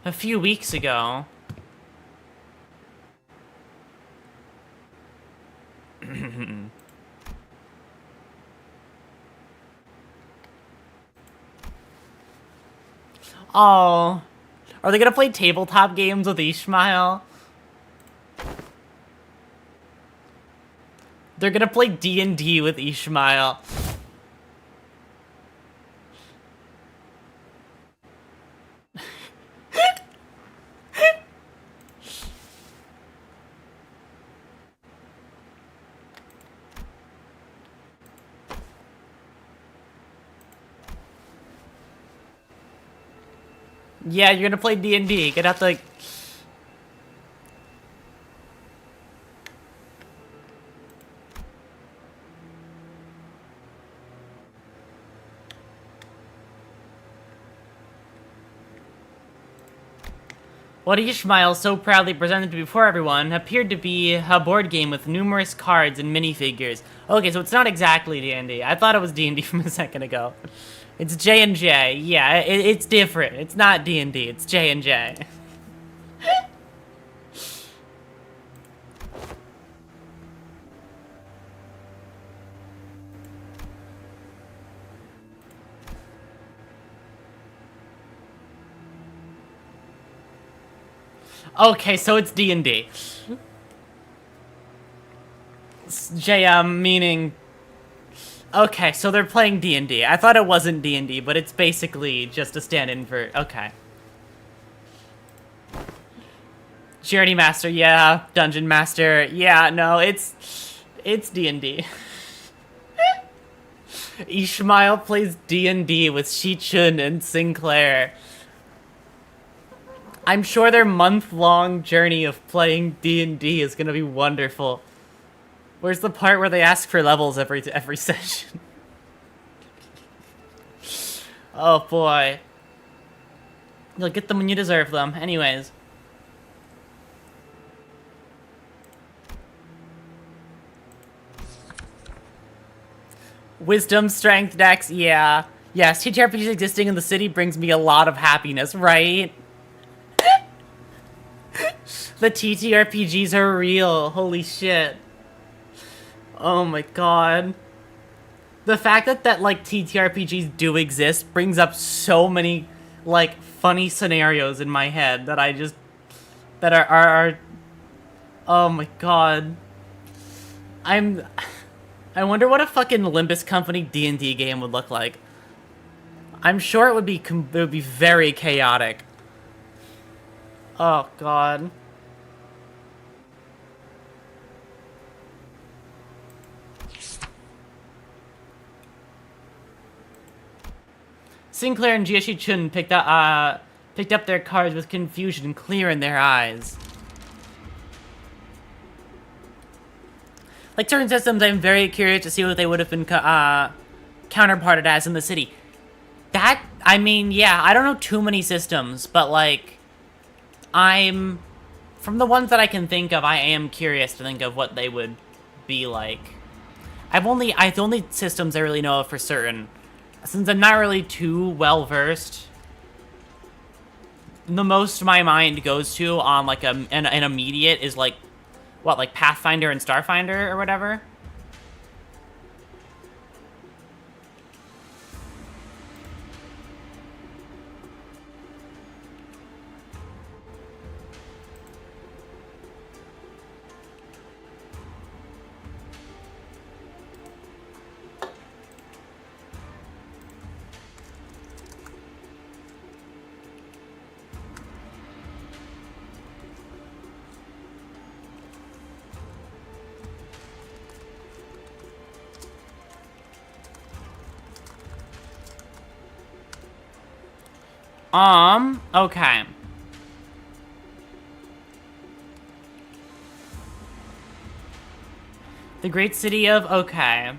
A few weeks ago. Oh. Are they gonna play tabletop games with Ishmael? They're gonna play D&D with Ishmael. Yeah, you're gonna play D&D. Get out the... What Ishmael so proudly presented before everyone appeared to be a board game with numerous cards and minifigures. Okay, so it's not exactly D&D. I thought it was D&D from a second ago. It's J&J. Yeah, it's different. It's not D&D. It's J&J. Okay, so it's D&D. JM meaning... Okay, so they're playing D&D. I thought it wasn't D&D, but it's basically just a stand-in for... Okay. Journey Master, yeah. Dungeon Master, yeah. No, it's D&D. Ishmael plays D&D with Shichun and Sinclair. I'm sure their month-long journey of playing D&D is gonna be wonderful. Where's the part where they ask for levels every session? Oh boy. You'll get them when you deserve them. Anyways. Wisdom, strength, dex, yeah. Yes, TTRPGs existing in the city brings me a lot of happiness, right? The TTRPGs are real. Holy shit. Oh my god. The fact that like, TTRPGs do exist brings up so many, like, funny scenarios in my head that I just... that are oh my god. I wonder what a fucking Limbus Company D&D game would look like. I'm sure it would be very chaotic. Oh god. Sinclair and Jiashi Chun picked up picked up their cards with confusion clear in their eyes. Like, certain systems, I'm very curious to see what they would have been counterparted as in the city. That, I mean, yeah, I don't know too many systems, but, like, from the ones that I can think of, I am curious to think of what they would be like. The only systems I really know of for certain, since I'm not really too well-versed, the most my mind goes to on, like, an immediate is, like, what, like Pathfinder and Starfinder or whatever? Okay. The great city of, okay.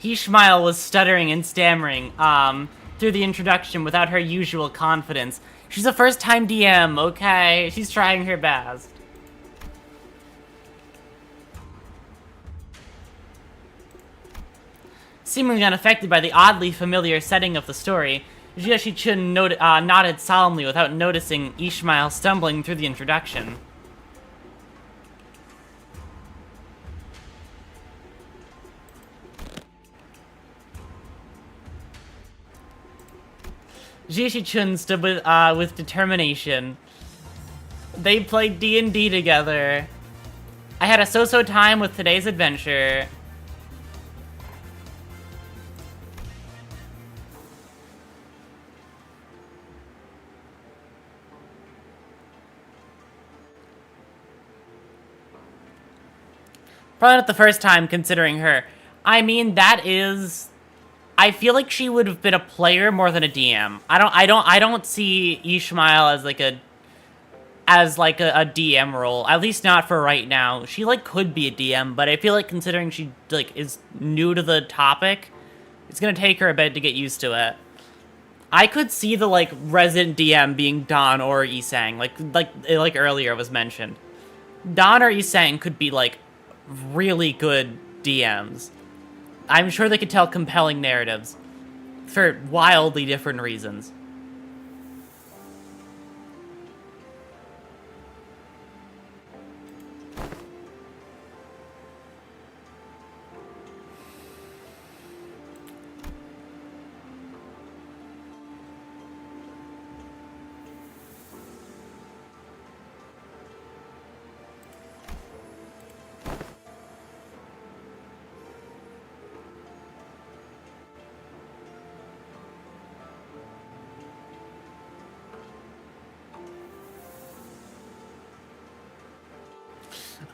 Ishmael was stuttering and stammering, through the introduction without her usual confidence. She's a first-time DM, okay? She's trying her best. Seemingly unaffected by the oddly familiar setting of the story, Jia Chun nodded solemnly without noticing Ishmael stumbling through the introduction. Jia Chun stood with determination. They played D&D together. I had a so-so time with today's adventure. Probably not the first time considering her. I mean, that is... I feel like she would have been a player more than a DM. I don't see Ishmael as like a DM role, at least not for right now. She like could be a DM, but I feel like considering she like is new to the topic, it's gonna take her a bit to get used to it. I could see the like resident DM being Don or Isang, like earlier was mentioned. Don or Isang could be like really good DMs. I'm sure they could tell compelling narratives for wildly different reasons.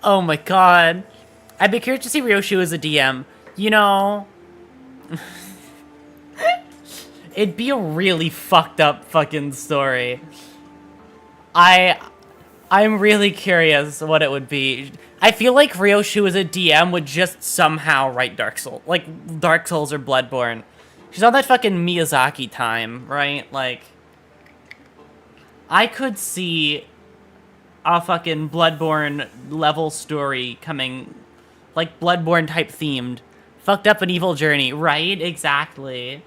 Oh my god. I'd be curious to see Ryoshu as a DM. You know... it'd be a really fucked up fucking story. I'm really curious what it would be. I feel like Ryoshu as a DM would just somehow write Dark Souls. Like, Dark Souls or Bloodborne. She's on that fucking Miyazaki time, right? Like... I could see a fucking Bloodborne level story coming, like Bloodborne type themed. Fucked up an evil journey, right? Exactly.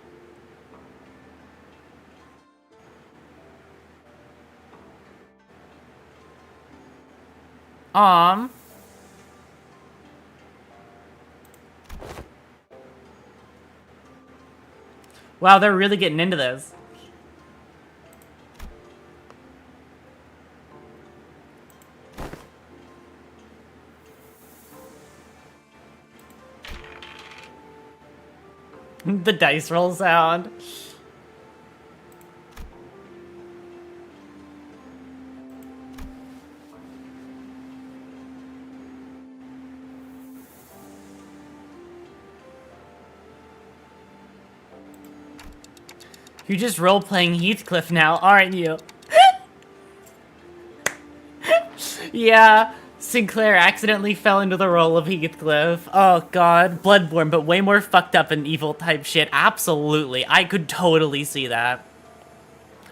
Wow, they're really getting into this. The dice roll sound. You're just role-playing Heathcliff now, aren't you? Yeah, Sinclair accidentally fell into the role of Heathcliff. Oh god, Bloodborne, but way more fucked up and evil type shit. Absolutely, I could totally see that.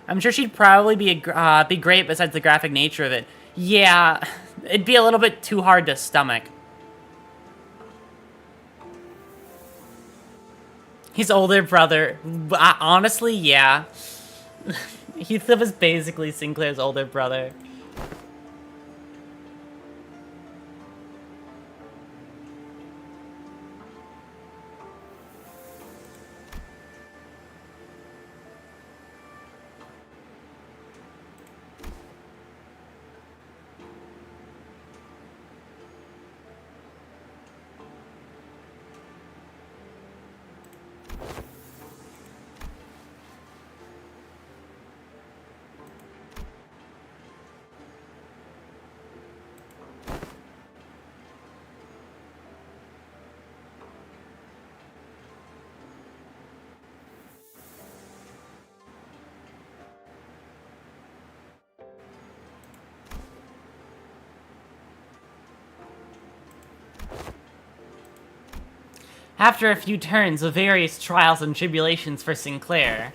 I'm sure she'd probably be great besides the graphic nature of it. Yeah, it'd be a little bit too hard to stomach. His older brother. Honestly, yeah. Heathcliff is basically Sinclair's older brother. After a few turns of various trials and tribulations for Sinclair,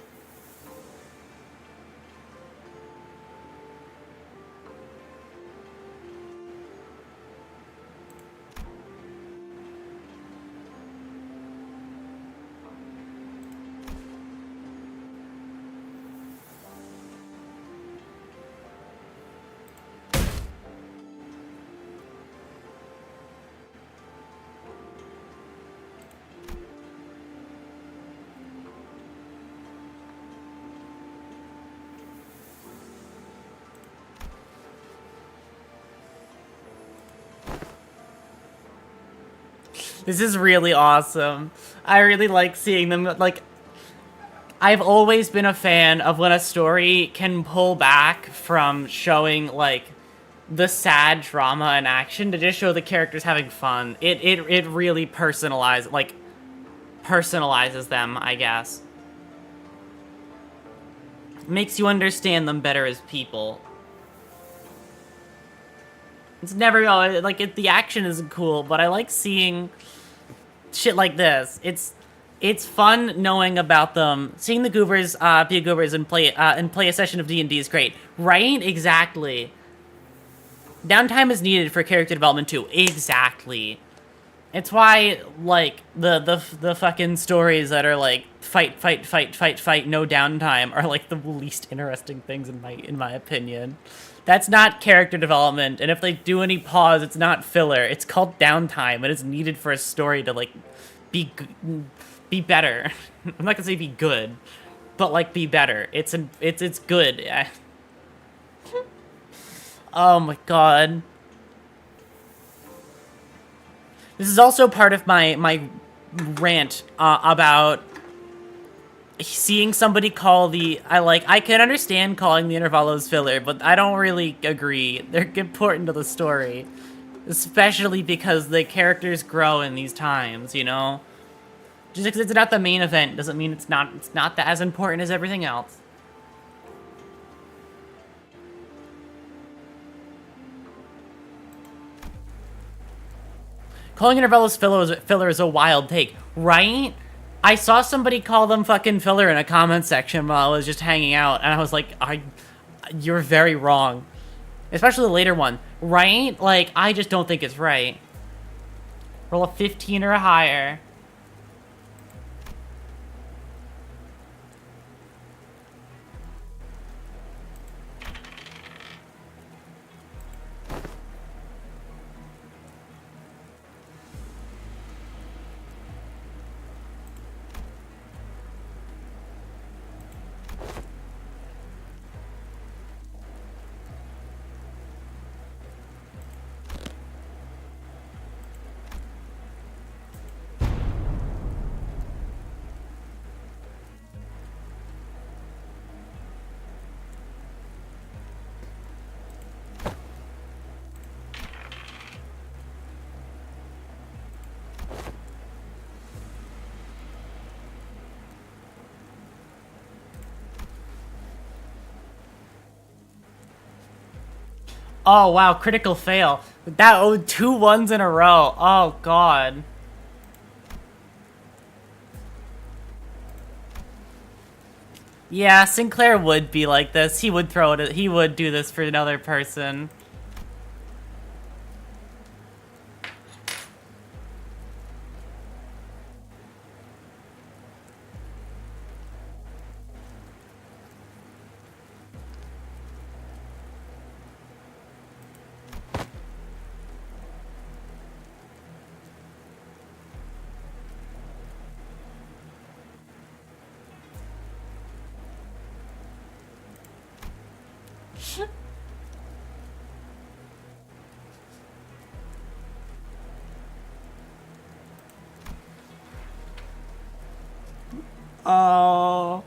this is really awesome. I really like seeing them, like, I've always been a fan of when a story can pull back from showing, like, the sad drama and action to just show the characters having fun. It really personalizes them, I guess. Makes you understand them better as people. It's never, like, the action isn't cool, but I like seeing shit like this. It's fun knowing about them. Seeing the goobers be goobers and play a session of D&D is great. Right? Exactly. Downtime is needed for character development too. Exactly. It's why, like, the fucking stories that are like fight, no downtime are like the least interesting things in my opinion. That's not character development, and if they do any pause, it's not filler. It's called downtime, and it's needed for a story to, like, be better. I'm not gonna say be good, but, like, be better. It's good. Oh my god. This is also part of my rant about seeing somebody call I can understand calling the Intervallos filler, but I don't really agree. They're important to the story. Especially because the characters grow in these times, you know? Just because it's not the main event doesn't mean it's not as important as everything else. Calling Intervallos filler is a wild take, right? I saw somebody call them fucking filler in a comment section while I was just hanging out, and I was like, you're very wrong. Especially the later one, right? Like, I just don't think it's right. Roll a 15 or higher. Oh, wow, critical fail. That, oh, 2 1s in a row. Oh, God. Yeah, Sinclair would be like this. He would throw it, he would do this for another person. Oh.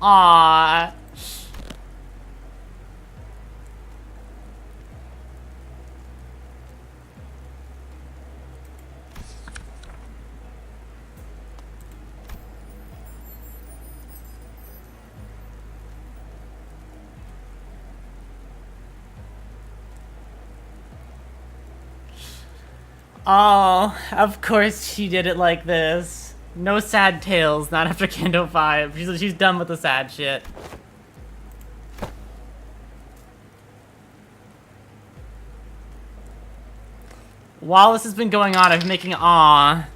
Aww. Oh, of course she did it like this. No sad tales, not after Kendo 5. She's done with the sad shit. While this has been going on, I've been making... Aw.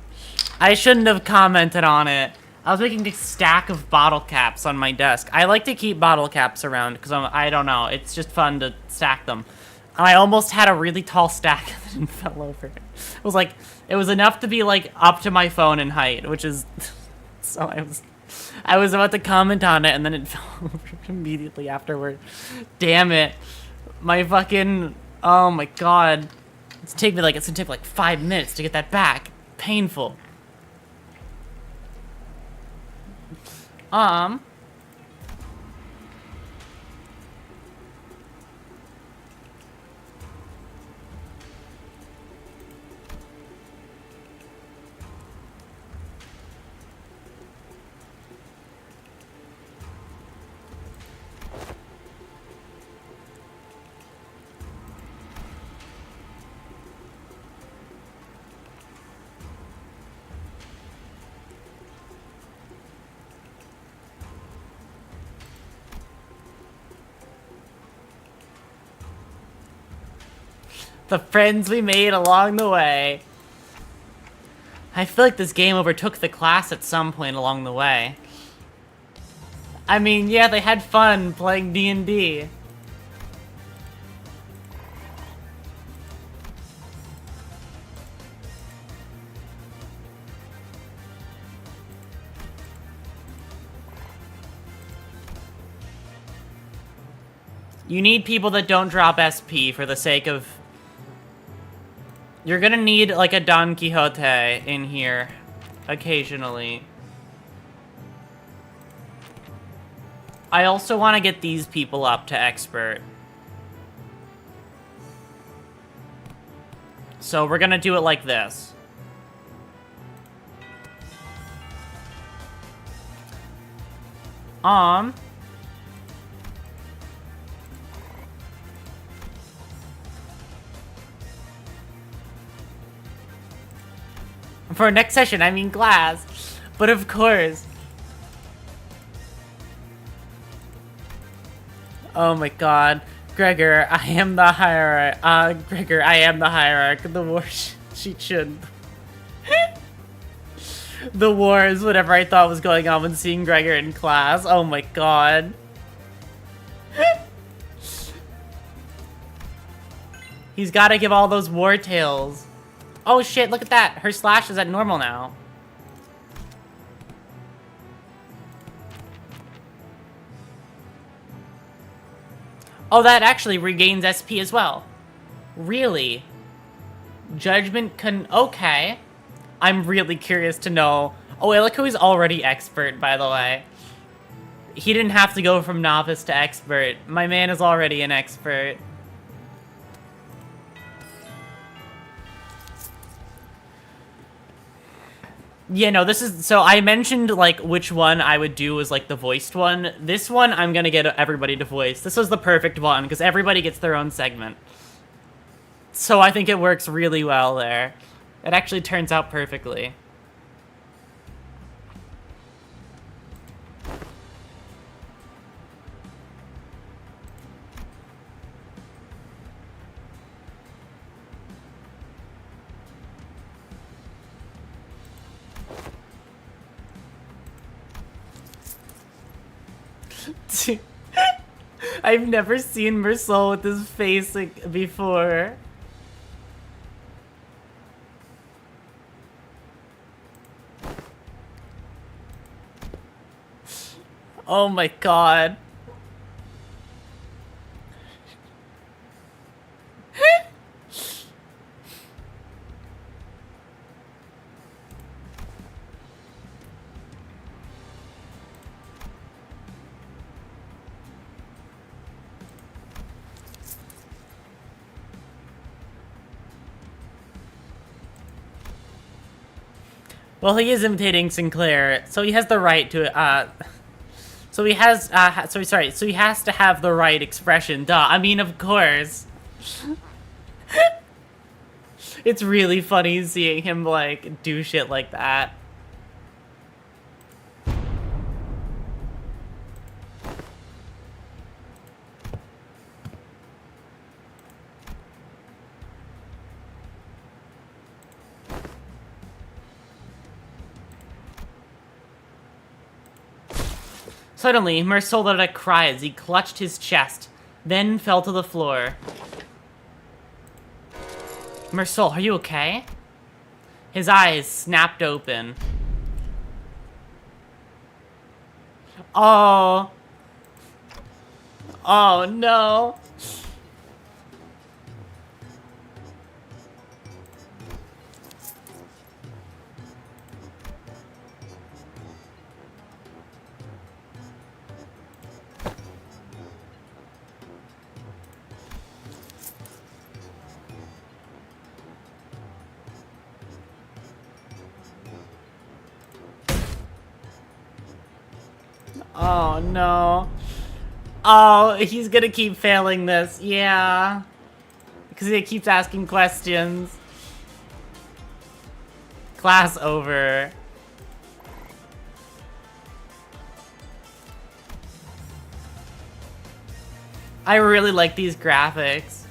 I shouldn't have commented on it. I was making a stack of bottle caps on my desk. I like to keep bottle caps around because I don't know. It's just fun to stack them. And I almost had a really tall stack that didn't fell over. It was enough to be like up to my phone in height, which is... So I was about to comment on it and then it fell over immediately afterward. Damn it. My fucking... Oh my god. It's gonna take like 5 minutes to get that back. Painful. The friends we made along the way. I feel like this game overtook the class at some point along the way. I mean, yeah, they had fun playing D&D. You need people that don't drop SP for the sake of... You're gonna need, like, a Don Quixote in here, occasionally. I also want to get these people up to expert. So we're gonna do it like this. For next session, I mean class. But of course. Oh my god. Gregor, I am the hierarch. Gregor, I am the hierarch. The war sheet shouldn't. The war is whatever I thought was going on when seeing Gregor in class. Oh my god. He's gotta give all those war tales. Oh shit, look at that. Her slash is at normal now. Oh, that actually regains SP as well. Really? Judgment can... Okay. I'm really curious to know. Oh, Iliko's already expert, by the way. He didn't have to go from novice to expert. My man is already an expert. Yeah, no, this is... So I mentioned, like, which one I would do as, like, the voiced one. This one, I'm gonna get everybody to voice. This was the perfect one, because everybody gets their own segment. So I think it works really well there. It actually turns out perfectly. I've never seen Mersol with his face like before. Oh my god. Well, he is imitating Sinclair, so he has the right to, so he has to have the right expression, duh. I mean, of course. It's really funny seeing him, like, do shit like that. Suddenly, Mersol let out a cry as he clutched his chest, then fell to the floor. Mersol, are you okay? His eyes snapped open. Oh. Oh, no. Oh, no. Oh, he's gonna keep failing this. Yeah. Because he keeps asking questions. Class over. I really like these graphics.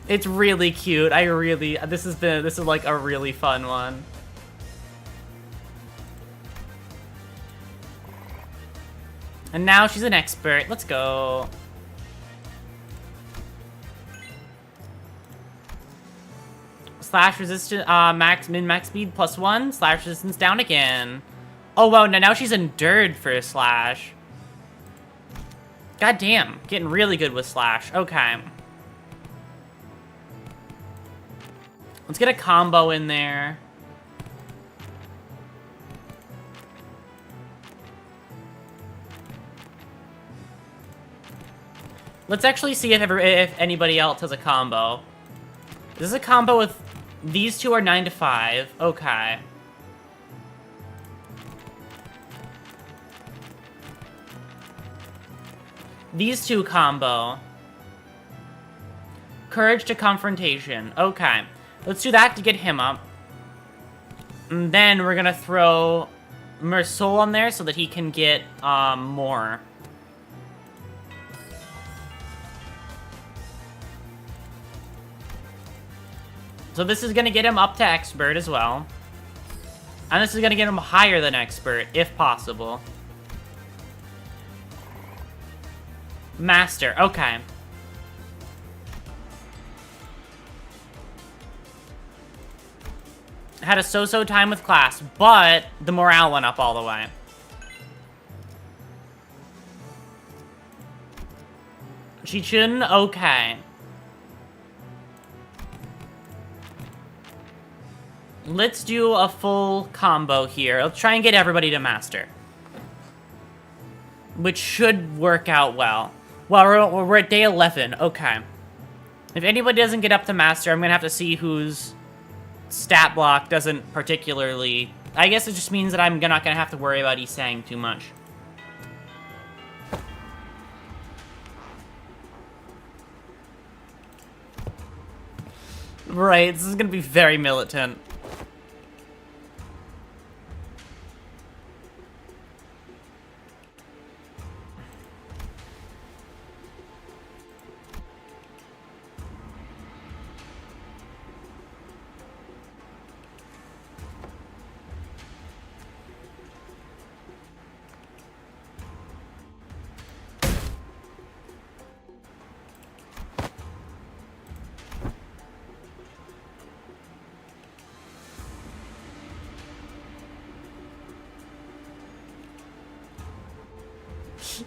It's really cute. This is like a really fun one. And now she's an expert. Let's go. Slash resistance, min-max speed +1. Slash resistance down again. Oh, wow, now she's endured for a slash. God damn, getting really good with slash. Okay. Let's get a combo in there. Let's actually see if anybody else has a combo. This is a combo with... These two are 9 to 5. Okay. These two combo. Courage to confrontation. Okay. Let's do that to get him up. And then we're gonna throw Mersol on there so that he can get more. So this is gonna get him up to expert as well. And this is gonna get him higher than expert, if possible. Master, okay. Had a so-so time with class, but the morale went up all the way. Chichun, okay. Let's do a full combo here. Let's try and get everybody to master. Which should work out well. Well, we're at day 11. Okay. If anybody doesn't get up to master, I'm going to have to see who's stat block doesn't particularly... I guess it just means that I'm not gonna have to worry about Isang too much. Right, this is gonna be very militant.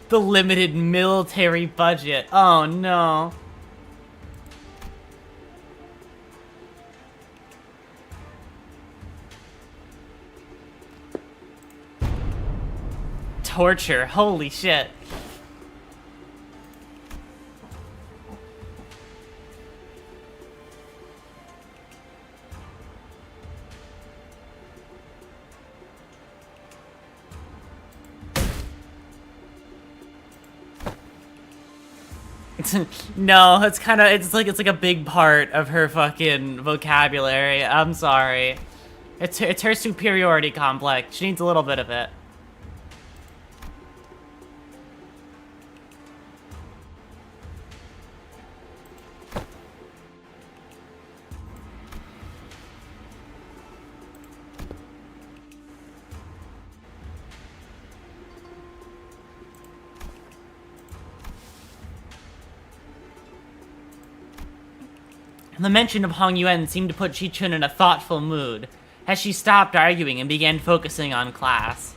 The limited military budget. Oh no. Torture. Holy shit. No, it's kind of, it's like a big part of her fucking vocabulary. I'm sorry. It's her superiority complex. She needs a little bit of it. The mention of Hong Yuan seemed to put Chi-Chun in a thoughtful mood, as she stopped arguing and began focusing on class.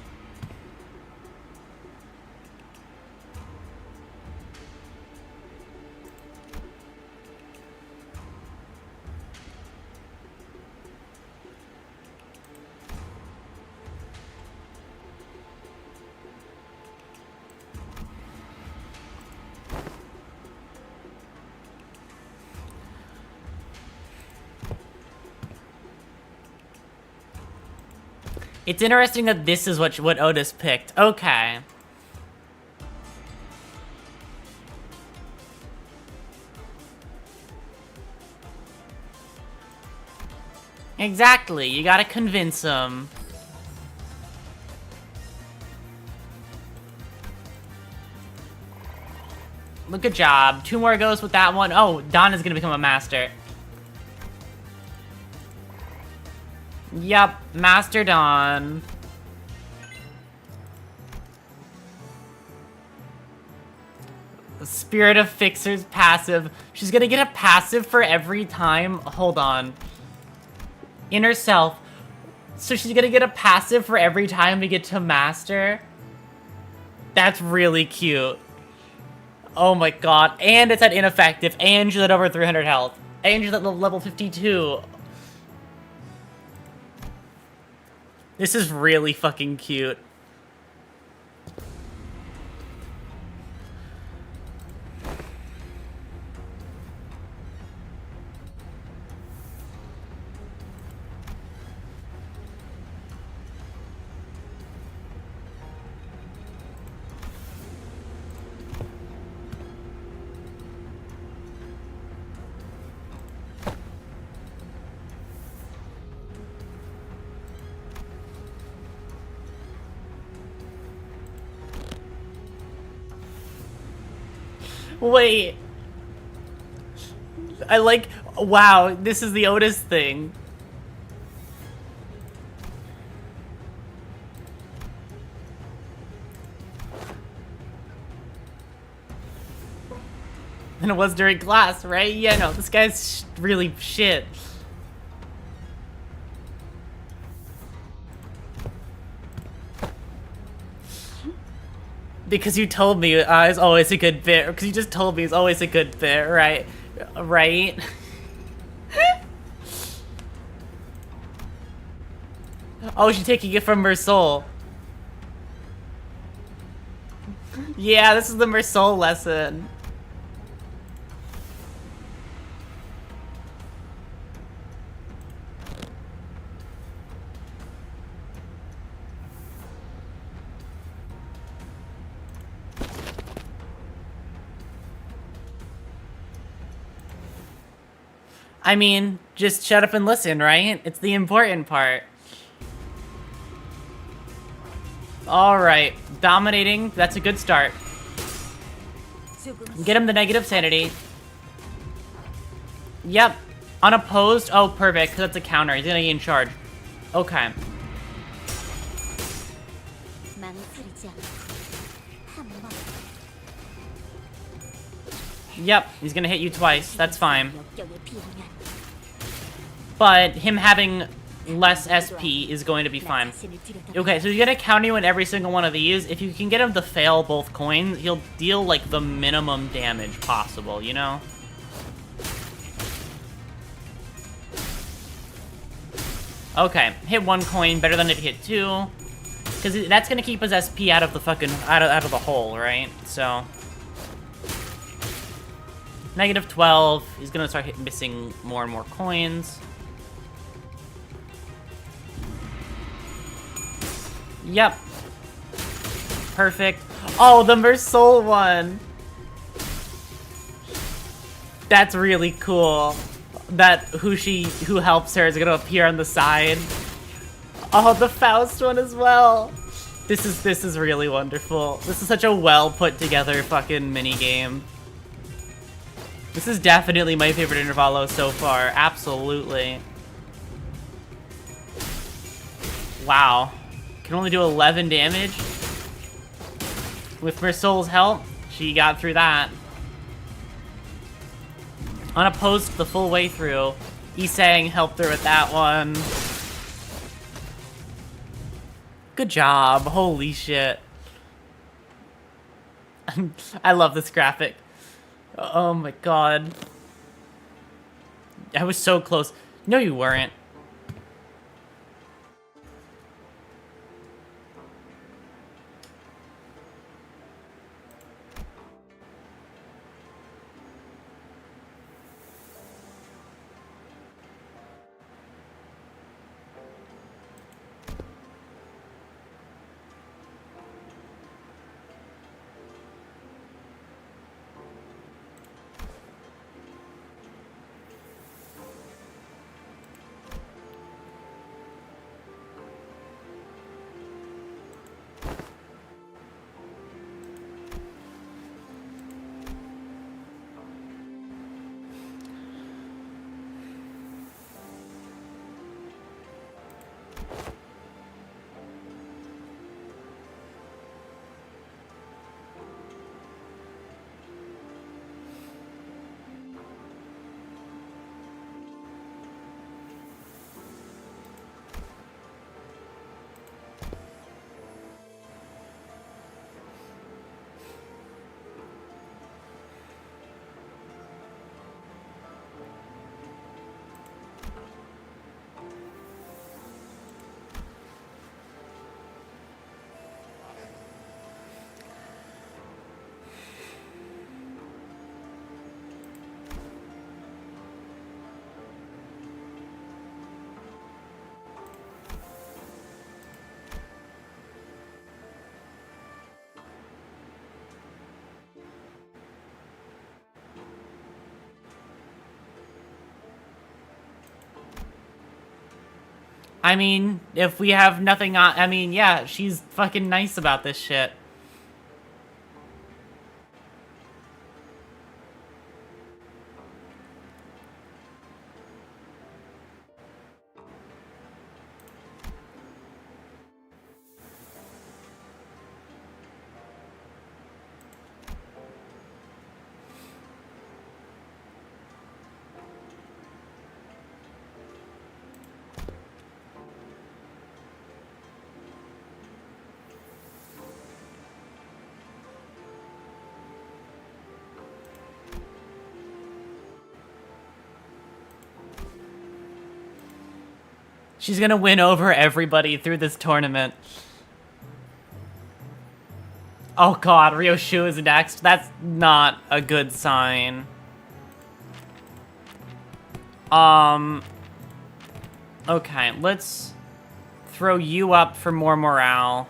It's interesting that this is what Otis picked. Okay. Exactly. You gotta convince him. Good job. 2 more goes with that one. Oh, Donna's gonna become a master. Yep, Master Dawn. Spirit of Fixer's passive. She's gonna get a passive for every time. Hold on. Inner Self. So she's gonna get a passive for every time we get to Master? That's really cute. Oh my god. And it's at ineffective. And she's at over 300 health. And she's at level 52. This is really fucking cute. Wait. I like... Wow, this is the Otis thing. And it was during class, right? Yeah, no, this guy's really shit. Because you told me it's always a good bit. Because you just told me it's always a good bit, right? Right? Oh, she's taking it from Mersol. Yeah, this is the Mersol lesson. I mean, just shut up and listen, right? It's the important part. Alright, dominating. That's a good start. Get him the negative sanity. Yep. Unopposed. Oh, perfect, because that's a counter. He's gonna gain charge. Okay. 망설이지 않아. 한 번. Yep, he's gonna hit you twice. That's fine. 역경에 비하면 But him having less SP is going to be fine. 자신을 들여다보면 Okay, so he's gonna counter you in every single one of these. If you can get him to fail both coins, he'll deal, like, the minimum damage possible, you know? Okay, hit one coin, better than if you hit two. Because that's gonna keep his SP out of the fucking, out of the hole, right? So... Negative 12, he's gonna start missing more and more coins. Yep. Perfect. Oh, the Mersoul one! That's really cool. That who helps her is gonna appear on the side. Oh, the Faust one as well. This is really wonderful. This is such a well put together fucking mini game. This is definitely my favorite Intervallo so far. Absolutely. Wow. Can only do 11 damage. With Mersoul's help, she got through that. Unopposed the full way through. Isang helped her with that one. Good job. Holy shit. I love this graphic. Oh my god. I was so close. No, you weren't. I mean, if we have nothing on... I mean, yeah, she's fucking nice about this shit. She's gonna win over everybody through this tournament. Oh god, Ryoshu is next. That's not a good sign. Okay, let's throw you up for more morale.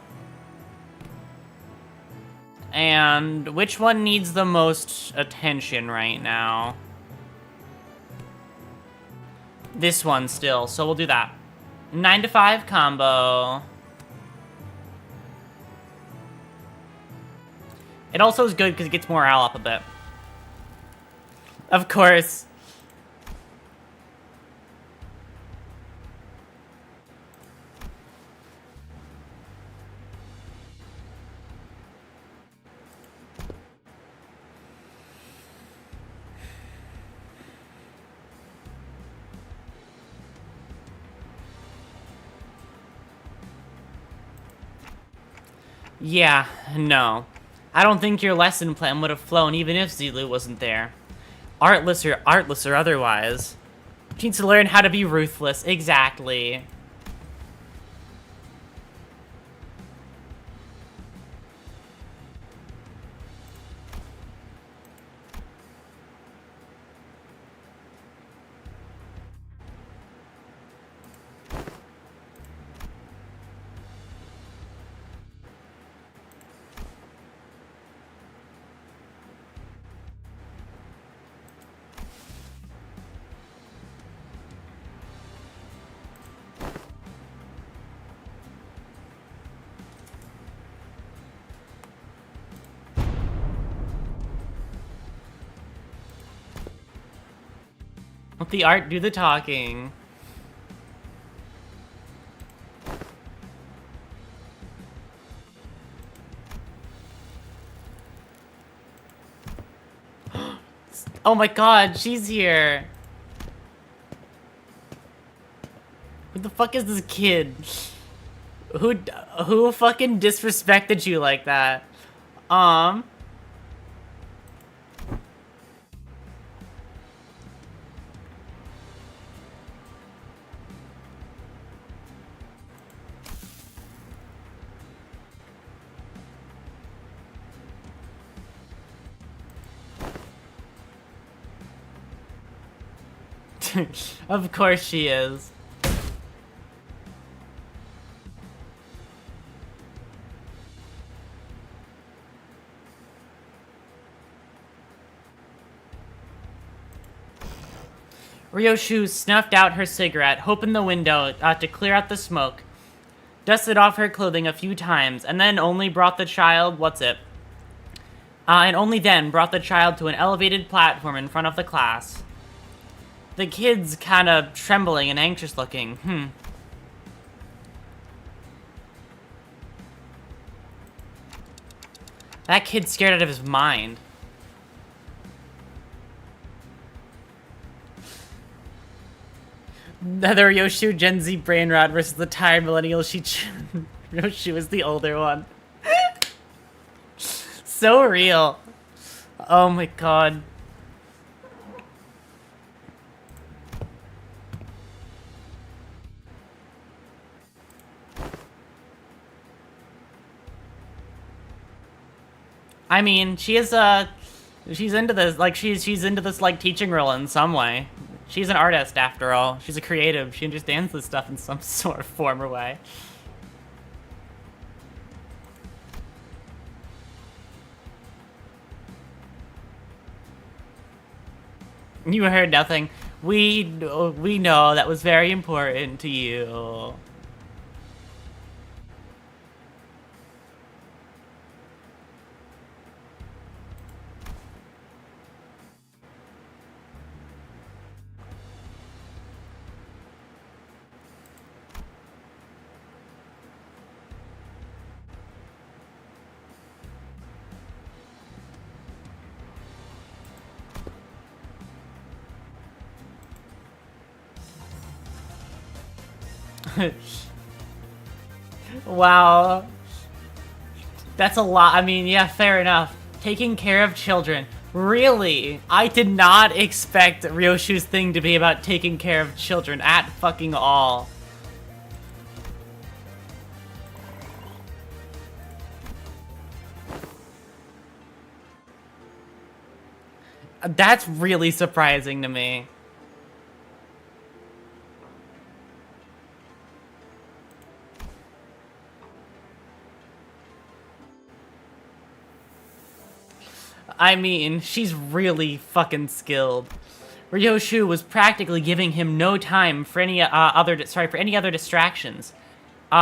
And which one needs the most attention right now? this one still, so we'll do that. 9 to 5 combo. It also is good because it gets morale up a bit. Of course. Yeah, no. I don't think your lesson plan would have flown even if Zilu wasn't there. Artless or otherwise. She needs to learn how to be ruthless. Exactly. Let the art do the talking. Oh my god, she's here. Who the fuck is this kid? Who fucking disrespected you like that? Of course she is. Ryoshu snuffed out her cigarette, opened the window to clear out the smoke, dusted off her clothing a few times, and then only brought the child, and only then brought the child to an elevated platform in front of the class. The kid's kind of trembling and anxious looking. That kid's scared out of his mind. Another Yoshu Gen Z brain rot versus the tired millennial Yoshu is the older one. So real. Oh my god. I mean, she's into this, like, she's into this, like, teaching role in some way. She's an artist, after all. She's a creative. She understands this stuff in some sort of form or way. You heard nothing. We know that was very important to you. Wow. That's a lot. I mean, yeah, fair enough. Taking care of children. Really? I did not expect Ryoshu's thing to be about taking care of children at fucking all. That's really surprising to me. I mean, she's really fucking skilled. Ryoshu was practically giving him no time for any other distractions,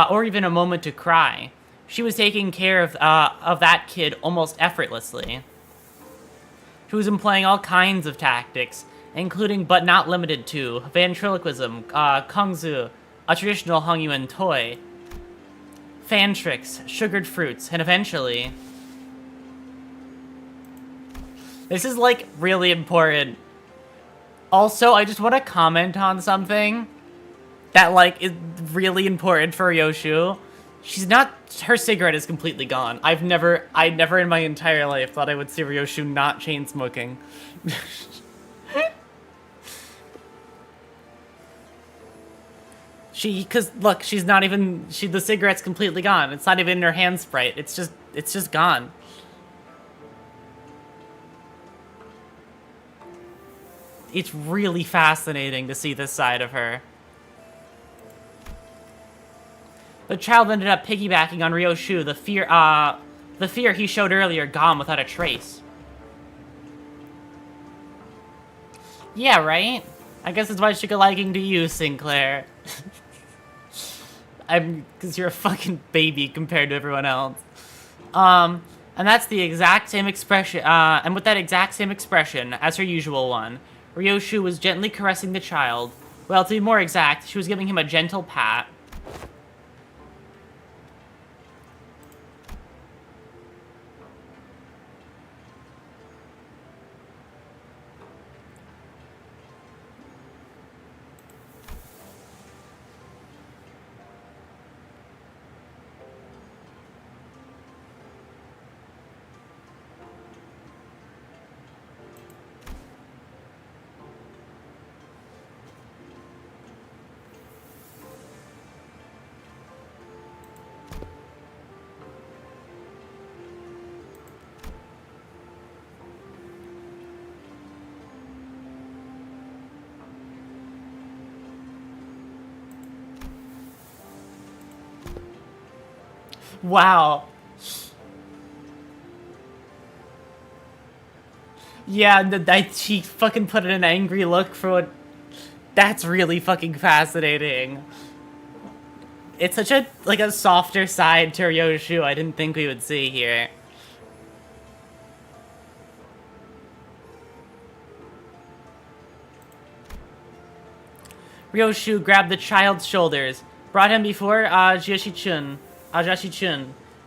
or even a moment to cry. She was taking care of that kid almost effortlessly. She was employing all kinds of tactics, including but not limited to ventriloquism, kungzu, a traditional Hongyuan toy, fan tricks, sugared fruits, and eventually... This is, like, really important. Also, I just want to comment on something that, like, is really important for Ryoshu. She's not... Her cigarette is completely gone. I never in my entire life thought I would see Ryoshu not chain smoking. Cause look, she's not even, the cigarette's completely gone. It's not even in her hand sprite. It's just gone. It's really fascinating to see this side of her. The child ended up piggybacking on Ryoshu, the fear he showed earlier gone without a trace. Yeah, right? I guess it's why she got liking to you, Sinclair. Because you're a fucking baby compared to everyone else. And that's the exact same expression, and with that exact same expression as her usual one, Ryoshu was gently caressing the child. Well, to be more exact, she was giving him a gentle pat. Wow. Yeah, she fucking put in an angry look for what... That's really fucking fascinating. It's such a, like, a softer side to Ryoshu I didn't think we would see here. Ryoshu grabbed the child's shoulders, brought him before Jashi-chun.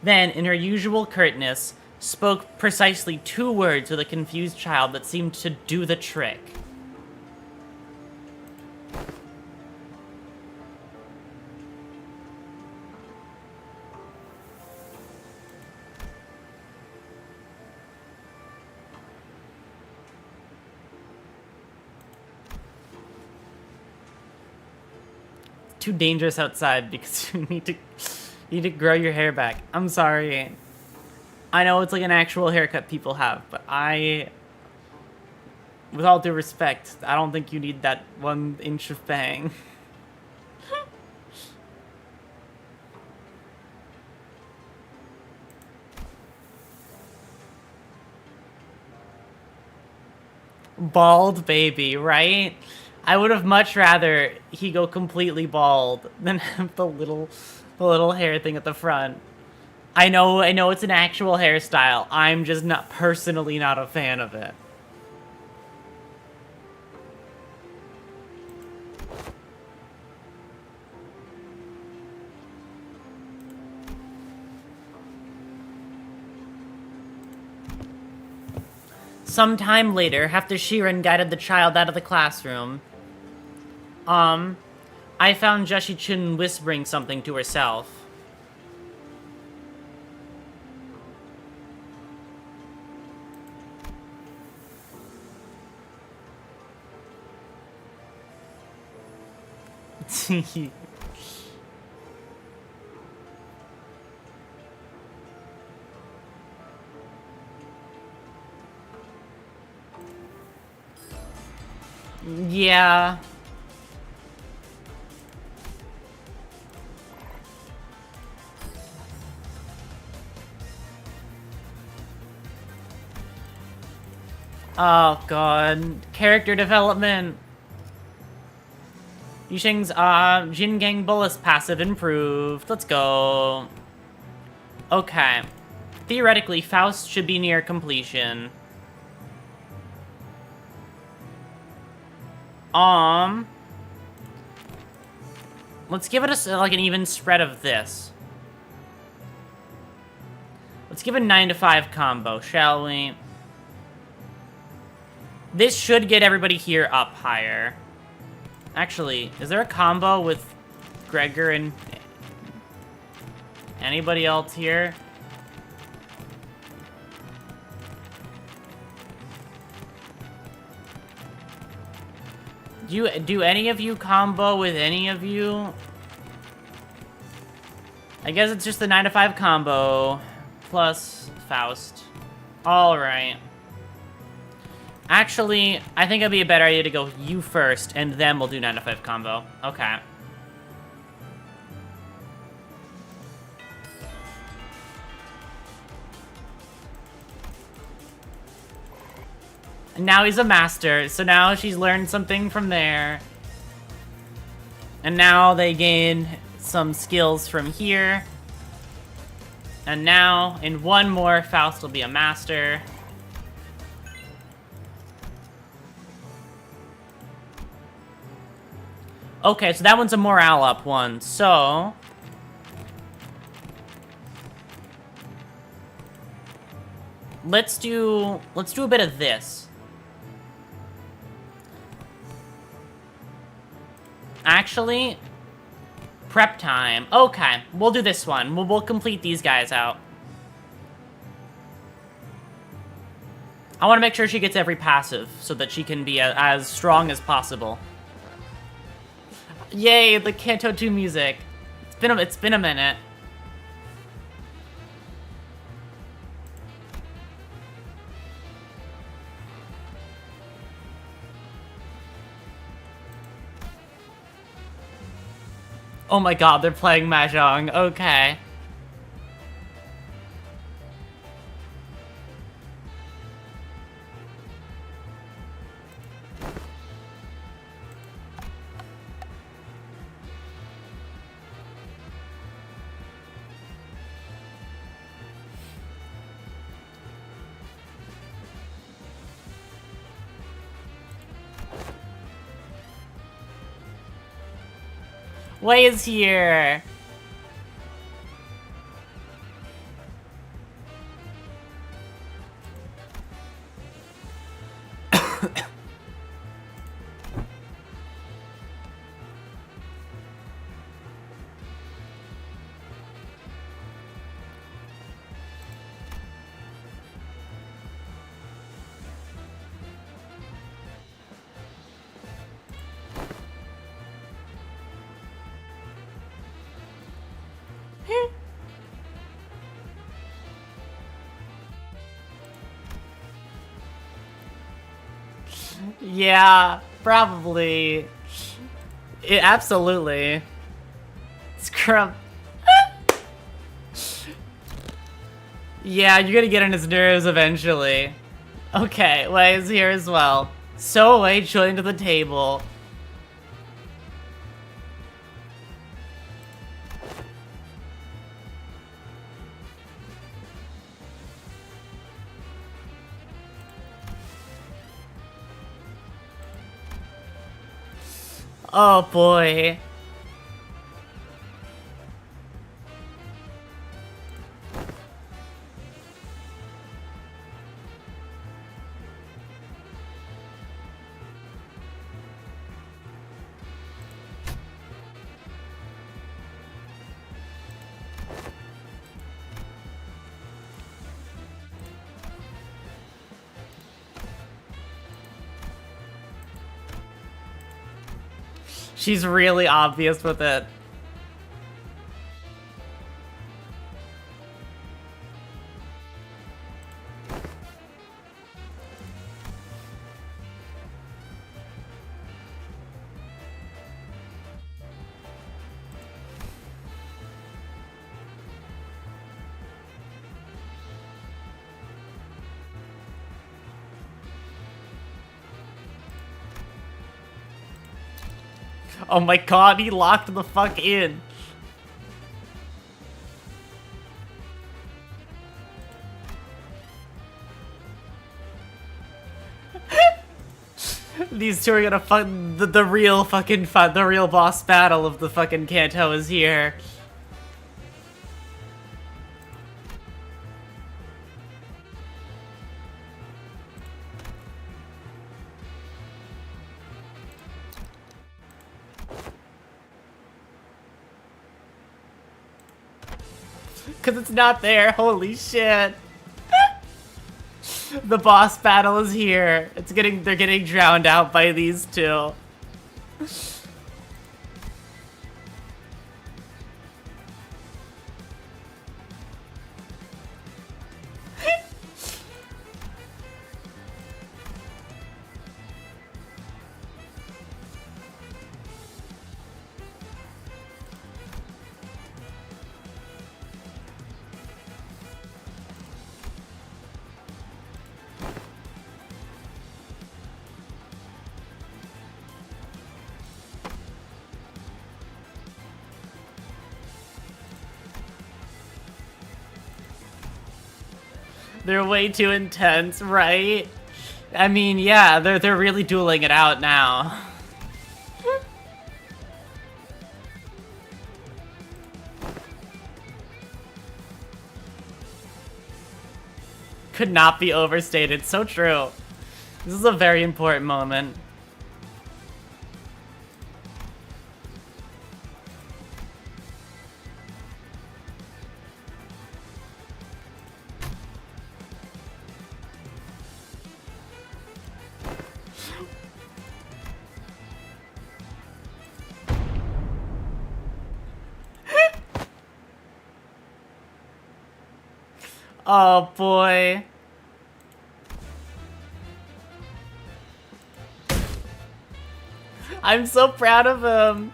Then, in her usual curtness, spoke precisely 2 words with a confused child that seemed to do the trick. Too dangerous outside because you need to grow your hair back. I'm sorry. I know it's like an actual haircut people have, but with all due respect, I don't think you need that 1 inch of bang. Bald baby, right? I would have much rather he go completely bald than have the little hair thing at the front. I know it's an actual hairstyle. I'm just not personally not a fan of it. Sometime later, after Shirin guided the child out of the classroom, I found Jashi-chun whispering something to herself. Yeah. Oh god. Character development. Yixing's Jin Gang Bolus passive improved. Let's go. Okay. Theoretically, Faust should be near completion. Let's give it like an even spread of this. Let's give a 9 to 5 combo, shall we? This should get everybody here up higher. Actually, is there a combo with Gregor and anybody else here? Do any of you combo with any of you? I guess it's just the 9 to 5 combo plus Faust. All right. Actually, I think it'd be a better idea to go you first, and then we'll do 9 to 5 combo. Okay. And now he's a master, so now she's learned something from there. And now they gain some skills from here. And now, in one more, Faust will be a master. Okay, so that one's a morale up one, so... Let's do a bit of this. Actually, prep time. Okay, we'll do this one. We'll complete these guys out. I want to make sure she gets every passive so that she can be as strong as possible. Yay, the Canto 2 music. It's been a minute. Oh my god, they're playing Mahjong. Okay. Wei is here. Yeah, probably. Absolutely. Scrub. Yeah, you're gonna get on his nerves eventually. Okay, Wei is here as well. So Wei joined the table. Oh boy. She's really obvious with it. Oh my god, he locked the fuck in. These two are gonna fuck the real fucking fun. The real boss battle of the fucking Kanto is here. Cause it's not there. Holy shit. The boss battle is here. They're getting drowned out by these two. They're way too intense, right? I mean, yeah, they're really dueling it out now. Could not be overstated. So true. This is a very important moment. Oh boy. I'm so proud of him.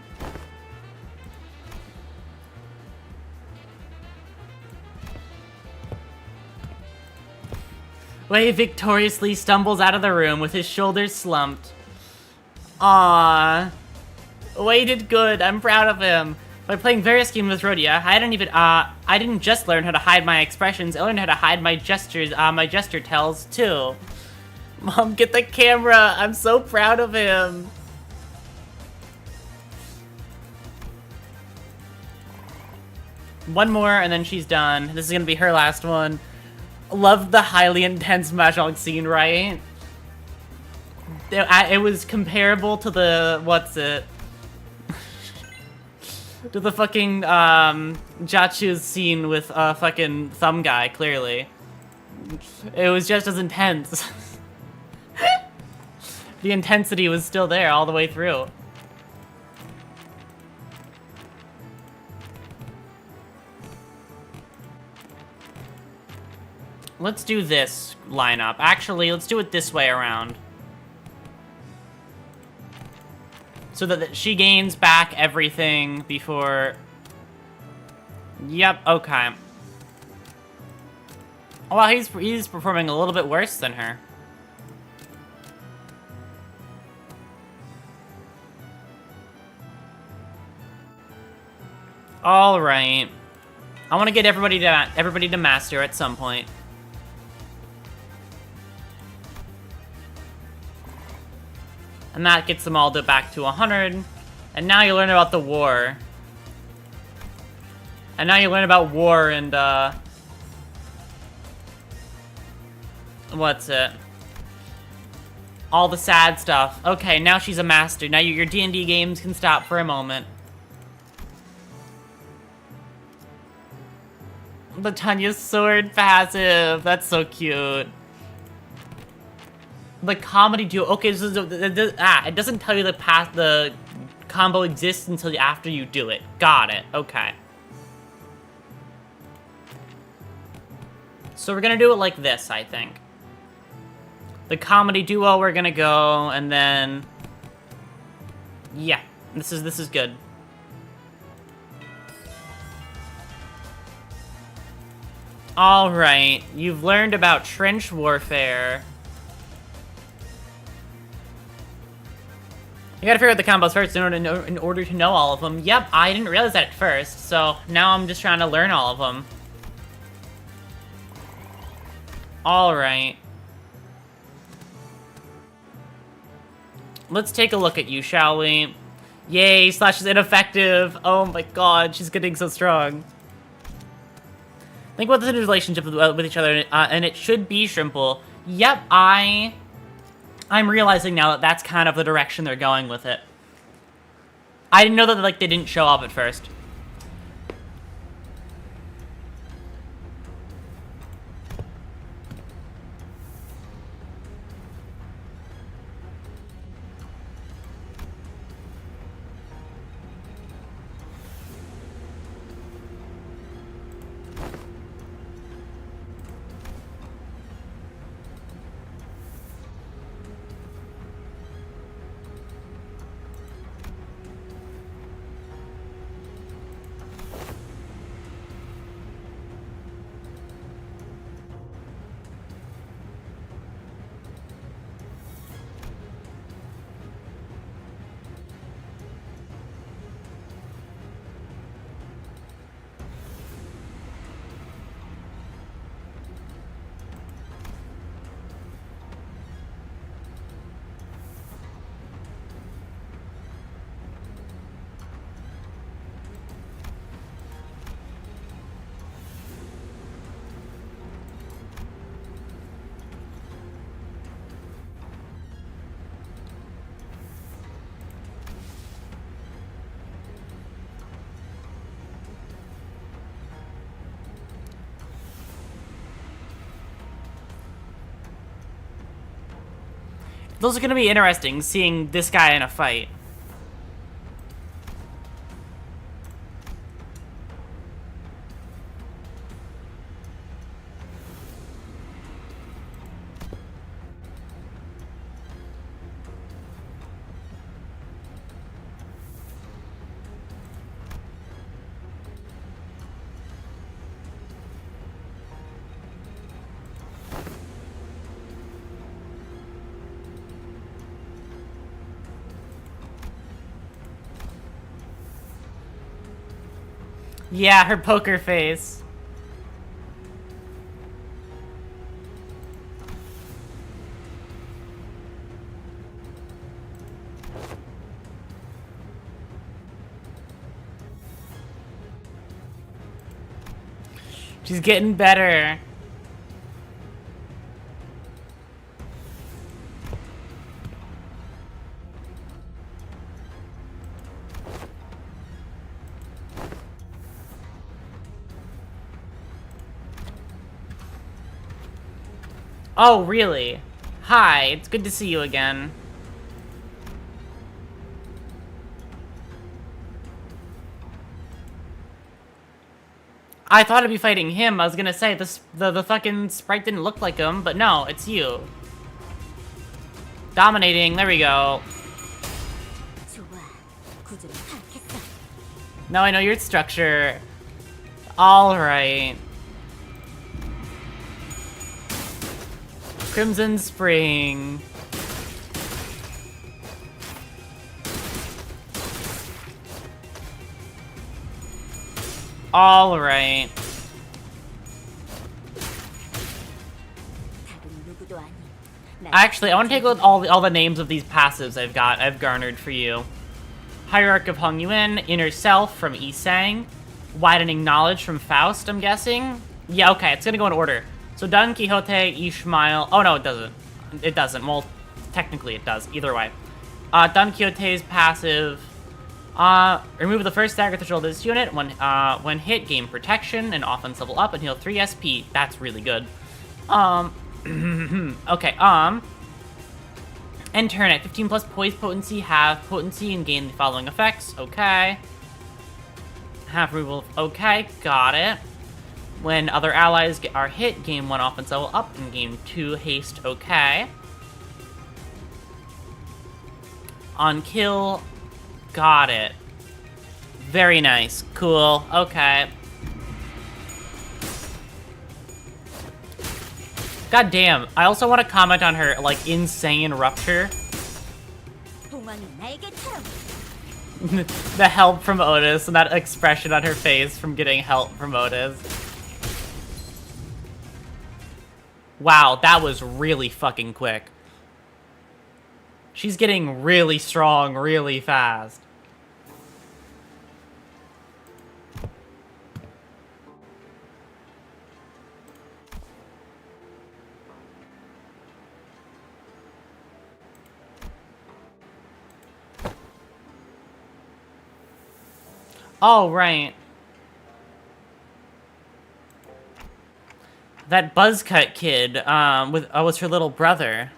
Wei victoriously stumbles out of the room with his shoulders slumped. Aww. Wei did good. I'm proud of him. By playing various games with Rhodia, I didn't just learn how to hide my expressions, I learned how to hide my gestures, my gesture tells, too. Mom, get the camera! I'm so proud of him! One more, and then she's done. This is gonna be her last one. Love the highly intense Mahjong scene, right? It was comparable to the... what's it? To the fucking, Jachu's scene with, fucking Thumb Guy, clearly. It was just as intense. The intensity was still there all the way through. Let's do this lineup. Actually, let's do it this way around. So that she gains back everything before... Yep, okay. Oh, well, he's performing a little bit worse than her. All right. I want to get everybody to master at some point. And that gets them all back to 100. And now you learn about the war. And now you learn about war and, what's it? All the sad stuff. Okay, now she's a master. Now your D&D games can stop for a moment. The Tanya's sword passive. That's so cute. The comedy duo. Okay, so it doesn't tell you the combo exists until after you do it. Got it. Okay. So we're gonna do it like this, I think. The comedy duo, we're gonna go, and then... Yeah, this is good. Alright, you've learned about trench warfare. You gotta figure out the combos first in order to know all of them. Yep, I didn't realize that at first, so now I'm just trying to learn all of them. Alright. Let's take a look at you, shall we? Yay, Slash is ineffective. Oh my god, she's getting so strong. Think about this in relationship with each other, and it should be Shrimple. Yep, I'm realizing now that that's kind of the direction they're going with it. I didn't know that, like, they didn't show up at first. Those are gonna be interesting, seeing this guy in a fight. Yeah, her poker face. She's getting better. Oh, really? Hi, it's good to see you again. I thought I'd be fighting him. I was gonna say, the fucking sprite didn't look like him, but no, it's you. Dominating, there we go. Now I know your structure. Alright. Crimson Spring. All right. Actually, I want to take a look at all the names of these passives I've garnered for you. Hierarch of Hong Yuan, Inner Self from Isang, Widening Knowledge from Faust, I'm guessing. Yeah, okay, it's gonna go in order. So Don Quixote, Ishmael. Oh no, it doesn't. It doesn't. Well, technically it does. Either way. Don Quixote's passive. Remove the first dagger threshold of this unit. When hit, gain protection and offense level up and heal 3 SP. That's really good. Okay, and turn at 15 plus poise potency, have potency, and gain the following effects. Okay. Half removal. Okay, got it. When other allies are hit, gain 1 offense level up and gain 2 haste. Okay. On kill. Got it. Very nice. Cool. Okay. God damn. I also want to comment on her, like, insane rupture. The help from Otis and that expression on her face from getting help from Otis. Wow, that was really fucking quick. She's getting really strong really fast. Oh, right. That buzzcut kid, was her little brother.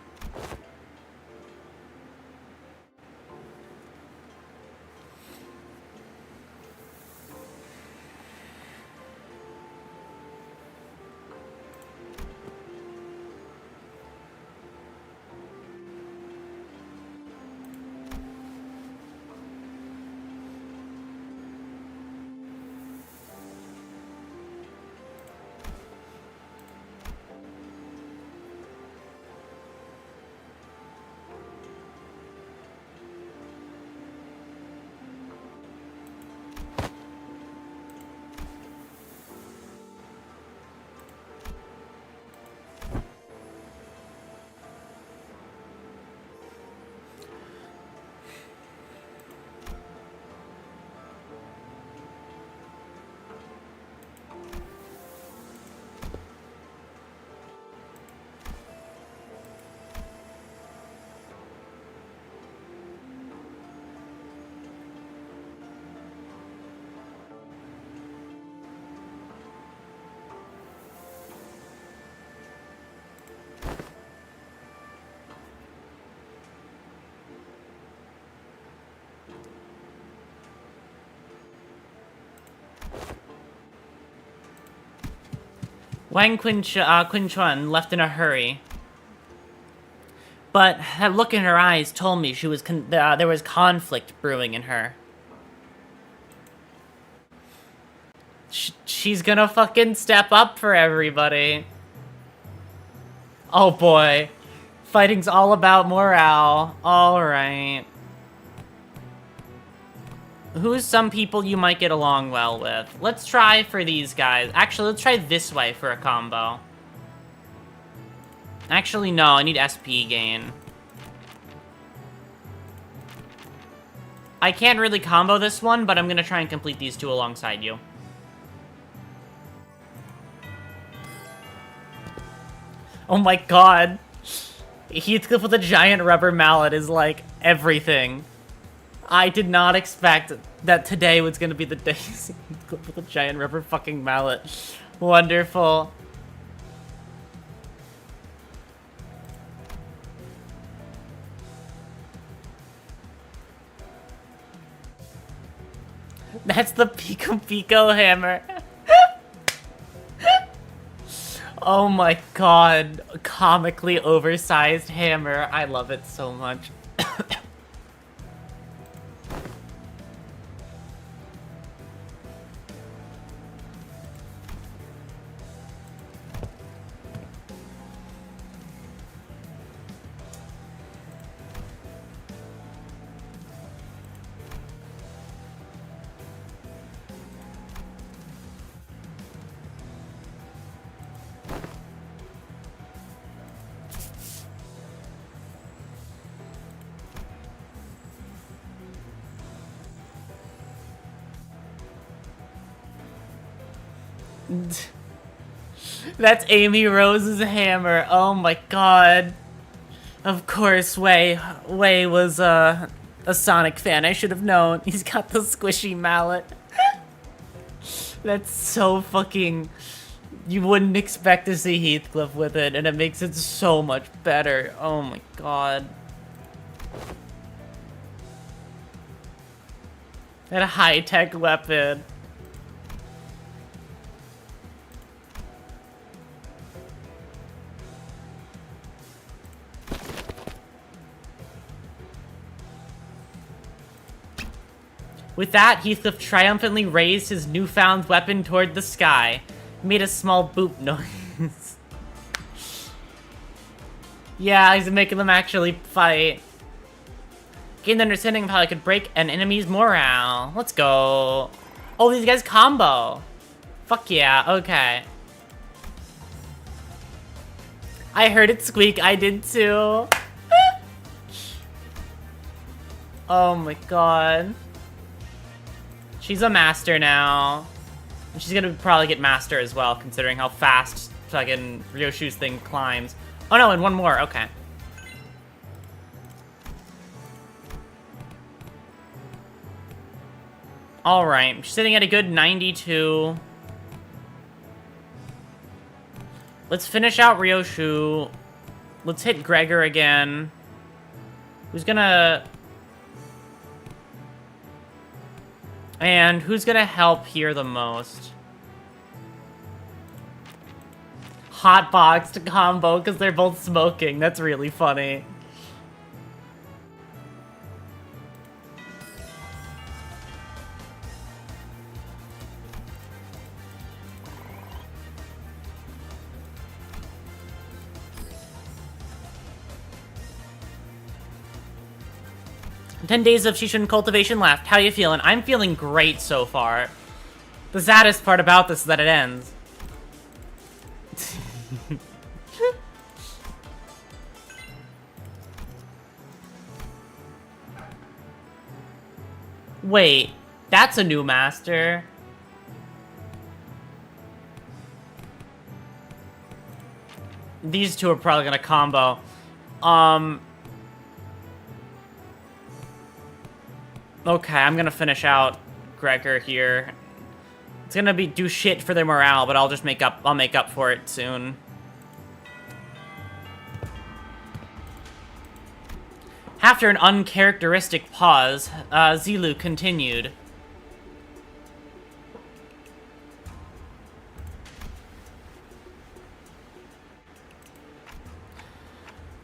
Wang Qinchuan left in a hurry. But that look in her eyes told me she was there was conflict brewing in her. She's gonna fucking step up for everybody. Oh boy. Fighting's all about morale. Alright. Who's some people you might get along well with? Let's try for these guys. Actually, let's try this way for a combo. Actually, no, I need SP gain. I can't really combo this one, but I'm gonna try and complete these two alongside you. Oh my god. Heathcliff with a giant rubber mallet is like everything. I did not expect that today was gonna be the day Heathcliff with a giant rubber fucking mallet. Wonderful. That's the Pico Pico hammer. Oh my god. Comically oversized hammer. I love it so much. That's Amy Rose's hammer. Oh my god. Of course, Wei was a Sonic fan. I should have known. He's got the squishy mallet. That's so fucking... You wouldn't expect to see Heathcliff with it, and it makes it so much better. Oh my god. That high-tech weapon. With that, Heathcliff triumphantly raised his newfound weapon toward the sky. Made a small boop noise. Yeah, he's making them actually fight. Gain the understanding of how I could break an enemy's morale. Let's go. Oh, these guys combo. Fuck yeah, okay. I heard it squeak, I did too. Oh my god. She's a master now. And she's gonna probably get master as well, considering how fast fucking Ryoshu's thing climbs. Oh no, and one more, okay. Alright, she's sitting at a good 92. Let's finish out Ryoshu. Let's hit Gregor again. Who's gonna... And who's gonna help here the most? Hotboxed combo, because they're both smoking. That's really funny. "10 days of Shishun cultivation left. How you feeling?" I'm feeling great so far. The saddest part about this is that it ends. Wait, that's a new master. These two are probably gonna combo. Okay, I'm gonna finish out Gregor here. It's gonna do shit for their morale, but I'll make up for it soon. After an uncharacteristic pause, Zilu continued.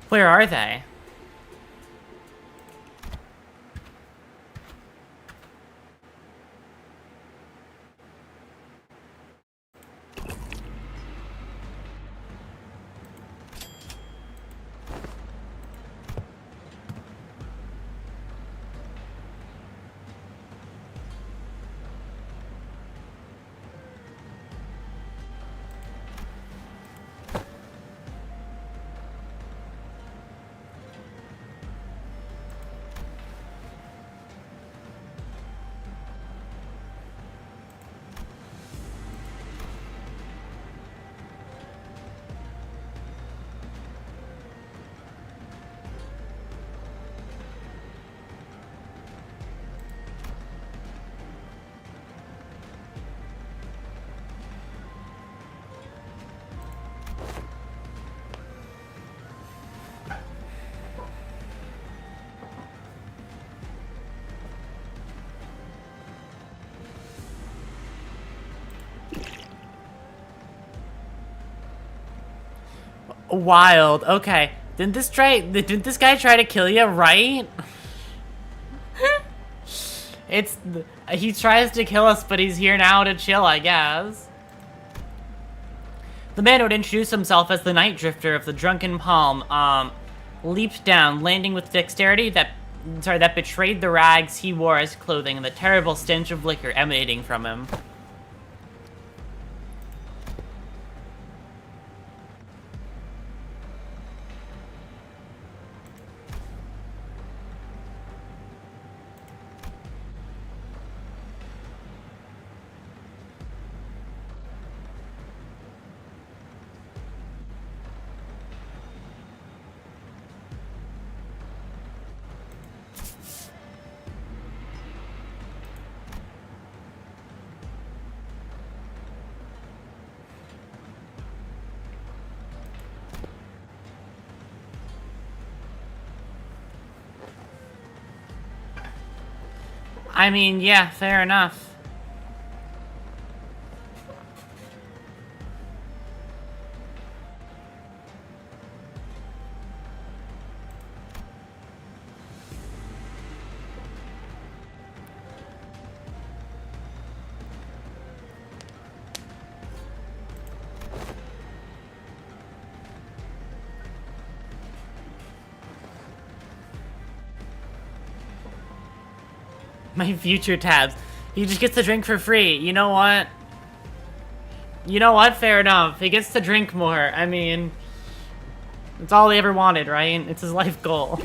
Where are they? Wild. Okay. Didn't this guy try to kill you, right? He tries to kill us, but he's here now to chill, I guess. The man who would introduce himself as the Night Drifter of the Drunken Palm, leaped down, landing with dexterity that betrayed the rags he wore as clothing and the terrible stench of liquor emanating from him. I mean, yeah, fair enough. My future tabs. He just gets to drink for free. You know what? You know what? Fair enough. He gets to drink more. I mean, it's all he ever wanted, right? It's his life goal.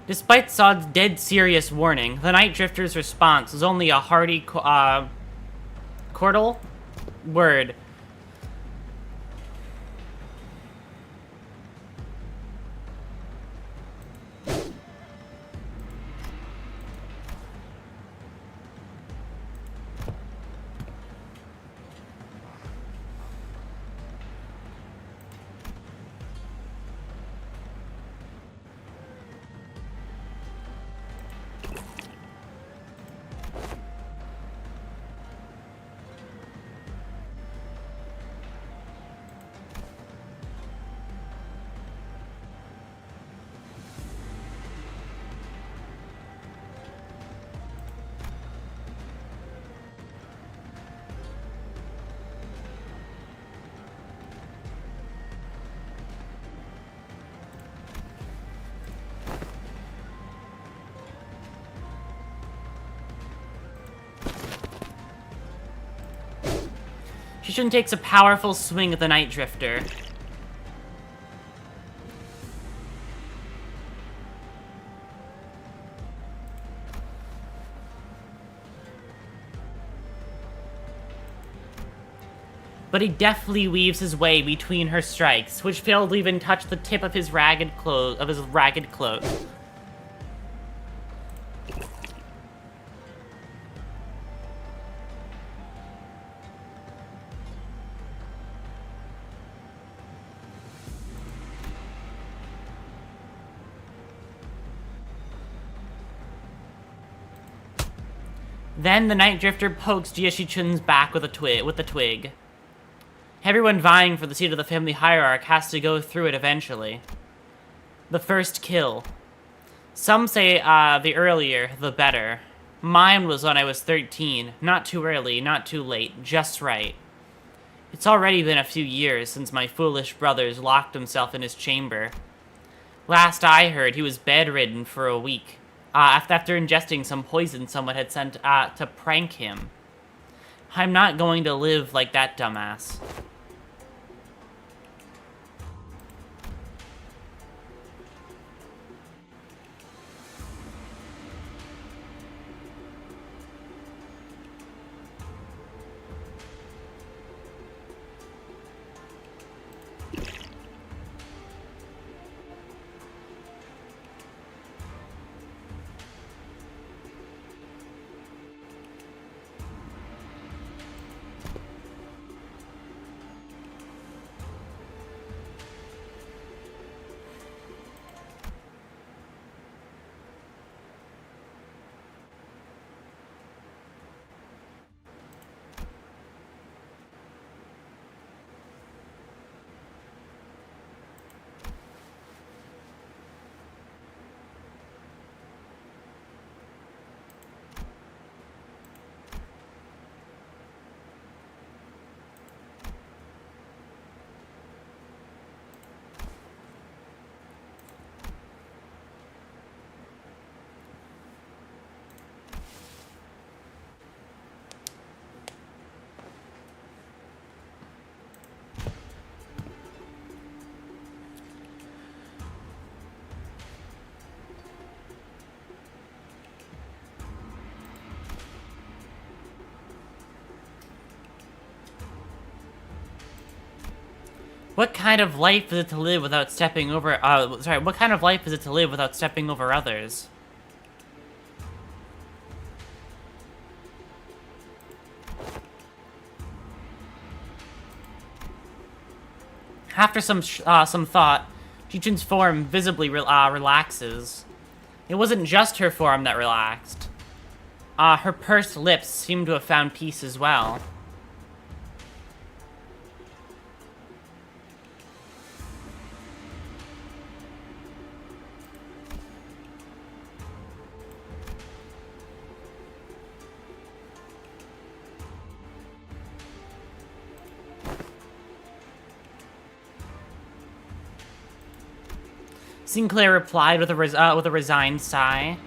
Despite Sod's dead serious warning, the Night Drifter's response was only a hearty cordial word. Shishun takes a powerful swing at the Night Drifter. But he deftly weaves his way between her strikes, which failed to even touch the tip of his ragged cloak. Then the Night Drifter pokes Jieshichun's back with a twig. Everyone vying for the seat of the family hierarch has to go through it eventually. The first kill. Some say the earlier, the better. Mine was when I was 13. Not too early, not too late, just right. It's already been a few years since my foolish brothers locked himself in his chamber. Last I heard, he was bedridden for a week. After ingesting some poison someone had sent to prank him. I'm not going to live like that dumbass. What kind of life is it to live without stepping over, what kind of life is it to live without stepping over others? After some thought, Jichin's form visibly relaxes. It wasn't just her form that relaxed. Her pursed lips seemed to have found peace as well. Sinclair replied with a resigned sigh.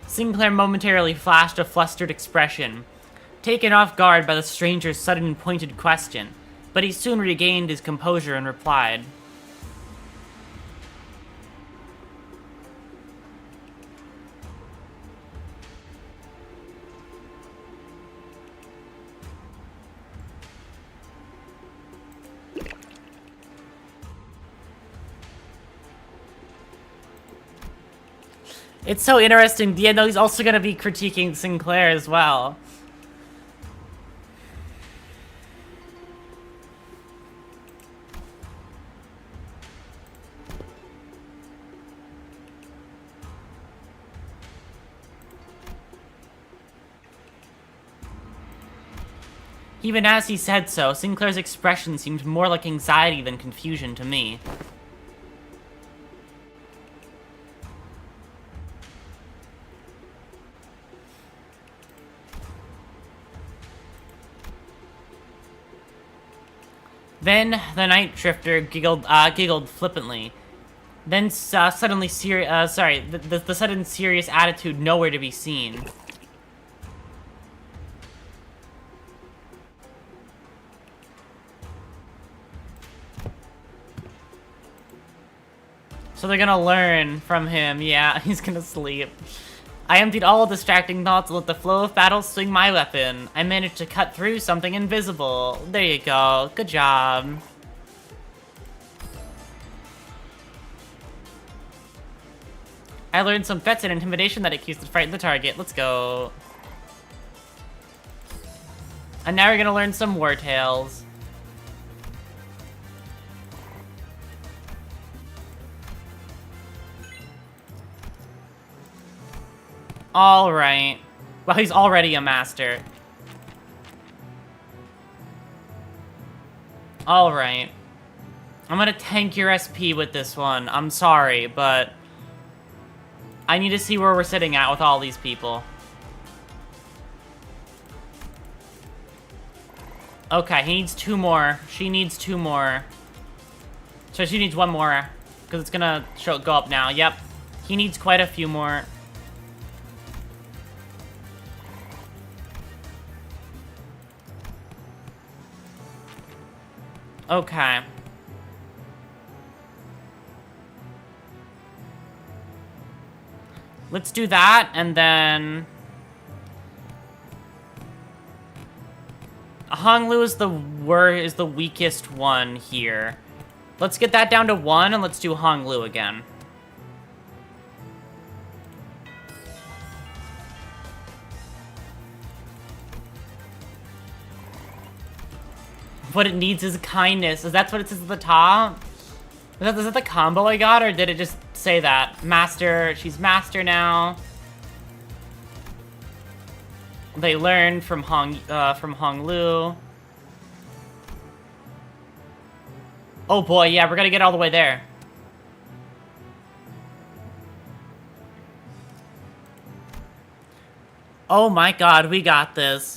Sinclair momentarily flashed a flustered expression, taken off guard by the stranger's sudden and pointed question, but he soon regained his composure and replied. It's so interesting. Yeah, no, he's also going to be critiquing Sinclair as well. Even as he said so, Sinclair's expression seemed more like anxiety than confusion to me. Then the night drifter giggled flippantly. Then the sudden serious attitude nowhere to be seen. So they're gonna learn from him. Yeah, he's gonna sleep. I emptied all distracting thoughts and let the flow of battle swing my weapon. I managed to cut through something invisible. There you go. Good job. I learned some threats and intimidation that accused to frighten the target. Let's go. And now we're gonna learn some war tales. Alright. Well, he's already a master. Alright. I'm gonna tank your SP with this one. I'm sorry, but I need to see where we're sitting at with all these people. Okay, he needs 2 more. She needs 2 more. So she needs 1 more, because it's gonna go up now. Yep. He needs quite a few more. Okay. Let's do that, and then Honglu is the weakest one here. Let's get that down to 1, and let's do Honglu again. What it needs is kindness. Is that what it says at the top? Is that the combo I got, or did it just say that? Master, she's master now. They learned from Honglu. Oh boy, yeah, we're gonna get all the way there. Oh my god, we got this.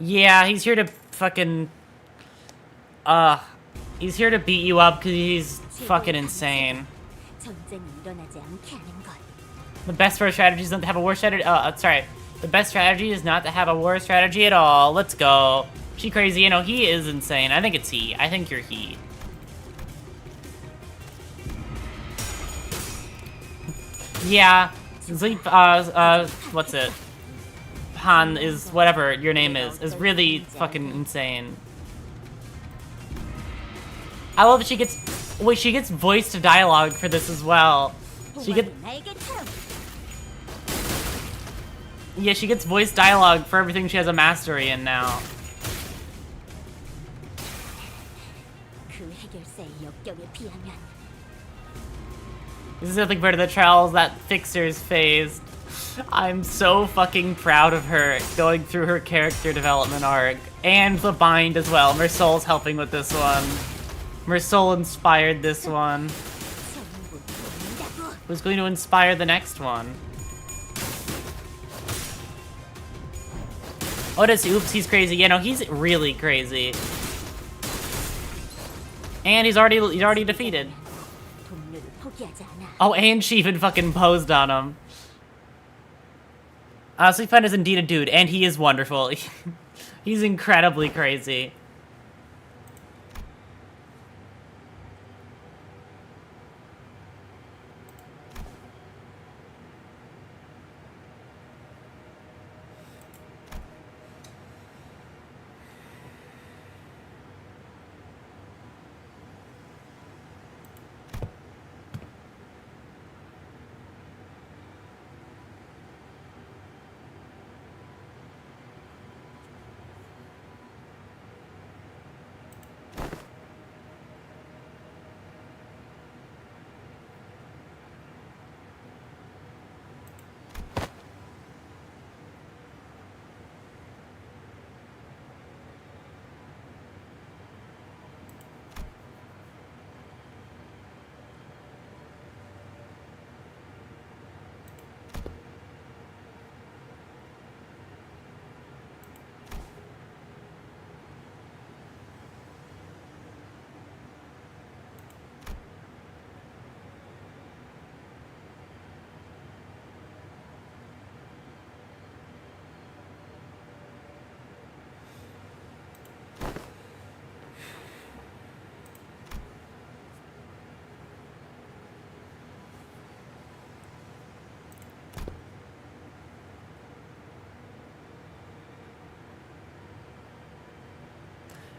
Yeah, he's here to fucking... He's here to beat you up because he's fucking insane. 전쟁이 일어나지 않게 하는 것. The best war strategy is not to have a war strategy. Sorry. The best strategy is not to have a war strategy at all. Let's go. She crazy. You know, he is insane. I think it's he. I think you're he. Yeah. Sleep, what's it? Han is whatever your name is really fucking insane. I love that she gets... Wait, she gets voice to dialogue for this as well. She gets... Yeah, she gets voice dialogue for everything she has a mastery in now. 그 해결사의 역경에 비하면 This is nothing better than the trials that Fixer's faced. I'm so fucking proud of her going through her character development arc. And the bind as well. Mersol's helping with this one. Mersol inspired this one. 전부 돕는다고. Who's going to inspire the next one? Otis, oops, he's crazy. Yeah, no, he's really crazy. And he's already defeated. 동료를 포기하지 않아. Oh, and she even fucking posed on him. Sleepfan is indeed a dude, and he is wonderful. He's incredibly crazy.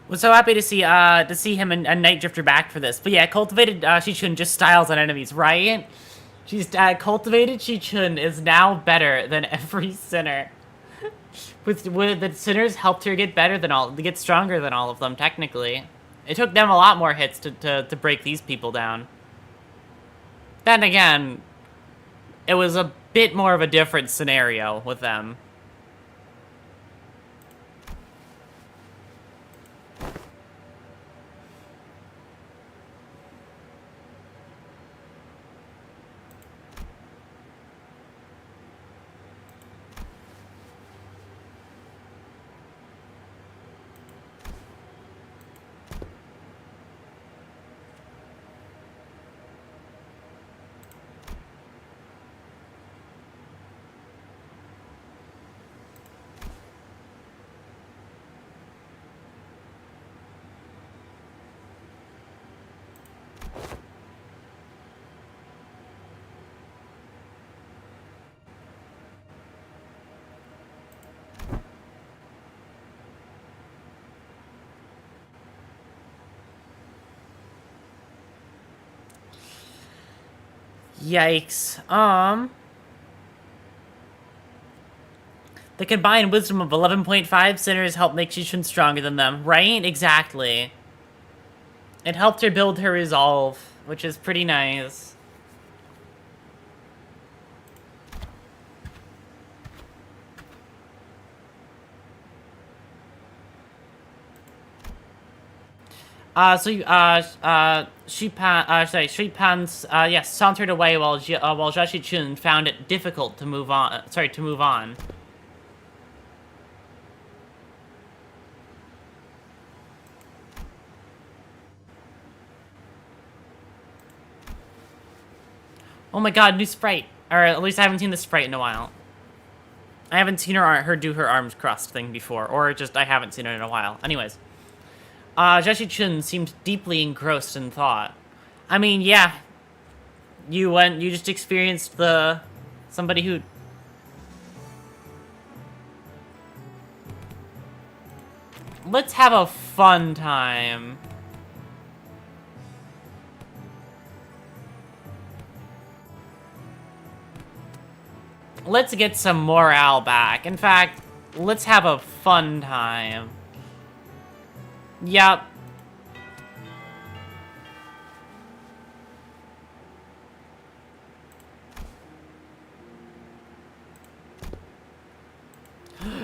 Was so happy to see him and Night Drifter back for this. But yeah, cultivated Shichun just styles on enemies, right? She's cultivated Shichun is now better than every sinner. with the sinners helped her get get stronger than all of them technically. It took them a lot more hits to break these people down. Then again, it was a bit more of a different scenario with them. Yikes. The combined wisdom of 11.5 sinners helped make Shichun stronger than them, right? Exactly. It helped her build her resolve, which is pretty nice. Shripan's, yes, sauntered away while Zha Chun found it difficult to move on, to move on. Oh my god, new sprite. Or at least I haven't seen the sprite in a while. I haven't seen her do her arms crossed thing before, or just I haven't seen it in a while. Anyways. Jeshi Chun seemed deeply engrossed in thought. I mean, yeah. You just experienced somebody who... Let's have a fun time. Let's get some morale back. In fact, let's have a fun time. Yep.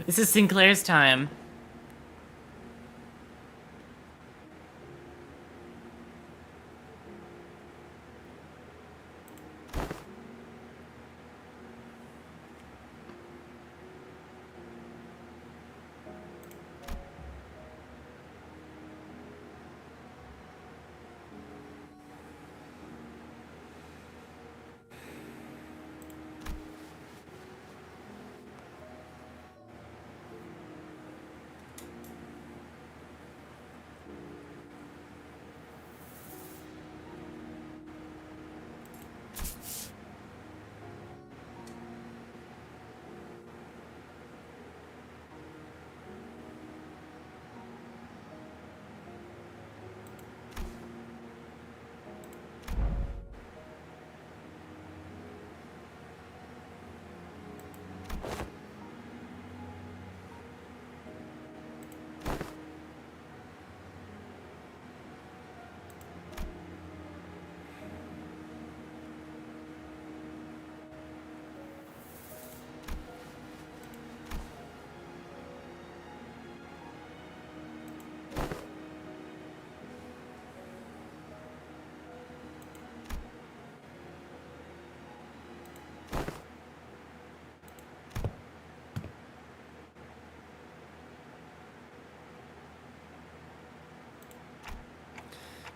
This is Sinclair's time.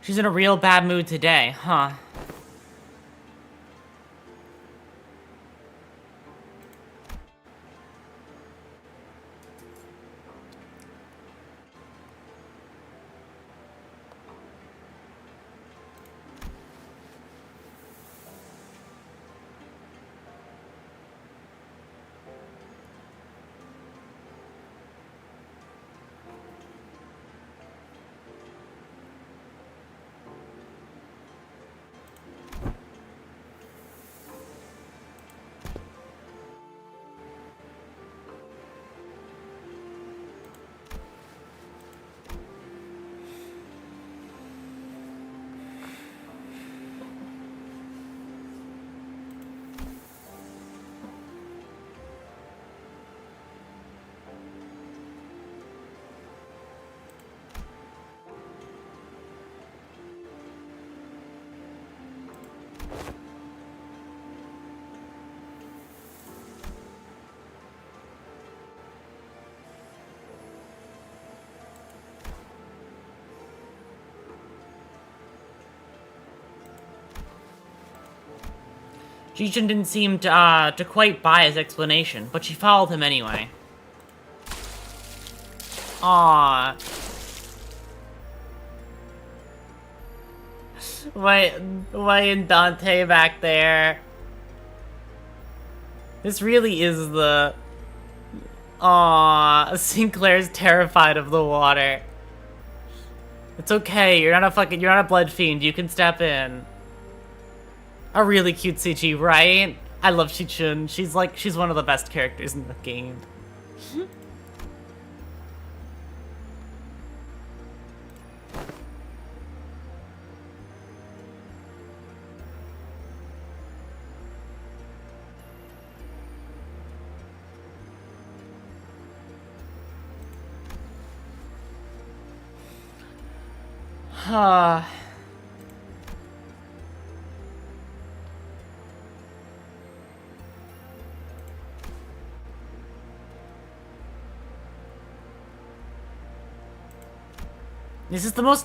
She's in a real bad mood today, huh? Jijun didn't seem to quite buy his explanation, but she followed him anyway. Aww. Why in Dante back there? This really is the... Aww, Sinclair's terrified of the water. It's okay, you're not a blood fiend, you can step in. A really cute CG, right? I love Shichun. She's one of the best characters in the game.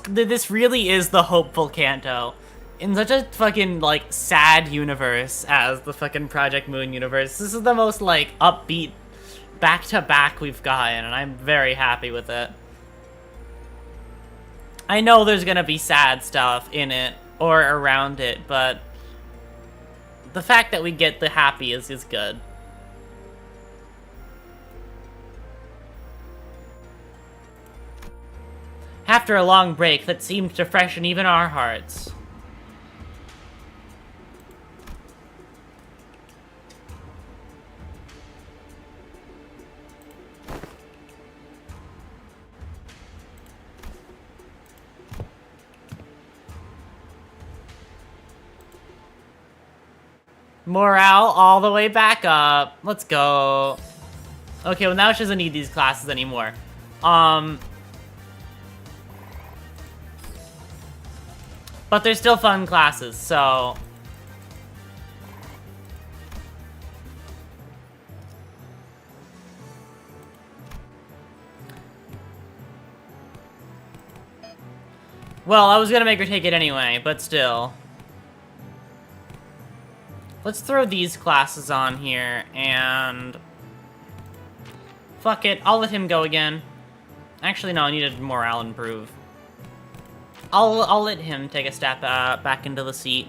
This really is the hopeful Kanto. in such a fucking, like, sad universe as the fucking Project Moon universe, this is the most, like, upbeat back-to-back we've gotten, and I'm very happy with it. I know there's gonna be sad stuff in it, or around it, but the fact that we get the happy is good. After a long break that seemed to freshen even our hearts. Morale all the way back up. Let's go. Okay, well now she doesn't need these classes anymore. But they're still fun classes, so... Well, I was gonna make her take it anyway, but still. Let's throw these classes on here, and... Fuck it, I'll let him go again. Actually, no, I need a morale improve. I'll let him take a step back into the seat.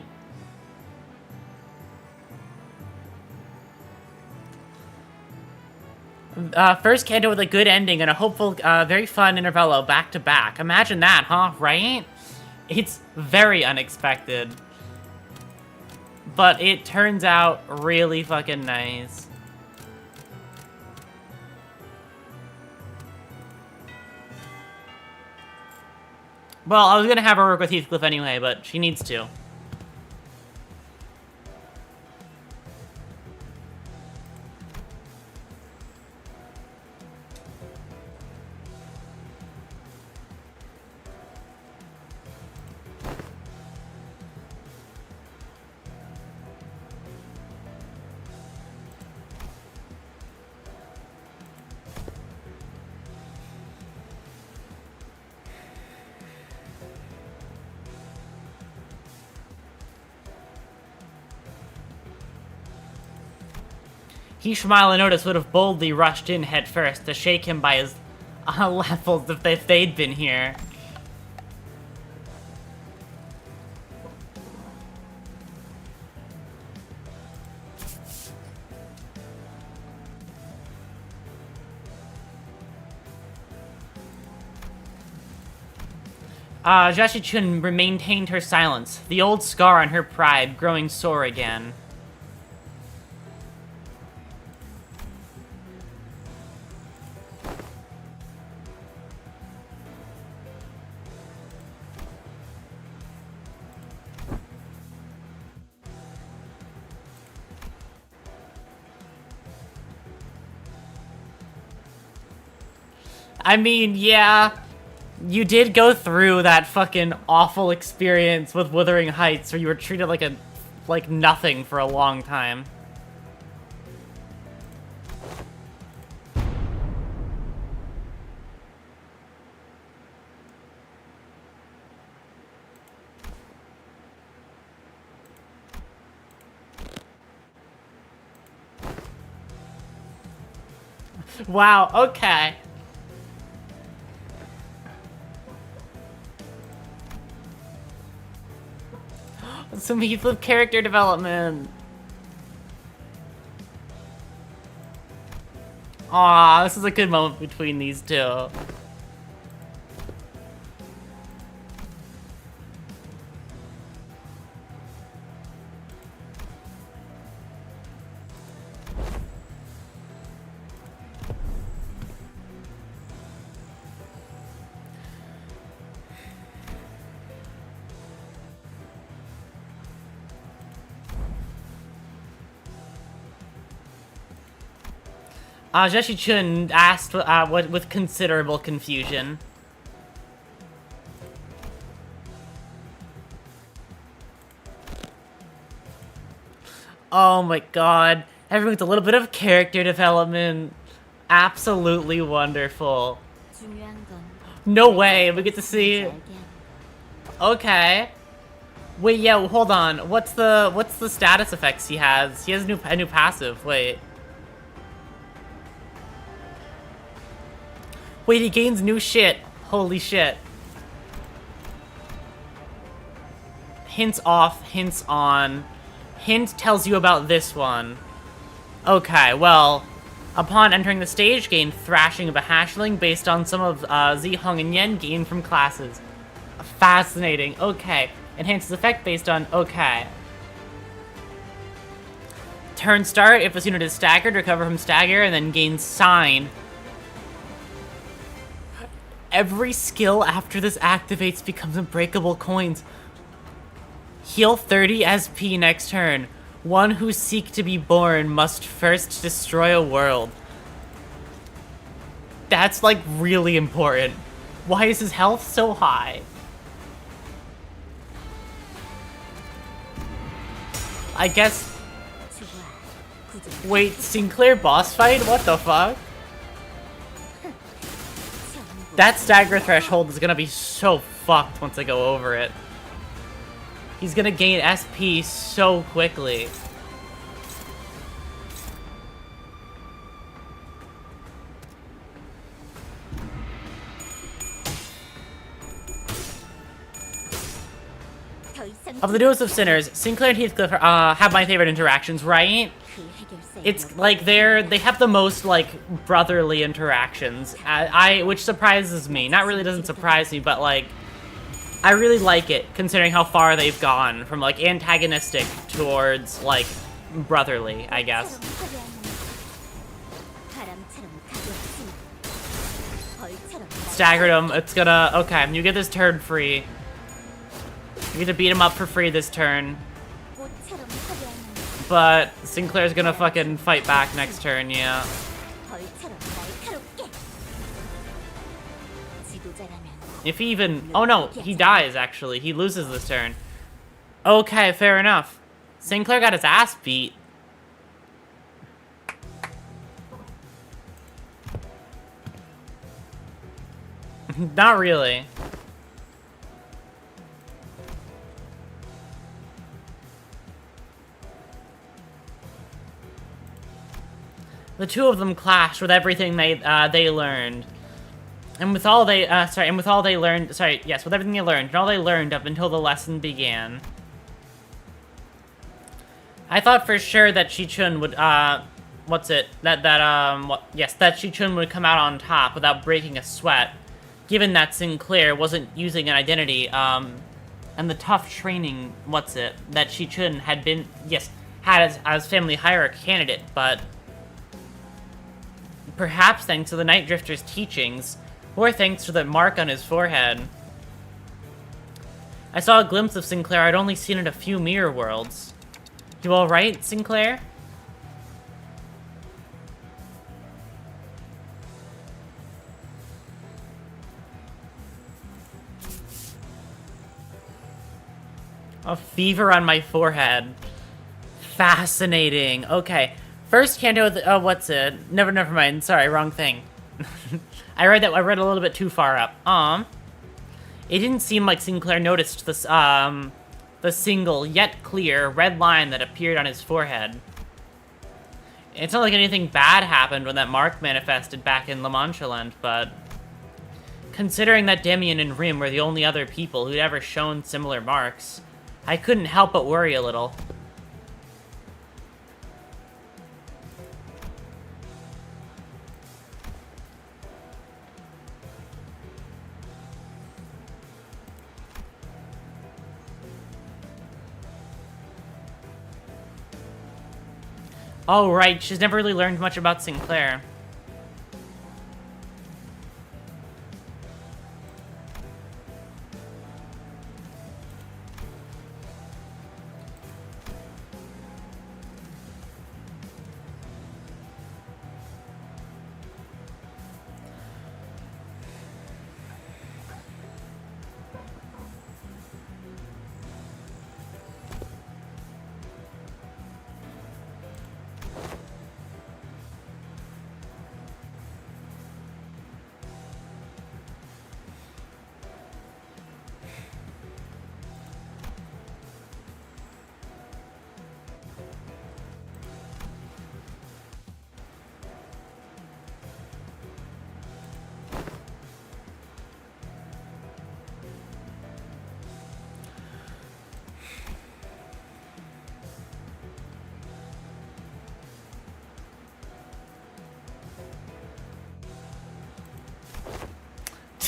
First canto with a good ending and a hopeful, very fun intervallo back to back. Imagine that, huh? Right? It's very unexpected. But it turns out really fucking nice. Well, I was gonna have her work with Heathcliff anyway, but she needs to. He, Schmile and Otis would have boldly rushed in head first to shake him by his levels if they'd been here. Jashi-chun maintained her silence, the old scar on her pride growing sore again. I mean, yeah, you did go through that fucking awful experience with Wuthering Heights where you were treated like nothing for a long time. Wow, okay. Some Heathcliff character development. Aw, this is a good moment between these two. Jashi-chun asked with considerable confusion. Oh my god. Everyone with a little bit of character development. Absolutely wonderful. No way, we get to see... Okay. Wait, yeah, hold on. What's the status effects he has? He has a new passive. Wait. Wait, he gains new shit. Holy shit. Hints off, hints on. Hint tells you about this one. Okay, well, upon entering the stage, gain Thrashing of a Hatchling based on some of Zihong and Yen gained from classes. Fascinating. Okay. Enhances effect based on... Okay. Turn start. If this unit is staggered, recover from stagger, and then gain Sign. Every skill after this activates becomes unbreakable coins. Heal 30 SP next turn. One who seek to be born must first destroy a world. That's, like, really important. Why is his health so high? I guess... Wait, Sinclair boss fight? What the fuck? That stagger threshold is gonna be so fucked once I go over it. He's gonna gain SP so quickly. Of the duos of sinners, Sinclair and Heathcliff have my favorite interactions, right? It's like they have the most like brotherly interactions. Which surprises me. Not really doesn't surprise me, but like I really like it considering how far they've gone from like antagonistic towards like brotherly, I guess. Staggered him. It's gonna okay. You get this turn free. You get to beat him up for free this turn. But Sinclair's gonna fucking fight back next turn, yeah. If he even... Oh no, he dies actually. He loses this turn. Okay, fair enough. Sinclair got his ass beat. Not really. The two of them clashed with everything they learned, and with all they with everything they learned, and all they learned up until the lesson began. I thought for sure that Shi-chun would that Shi-chun would come out on top without breaking a sweat, given that Sinclair wasn't using an identity, and the tough training that Shi-chun had as family hierarchy candidate, but. Perhaps thanks to the Night Drifter's teachings, or thanks to the mark on his forehead. I saw a glimpse of Sinclair I'd only seen in a few mirror worlds. You alright, Sinclair? A fever on my forehead. Fascinating. Okay. First canto, never mind. Sorry, wrong thing. I read a little bit too far up. It didn't seem like Sinclair noticed this, the single yet clear red line that appeared on his forehead. It's not like anything bad happened when that mark manifested back in La Mancha Land, but considering that Demian and Rim were the only other people who'd ever shown similar marks, I couldn't help but worry a little. Oh, right. She's never really learned much about Sinclair.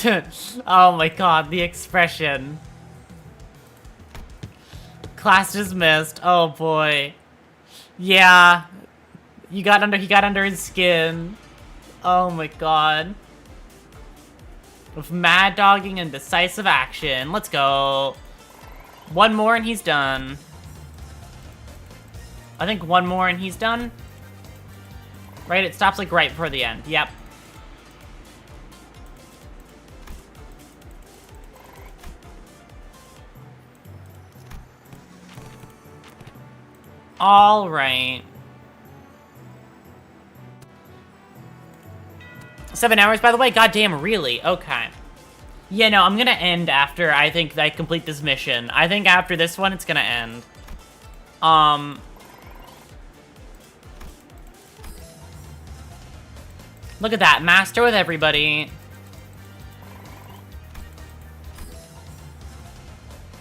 Oh my god, the expression. Class dismissed. Oh boy. Yeah. He got under his skin. Oh my god. With mad dogging and decisive action. Let's go. One more and he's done. I think one more and he's done. Right? It stops like right before the end. Yep. All right. 7 hours, by the way? Goddamn, really? Okay. Yeah, no, I'm gonna end after I think I complete this mission. I think after this one, it's gonna end. Look at that. Master with everybody.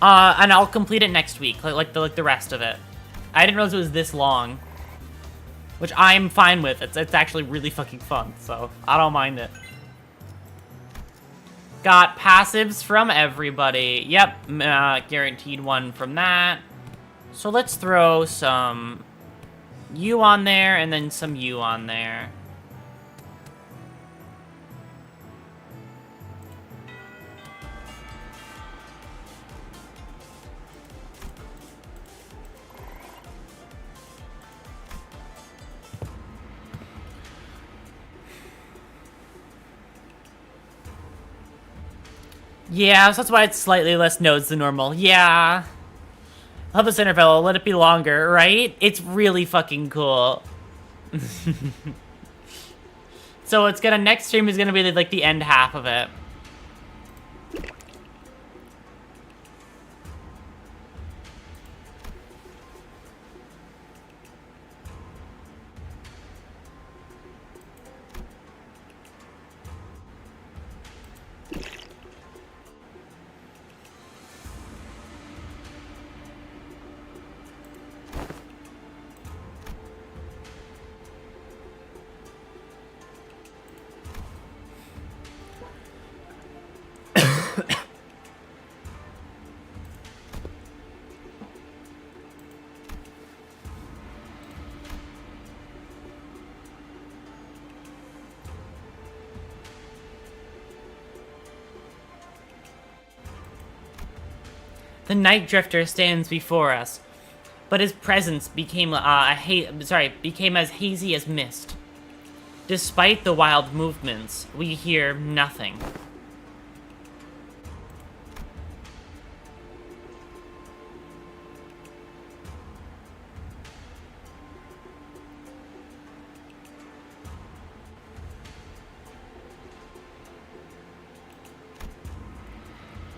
And I'll complete it next week, like the rest of it. I didn't realize it was this long. Which I'm fine with. It's actually really fucking fun, so I don't mind it. Got passives from everybody. Yep, guaranteed one from that. So let's throw some you on there and then some you on there. Yeah, so that's why it's slightly less nodes than normal. Yeah. Love this interval, let it be longer, right? It's really fucking cool. So it's gonna, next stream is gonna be like the end half of it. The Night Drifter stands before us, but his presence became became as hazy as mist. Despite the wild movements, we hear nothing.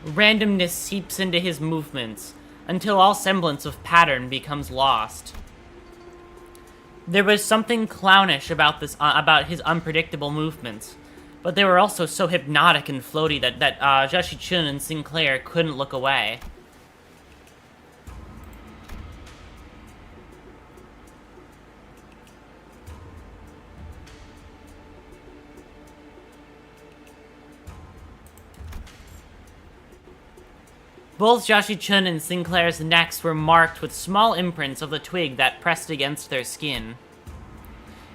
Randomness seeps into his movements, until all semblance of pattern becomes lost. There was something clownish about about his unpredictable movements, but they were also so hypnotic and floaty that Joshi-chun and Sinclair couldn't look away. Both Joshi-chun and Sinclair's necks were marked with small imprints of the twig that pressed against their skin.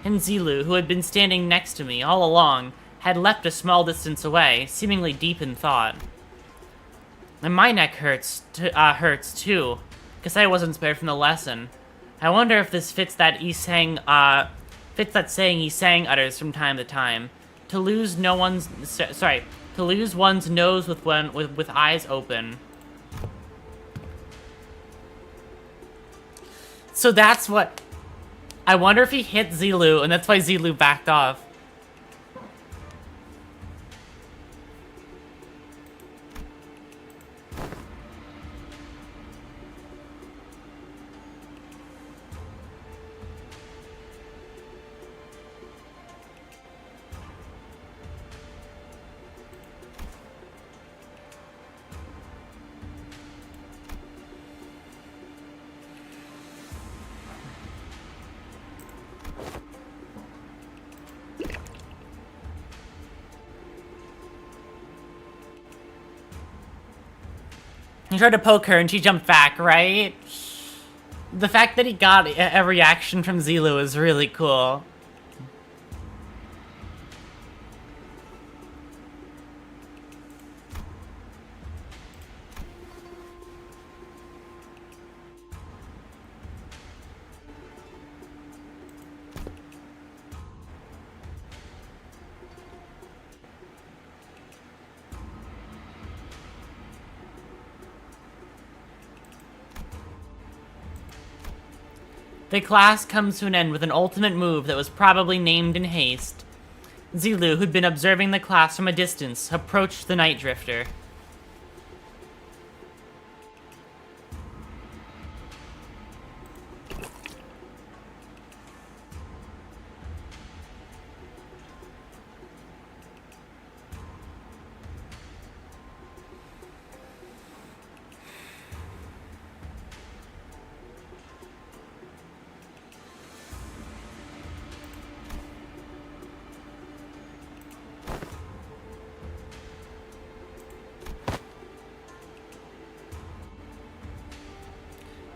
And Zilu, who had been standing next to me all along, had leapt a small distance away, seemingly deep in thought. And my neck hurts too, because I wasn't spared from the lesson. I wonder if this fits that saying Isang utters from time to time. To lose one's nose with eyes open. So that's what... I wonder if he hit Zilu, and that's why Zilu backed off. tried to poke her and she jumped back, right? The fact that he got a reaction from Zilu is really cool. The class comes to an end with an ultimate move that was probably named in haste. Zilu, who'd been observing the class from a distance, approached the Night Drifter.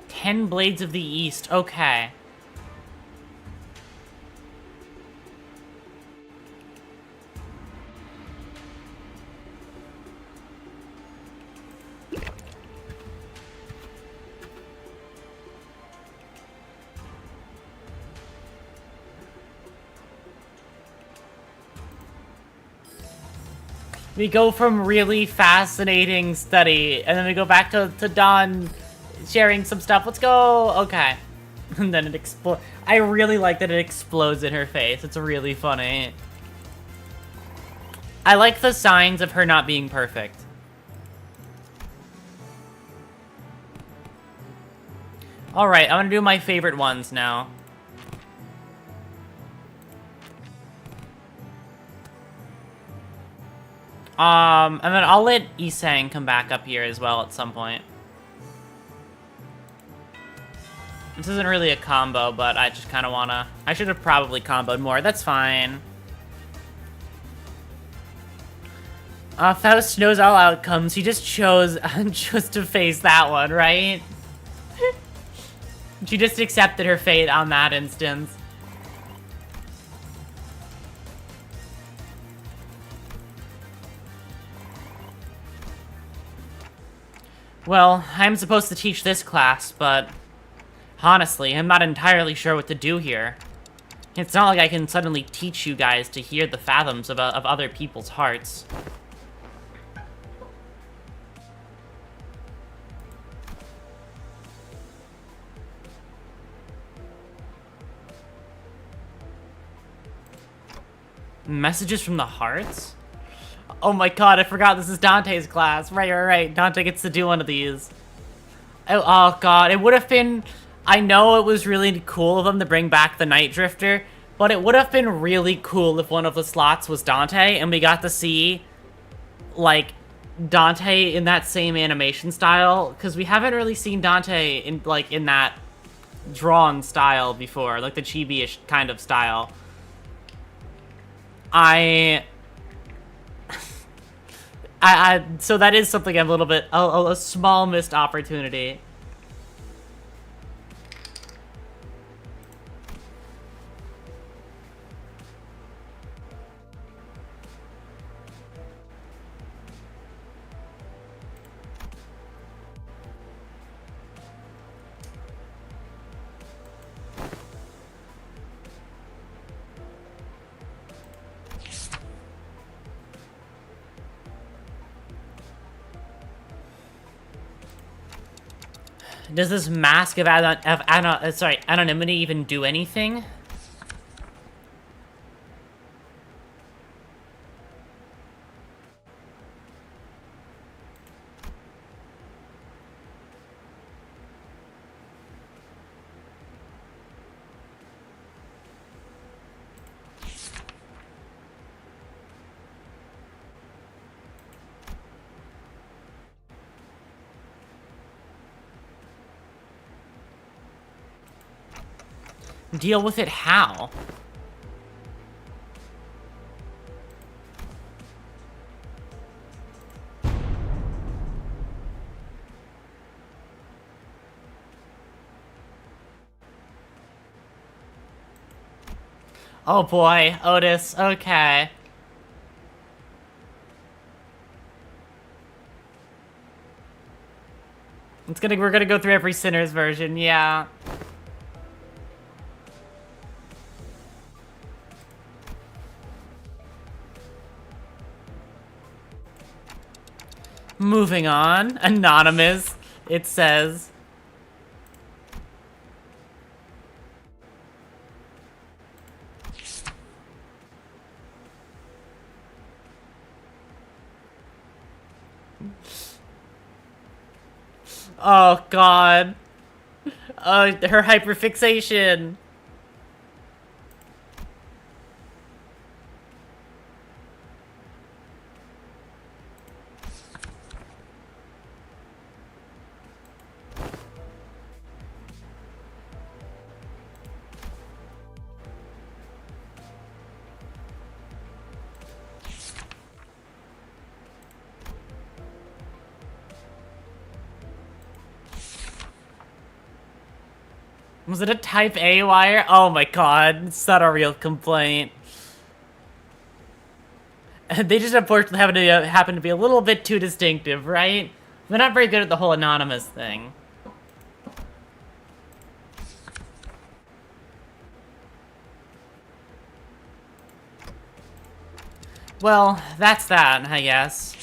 Ten Blades of the East, okay. We go from really fascinating study, and then we go back to Dawn sharing some stuff. Let's go. Okay. And then it explodes. I really like that it explodes in her face. It's really funny. I like the signs of her not being perfect. Alright, I'm gonna do my favorite ones now. And then I'll let Isang come back up here as well at some point. This isn't really a combo, but I just kind of wanna... I should have probably comboed more. That's fine. Faust knows all outcomes. He just chose just to face that one, right? She just accepted her fate on that instance. Well, I'm supposed to teach this class, but honestly, I'm not entirely sure what to do here. It's not like I can suddenly teach you guys to hear the fathoms of other people's hearts. Messages from the hearts? Oh my god, I forgot this is Dante's class. Right. Dante gets to do one of these. Oh god, it would have been... I know it was really cool of them to bring back the Night Drifter, but it would have been really cool if one of the slots was Dante, and we got to see, like, Dante in that same animation style, because we haven't really seen Dante in, like, in that drawn style before, like the chibi-ish kind of style. So that is something I'm a little bit, a small missed opportunity. Does this mask of anonymity even do anything? Deal with it how? Oh boy, Otis, okay. We're gonna go through every Sinner's version, yeah. Moving on. Anonymous, it says. Oh god. Her hyperfixation. Was it a type A wire? Oh my god, it's not a real complaint. They just unfortunately happen to be a little bit too distinctive, right? They're not very good at the whole anonymous thing. Well, that's that, I guess.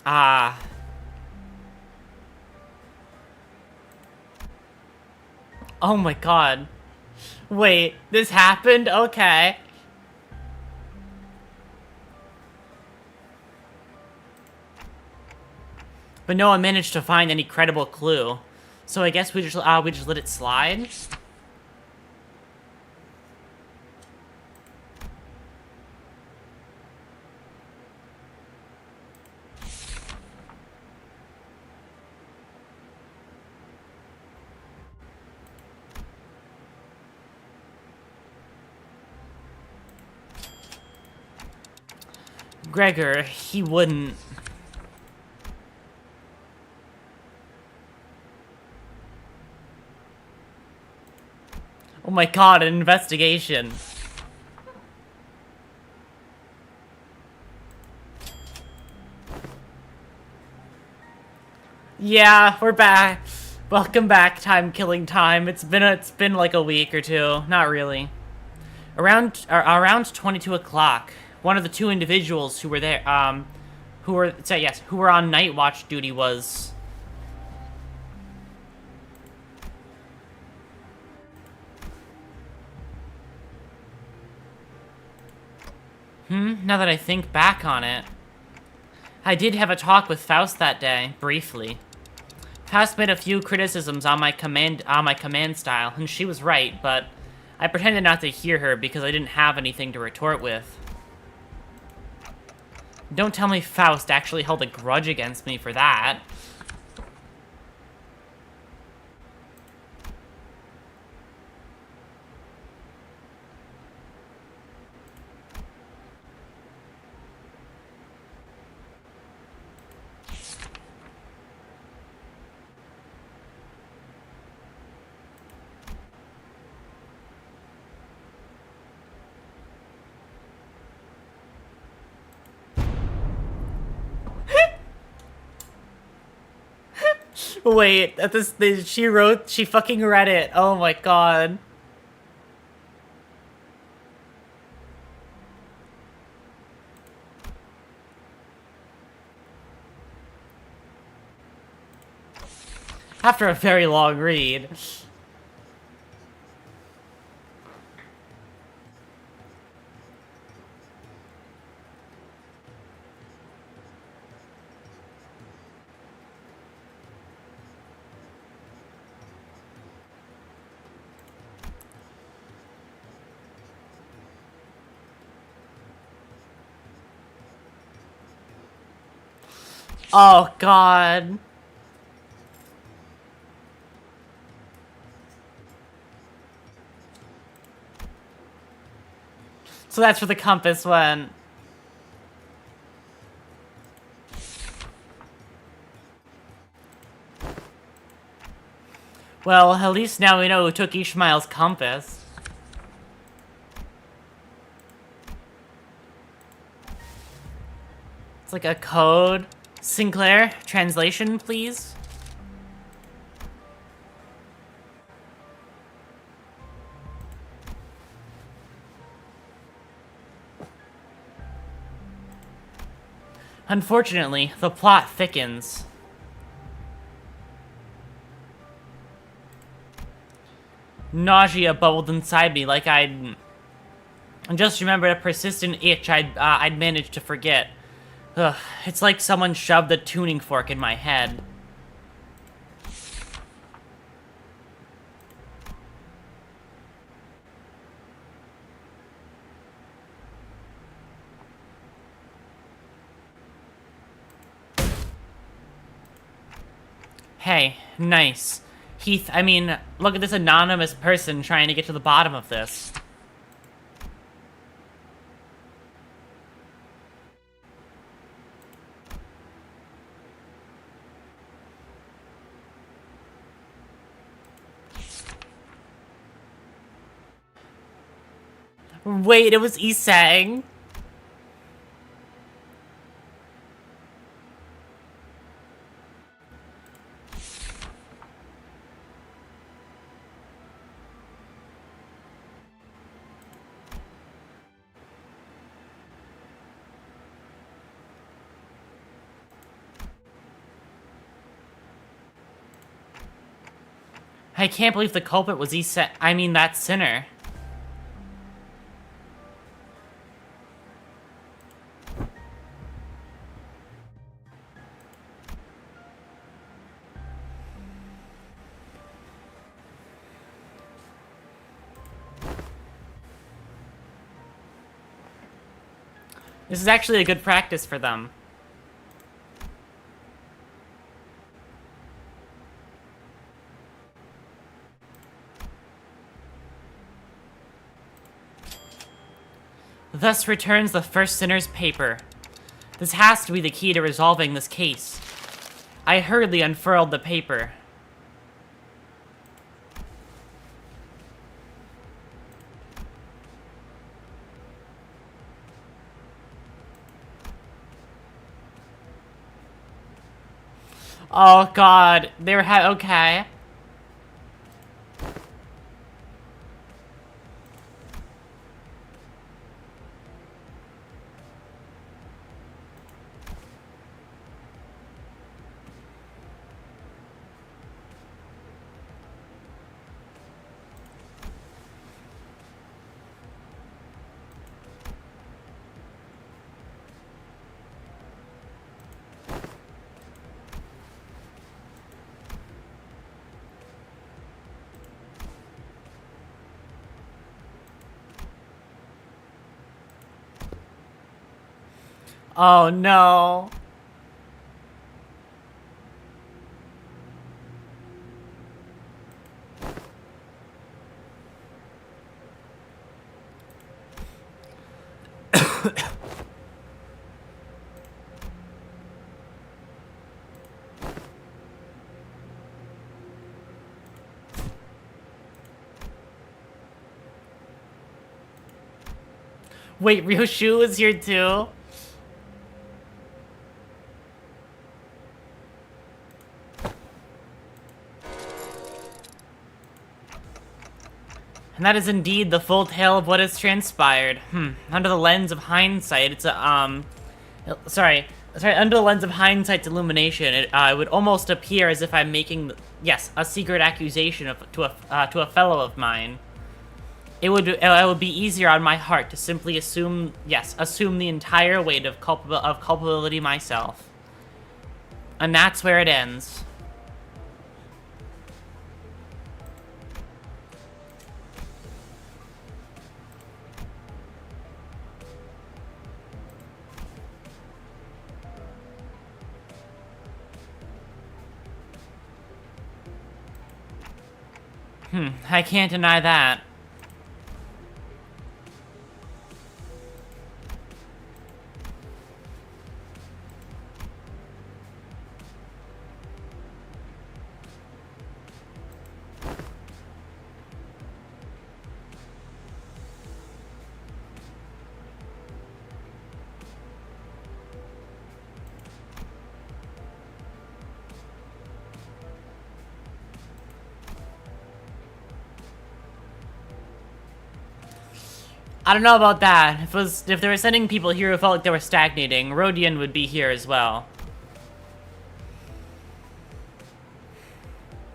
Ah. Oh my god. Wait, this happened? Okay. But no one managed to find any credible clue. So I guess we just let it slide? Gregor, he wouldn't. Oh my god, an investigation. Yeah, we're back. Welcome back, time killing time. It's been like a week or two. Not really. Around 22 o'clock, one of the two individuals who were there, who were on night watch duty was. Now that I think back on it, I did have a talk with Faust that day, briefly. Faust made a few criticisms on my command style, and she was right, but I pretended not to hear her because I didn't have anything to retort with. Don't tell me Faust actually held a grudge against me for that. Wait, she fucking read it. Oh my god. After a very long read. Oh, God. So that's where the compass went. Well, at least now we know who took Ishmael's compass. It's like a code. Sinclair, translation, please. Unfortunately, the plot thickens. Nausea bubbled inside me like I'd just remembered a persistent itch I'd managed to forget. Ugh, it's like someone shoved a tuning fork in my head. Hey, nice. Heath, I mean, look at this anonymous person trying to get to the bottom of this. Wait, it was Isang? I can't believe the culprit was that sinner. This is actually a good practice for them. Thus returns the first sinner's paper. This has to be the key to resolving this case. I hurriedly unfurled the paper. Oh God, they were okay. Oh no. Wait, Ryoshu is here too? And that is indeed the full tale of what has transpired. Under the lens of hindsight, it's a, Sorry, under the lens of hindsight's illumination, it would almost appear as if I'm making, yes, a secret accusation to a fellow of mine. It would be easier on my heart to simply assume the entire weight of culpability myself. And that's where it ends. I can't deny that. I don't know about that. If they were sending people here who felt like they were stagnating, Rodian would be here as well.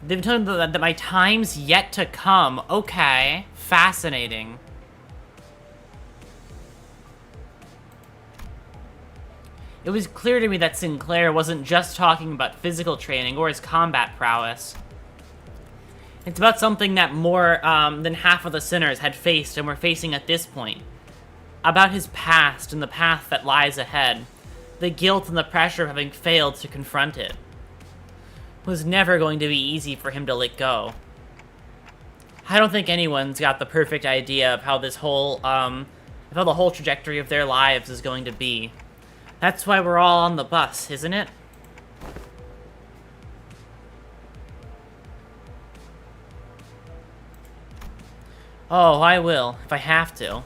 They've told me that my time's yet to come. Okay. Fascinating. It was clear to me that Sinclair wasn't just talking about physical training or his combat prowess. It's about something that more than half of the sinners had faced and were facing at this point. About his past and the path that lies ahead. The guilt and the pressure of having failed to confront it. It was never going to be easy for him to let go. I don't think anyone's got the perfect idea of how this whole, how the whole trajectory of their lives is going to be. That's why we're all on the bus, isn't it? Oh, I will, if I have to.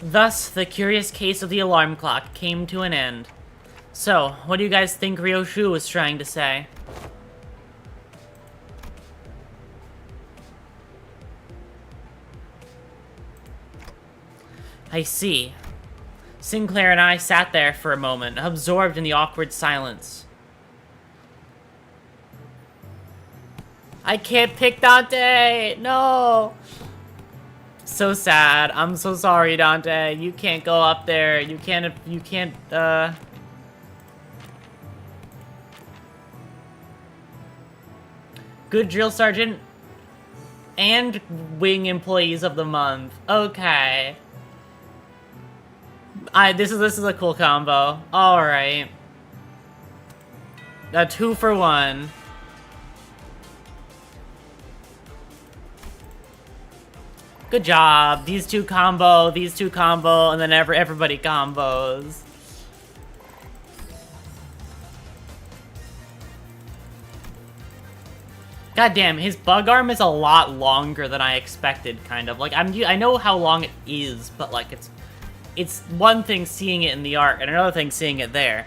Thus, the curious case of the alarm clock came to an end. So, what do you guys think Ryoshu was trying to say? I see. Sinclair and I sat there for a moment, absorbed in the awkward silence. I can't pick Dante! No! So sad. I'm so sorry, Dante. You can't go up there. You can't, Good drill sergeant. And wing employees of the month. Okay. This is a cool combo. Alright. A 2 for 1. Good job. These two combo, and then everybody combos. God damn, his bug arm is a lot longer than I expected, kind of. Like, I know how long it is, but like it's one thing seeing it in the art, and another thing seeing it there.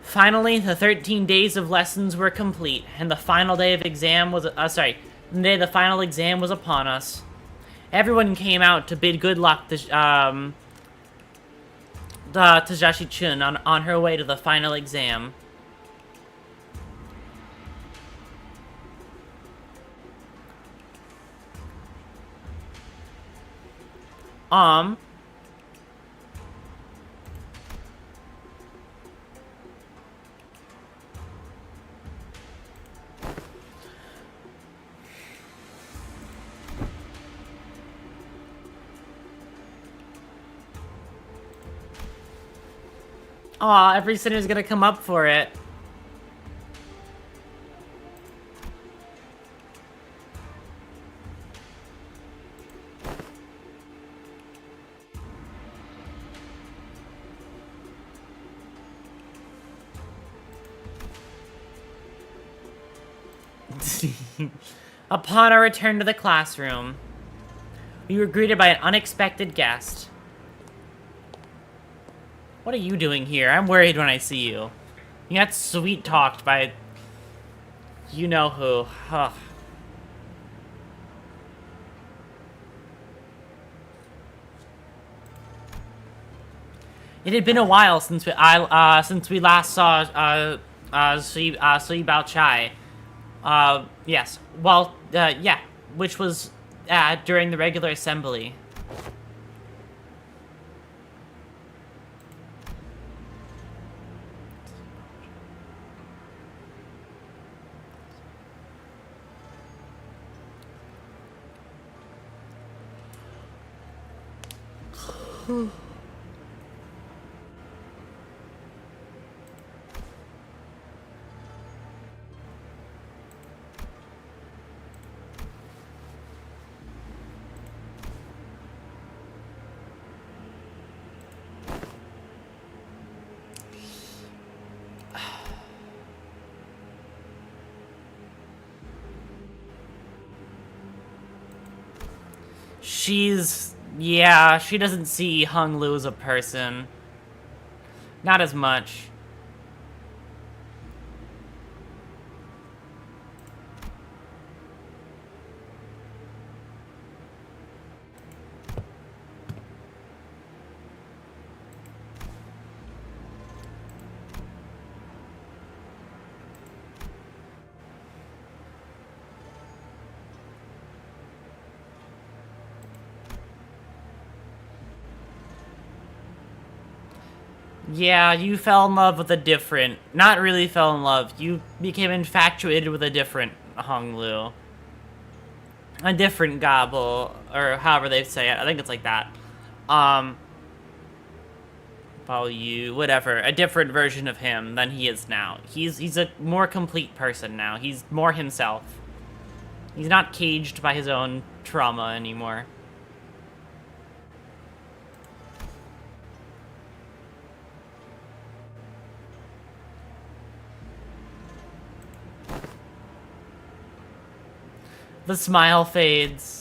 Finally, the 13 days of lessons were complete, and the final day of exam was, the final exam was upon us. Everyone came out to bid good luck to Tajashi-chun on her way to the final exam. Aw, every sinner's gonna come up for it. Upon our return to the classroom, we were greeted by an unexpected guest. What are you doing here? I'm worried when I see you. You got sweet-talked by... you know who. Ugh. It had been a while since we last saw Sui Bao Chai. Yes. Well, yeah. Which was during the regular assembly. Yeah, she doesn't see Hung Lu as a person. Not as much. Yeah, you fell in love with a different... Not really fell in love. You became infatuated with a different Hung Lu. A different Gobble, or however they say it. I think it's like that. Well, whatever. A different version of him than he is now. He's a more complete person now. He's more himself. He's not caged by his own trauma anymore. The smile fades.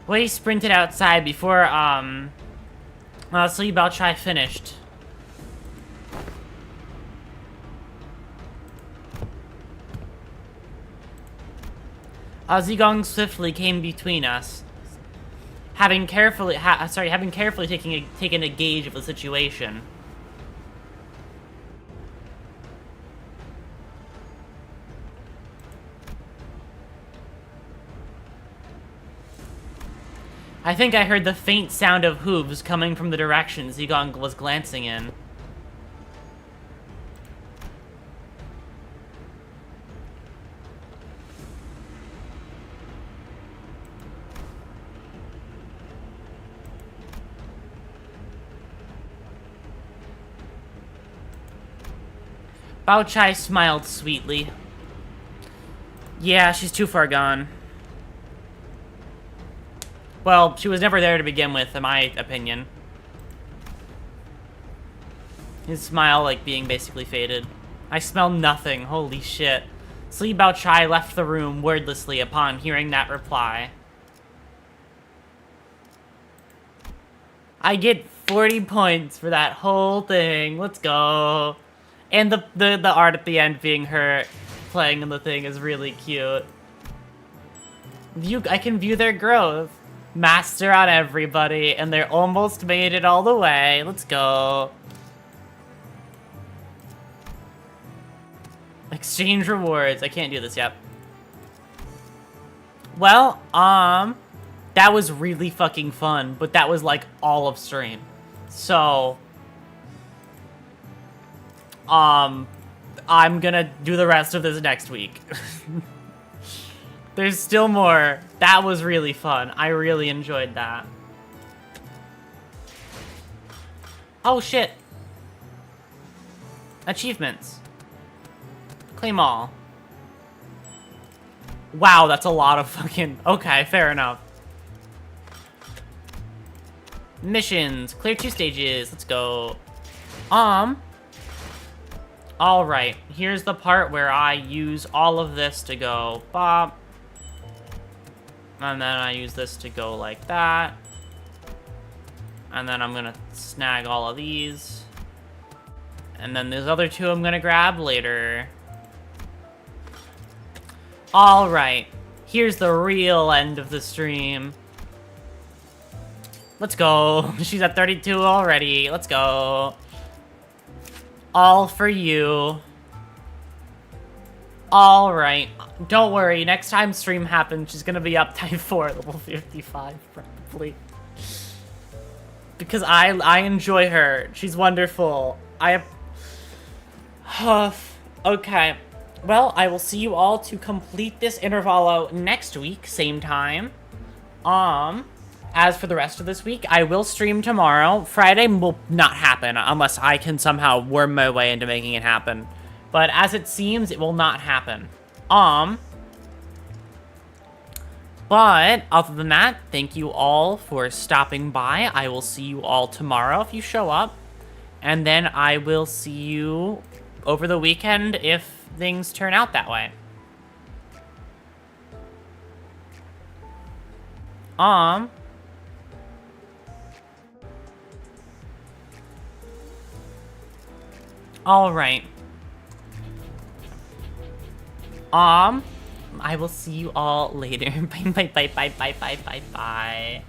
Wei sprinted outside before, Li Baochai finished. Zigong swiftly came between us, having carefully taken a gauge of the situation. I think I heard the faint sound of hooves coming from the direction Zigong was glancing in. Baochai smiled sweetly. Yeah, she's too far gone. Well, she was never there to begin with, in my opinion. His smile, like, being basically faded. I smell nothing, holy shit. Li Baochai left the room wordlessly upon hearing that reply. I get 40 points for that whole thing, let's go. And the art at the end being her playing in the thing is really cute. I can view their growth. Master on everybody, and they're almost made it all the way. Let's go. Exchange rewards. I can't do this yet. Well, that was really fucking fun, but that was like all of stream. So, I'm gonna do the rest of this next week. There's still more. That was really fun. I really enjoyed that. Oh, shit. Achievements. Claim all. Wow, that's a lot of fucking... Okay, fair enough. Missions. Clear 2 stages. Let's go. Alright. Here's the part where I use all of this to go bop. And then I use this to go like that. And then I'm gonna snag all of these. And then these other two I'm gonna grab later. Alright. Here's the real end of the stream. Let's go. She's at 32 already. Let's go. All for you. Alright. Don't worry, next time stream happens, she's gonna be up type 4, level 55, probably. Because I enjoy her. She's wonderful. I have... Okay. Well, I will see you all to complete this intervallo next week, same time. As for the rest of this week, I will stream tomorrow. Friday will not happen unless I can somehow worm my way into making it happen. But as it seems, it will not happen. But other than that, thank you all for stopping by. I will see you all tomorrow if you show up. And then I will see you over the weekend if things turn out that way. All right. I will see you all later. Bye, bye, bye, bye, bye, bye, bye, bye.